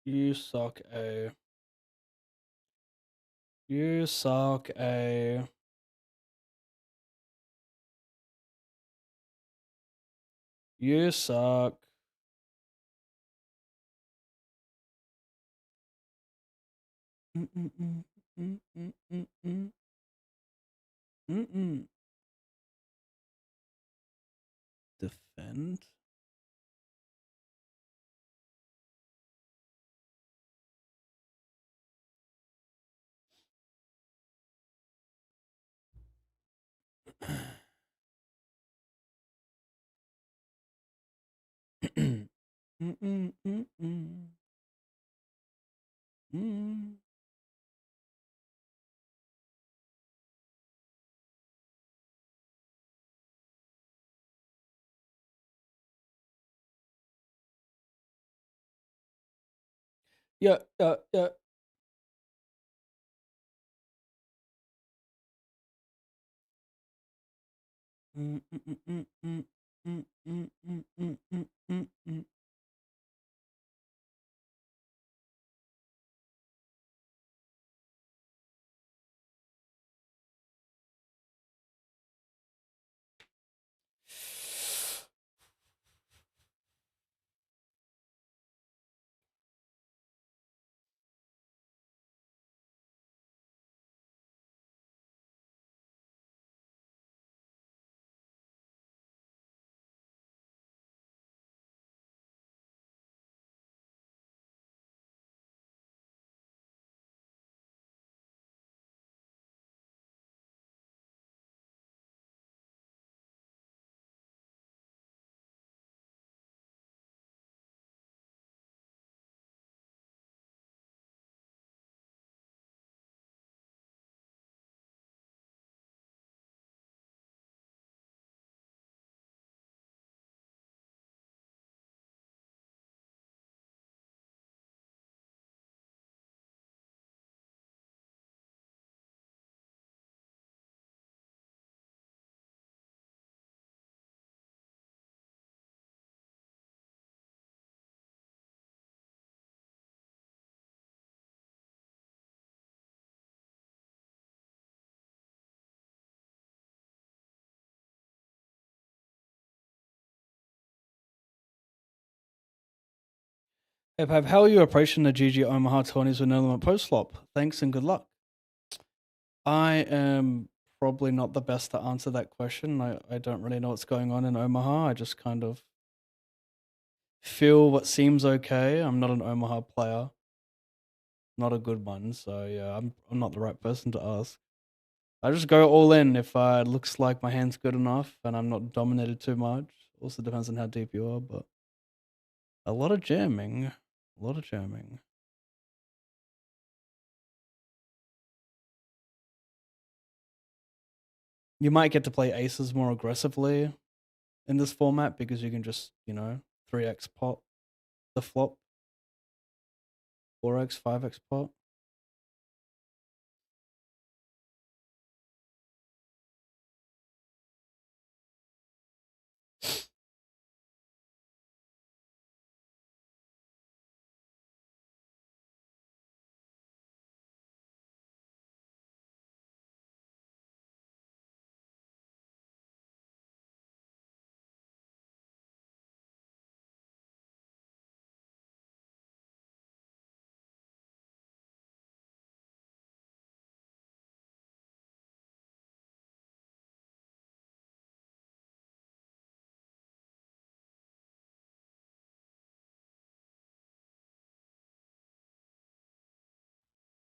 You suck, A. You suck, A. You suck. Mm-mm-mm, mm-mm-mm-mm, mm-mm. Defend? Mm-mm-mm-mm. Mm. Yeah, yeah, yeah. Mm-mm-mm-mm, mm-mm-mm-mm-mm-mm. Hey, Pav, how are you approaching the GG Omaha 20s with no limit post flop? Thanks and good luck. I am probably not the best to answer that question. I don't really know what's going on in Omaha. I just kind of feel what seems okay. I'm not an Omaha player, not a good one. So yeah, I'm not the right person to ask. I just go all in if it looks like my hand's good enough and I'm not dominated too much. Also depends on how deep you are, but a lot of jamming. A lot of jamming. You might get to play aces more aggressively in this format because you can just, 3x pot the flop, 4x, 5x pot.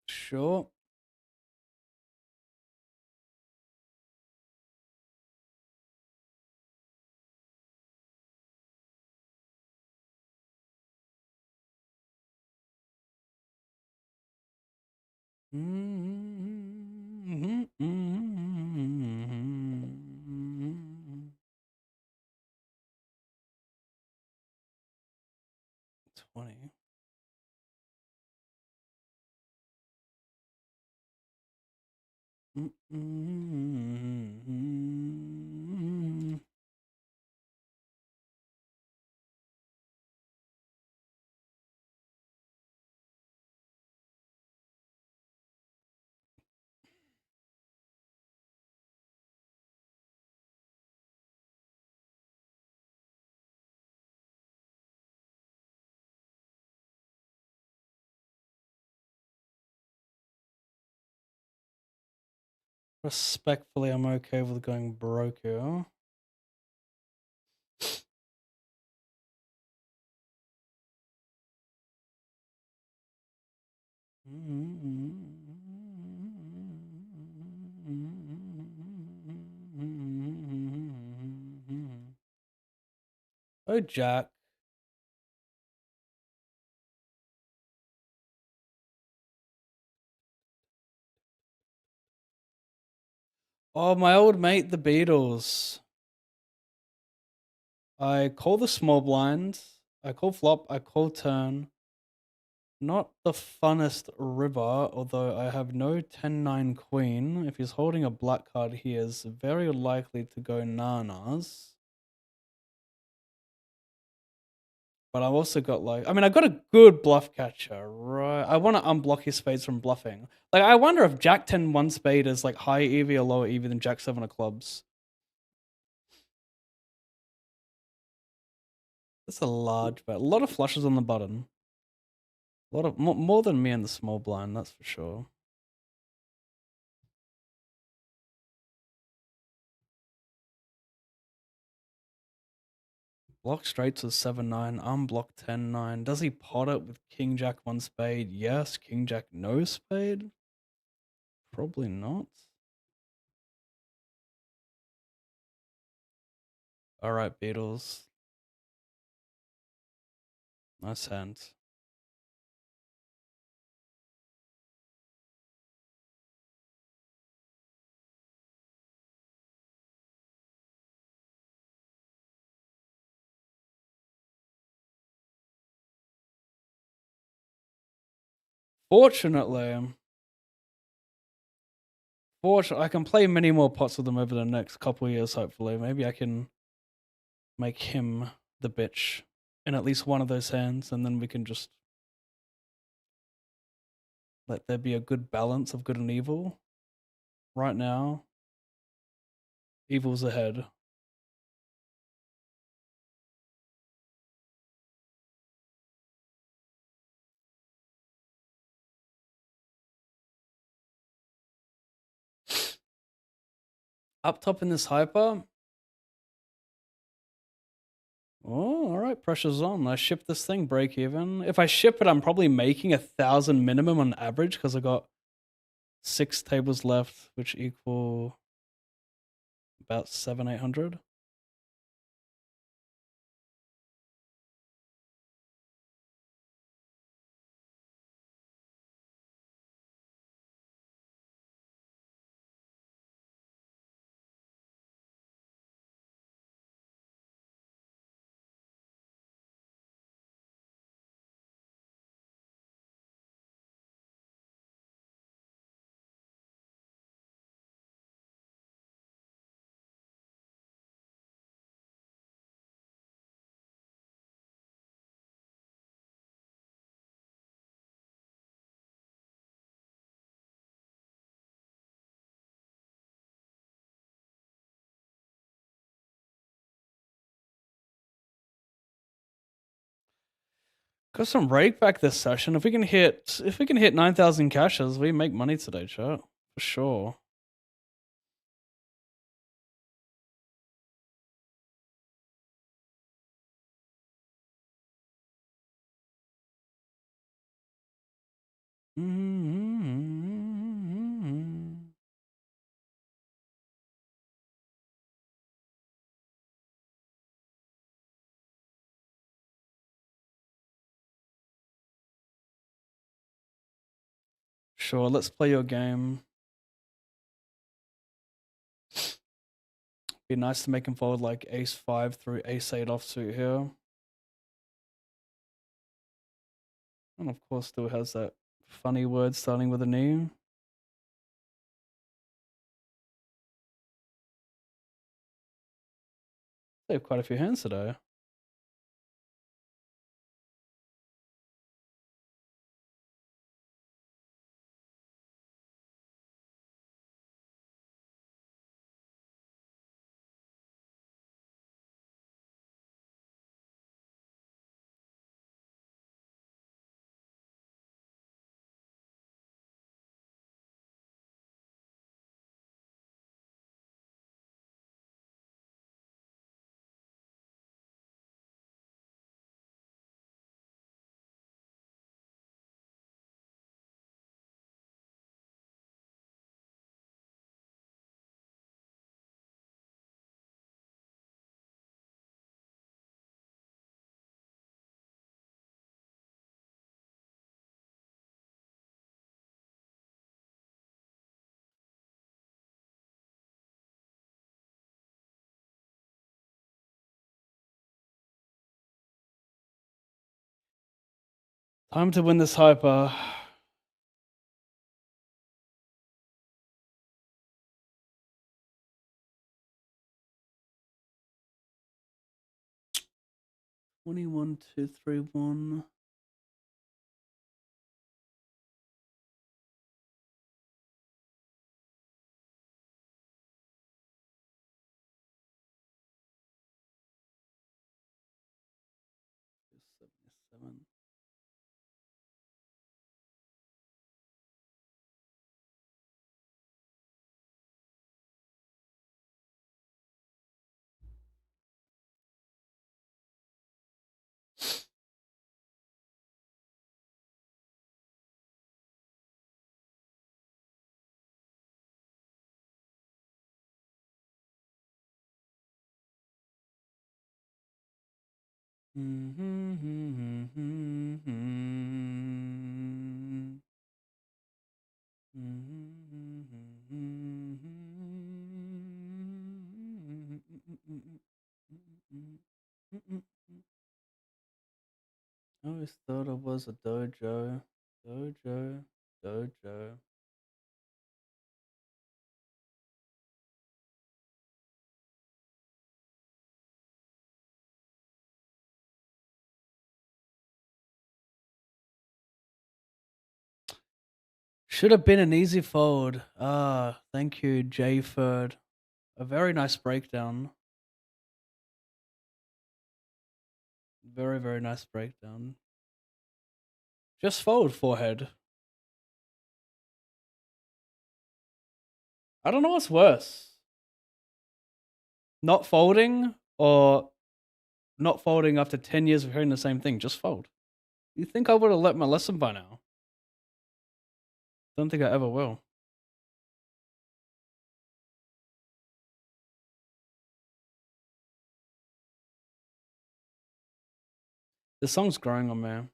Sure. Mm-hmm. 20. Mm-hmm. Respectfully, I'm okay with going broke here. Oh, Jack. Oh, my old mate, the Beatles. I call the small blind. I call flop. I call turn. Not the funnest river, although I have no 10-9 queen. If he's holding a black card, he is very likely to go nanas. But I've also got I've got a good bluff catcher, right? I want to unblock his spades from bluffing. Like, I wonder if Jack 10 1 spade is like higher EV or lower EV than Jack 7 of clubs. That's a large bet. A lot of flushes on the button. A lot of more than me in the small blind, that's for sure. Block straight to 7-9, unblock 10-9. Does he pot it with King Jack 1 spade? Yes. King Jack no spade? Probably not. Alright, Beatles. Nice hand. Fortunately, I can play many more pots with him over the next couple of years, hopefully. Maybe I can make him the bitch in at least one of those hands, and then we can just let there be a good balance of good and evil. Right now, evil's ahead. Up top in this hyper. Oh, all right, pressure's on. I ship this thing, break even. If I ship it, I'm probably making 1,000 minimum on average because I got 6 tables left, which equal about 700-800. Got some rake back this session. If we can hit 9,000 caches, we make money today, chat. For sure. Sure, let's play your game. Be nice to make him fold like ace 5 through ace 8 offsuit here. And of course still has that funny word starting with a knee. They have quite a few hands today. Time to win this hyper. $21, 2, 3, 1. $77. I always thought it was a dojo. Dojo. Should have been an easy fold. Thank you, J Ferd. A very nice breakdown. Very, very nice breakdown. Just fold, forehead. I don't know what's worse. Not folding or not folding after 10 years of hearing the same thing. Just fold. You think I would have learnt my lesson by now? Don't think I ever will. The song's growing on me.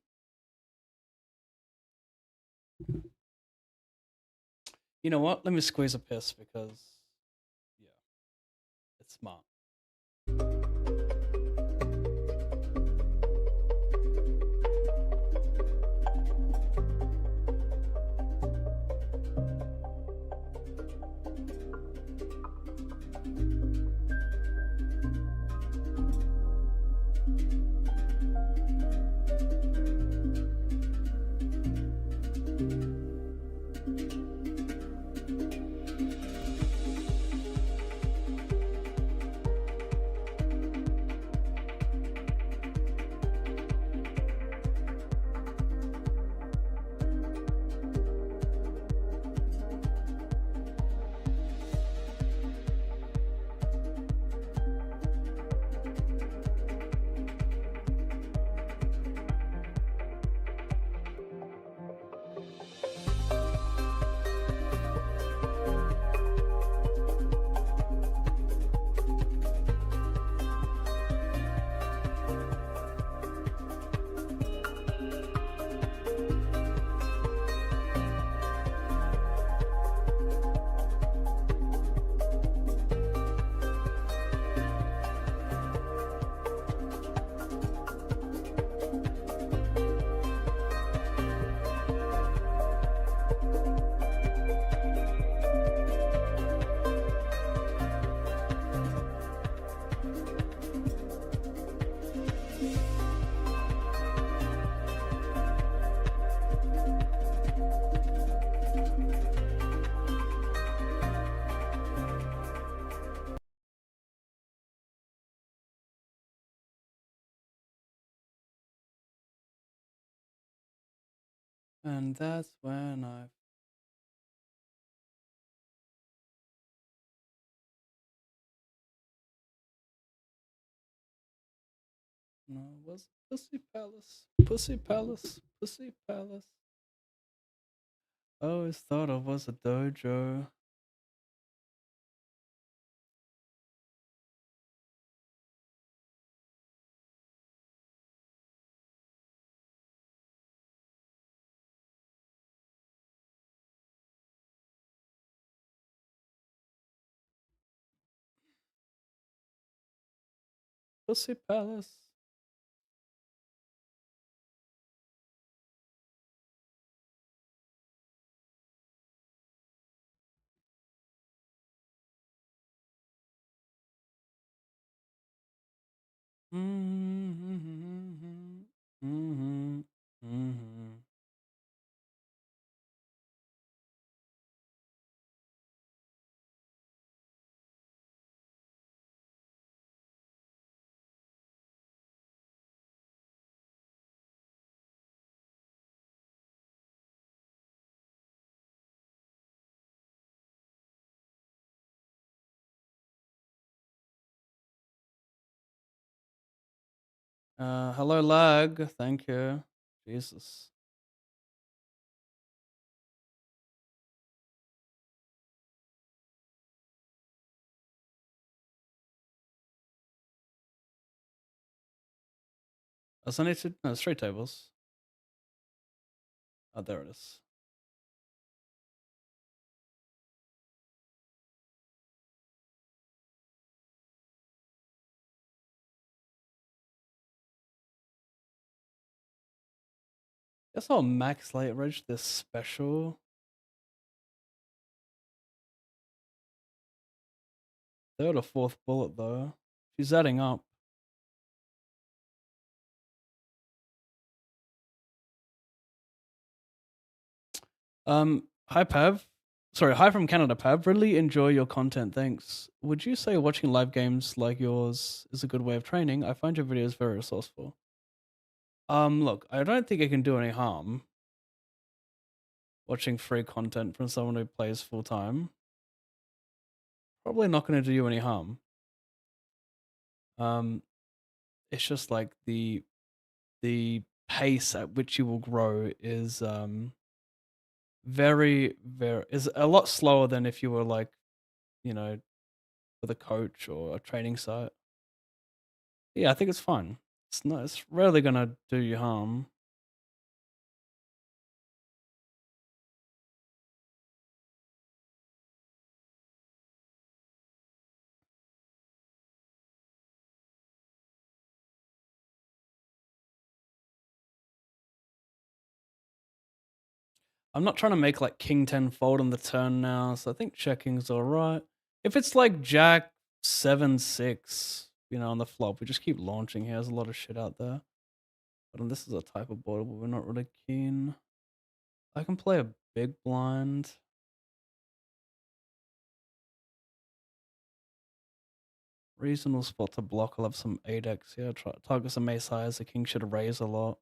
You know what? Let me squeeze a piss because, yeah, it's smart. And that's when I. No, it was Pussy Palace. Pussy Palace. Pussy Palace. I always thought it was a dojo. Pussy Palace. Mm-hmm. Mm-hmm. Mm-hmm. Hello, lag. Thank you. Jesus. I need to. No, straight tables. Oh, there it is. Guess I'll max light rage this special. Third or fourth bullet though. She's adding up. Hi Pav. Sorry, hi from Canada, Pav. Really enjoy your content, thanks. Would you say watching live games like yours is a good way of training? I find your videos very resourceful. Look, I don't think it can do any harm watching free content from someone who plays full time. Probably not going to do you any harm. It's just like the pace at which you will grow is is a lot slower than if you were like, you know, with a coach or a training site. Yeah, I think it's fine. It's rarely gonna do you harm. I'm not trying to make like King 10 fold on the turn now, so I think checking's alright. If it's like Jack 7-6, you know, on the flop, we just keep launching here. There's a lot of shit out there. But this is a type of board where we're not really keen. I can play a big blind. Reasonable spot to block. I'll have some 8x here. Target some ace highs. The king should raise a lot.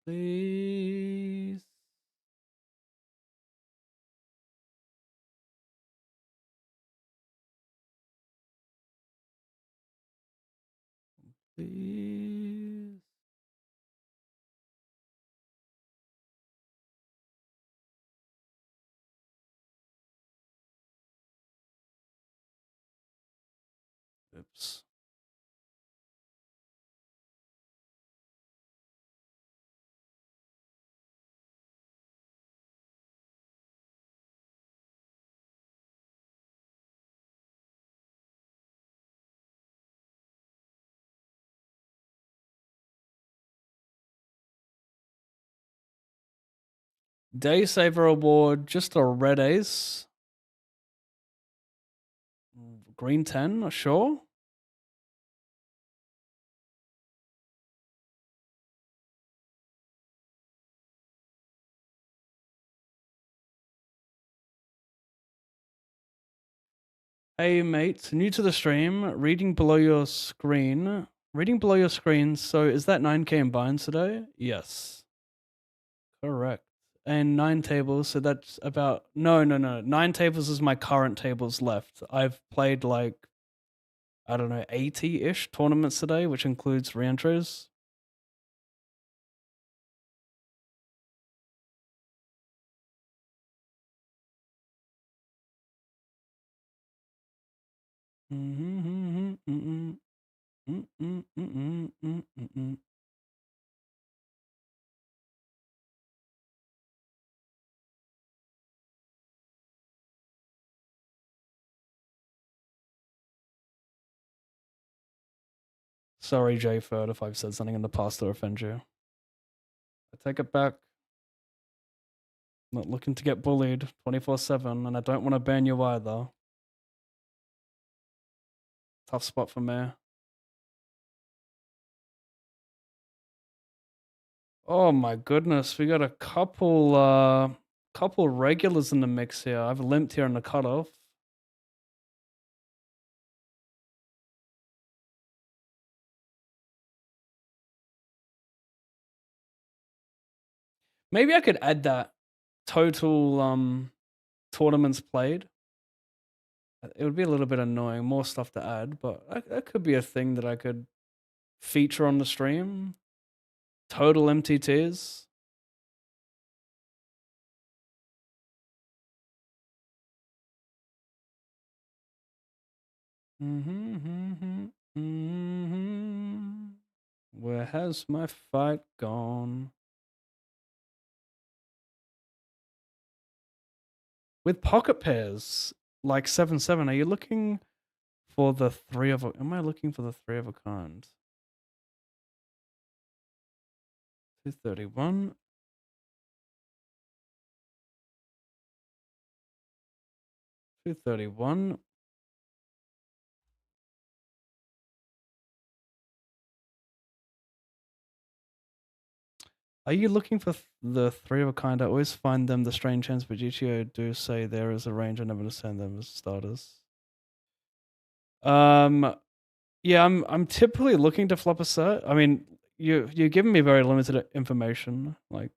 Please. Please. Oops. Day saver award, just a red ace. Green 10, sure. Hey mate, new to the stream, reading below your screen. Reading below your screen, so is that 9k in binds today? Yes. Correct. And 9 tables, so that's about... No. 9 tables is my current tables left. I've played like, I don't know, 80-ish tournaments today, which includes re-entries. Sorry, J-Ferd, if I've said something in the past to offend you. I take it back. Not looking to get bullied 24/7, and I don't want to ban you either. Tough spot for me. Oh my goodness, we got a couple regulars in the mix here. I've limped here in the cutoff. Maybe I could add that total tournaments played. It would be a little bit annoying, more stuff to add, but that could be a thing that I could feature on the stream. Total MTTs. Where has my fight gone? With pocket pairs, like 7-7, are you looking for the three of a... Am I looking for the three of a kind? 231. Are you looking for the three of a kind? I always find them the strange hands, but GTO do say there is a range. I never understand them as starters. Yeah, I'm typically looking to flop a set. I mean, you're giving me very limited information. Like,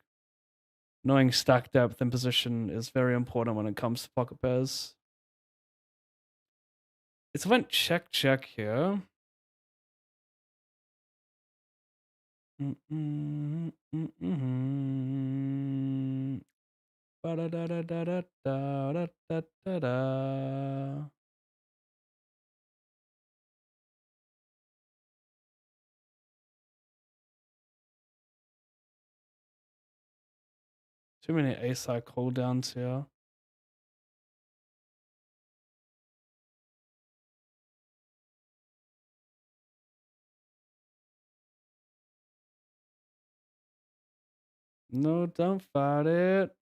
knowing stack depth and position is very important when it comes to pocket pairs. It's went check here. Ba-da-da-da-da-da-da-da-da-da. Too many ace-high cooldowns here. No, don't fight it.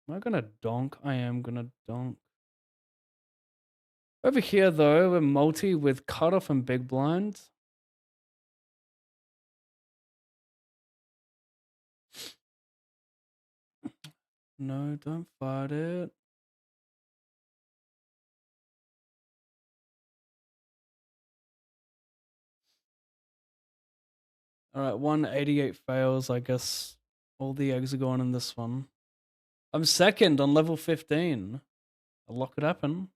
Am I gonna donk? I am gonna donk. Over here, though, we're multi with cutoff and big blind. No, don't fight it. All right, 188 fails. I guess all the eggs are going in this one. I'm second on level 15. A lot could happen.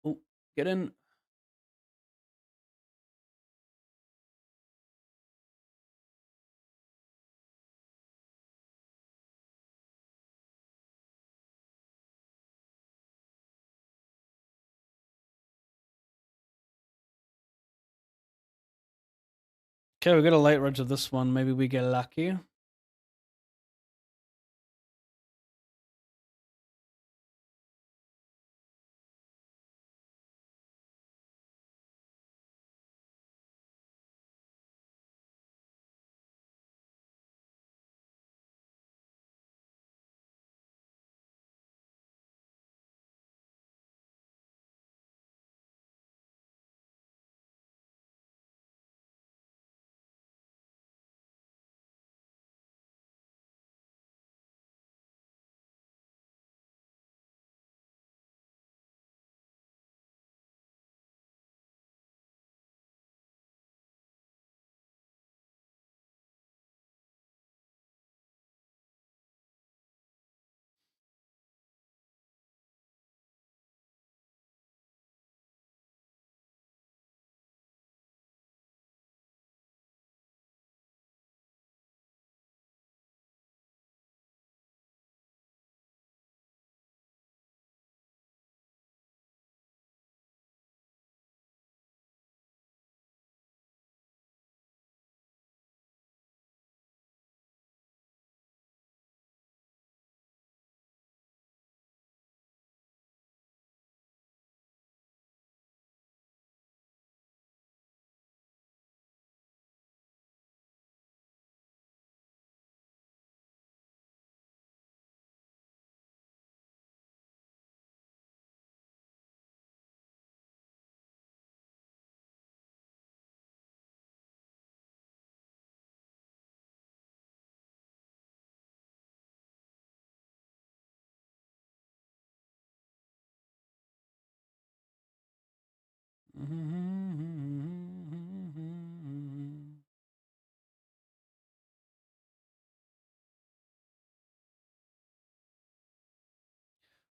Oh, get in. Okay, we got a late reg of this one. Maybe we get lucky.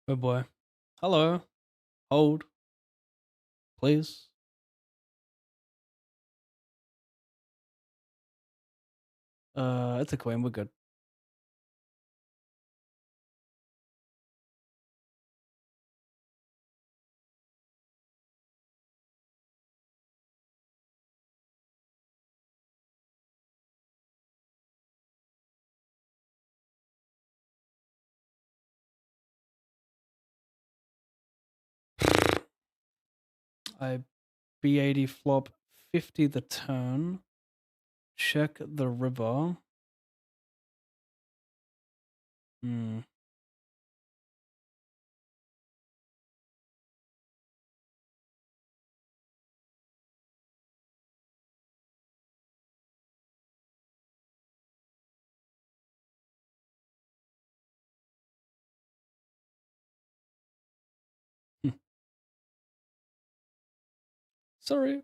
Oh boy. Hello. Hold. Please. It's a queen. We're good. I B80 flop 50 the turn. Check the river. Hmm. Sorry.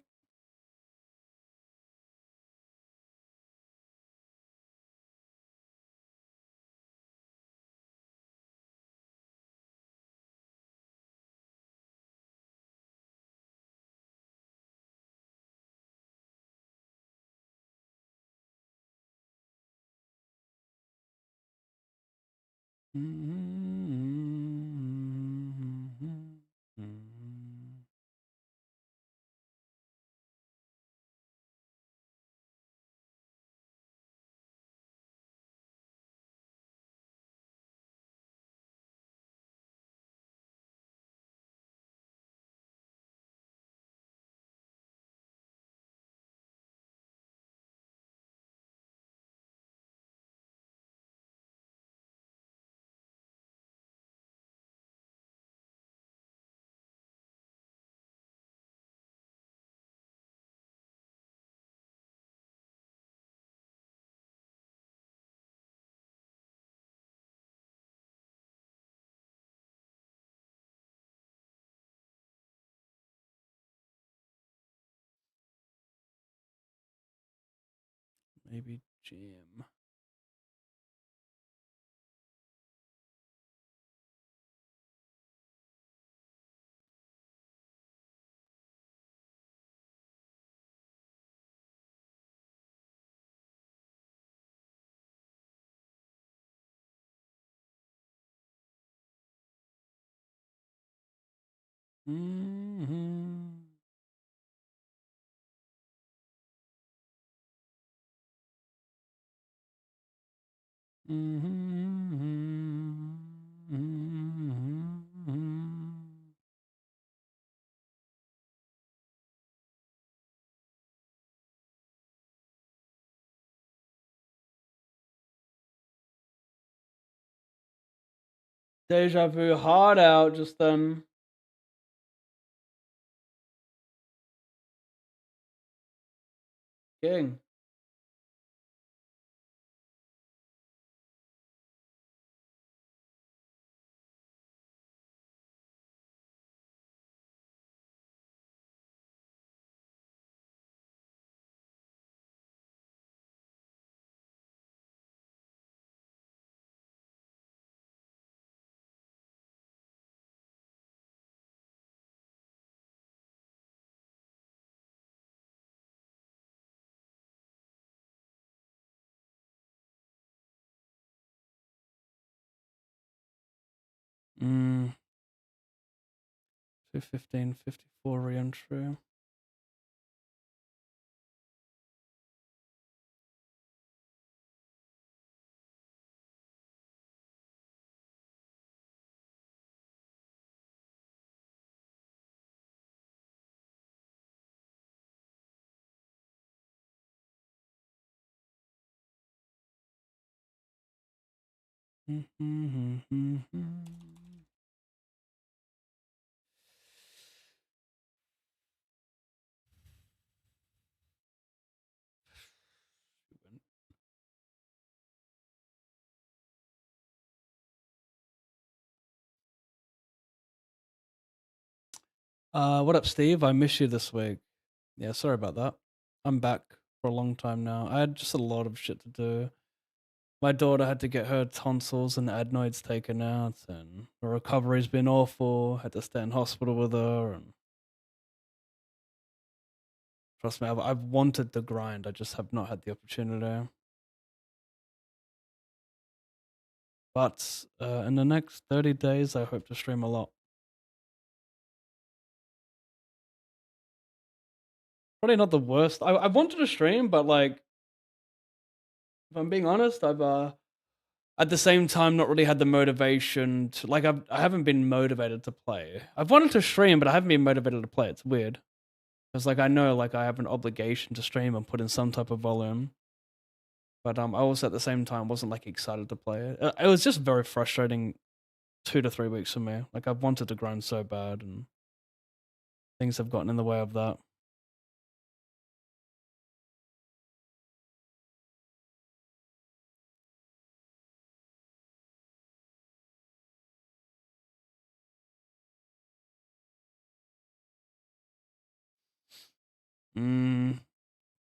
Maybe jam. Deja vu hard out just then. King. Mm. 215, 54 re-entry. What up, Steve? I miss you this week. Yeah, sorry about that. I'm back for a long time now. I had just a lot of shit to do. My daughter had to get her tonsils and adenoids taken out, and the recovery's been awful. Had to stay in hospital with her, and trust me, I've wanted to grind. I just have not had the opportunity. But in the next 30 days, I hope to stream a lot. Probably not the worst. I wanted to stream, but like, if I'm being honest, I've at the same time not really had the motivation to like I haven't been motivated to play. I've wanted to stream, but I haven't been motivated to play. It's weird. Because like I know like I have an obligation to stream and put in some type of volume. But I also at the same time wasn't like excited to play it. It was just very frustrating 2 to 3 weeks for me. Like I've wanted to grind so bad and things have gotten in the way of that.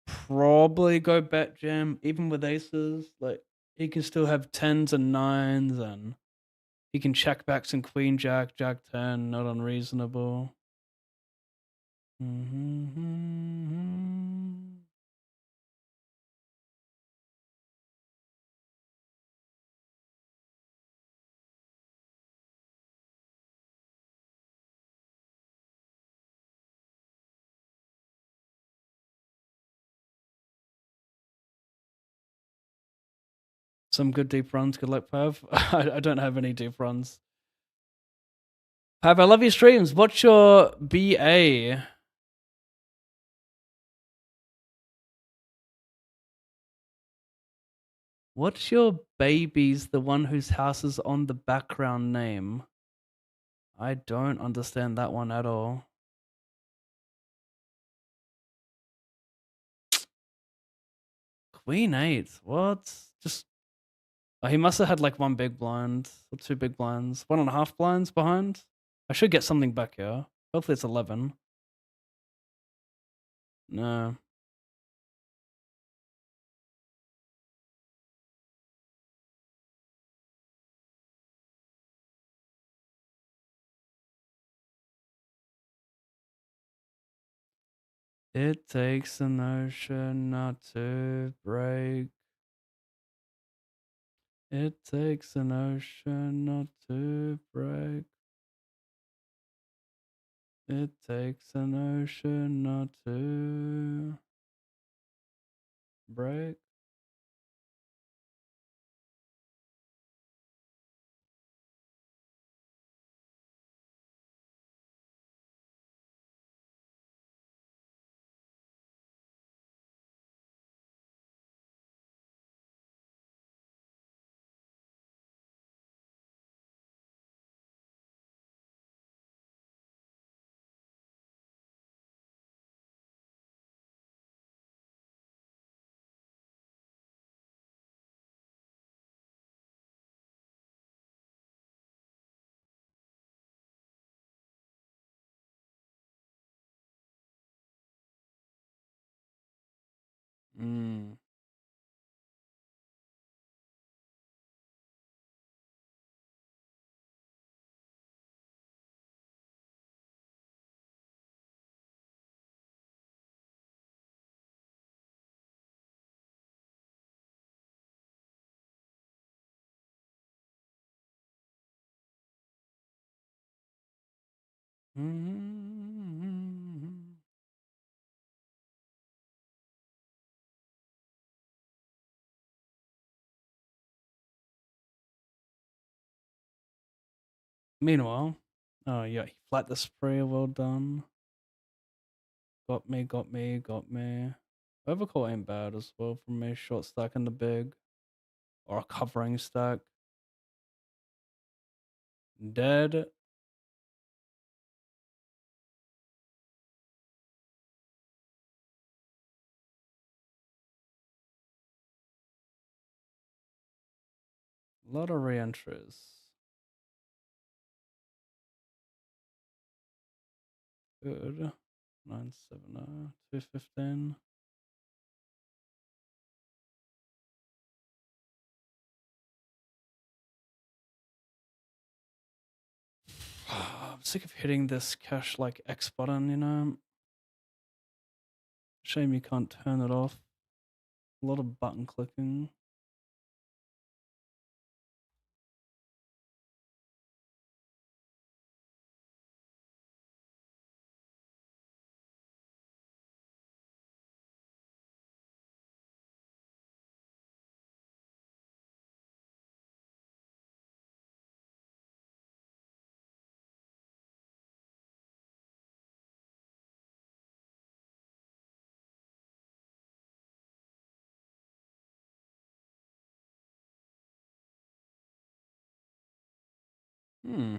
Probably go bet jam, even with aces. Like he can still have tens and nines, and he can check back some queen jack, jack 10, not unreasonable. Some good deep runs. Good luck, Pav. I don't have any deep runs. Pav, I love your streams. What's your BA? What's your baby's the one whose house is on the background name? I don't understand that one at all. Queen 8. What? Just he must have had like one big blind or two big blinds, 1.5 blinds behind. I should get something back here. Hopefully it's 11. No. It takes an ocean not to break. It takes an ocean not to break. It takes an ocean not to break. Mm. Mm. Meanwhile, oh yeah, he flat the spray. Well done. Got me, got me, got me. Overcall ain't bad as well from me. Short stack in the big. Or a covering stack. Dead. A lot of re-entries. Good. 970, 215. I'm sick of hitting this cash like X button, you know. Shame you can't turn it off. A lot of button clicking. Hmm.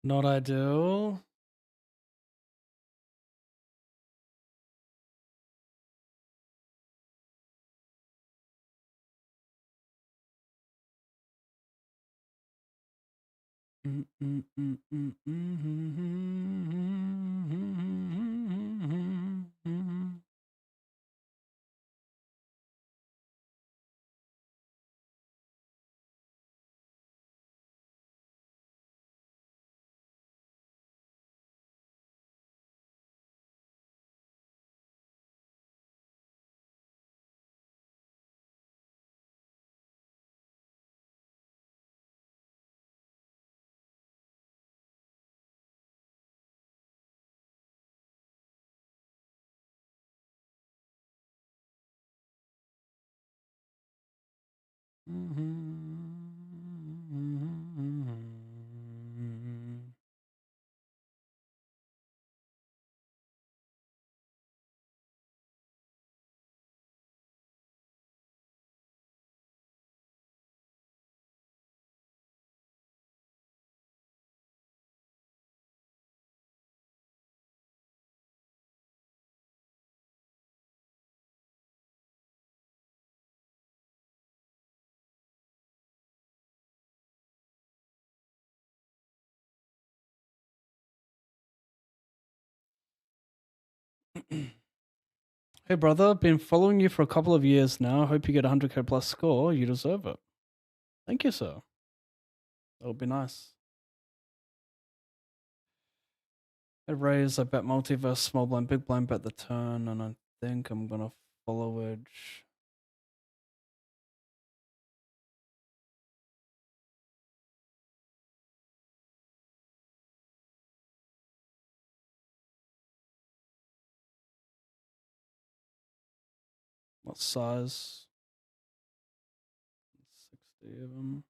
Not ideal. Hey brother, been following you for a couple of years now. Hope you get a 100k plus score. You deserve it. Thank you, sir. That would be nice. I raise, I bet multiverse, small blind, big blind, bet the turn, and I think I'm gonna follow edge. What size? 60 of them.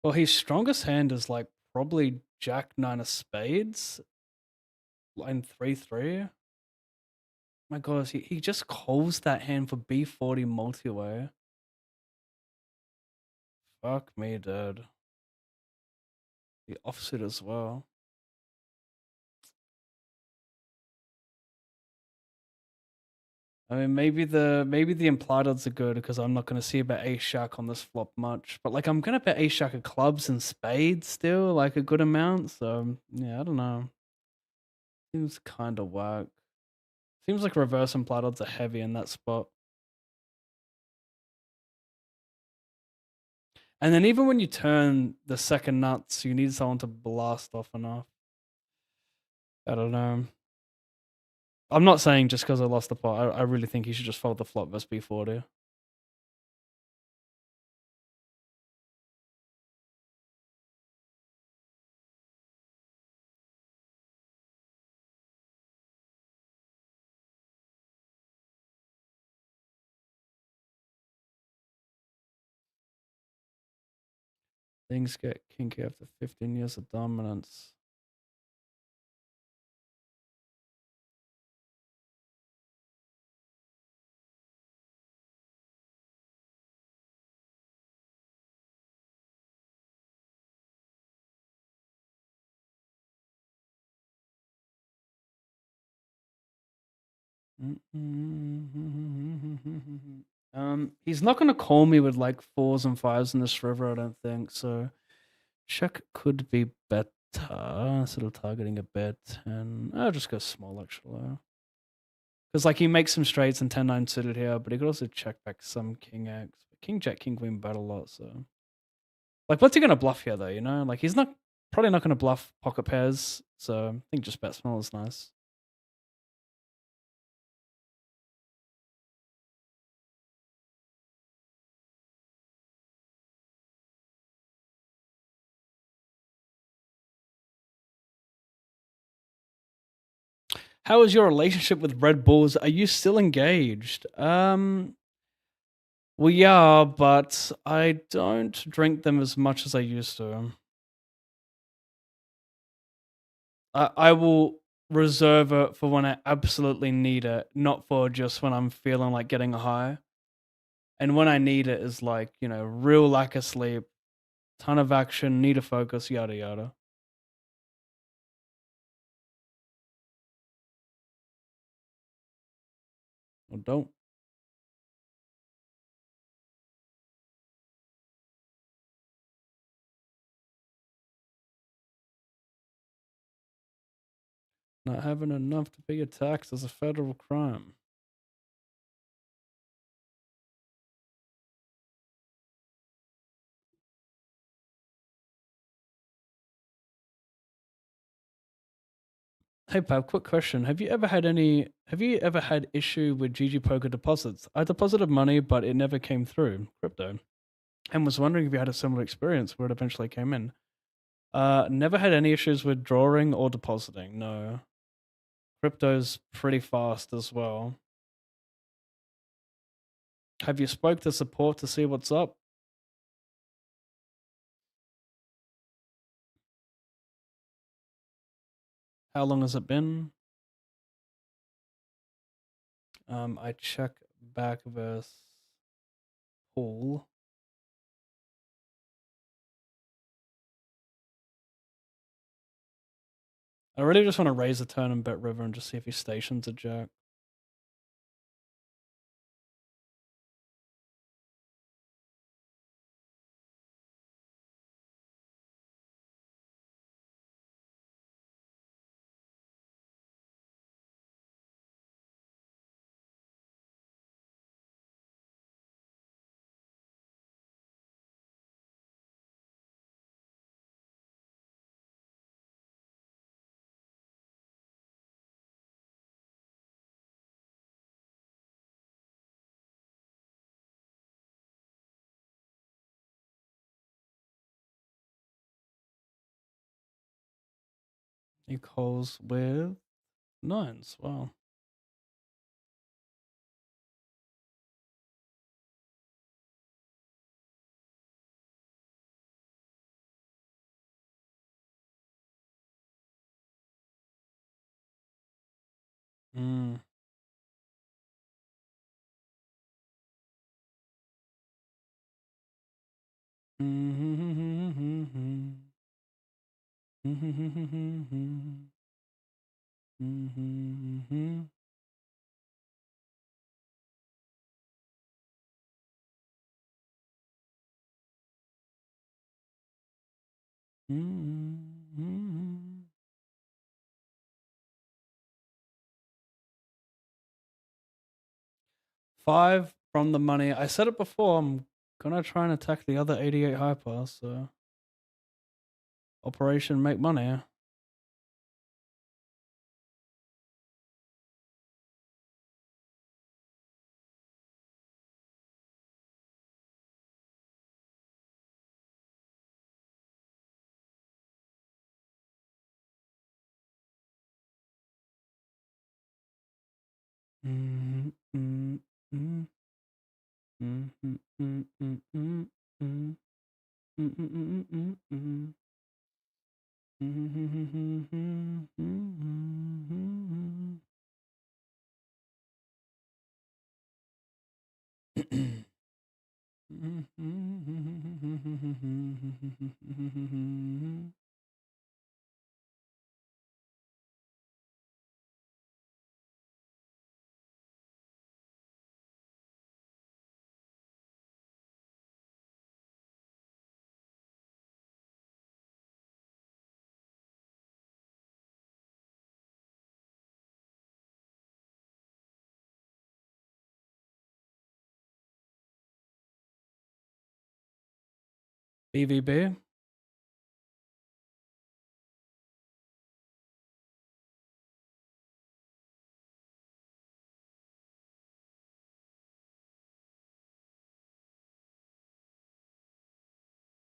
Well, his strongest hand is like probably Jack Nine of Spades, line 3-3. My God, he just calls that hand for B40 multi-way. Fuck me, dude. The offsuit as well. I mean, maybe the implied odds are good because I'm not going to see about ace jack on this flop much. But like, I'm going to bet ace jack of clubs and spades still, like a good amount. So yeah, I don't know. Seems kind of whack. Seems like reverse implied odds are heavy in that spot. And then even when you turn the second nuts, you need someone to blast off enough. I don't know. I'm not saying just because I lost the pot. I really think he should just fold the flop versus B40. Things get kinky after 15 years of dominance. He's not gonna call me with like 4s and 5s in this river, I don't think. So check could be better. Instead of targeting a bet, and I'll just go small actually. Because like he makes some straights and 10-9 suited here, but he could also check back some king X. King Jack, King Queen bet a lot, so like what's he gonna bluff here though, you know? Like he's not probably not gonna bluff pocket pairs, so I think just bet small is nice. How is your relationship with Red Bulls? Are you still engaged? We are, but I don't drink them as much as I used to. I will reserve it for when I absolutely need it, not for just when I'm feeling like getting a high. And when I need it is like, you know, real lack of sleep, ton of action, need to focus, yada yada. Or don't. Not having enough to pay your tax is a federal crime. Hey Pab, quick question. Have you ever had issue with GG Poker deposits? I deposited money, but it never came through, crypto. And was wondering if you had a similar experience where it eventually came in. Never had any issues with drawing or depositing, no. Crypto's pretty fast as well. Have you spoke to support to see what's up? How long has it been? I check back versus Paul. I really just want to raise the turn and bet river and just see if he stations a jack. He calls with 9s. Wow. Mm. Five from the money. I said it before. I'm gonna try and attack the other 88 hyper. So, Operation Make Money. BVB.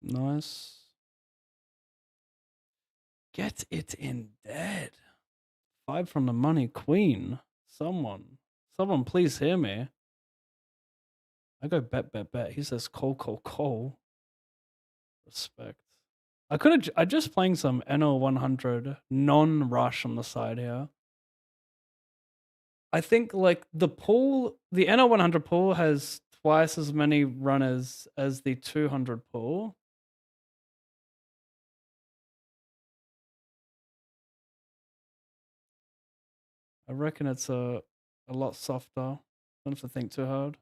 Nice. Get it in dead. Five from the money, Queen. Someone please hear me. I go bet. He says call. Respect. I just playing some NO100 non-rush on the side here. I think like the NO100 pool has twice as many runners as the 200 pool. I reckon it's a lot softer. Don't have to think too hard.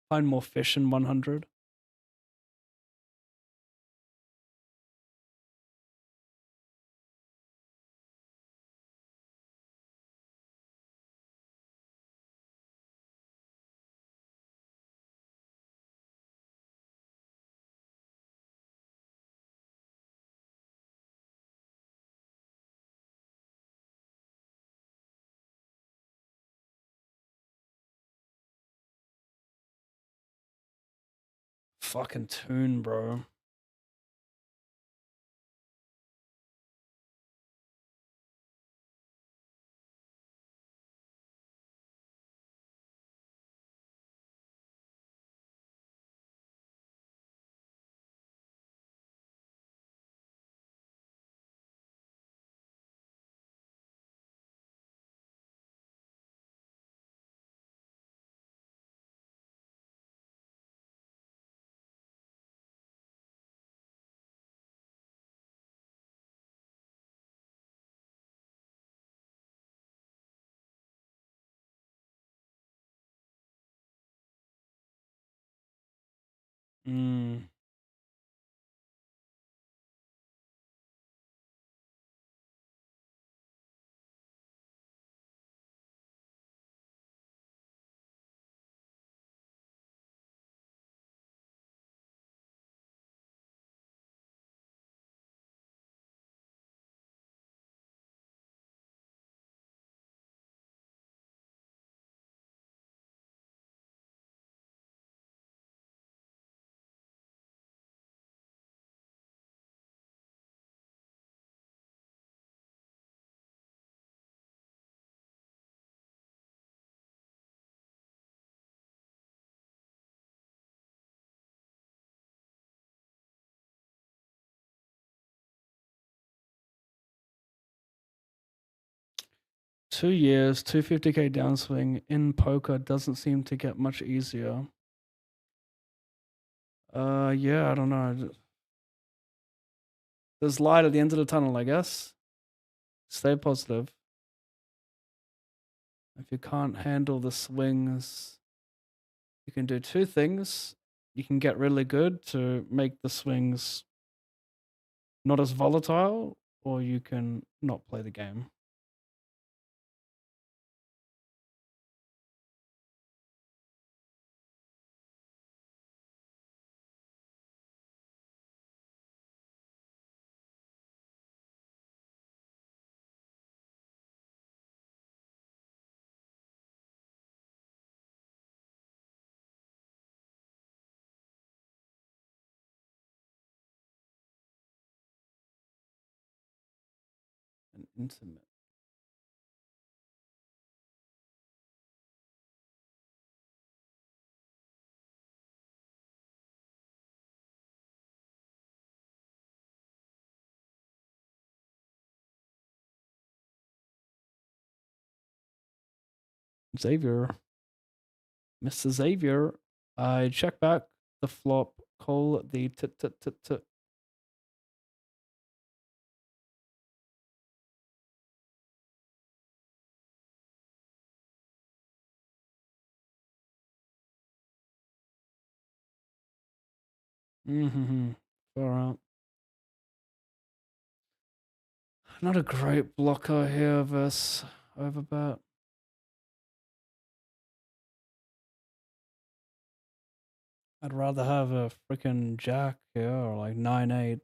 Find more fish in 100. Fucking tune, bro. Mm. 2 years, 250k downswing in poker doesn't seem to get much easier. Yeah, I don't know. There's light at the end of the tunnel, I guess. Stay positive. If you can't handle the swings, you can do two things. You can get really good to make the swings not as volatile, or you can not play the game. And intimate. Xavier. Mr. Xavier. I check back the flop, call the t. Mm-hmm. Far out. Not a great blocker here versus overbet. I'd rather have a freaking jack here or like 9-8.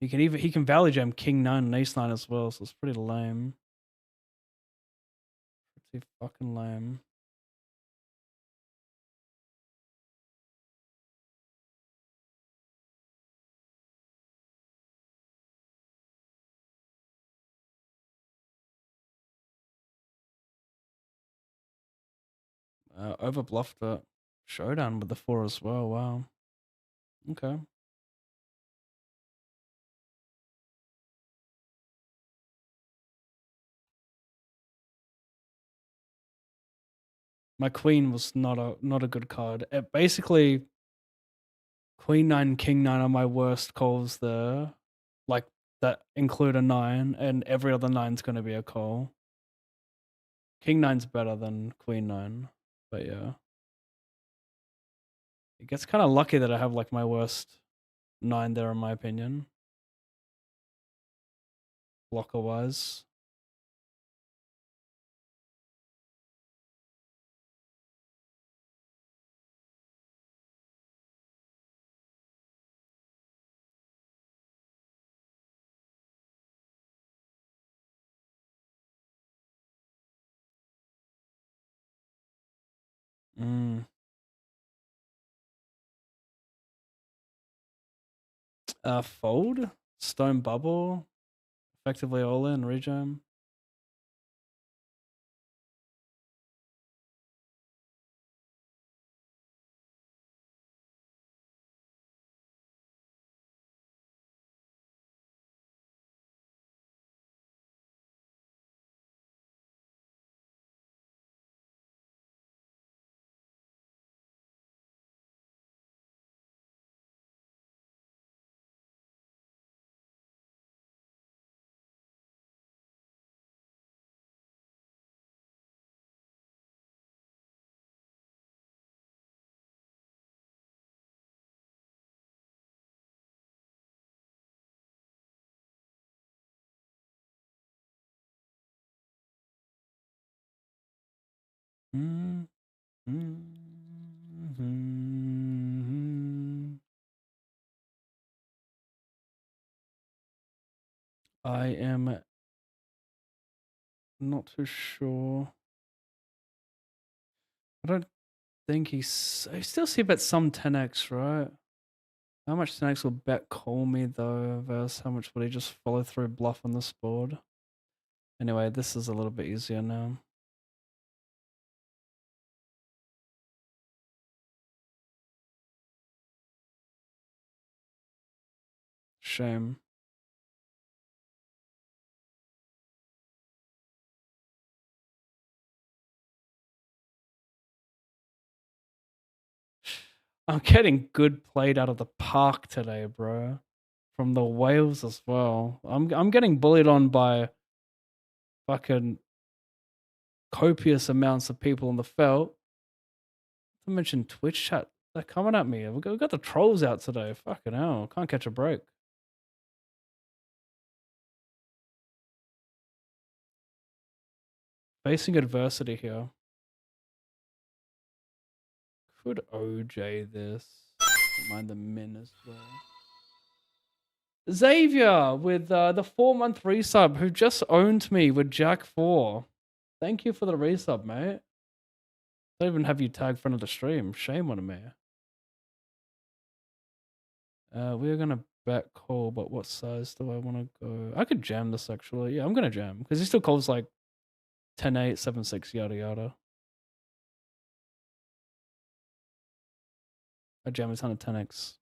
He can value jam king 9 and ace 9 as well, so it's pretty lame. Pretty fucking lame. Over bluffed it. Showdown with the 4 as well. Wow. Okay. My queen was not a good card. It basically, queen 9, king 9 are my worst calls there. Like that include a 9, and every other 9's going to be a call. King 9's better than queen 9, but yeah. It gets kind of lucky that I have like my worst 9 there, in my opinion. Blocker wise. Fold, stone bubble, effectively all in rejam. I am not too sure. I don't think I still see bet some 10x, right? How much 10x will bet call me though, versus how much would he just follow through bluff on this board? Anyway, this is a little bit easier now. Shame. I'm getting good played out of the park today, bro. From the whales as well. I'm getting bullied on by fucking copious amounts of people on the felt. Not to mention Twitch chat. They're coming at me. We got the trolls out today. Fucking hell. Can't catch a break. Facing adversity here. Could OJ this? Don't mind the min as well. Xavier with the 4-month resub who just owned me with Jack 4. Thank you for the resub, mate. Don't even have you tagged front of the stream. Shame on me. We're gonna bet call, but what size do I want to go? I could jam this actually. Yeah, I'm gonna jam because he still calls like 10-8, 7-6, yada yada. I jam a ton of 10x.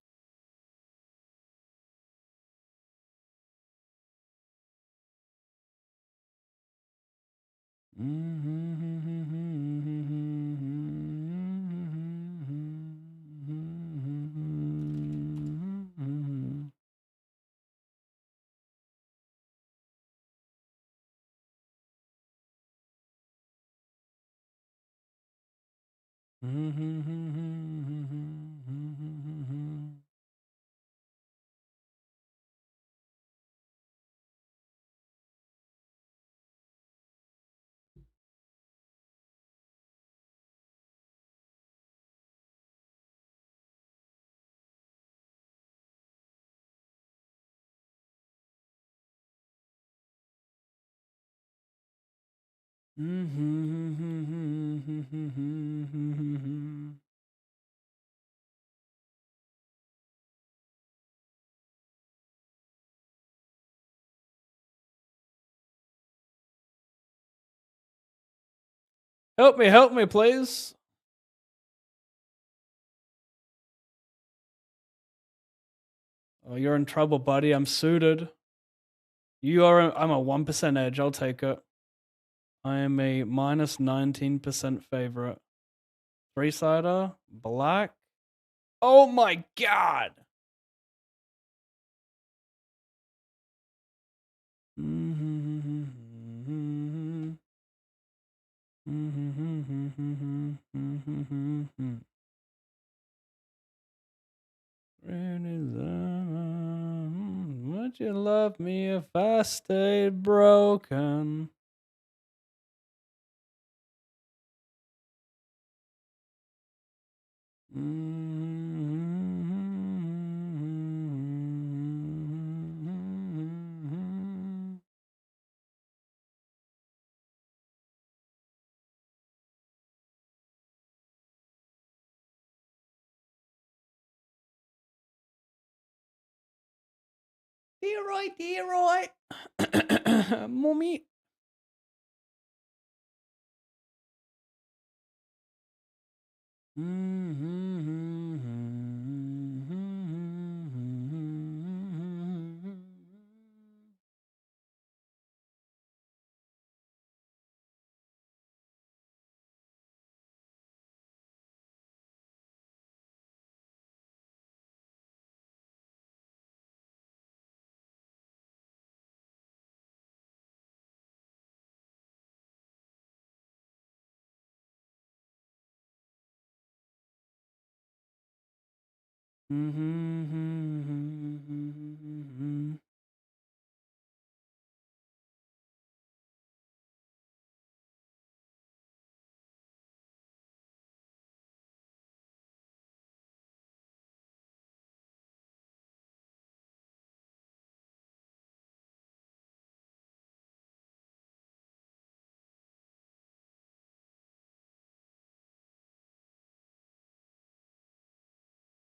Help me, please. Oh, you're in trouble, buddy. I'm suited. I'm a 1% edge. I'll take it. I am a minus 19% favorite. 3-sider, black. Oh my god. Would you love me if I stayed broken? Dear right. Mommy.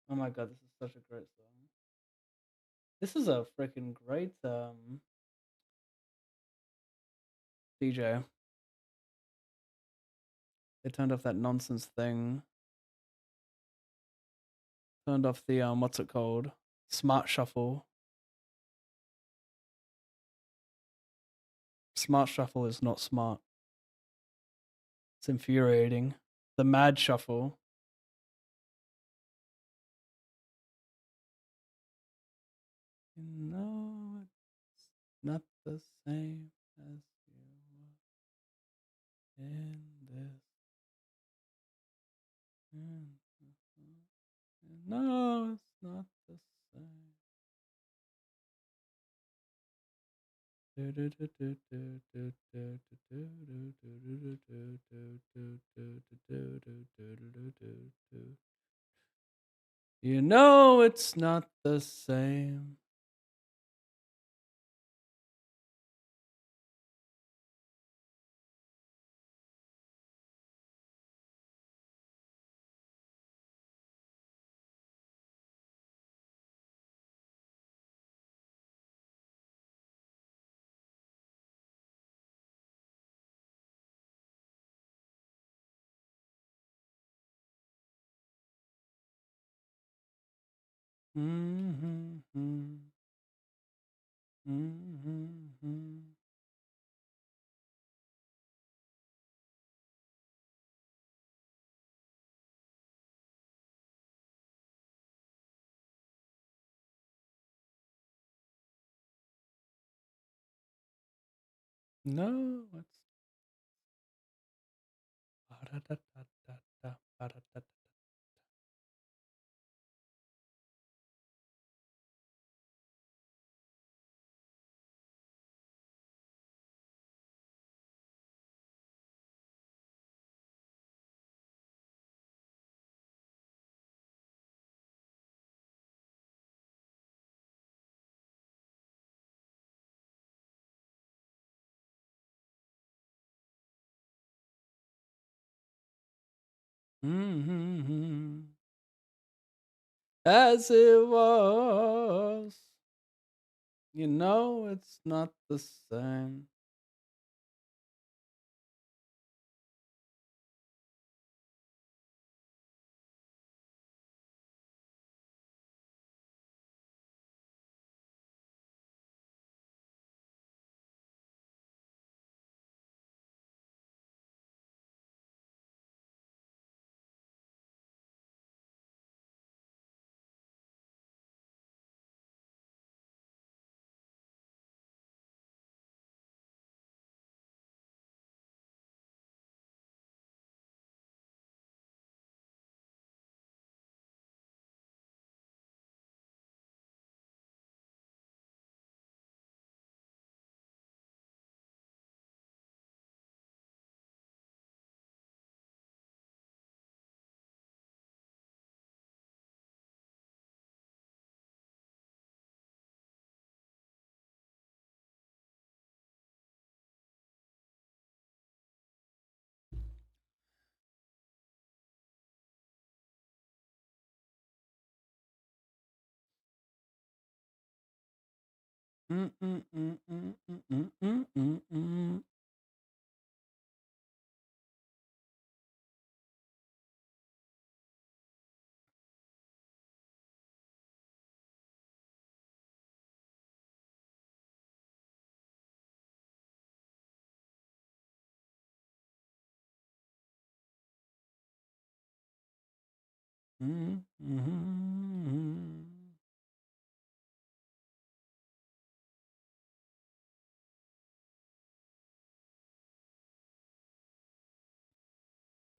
Oh my god, this is such a great song. This is a freaking great DJ. They turned off that nonsense thing. Turned off the what's it called? Smart shuffle. Smart shuffle is not smart. It's infuriating. The mad shuffle. You know it's not the same as you were in this. No, it's not the same. You know it's not the same. No, it's as it was. You know it's not the same.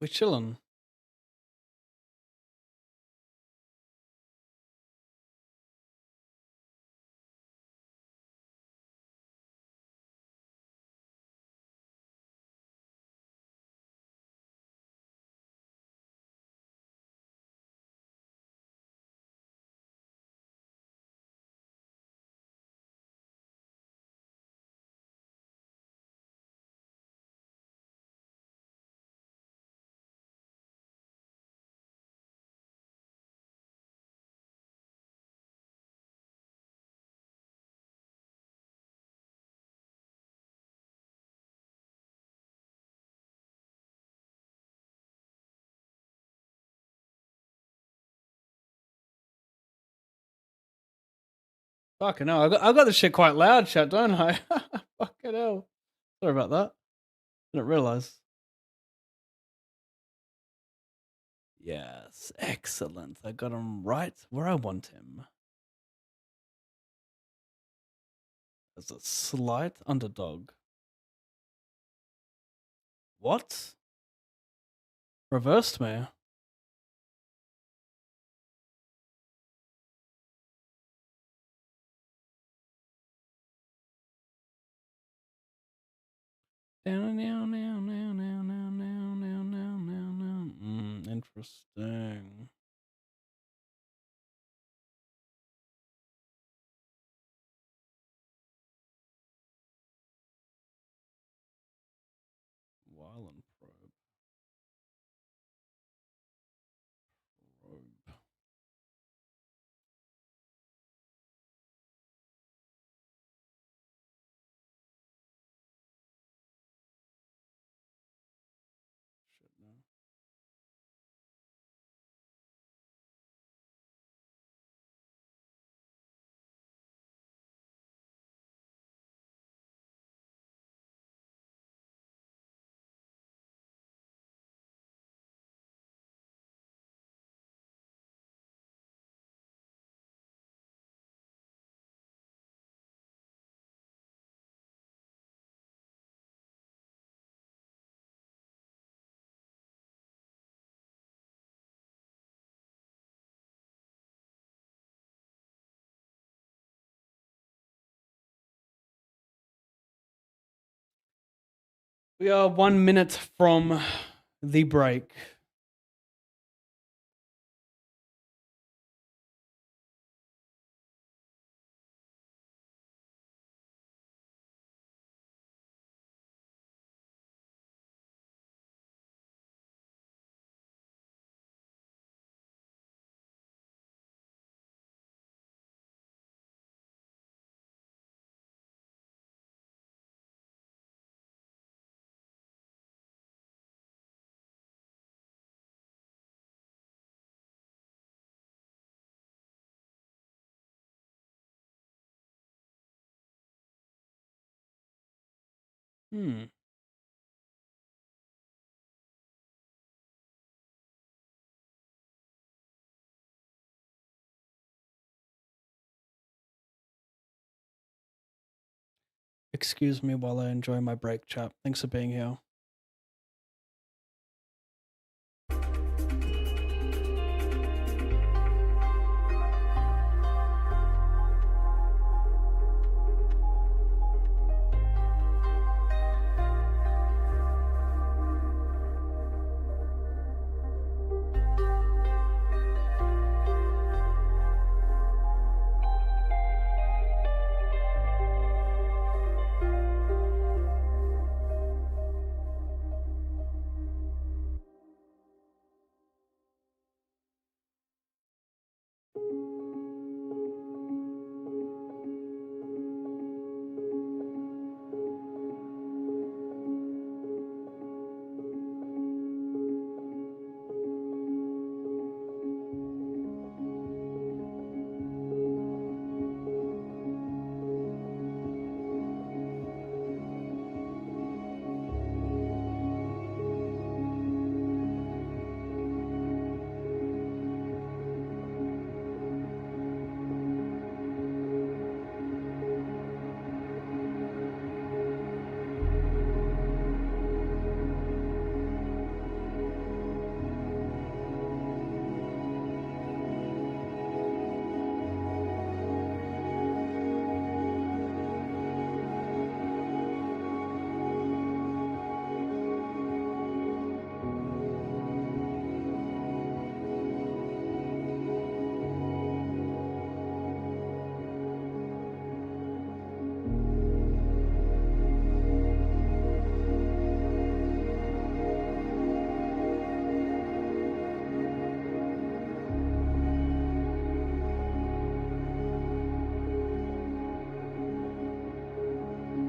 We're chilling. Fucking hell. I got this shit quite loud, chat, don't I? Fucking hell. Sorry about that. Didn't realize. Yes, excellent. I got him right where I want him. as a slight underdog. What? Reversed me. Interesting. Wyland probe. Shit, no. We are 1 minute from the break. Excuse me while I enjoy my break, chat. Thanks for being here.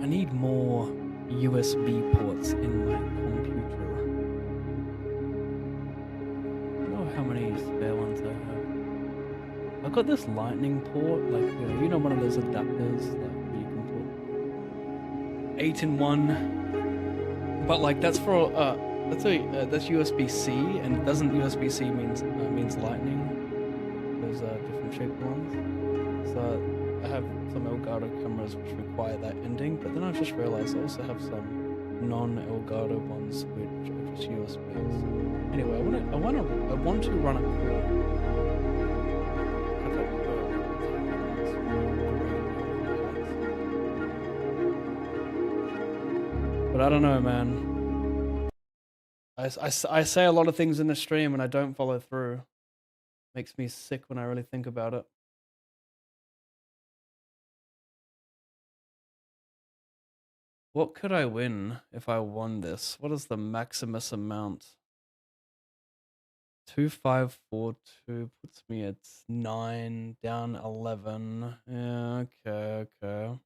I need more USB ports in my computer. I don't know how many spare ones I have. I've got this lightning port, like, you know, one of those adapters that you can put 8 in 1. But like that's for that's USB-C, and doesn't USB-C means lightning? Those different shaped ones. So I have some Elgato cameras which require that ending, but then I just realized I also have some non-Elgato ones which are just USBs. Anyway, I want to run a core. But I don't know, man. I say a lot of things in the stream and I don't follow through. Makes me sick when I really think about it. What could I win if I won this? What is the Maximus amount? 2542 puts me at 9, down 11. Yeah, okay.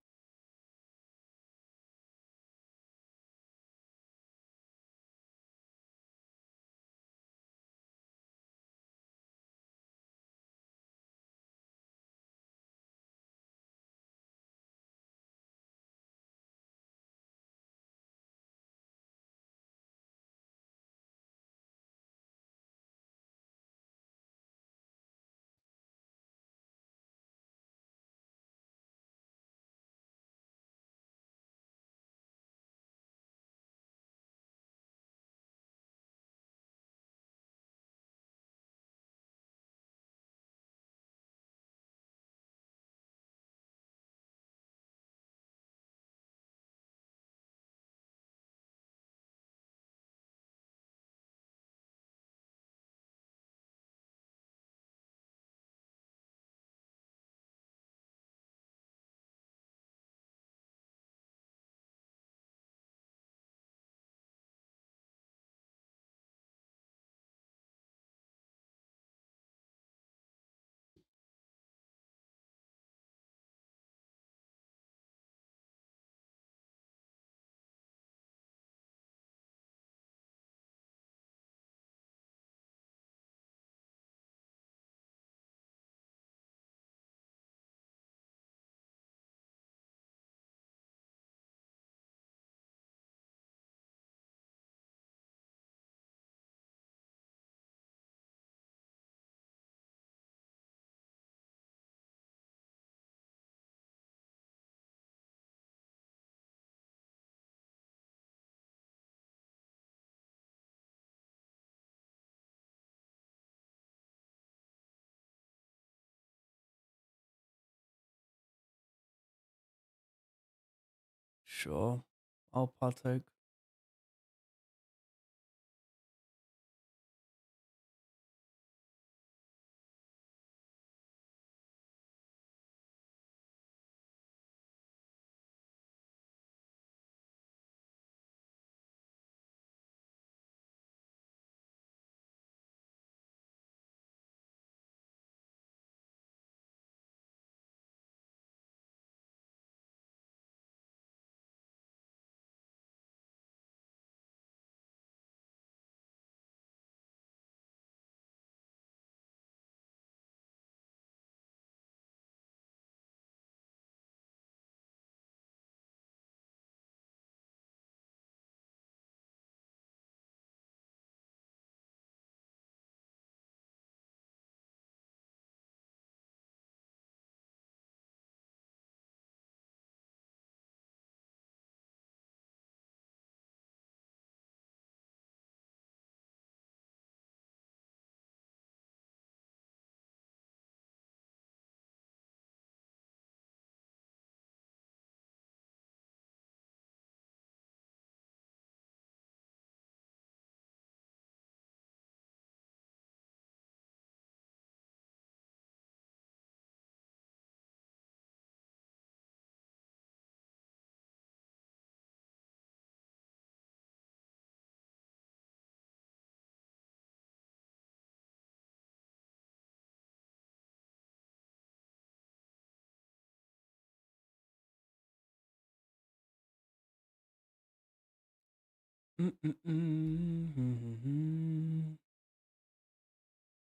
Sure, I'll partake.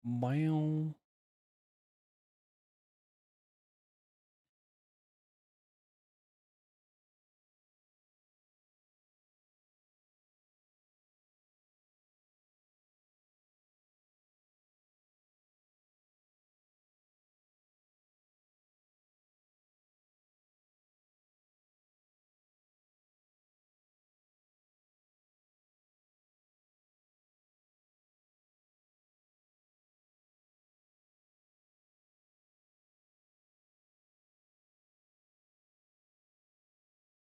Wow.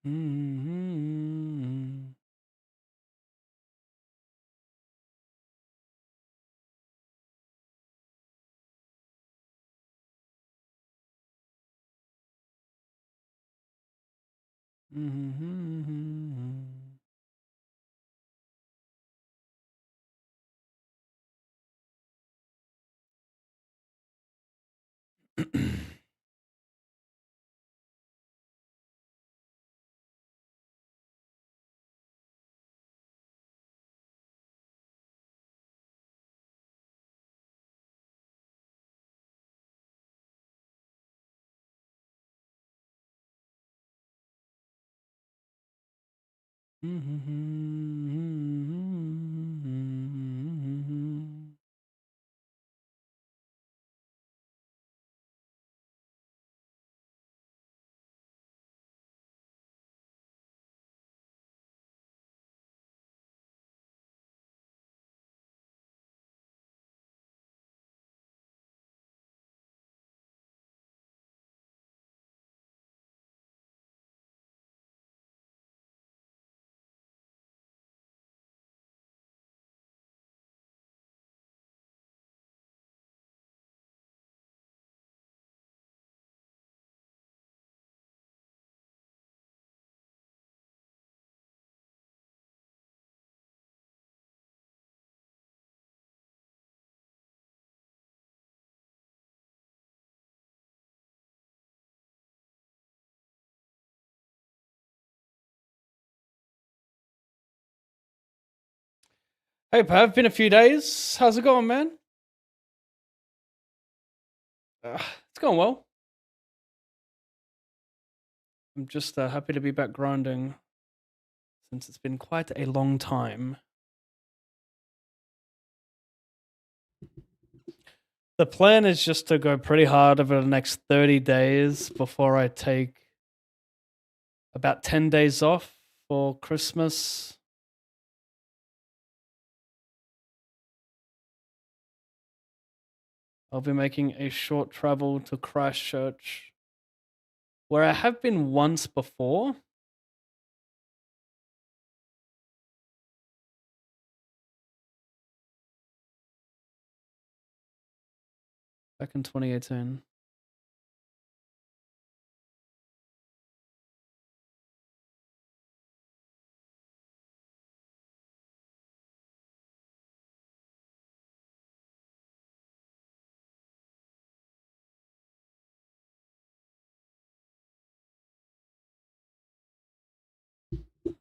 Mm-hmm. Mm-hmm. Mm-hmm. Hey, Pav, been a few days. How's it going, man? It's going well. I'm just happy to be back grinding since it's been quite a long time. The plan is just to go pretty hard over the next 30 days before I take about 10 days off for Christmas. I'll be making a short travel to Christchurch, where I have been once before. Back in 2018.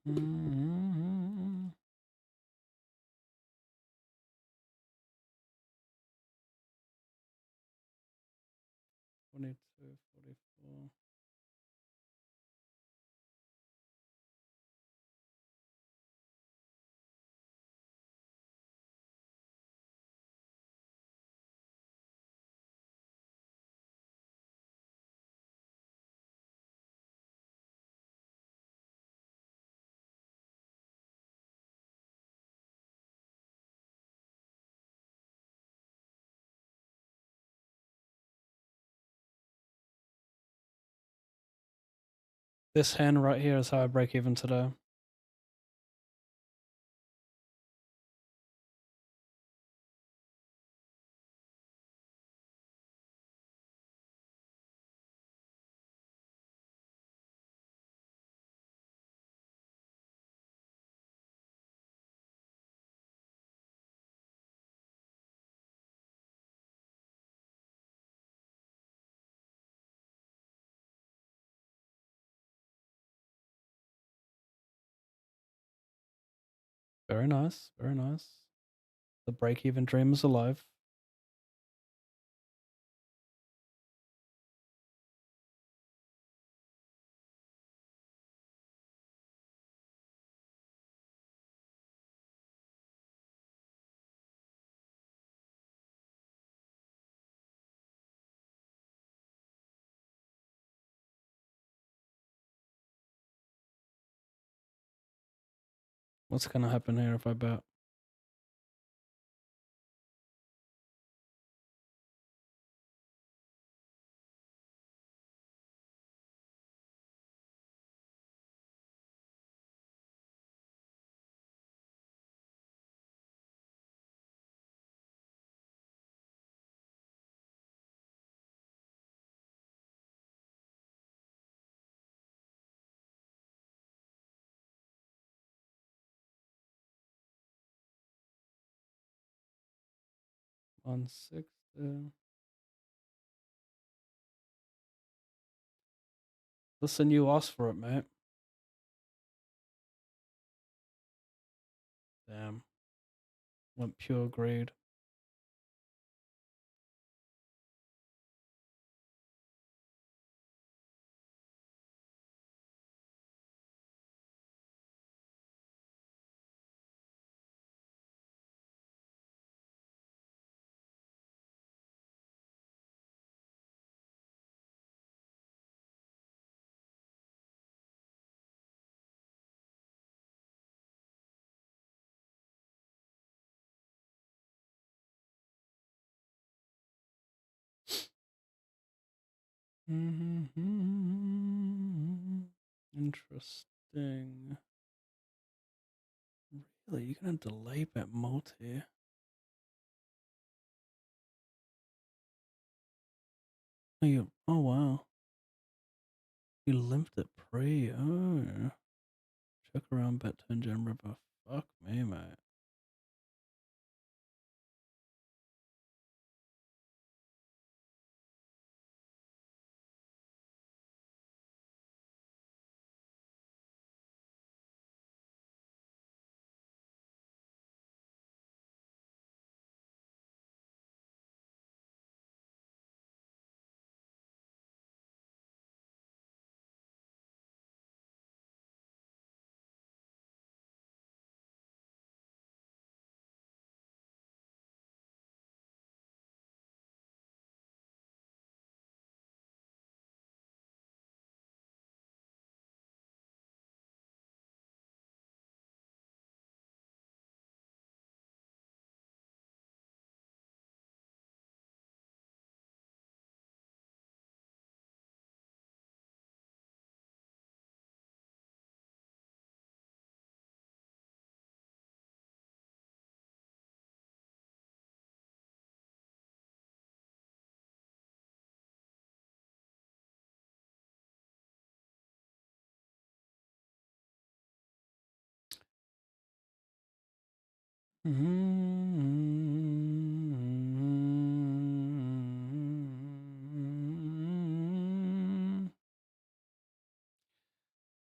Mm-hmm. $22, $44. This hand right here is how I break even today. Very nice. Very nice. The break even dream is alive. What's going to happen here if I bet? 160. Listen, you asked for it, mate. Damn. Went pure greed. Interesting. Really, you're gonna delay bet multi? Oh, oh wow. You limped it pre. Oh. Check around bet turn gen ripper. Fuck me, mate.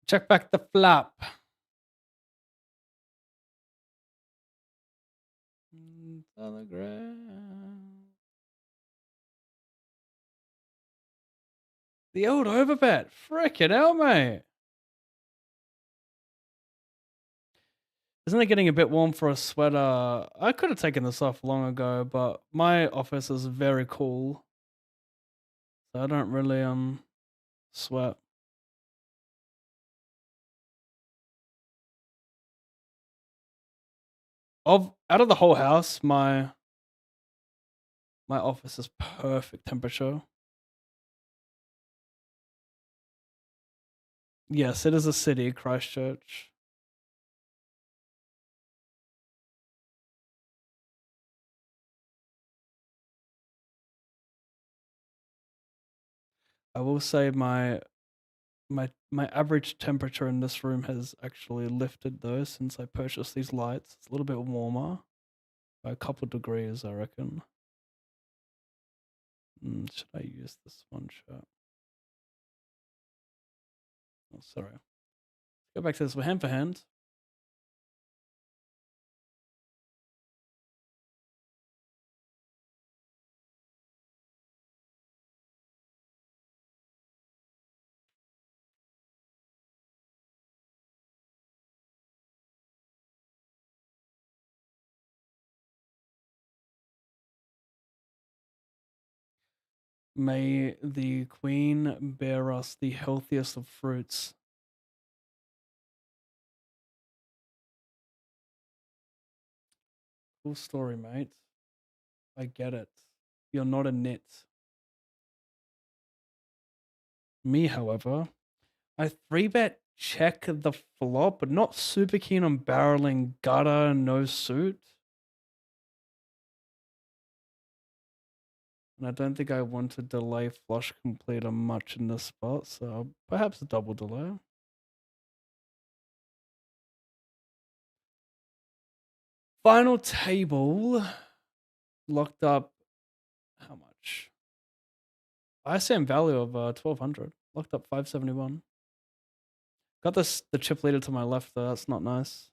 Check back the flop. Telegram. The old overbet. Frickin' hell, mate. Isn't it getting a bit warm for a sweater? I could have taken this off long ago, but my office is very cool. So I don't really sweat. Out of the whole house, my office is perfect temperature. Yes, it is a city, Christchurch. I will say my average temperature in this room has actually lifted though since I purchased these lights. It's a little bit warmer by a couple degrees, I reckon. Should I use this one shot? Oh, sorry. Go back to this hand for hand. May the queen bear us the healthiest of fruits. Cool story, mate. I get it. You're not a nit. Me, however, I 3-bet check the flop, but not super keen on barreling gutter, no suit. And I don't think I want to delay flush completer much in this spot, so perhaps a double delay. Final table. locked up. How much? ISM value of 1200. Locked up 571. Got this the chip leader to my left though. That's not nice.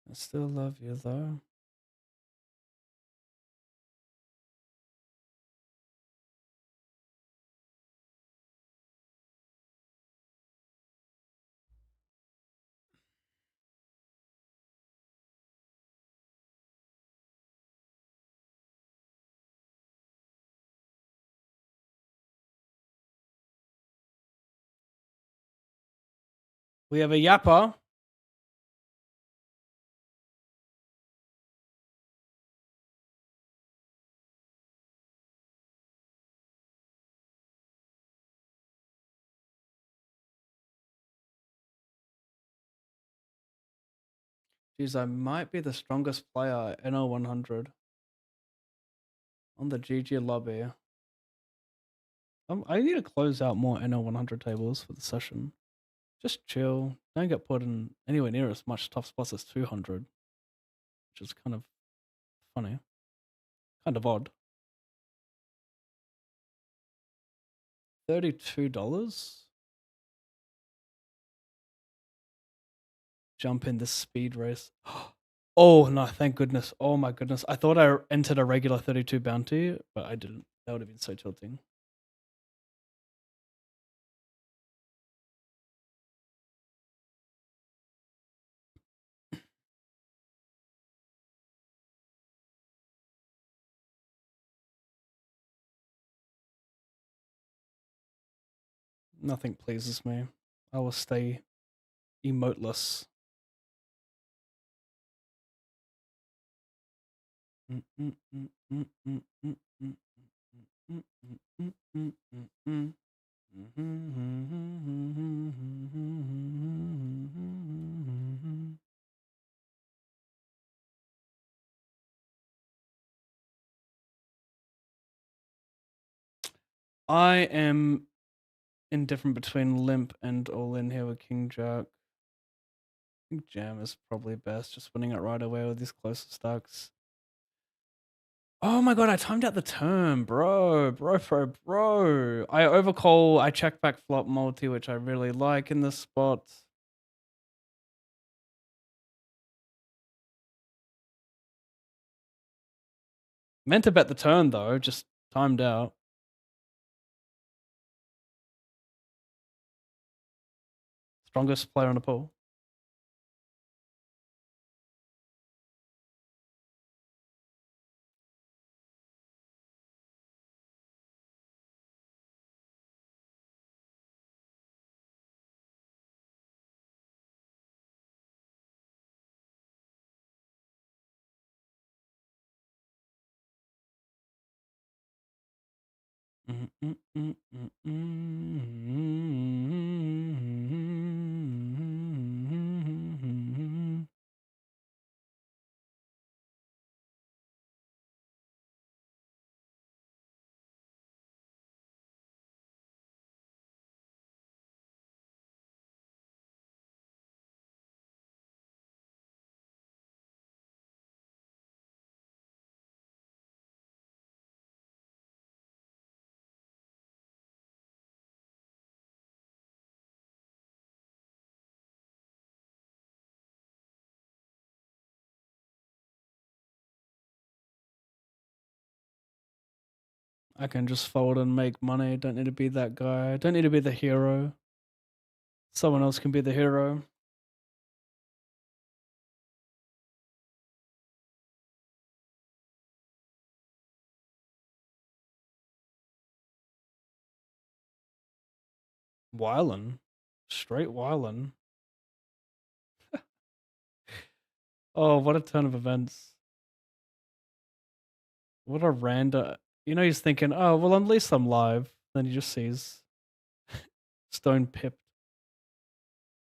I still love you though. We have a yapper. Jeez, I might be the strongest player at NO100 on the GG lobby. I need to close out more NO100 tables for the session. Just chill. Don't get put in anywhere near as much tough spots as 200, which is kind of funny. Kind of odd. $32? Jump in the speed race. Oh no, thank goodness. Oh my goodness. I thought I entered a regular 32 bounty, but I didn't. That would have been so tilting. Nothing pleases me. I will stay emoteless. I am indifferent between limp and all in here with King Jack. I think jam is probably best, just winning it right away with these closer stacks. Oh my god, I timed out the turn, bro. I overcall, I check back flop multi, which I really like in this spot. Meant to bet the turn though, just timed out. Strongest player on the pool. I can just fold and make money. Don't need to be that guy. Don't need to be the hero. Someone else can be the hero. Wylan. Straight Wylan. Oh, what a turn of events. What a random. You know, he's thinking, oh, well, at least I'm live. Then he just sees Stone pipped.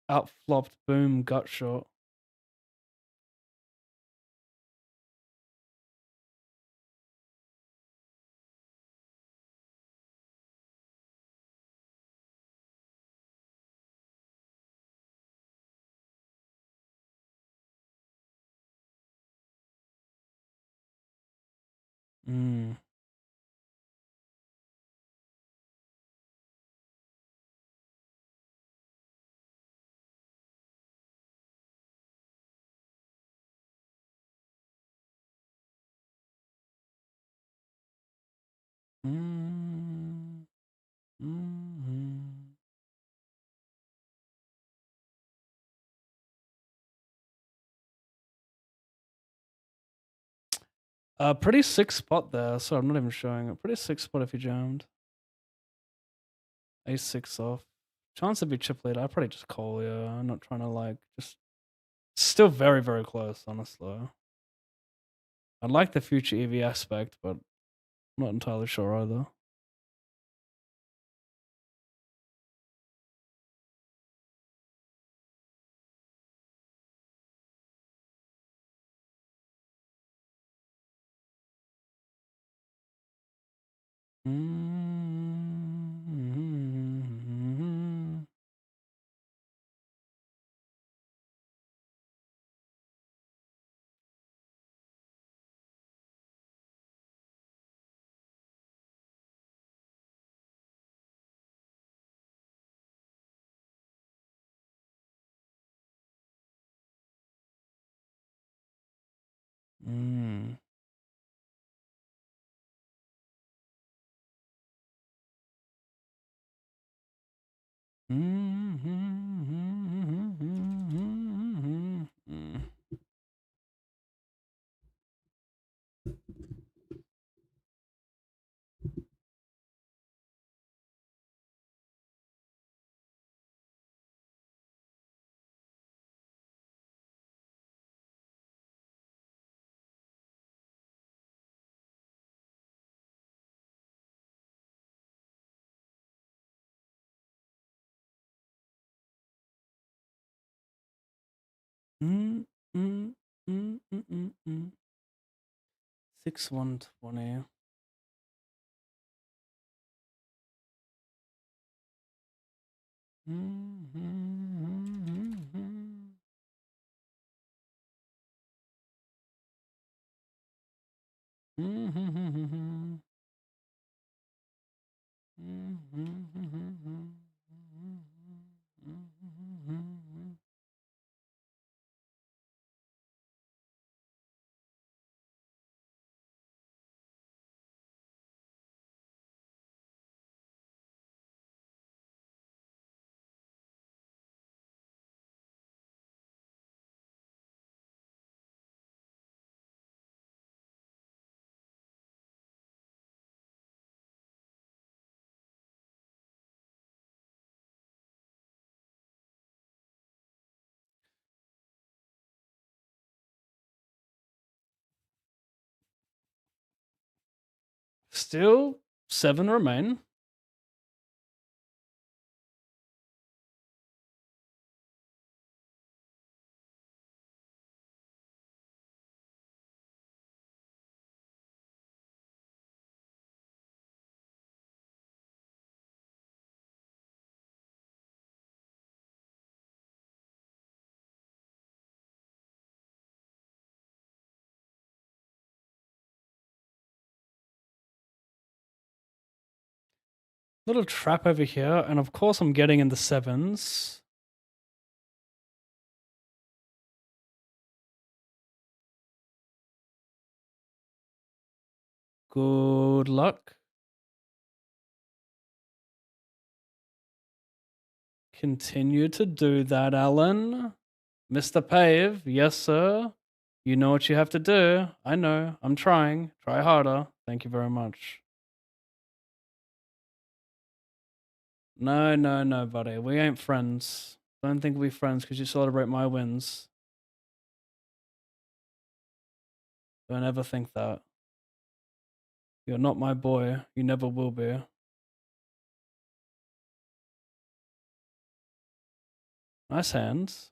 Outflopped, boom, gut shot. Mm. Mm. Mm. Pretty sick spot there. So I'm not even showing it. Pretty sick spot if you jammed. A6 off. Chance to be chip leader. I probably just call, yeah. I'm not trying to like just still very, very close, honestly. I like the future EV aspect, but I'm not entirely sure either. Mm-hmm. Mm. Mm. Mm, mm, mm, mm, mm, mm. 6120. Still 7 remain. Little trap over here, and of course I'm getting in the 7s. Good luck. Continue to do that, Alan. Mr. Pave, yes, sir. You know what you have to do. I know. I'm trying. Try harder. Thank you very much. No, no, no, buddy. We ain't friends. Don't think we're friends because you celebrate my wins. Don't ever think that. You're not my boy. You never will be. Nice hands.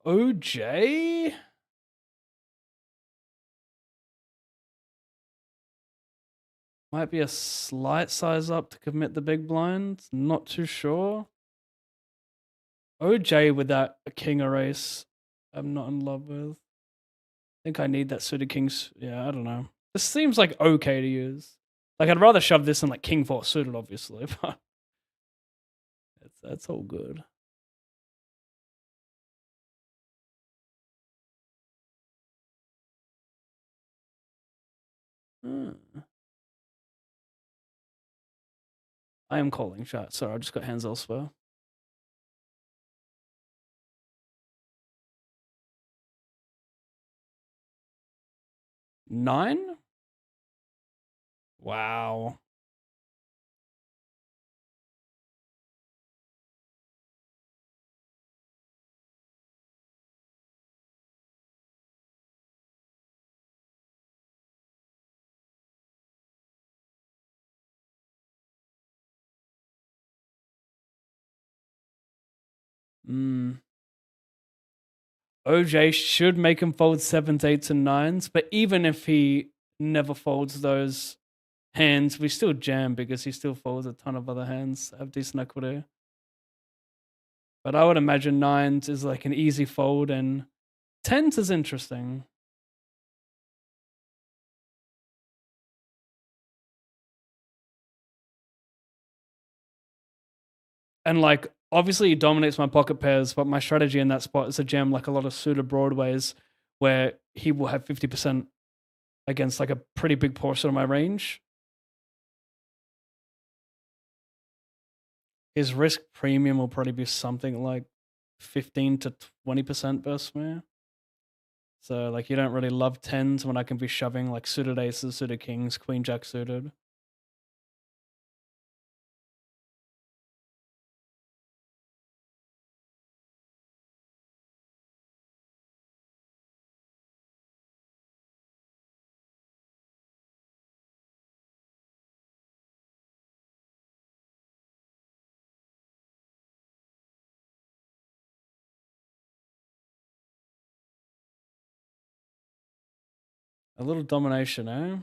OJ? Might be a slight size up to commit the big blind. Not too sure. OJ with that king erase, I'm not in love with. I think I need that suited kings. Yeah, I don't know. This seems like okay to use. Like I'd rather shove this than like king four suited, obviously, but that's all good. I am calling shot. Sorry, I just got hands elsewhere. Nine? Wow. OJ should make him fold sevens, eights, and nines, but even if he never folds those hands, we still jam because he still folds a ton of other hands that have decent equity. But I would imagine nines is like an easy fold, and tens is interesting. And like, obviously, he dominates my pocket pairs, but my strategy in that spot is to jam like a lot of suited broadways where he will have 50% against like a pretty big portion of my range. His risk premium will probably be something like 15 to 20% versus me. So like you don't really love tens when I can be shoving like suited aces, suited kings, queen jack suited. A little domination, eh?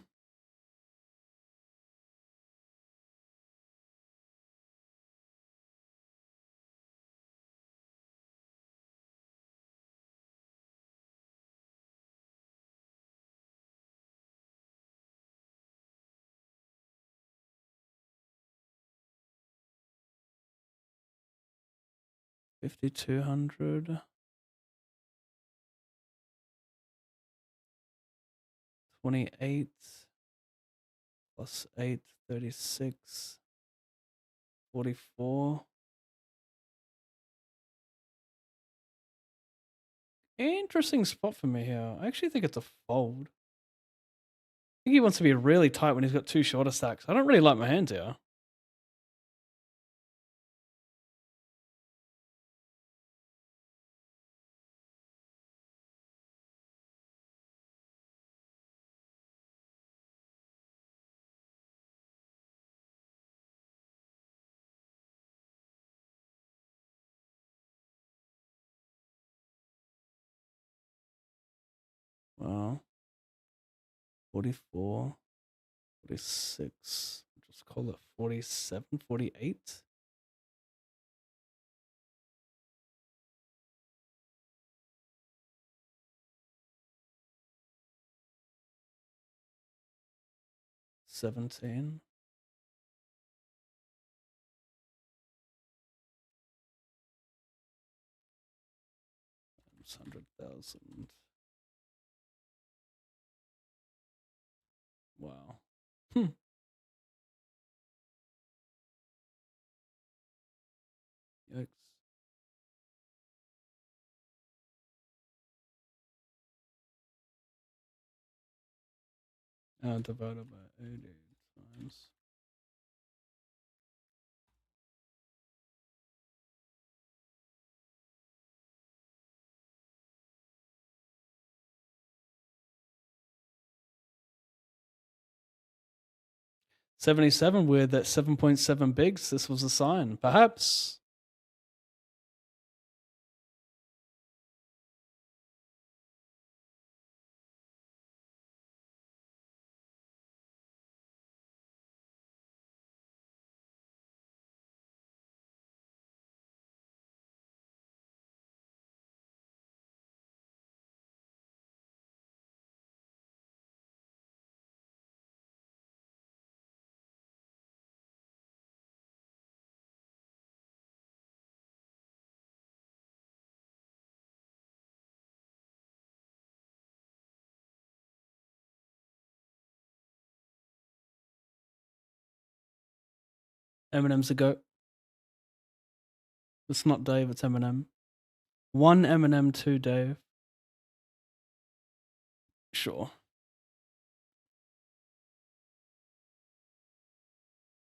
$5,200. 28 plus 8, 36, 44. Interesting spot for me here. I actually think it's a fold. I think he wants to be really tight when he's got two shorter stacks. I don't really like my hands here. Well, 44, 46, just Let's call it 47, 48. $17. 100,000. Wow. Yikes. Divided by 80 times. $77 with at 7.7 bigs. This was a sign. Perhaps. Eminem's a goat. It's not Dave, it's Eminem. 1 Eminem, 2 Dave. Sure.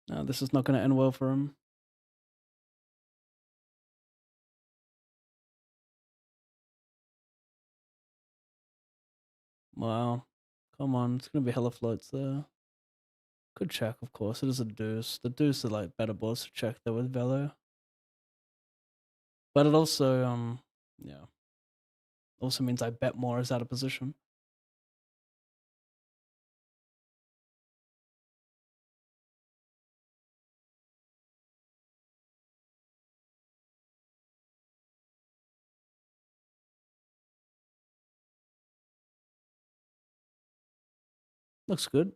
No, this is not going to end well for him. Wow. Come on, it's going to be hella floats there. Could check, of course. It is a deuce. The deuce are like better balls to check there with Velo. But it also, yeah. Also means I bet more is out of position. Looks good.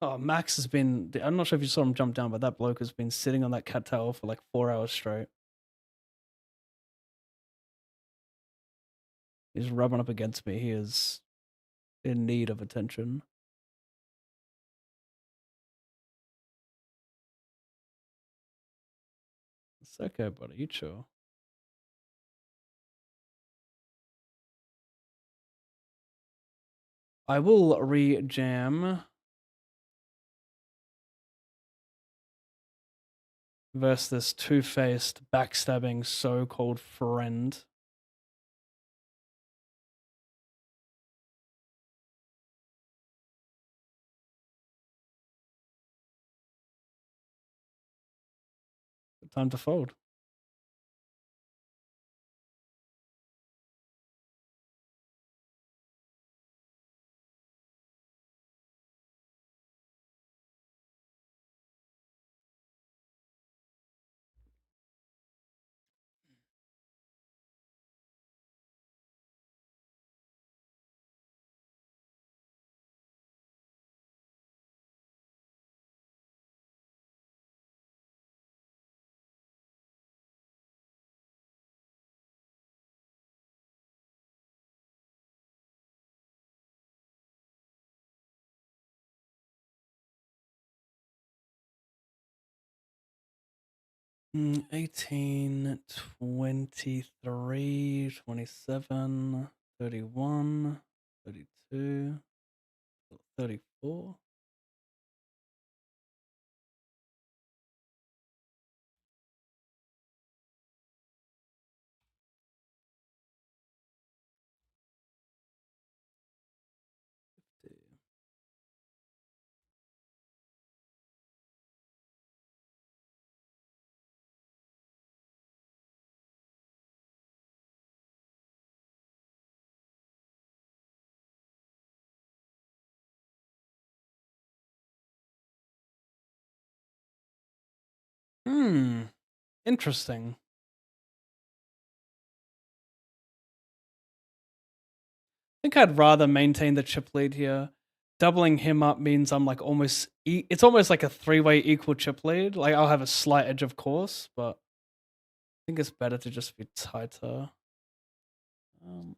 Oh, Max has been. I'm not sure if you saw him jump down, but that bloke has been sitting on that cat tower for like 4 hours straight. He's rubbing up against me. He is in need of attention. It's okay, buddy. You chill. I will re-jam versus this two-faced, backstabbing, so-called friend. Time to fold. Mm, 18, 23, 27, 31, 32, 34. Interesting. I think I'd rather maintain the chip lead here. Doubling him up means I'm like almost. It's almost like a three-way equal chip lead. Like I'll have a slight edge, of course, but I think it's better to just be tighter. Um,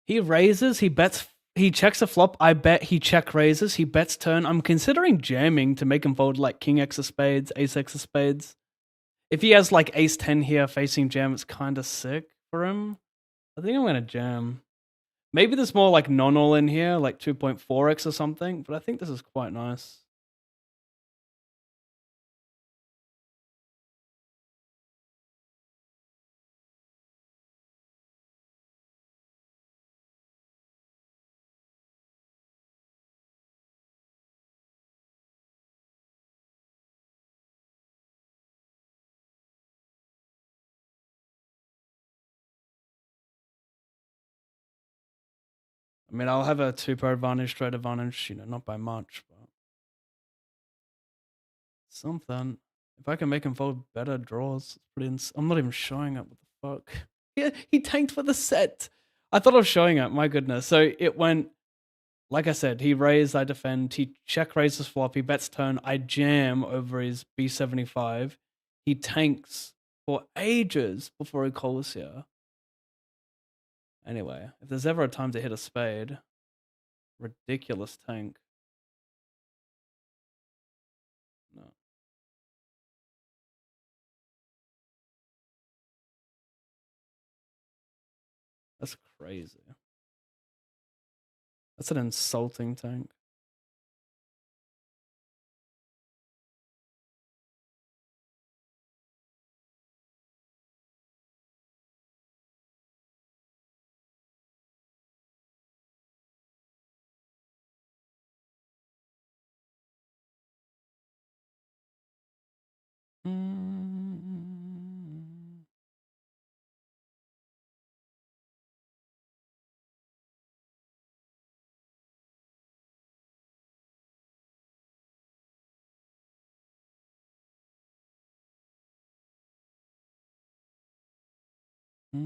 He raises, he bets, he checks a flop. I bet he check raises, he bets turn. I'm considering jamming to make him fold like king X of spades, ace X of spades. If he has like ace 10 here facing jam, it's kind of sick for him. I think I'm going to jam. Maybe there's more like non-all in here, like 2.4x or something, but I think this is quite nice. I mean, I'll have a 2-pair advantage, straight advantage, you know, not by much, but something. If I can make him fold better draws, it's pretty I'm not even showing up. What the fuck? Yeah, he tanked for the set. I thought I was showing up. My goodness. So it went, like I said, he raised, I defend. He check raises flop. He bets turn. I jam over his B75. He tanks for ages before he calls here. Anyway, if there's ever a time to hit a spade, ridiculous tank. No. That's crazy. That's an insulting tank. Mm. Mm.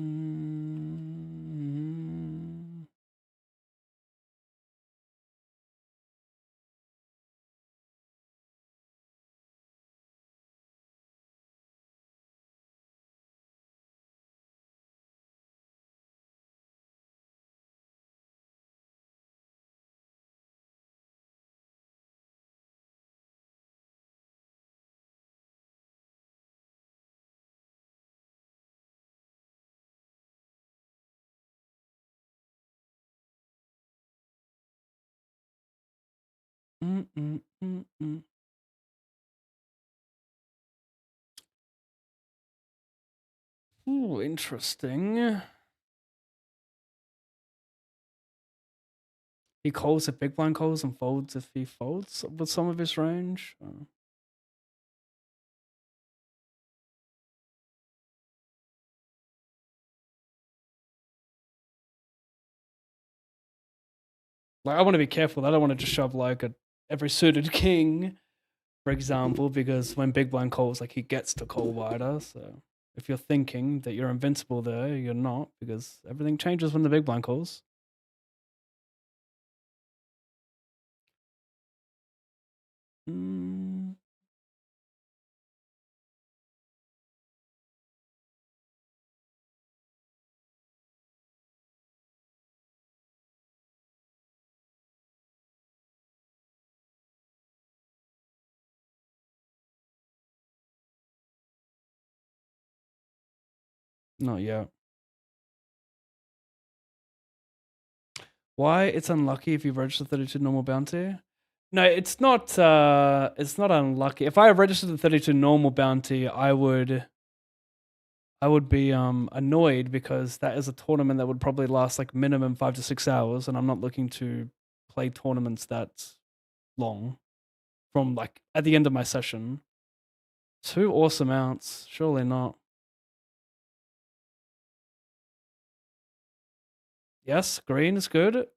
Mm, mm, mm, mm. Ooh, interesting. He calls if big blind calls and folds if he folds with some of his range. Like I want to be careful. I don't want to just shove like every suited king, for example, because when big blind calls, like he gets to call wider. So if you're thinking that you're invincible there, you're not, because everything changes when the big blind calls. Mm. Not yet. Why it's unlucky if you register 32 normal bounty? No, it's not unlucky. If I registered the 32 normal bounty, I would be annoyed because that is a tournament that would probably last like minimum 5 to 6 hours, and I'm not looking to play tournaments that long from like at the end of my session. 2 awesome mounts, surely not. Yes, green is good.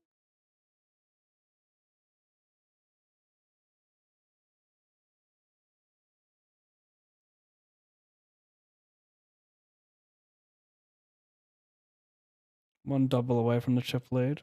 One double away from the chip lead.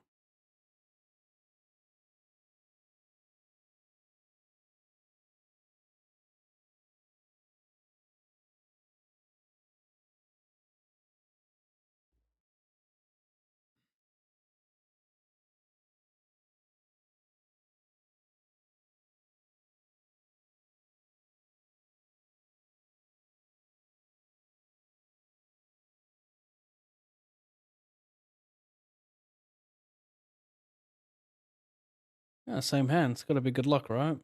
Yeah, same hand. It's got to be good luck, right?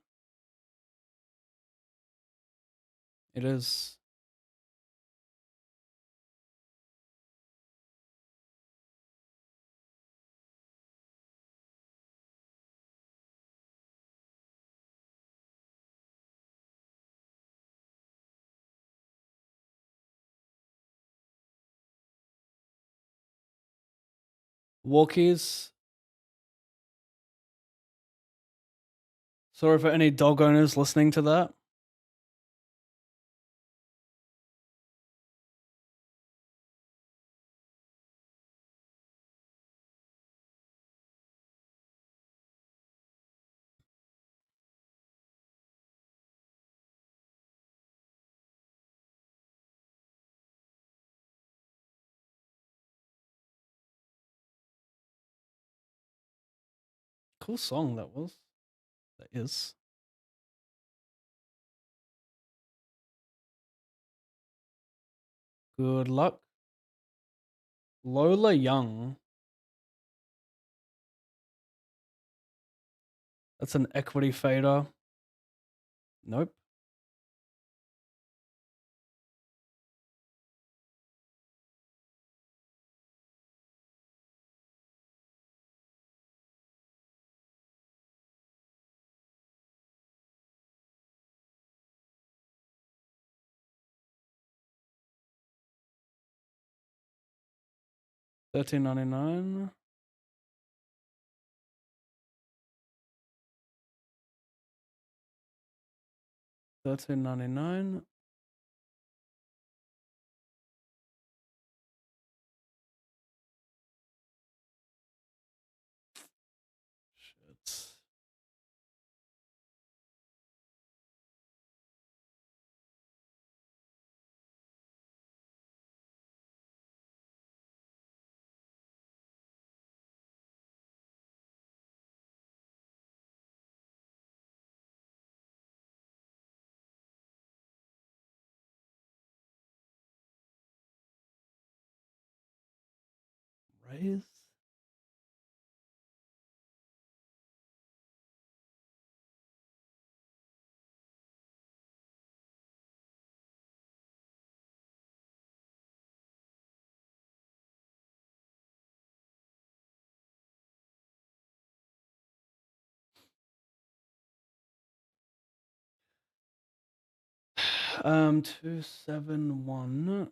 It is. Walkies. Sorry for any dog owners listening to that. Cool song that was. That is. Good luck. Lola Young. That's an equity fader. Nope. $13.99. $13.99. Shit. Raise. Um, 271.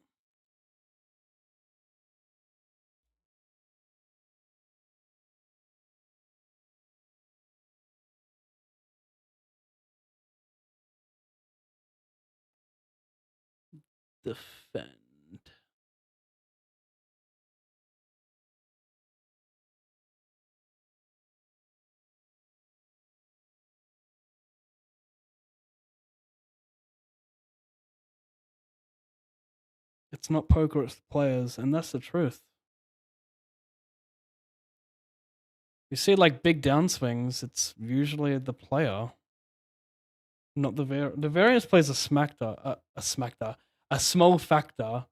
Defend. It's not poker, it's the players, and that's the truth. You see, like big downswings, it's usually the player, not the variance. The variance plays a small factor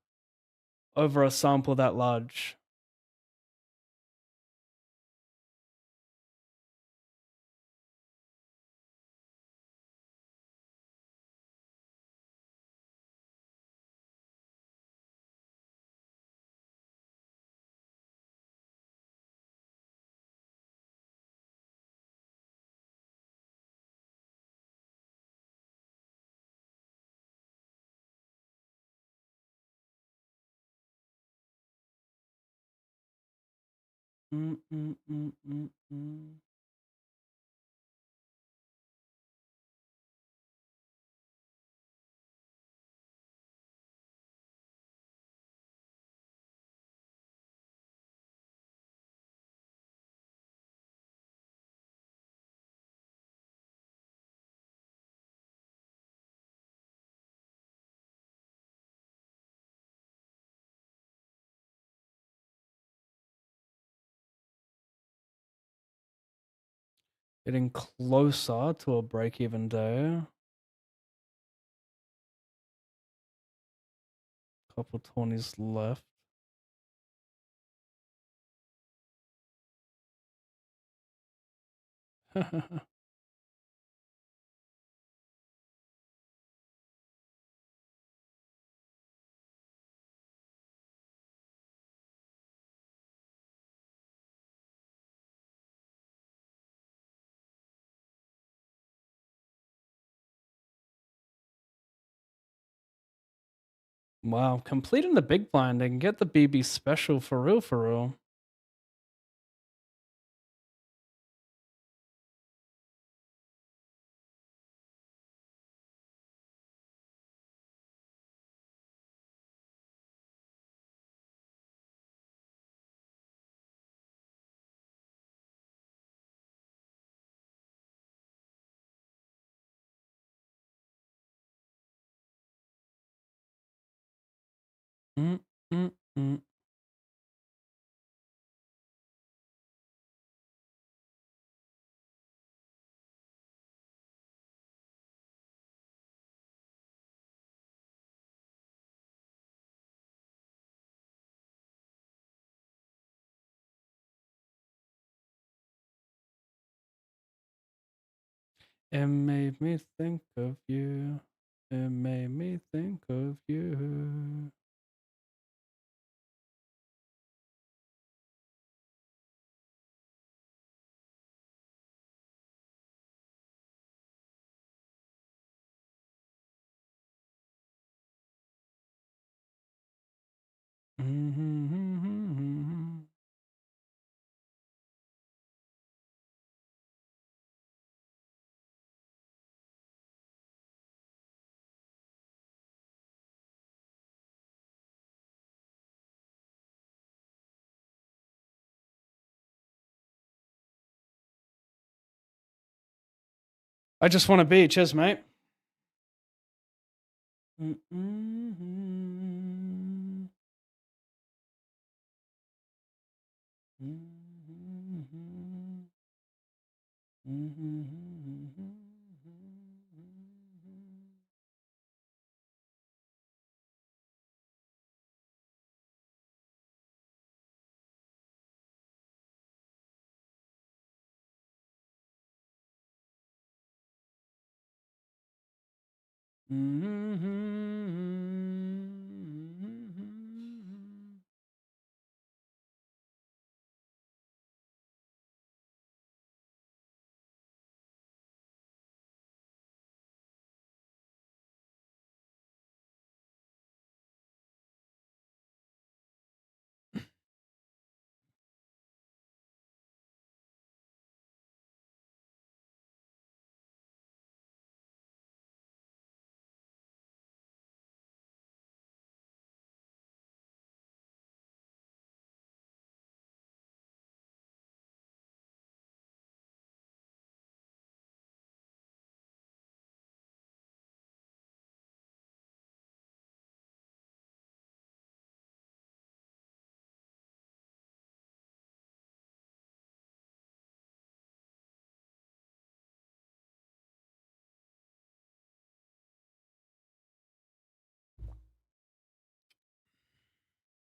over a sample that large. Mm, mm, mm, mm, mm. Getting closer to a break-even day. Couple 20s left. Wow, completing the big blind and get the BB special for real, for real. Mm, mm, mm. It made me think of you. It made me think of you. Mm-hmm. I just want a beat. Cheers, mate. Mm-hmm. Mm-hmm. Mm-hmm. Mm-hmm.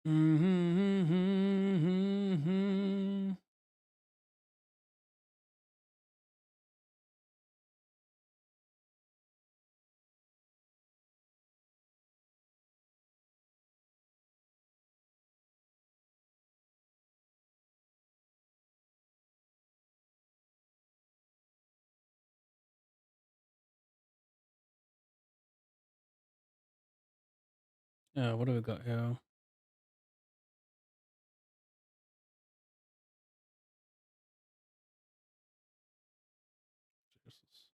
Mhm. Yeah, what do we got here? Jesus.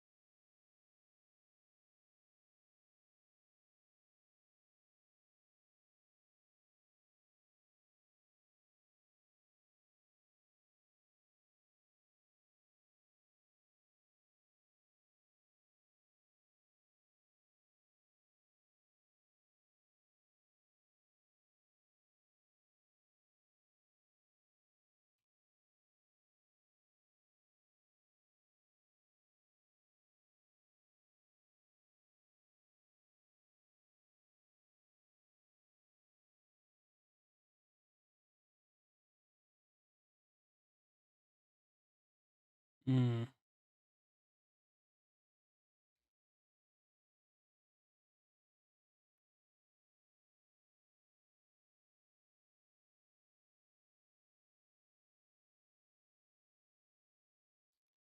Mm.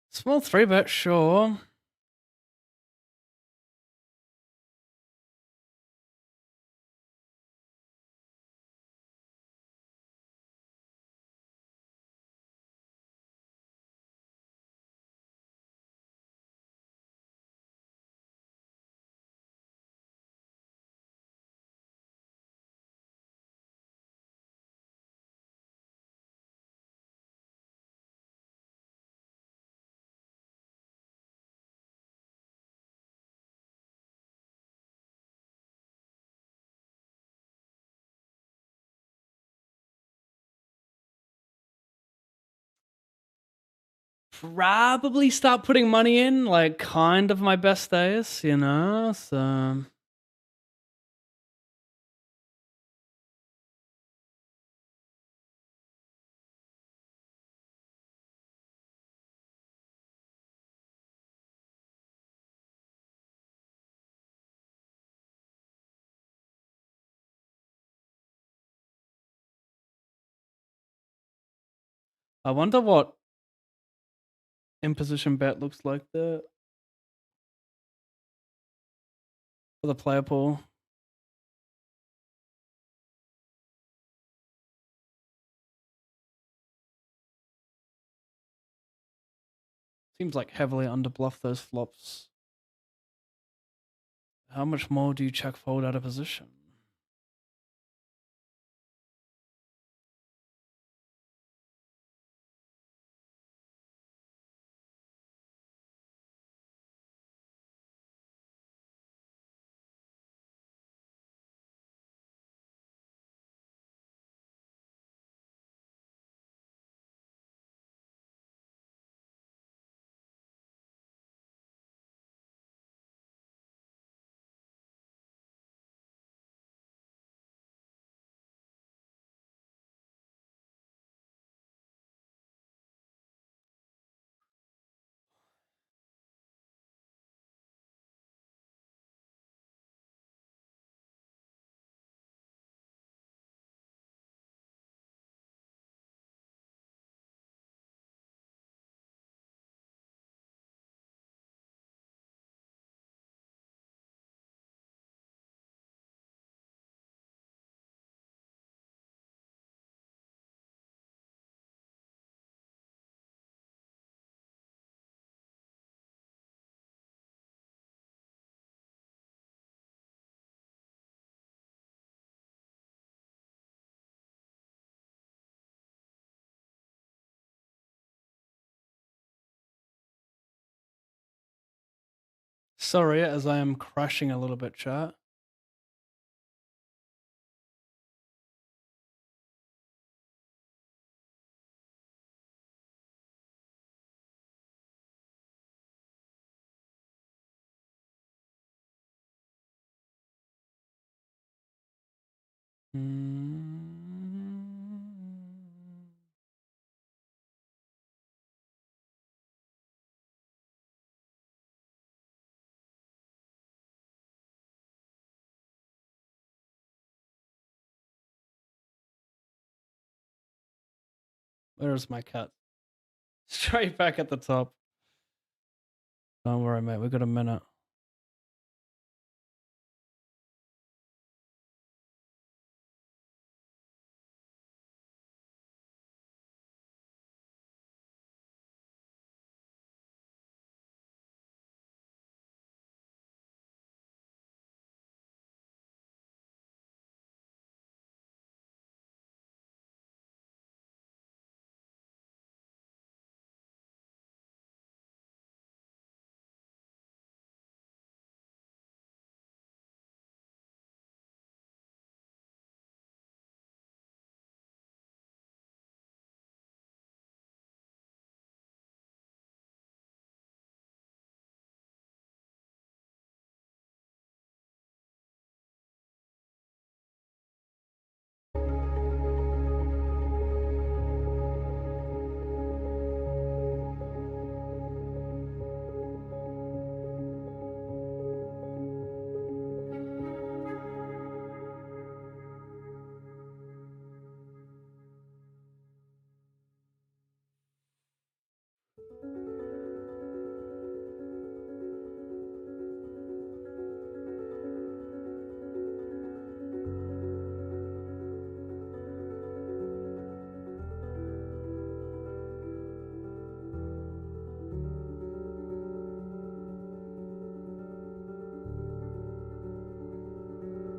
Small 3-bet, sure. Probably start putting money in, like, kind of my best days, you know? So. I wonder what imposition bet looks like there for the player pool. Seems like heavily underbluff those flops. How much more do you check fold out of position? Sorry, as I am crashing a little bit, chat. Mm. Where's my cat? Straight back at the top. Don't worry, mate. We got a minute.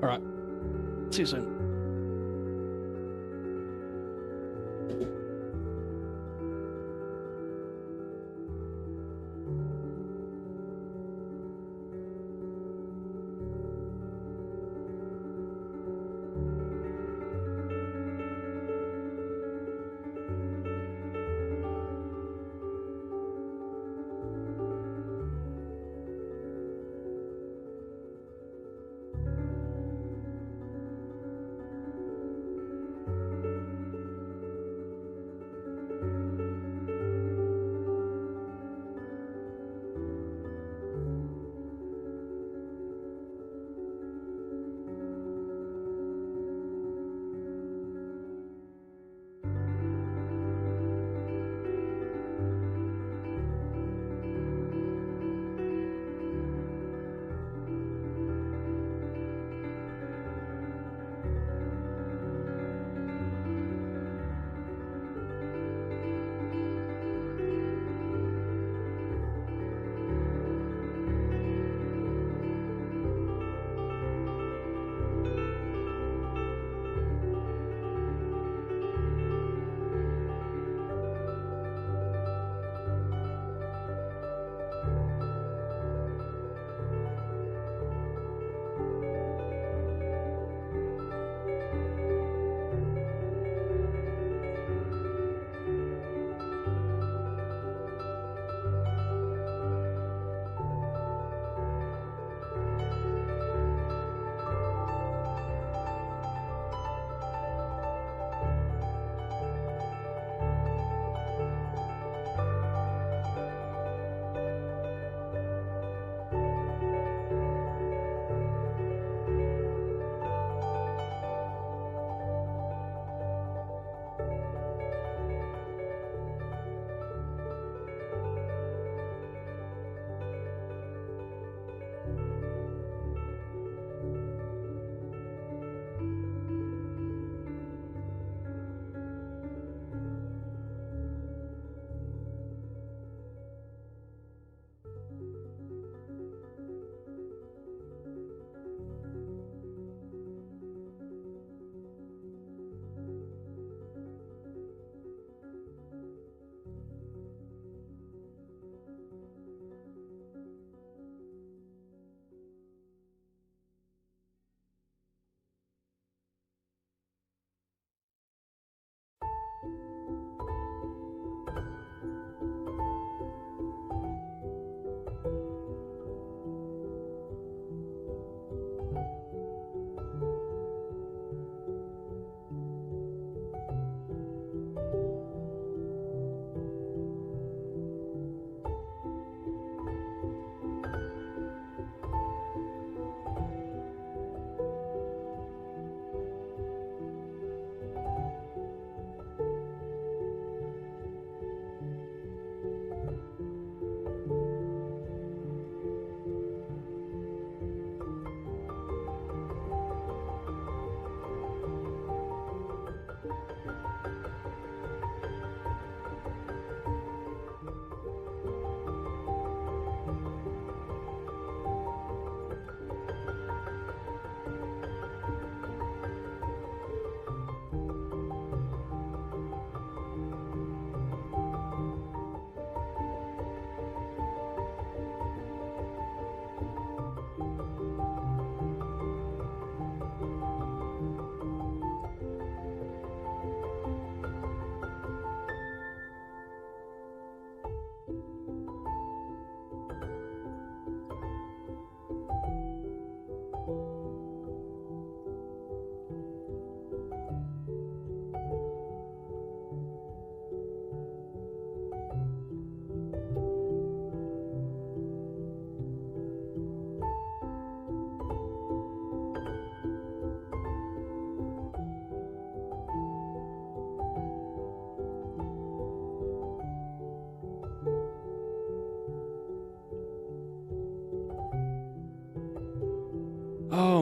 All right. See you soon.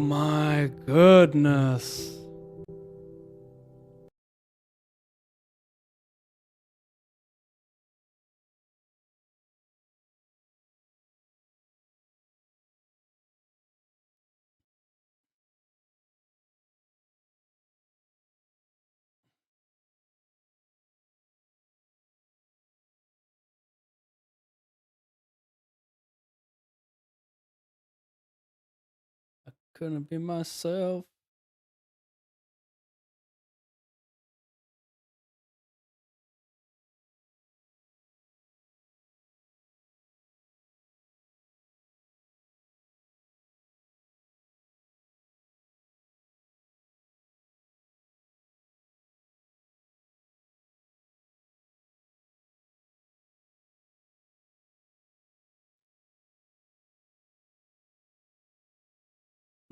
Oh my goodness. I couldn't be myself.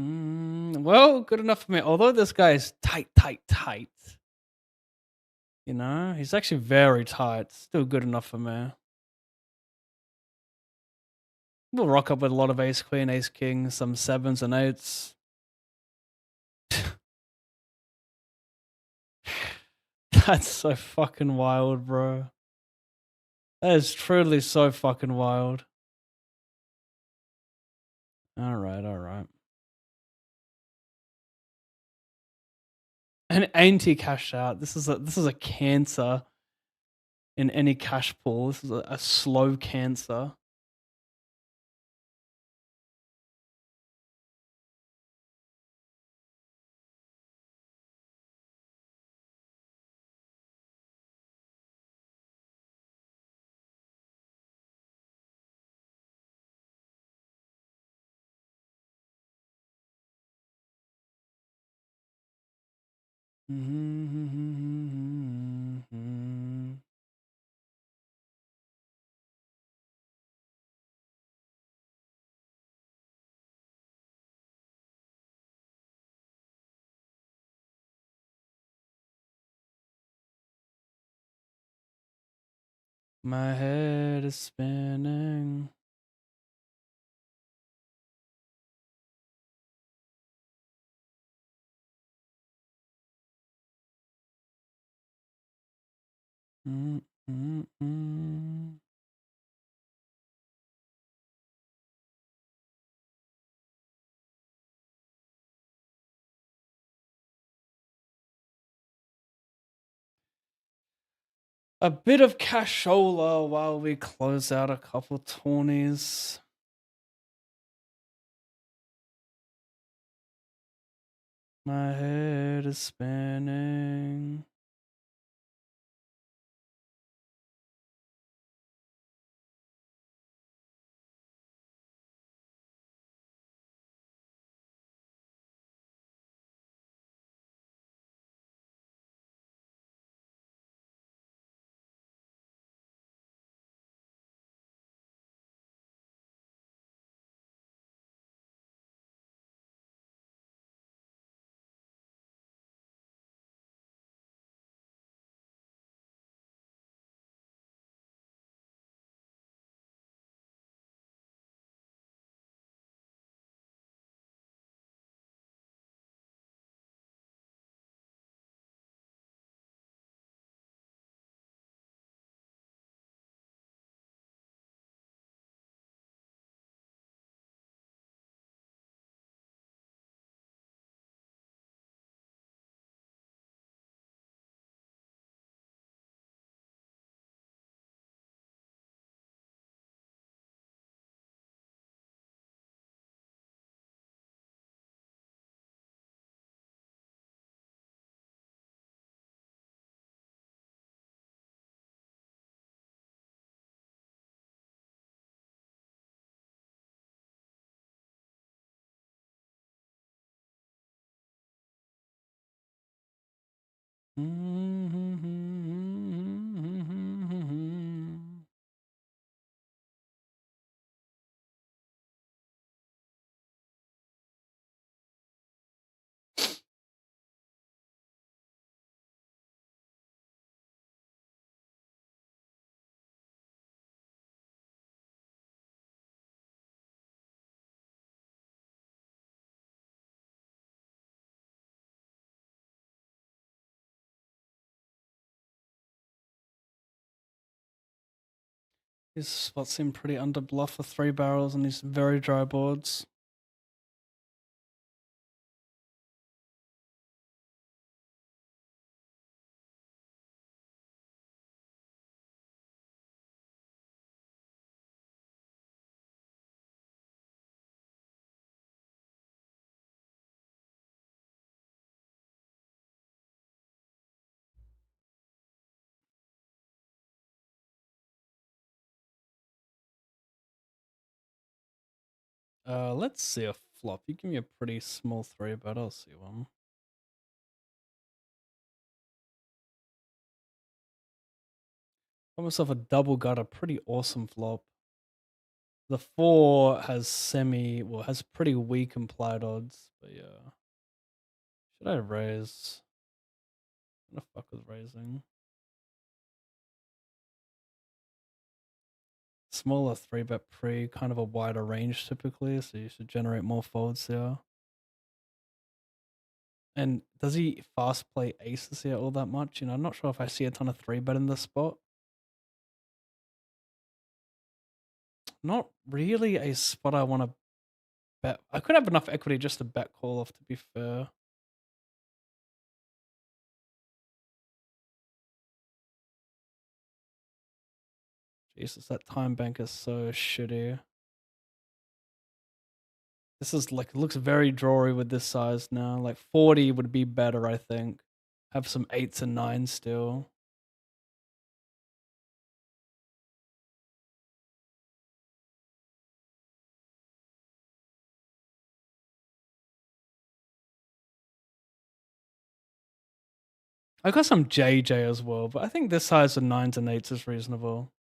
Well, good enough for me. Although this guy is tight, tight, tight. You know, he's actually very tight. Still good enough for me. We'll rock up with a lot of ace queen, ace king, some sevens and eights. That's so fucking wild, bro. That is truly so fucking wild. All right, all right. An anti-cash out. This is a cancer in any cash pool. This is a slow cancer. My head is spinning. Mm, mm, mm. A bit of cashola while we close out a couple tourneys. My head is spinning. His spots seem pretty under bluff for 3 barrels on these very dry boards. Let's see a flop. You give me a pretty small 3, but I'll see one. Got myself a double gutter, pretty awesome flop. The 4 has has pretty weak implied odds, but yeah. Should I raise? I'm gonna fuck with raising. Smaller 3-bet pre, kind of a wider range typically, so you should generate more folds here. And does he fast play aces here all that much? You know, I'm not sure if I see a ton of 3-bet in this spot. Not really a spot I want to bet. I could have enough equity just to bet call off, to be fair. Jesus, that time bank is so shitty. This is like, it looks very drawy with this size now. Like 40 would be better, I think. Have some 8s and 9s still. I got some JJ as well, but I think this size of 9s and 8s is reasonable.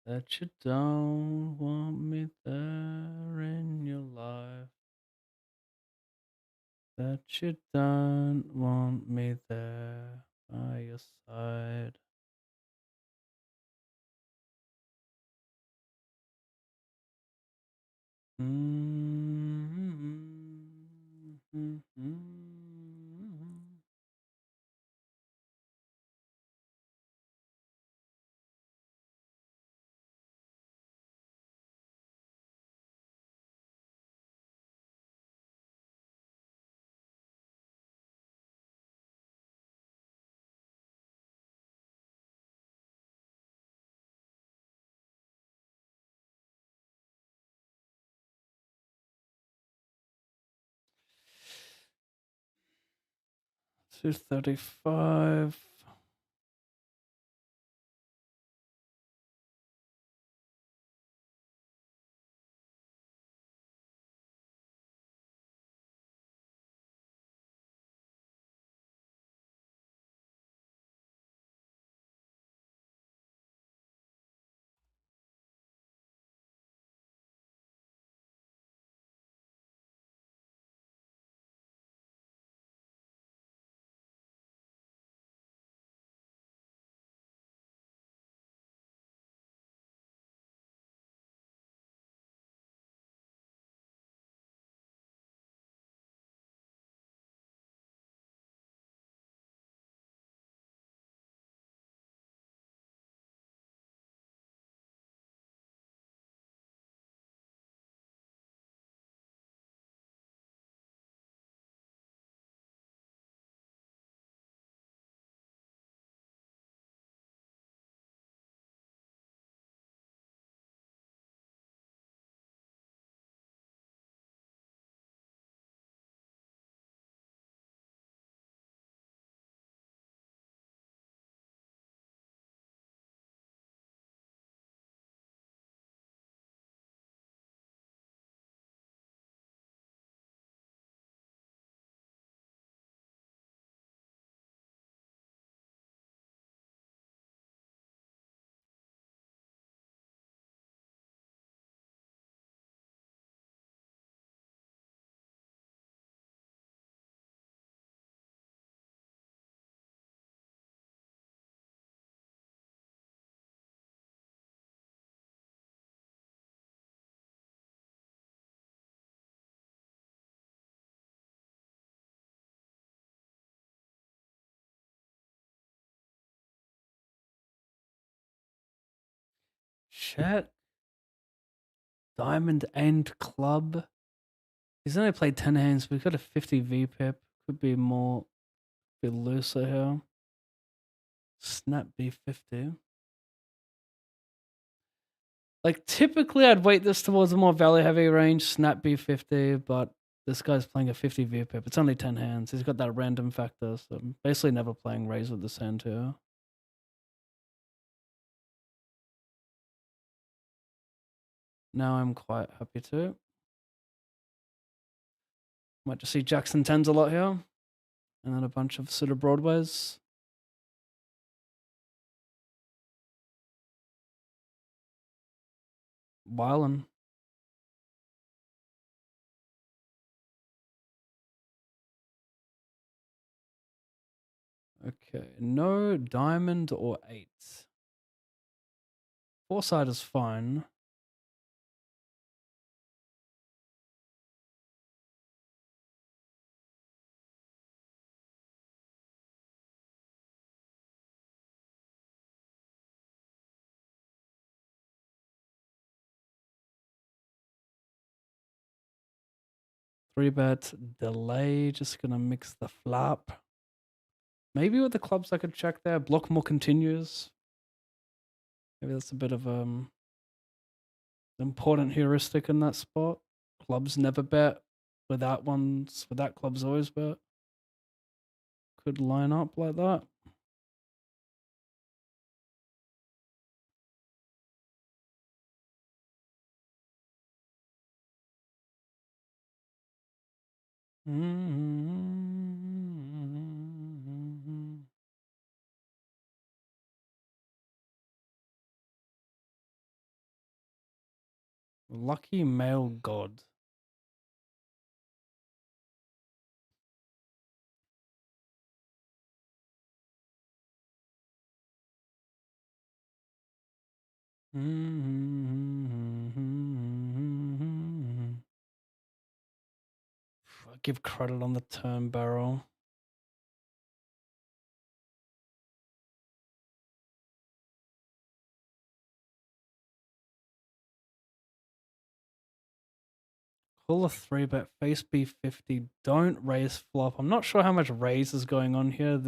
That you don't want me there in your life. That you don't want me there by your side. $235. check. Diamond and club. He's only played 10 hands. We've got a 50 VPIP. Could be more, be looser here. Snap B50. Like typically I'd weight this towards a more value heavy range, snap B50, but this guy's playing a 50 VPIP. It's only 10 hands. He's got that random factor, so I'm basically never playing raise with this hand here. Now I'm quite happy to. Might just see Jackson 10s a lot here. And then a bunch of sort of broadways. Wildin'. Okay, no diamond or 8. Four-side is fine. Three bet delay, just gonna mix the flop. Maybe with the clubs I could check there. Block more continues. Maybe that's a bit of important heuristic in that spot. Clubs never bet. Without clubs always bet. Could line up like that. Lucky male god. I give credit on the turn barrel. Call a 3-bet, face B50, don't raise flop. I'm not sure how much raise is going on here.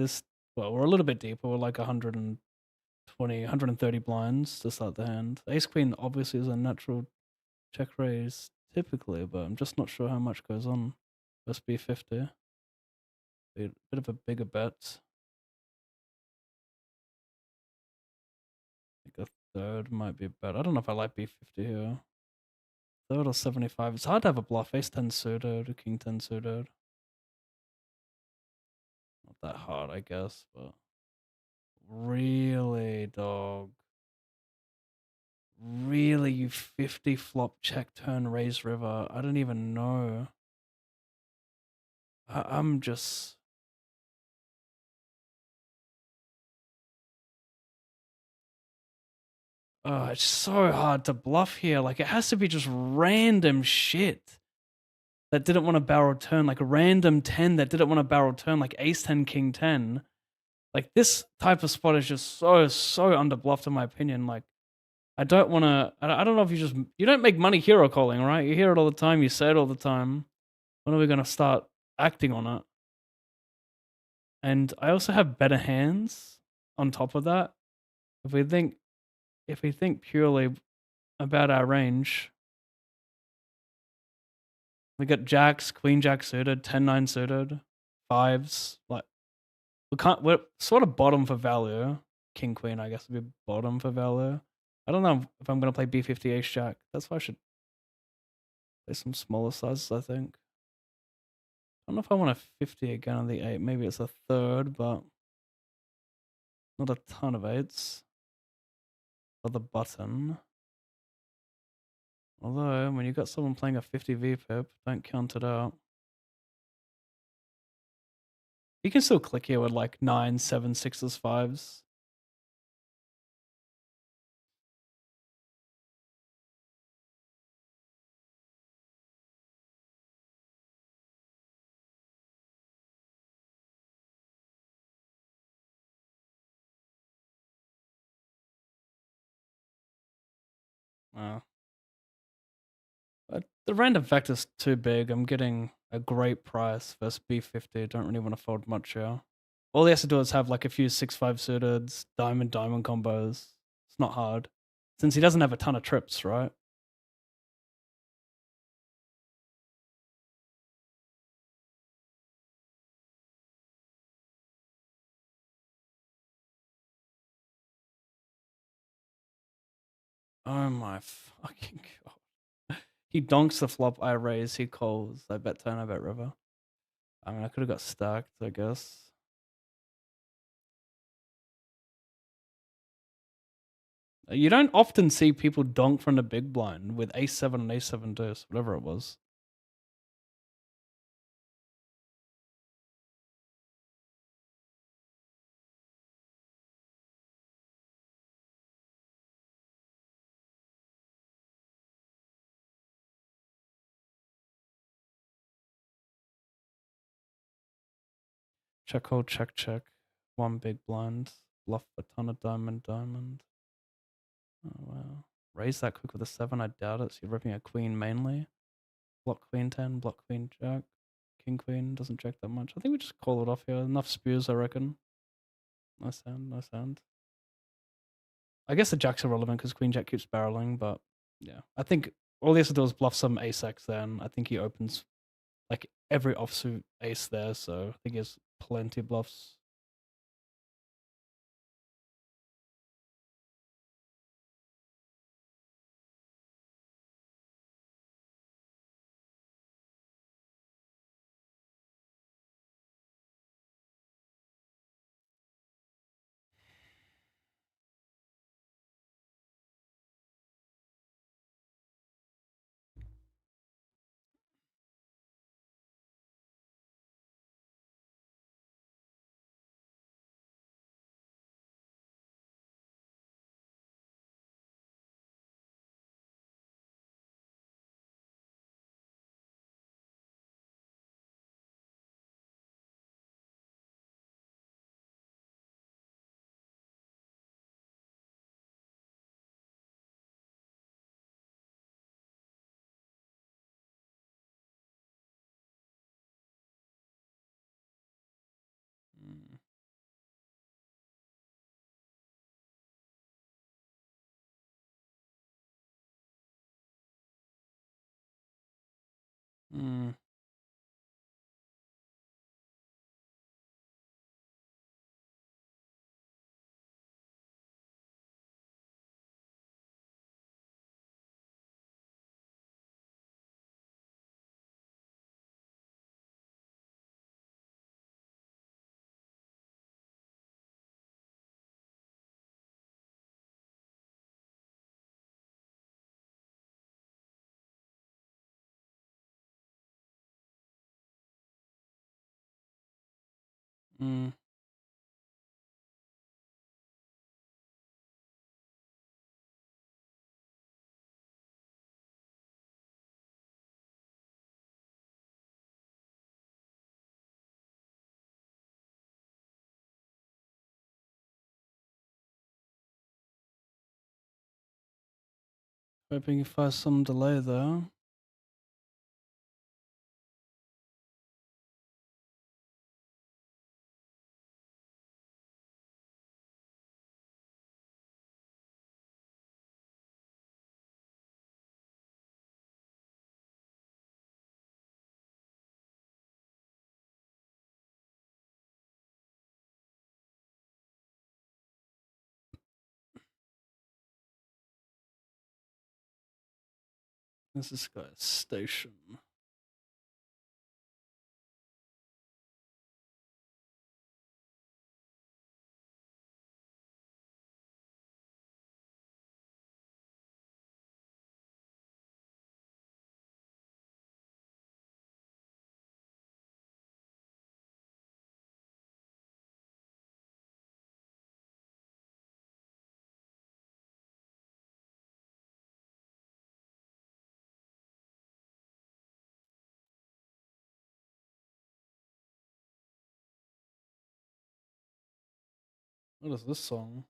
Well, we're a little bit deeper. We're like 120, 130 blinds to start the hand. Ace Queen obviously is a natural check raise typically, but I'm just not sure how much goes on. Versus B50. A bit of a bigger bet. I think a third might be better. I don't know if I like B50 here. Third or 75. It's hard to have a bluff. Ace 10 suited, King 10 suited. Not that hard, I guess, but really, dog. Really, you 50 flop check turn raise river. I don't even know. I'm just. Oh, it's so hard to bluff here. Like, it has to be just random shit that didn't want to barrel turn. Like, a random 10 that didn't want to barrel turn, like Ace 10, King 10. Like, this type of spot is just so underbluffed, in my opinion. Like, I don't want to. I don't know if you don't make money hero calling, right? You hear it all the time. You say it all the time. When are we going to start acting on it? And I also have better hands on top of that. If we think purely about our range, we got jacks, queen jack suited, 10-9 suited, fives. Like we're sort of bottom for value. King queen, I guess, would be bottom for value. I don't know if I'm gonna play B50 ace jack. That's why I should play some smaller sizes, I think. I don't know if I want a 50 again on the 8. Maybe it's a third, but not a ton of 8s. For the button. Although, when you've got someone playing a 50 VPIP, don't count it out. You can still click here with like 9, 7, 6s, 5s. But the random factor's too big. I'm getting a great price versus B50. Don't really want to fold much here. All he has to do is have like a few 6-5 suited, diamond combos. It's not hard. Since he doesn't have a ton of trips, right? Oh my fucking god. He donks the flop, I raise, he calls. I bet turn, I bet river. I mean, I could have got stacked, I guess. You don't often see people donk from the big blind with ace-7 and ace-7 deuce, whatever it was. Check call, check, check. One big blind. Bluff a ton of diamond. Oh, wow. Raise that quick with a 7, I doubt it. So you're ripping a queen mainly. Block queen 10, block queen jack. King queen doesn't check that much. I think we just call it off here. Enough spews, I reckon. Nice hand, nice hand. I guess the jack's irrelevant because queen jack keeps barreling, but yeah. I think all he has to do is bluff some ace x then. I think he opens like every offsuit ace there, so I think he has plenty of bluffs. Mm. Mm. Mm. Hoping he finds some delay there. This guy's station. What is this song?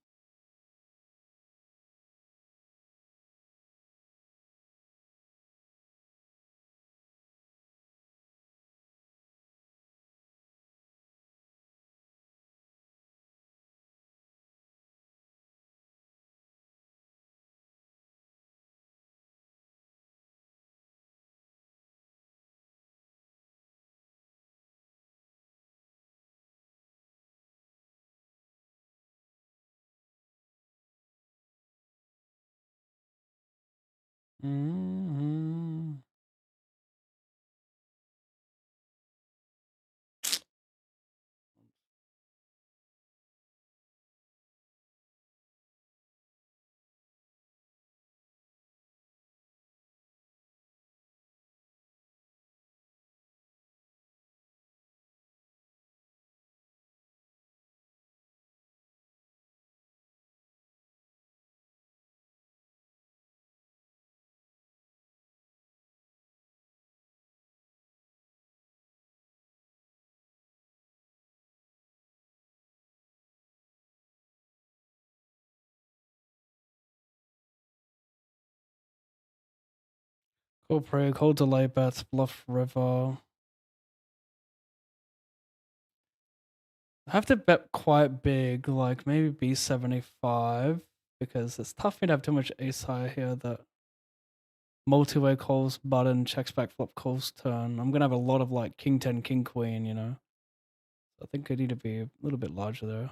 Mhm. Cool pre, cool delay bets, Bluff River. I have to bet quite big, like maybe B75, because it's tough for me to have too much ace high here that multi-way calls button, checks back flop calls turn. I'm gonna have a lot of like king 10, king queen, you know. I think I need to be a little bit larger there.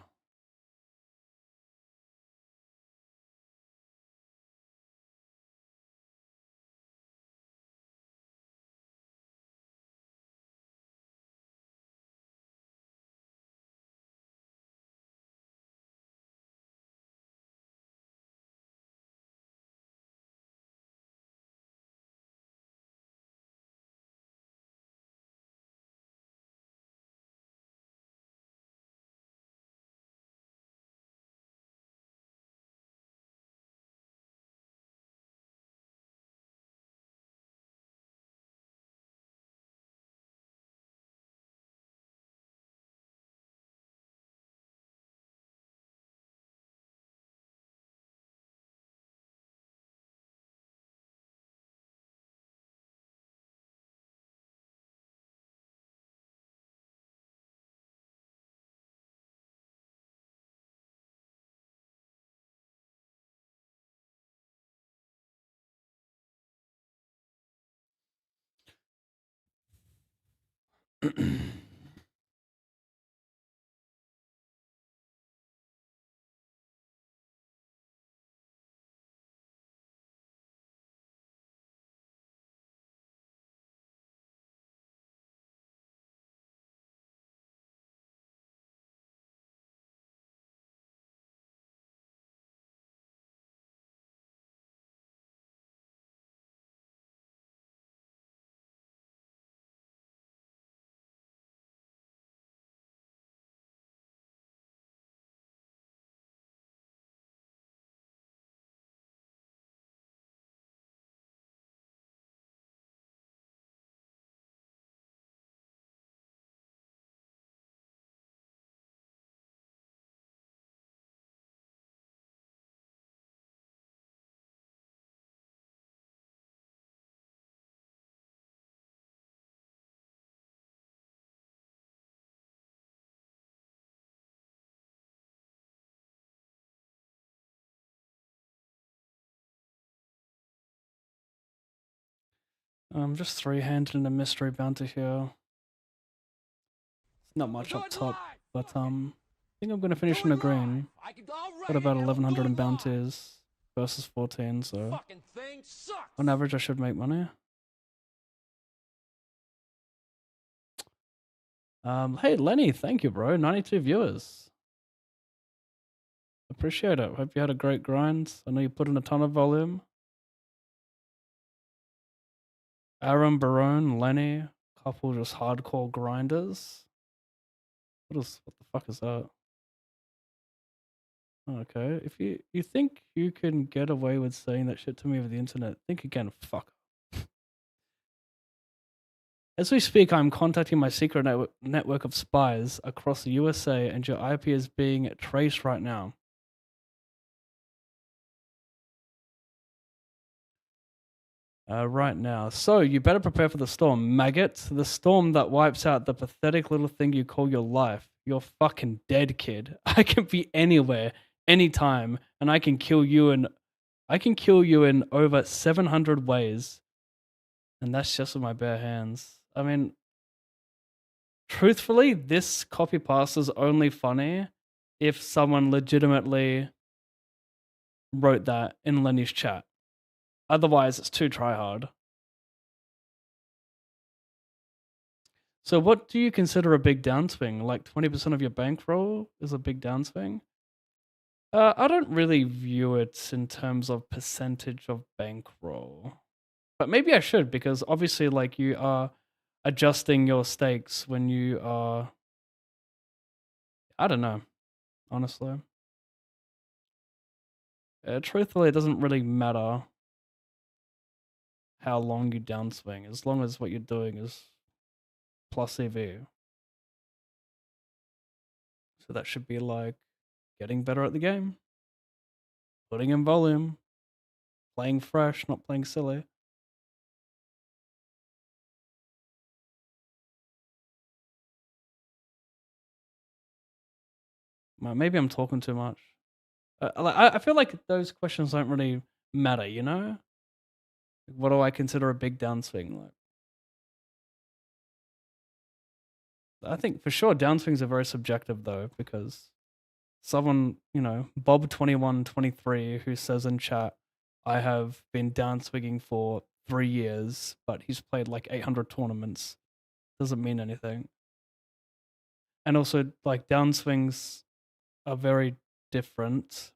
Just three-handed in a mystery bounty here. Not much up top, but I think I'm gonna finish in a green. Got about 1100 in bounties versus 14, so Fucking thing sucks. on average I should make money. Hey Lenny, thank you, bro. 92 viewers. Appreciate it. Hope you had a great grind. I know you put in a ton of volume. Aaron, Barone, Lenny, couple just hardcore grinders. What the fuck is that? Okay, if you think you can get away with saying that shit to me over the internet, think again, fuck. As we speak, I'm contacting my secret network of spies across the USA, and your IP is being traced right now. Right now. So you better prepare for the storm, maggot. The storm that wipes out the pathetic little thing you call your life. You're fucking dead, kid. I can be anywhere, anytime, and I can kill you in over 700 ways. And that's just with my bare hands. I mean, truthfully, this copy paste is only funny if someone legitimately wrote that in Lenny's chat. Otherwise, it's too try hard. So, what do you consider a big downswing? Like 20% of your bankroll is a big downswing? I don't really view it in terms of percentage of bankroll, but maybe I should, because obviously, like, you are adjusting your stakes when you are. I don't know, honestly. Truthfully, it doesn't really matter how long you downswing, as long as what you're doing is plus EV. So that should be like getting better at the game, putting in volume, playing fresh, not playing silly. Maybe I'm talking too much. I feel like those questions don't really matter, you know? What do I consider a big downswing? Like, I think for sure downswings are very subjective though, because someone, you know, Bob2123, who says in chat, I have been downswinging for 3 years, but he's played like 800 tournaments, doesn't mean anything. And also, like, downswings are very different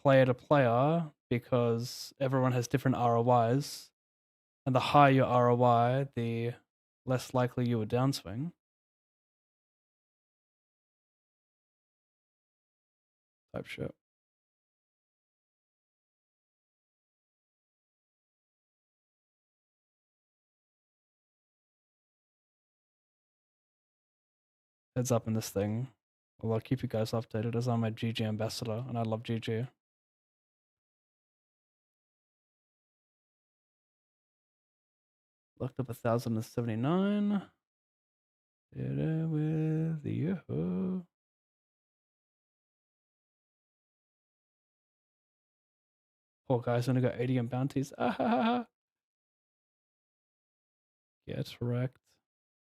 player to player because everyone has different ROIs, and the higher your ROI, the less likely you would downswing. Type shit. Heads up in this thing. Well, I'll keep you guys updated as I'm a GG ambassador, and I love GG. Looked up 1,079. Did it with you. Poor guy's only got 80 in bounties. Get wrecked.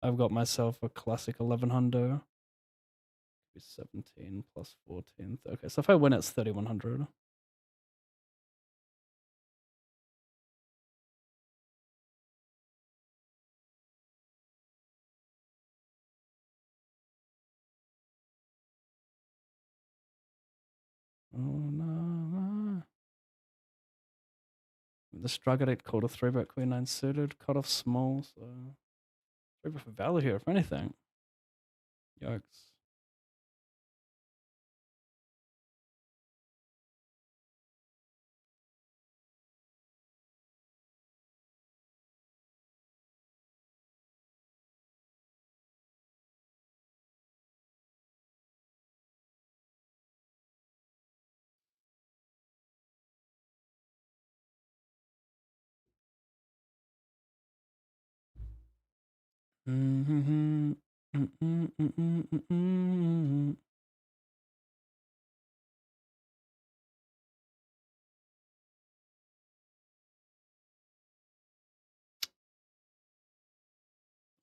I've got myself a classic 1100. 17 plus 14. Okay, so if I win, it's 3,100. Oh no. The Strugadate called a 3-bet Queen 9 suited, cut off small, so 3-bet for value here, if anything. Yikes.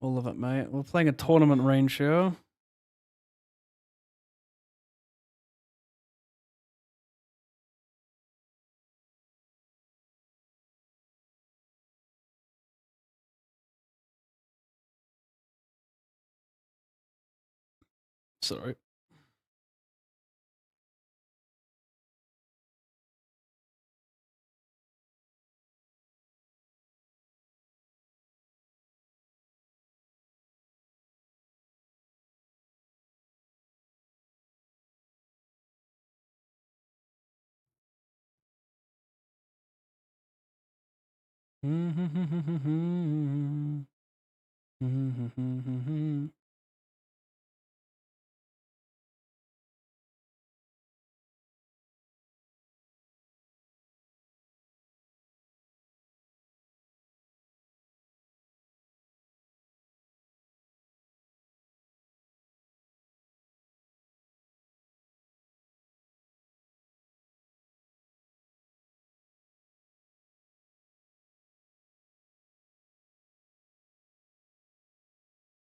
All of it, mate. We're playing a tournament range here. Sorry.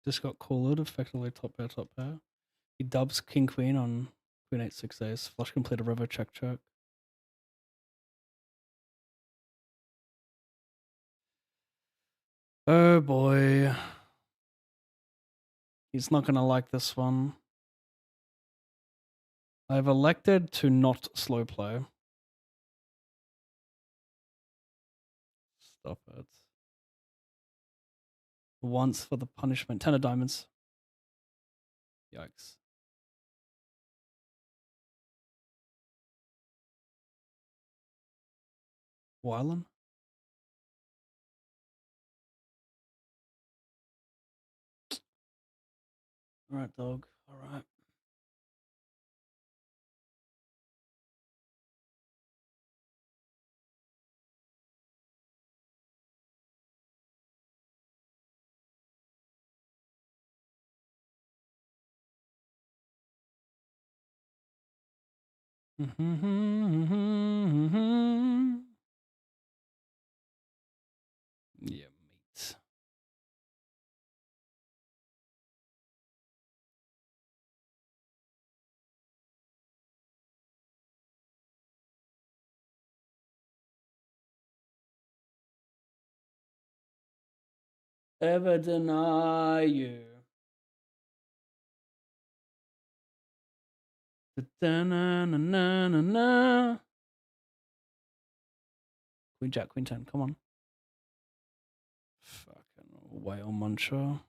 Just got called, effectively top pair, top pair. He dubs King Queen on Queen 8 6 ace. Flush complete a river, check check. Oh boy. He's not gonna like this one. I've elected to not slow play. Stop it. Once for the punishment. 10 of diamonds. Yikes. Wylan? Alright, dog. Alright. Yeah, mate. Ever deny you. Da-na-na-na-na-na. Queen Jack, Queen 10, come on. Fucking whale muncher.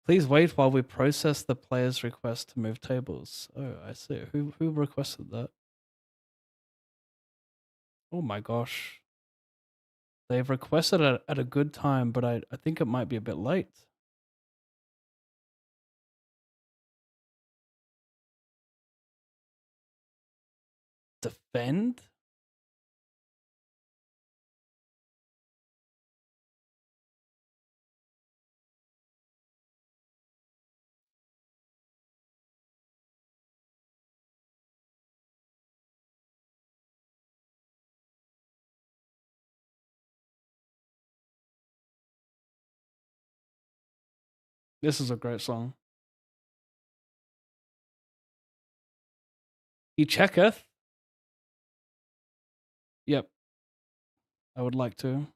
Please wait while we process the player's request to move tables. Oh, I see. Who requested that? Oh my gosh. They've requested it at a good time, but I think it might be a bit late. Defend? This is a great song. He checketh. Yep. I would like to.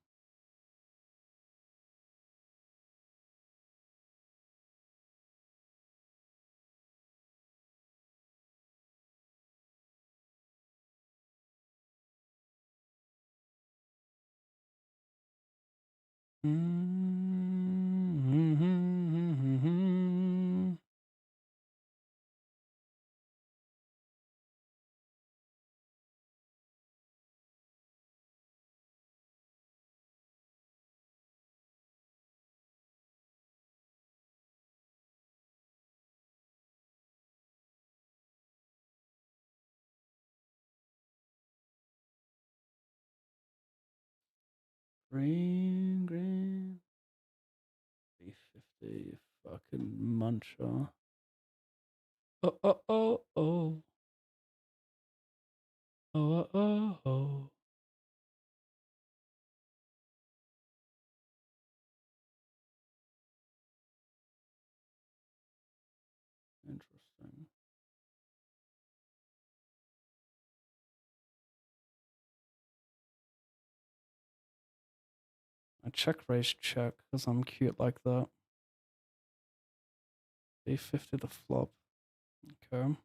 Green. B50 fucking muncher. Oh. Oh. Interesting. I check raise check because I'm cute like that. B50 the flop. Okay.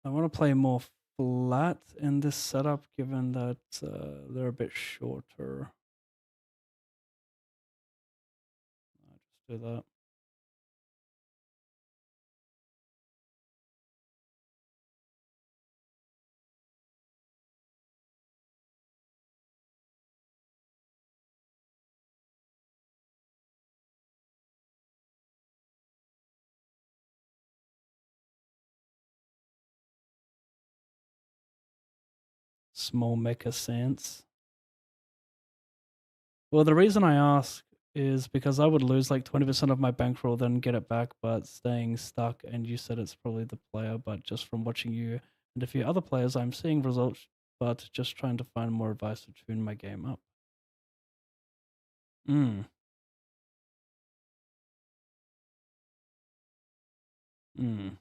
I want to play more flat in this setup given that they're a bit shorter. I'll just do that. Small mecha sense. Well, the reason I ask is because I would lose like 20% of my bankroll, then get it back, but staying stuck. And you said it's probably the player, but just from watching you and a few other players, I'm seeing results, but just trying to find more advice to tune my game up. Mm. Mm.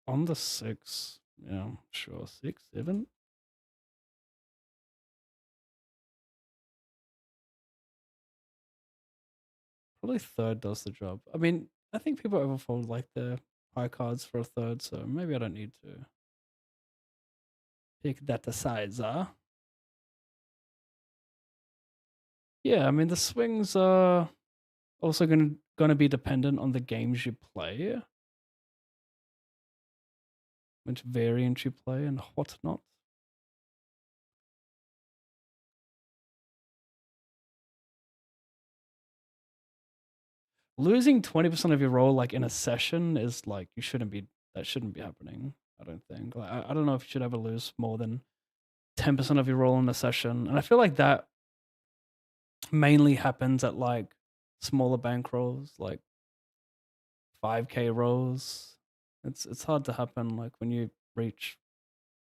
On the 6, yeah, sure. 6, 7. Probably third does the job. I mean, I think people overfold like their high cards for a third, so maybe I don't need to pick that aside, Yeah, I mean the swings are also gonna be dependent on the games you play, which variant you play and whatnot. Losing 20% of your roll like in a session is like that shouldn't be happening. I don't think. Like, I don't know if you should ever lose more than 10% of your roll in a session, and I feel like that mainly happens at like smaller bankrolls, like 5K rolls. It's hard to happen like when you reach,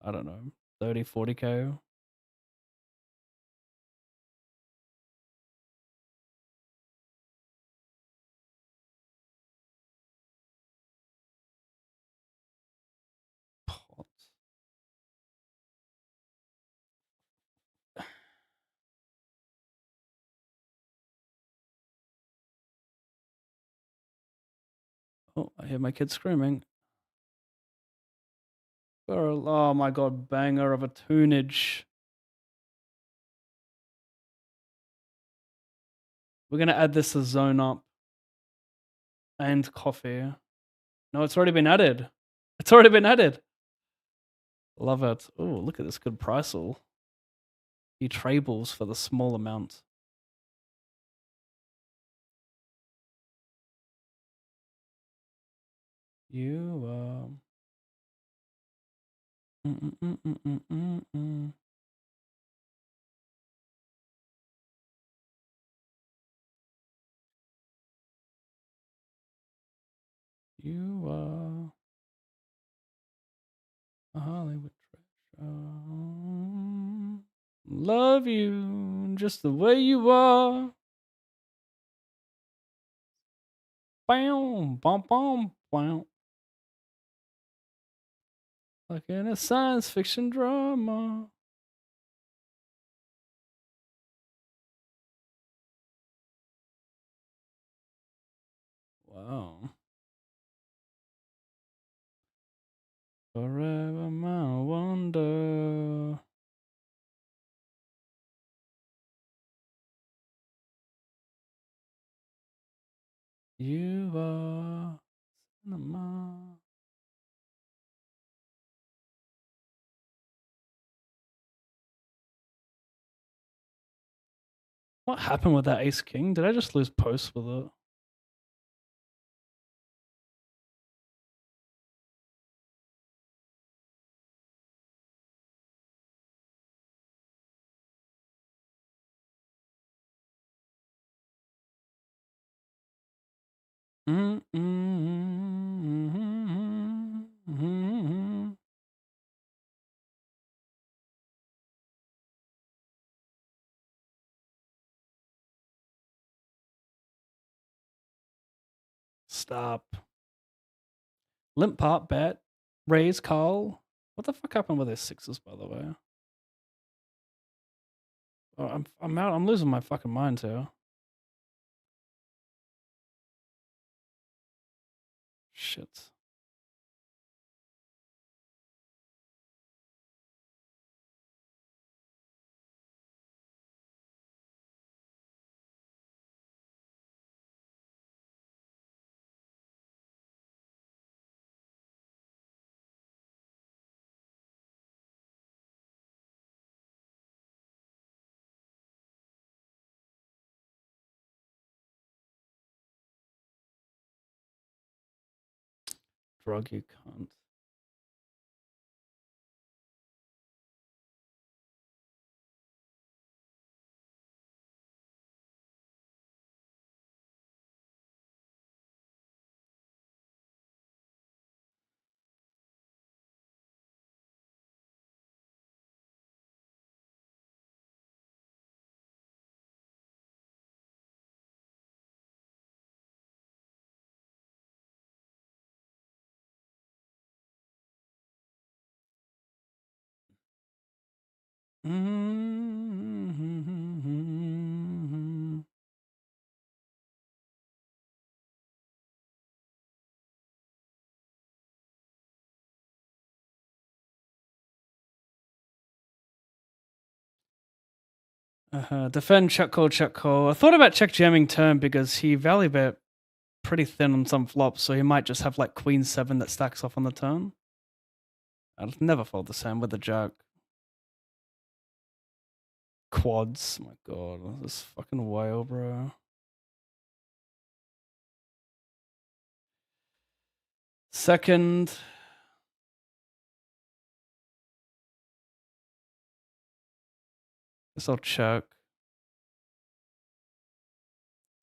I don't know, 30, 40K. Pot. Oh, I hear my kid screaming. Girl, oh my god, banger of a tunage. We're gonna add this as zone up and coffee. No, it's already been added. It's already been added. Love it. Oh, look at this good price all. Few trables for the small amount. You You are a Hollywood treasure. Love you just the way you are. Bam, bum, bum, bam. Like in a science fiction drama. Wow. Forever my wonder. You are cinema. What happened with that ace king? Did I just lose post with it? Stop. Limp pop bet. Raise call. What the fuck happened with those sixes, by the way? Oh, I'm out. I'm losing my fucking mind here. Shit. drug you can't. Defend check call, check call. I thought about check jamming turn because he value bet pretty thin on some flops, so he might just have like queen 7 that stacks off on the turn. I'd never fold the same with the jack. Quads. My god, this is fucking whale, bro. Second. Guess I'll check.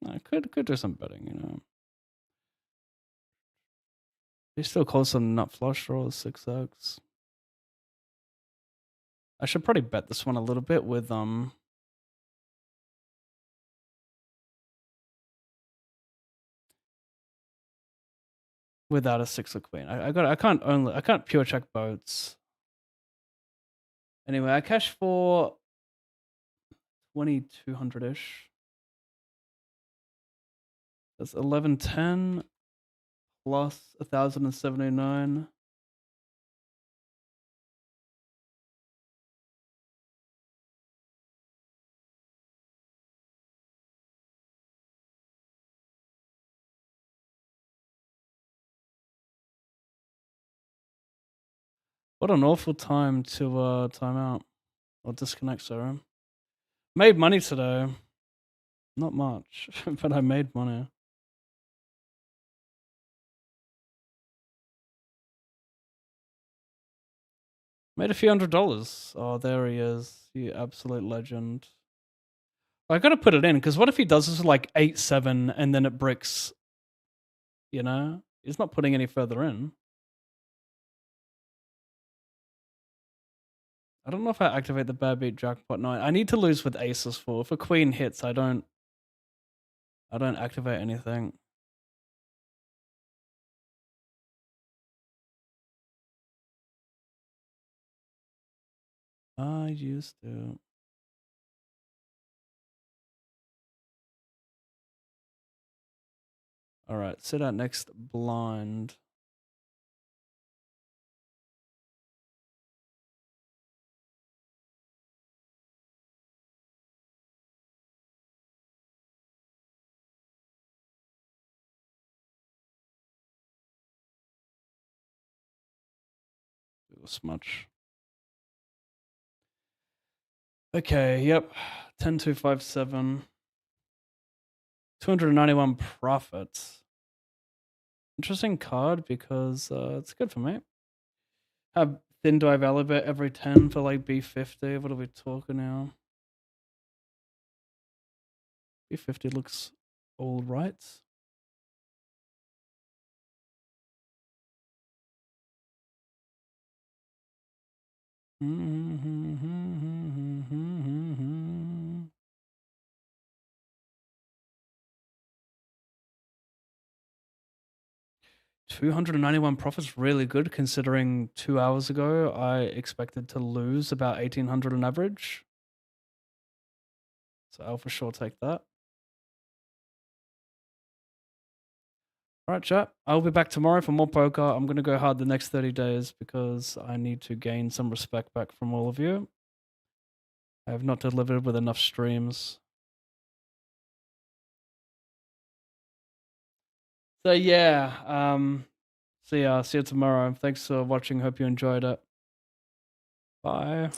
I could do some betting, you know. He still calls some nut flush draws 6x. I should probably bet this one a little bit with without a 6 of queen. I can't pure check boats. Anyway, I cash for 2200-ish. That's 1110 plus 1079. What an awful time to time out or disconnect, sorry. Made money today. Not much, but I made money. Made a few $100s. Oh, there he is. You absolute legend. I gotta put it in, because what if he does this with like 8-7 and then it bricks? You know? He's not putting any further in. I don't know if I activate the bad beat jackpot. No, I need to lose with aces full. If a queen hits, I don't activate anything. I used to. All right, sit out next blind. Do a smudge. Okay, yep. 10-2-5-7. 291 profits. Interesting card because it's good for me. How thin do I validate every 10 for like B50? What are we talking now? B50 looks all right. $291 profits, really good considering 2 hours ago I expected to lose about 1800 on average. So I'll for sure take that. All right, chat. I'll be back tomorrow for more poker. I'm going to go hard the next 30 days because I need to gain some respect back from all of you. I have not delivered with enough streams. So yeah, see you tomorrow. Thanks for watching. Hope you enjoyed it. Bye.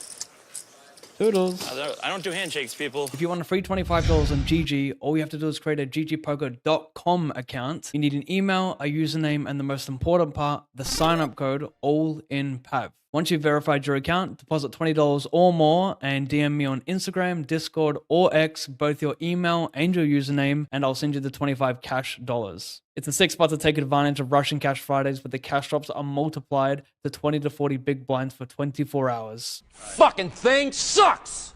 Toodles. I don't do handshakes, people. If you want a free $25 on GG, all you have to do is create a ggpoker.com account. You need an email, a username, and the most important part, the sign-up code, all in PAV. Once you've verified your account, deposit $20 or more and DM me on Instagram, Discord, or X, both your email and your username, and I'll send you the 25 cash dollars. It's a sick spot to take advantage of Russian Cash Fridays, but the cash drops are multiplied to 20 to 40 big blinds for 24 hours. Fucking thing sucks!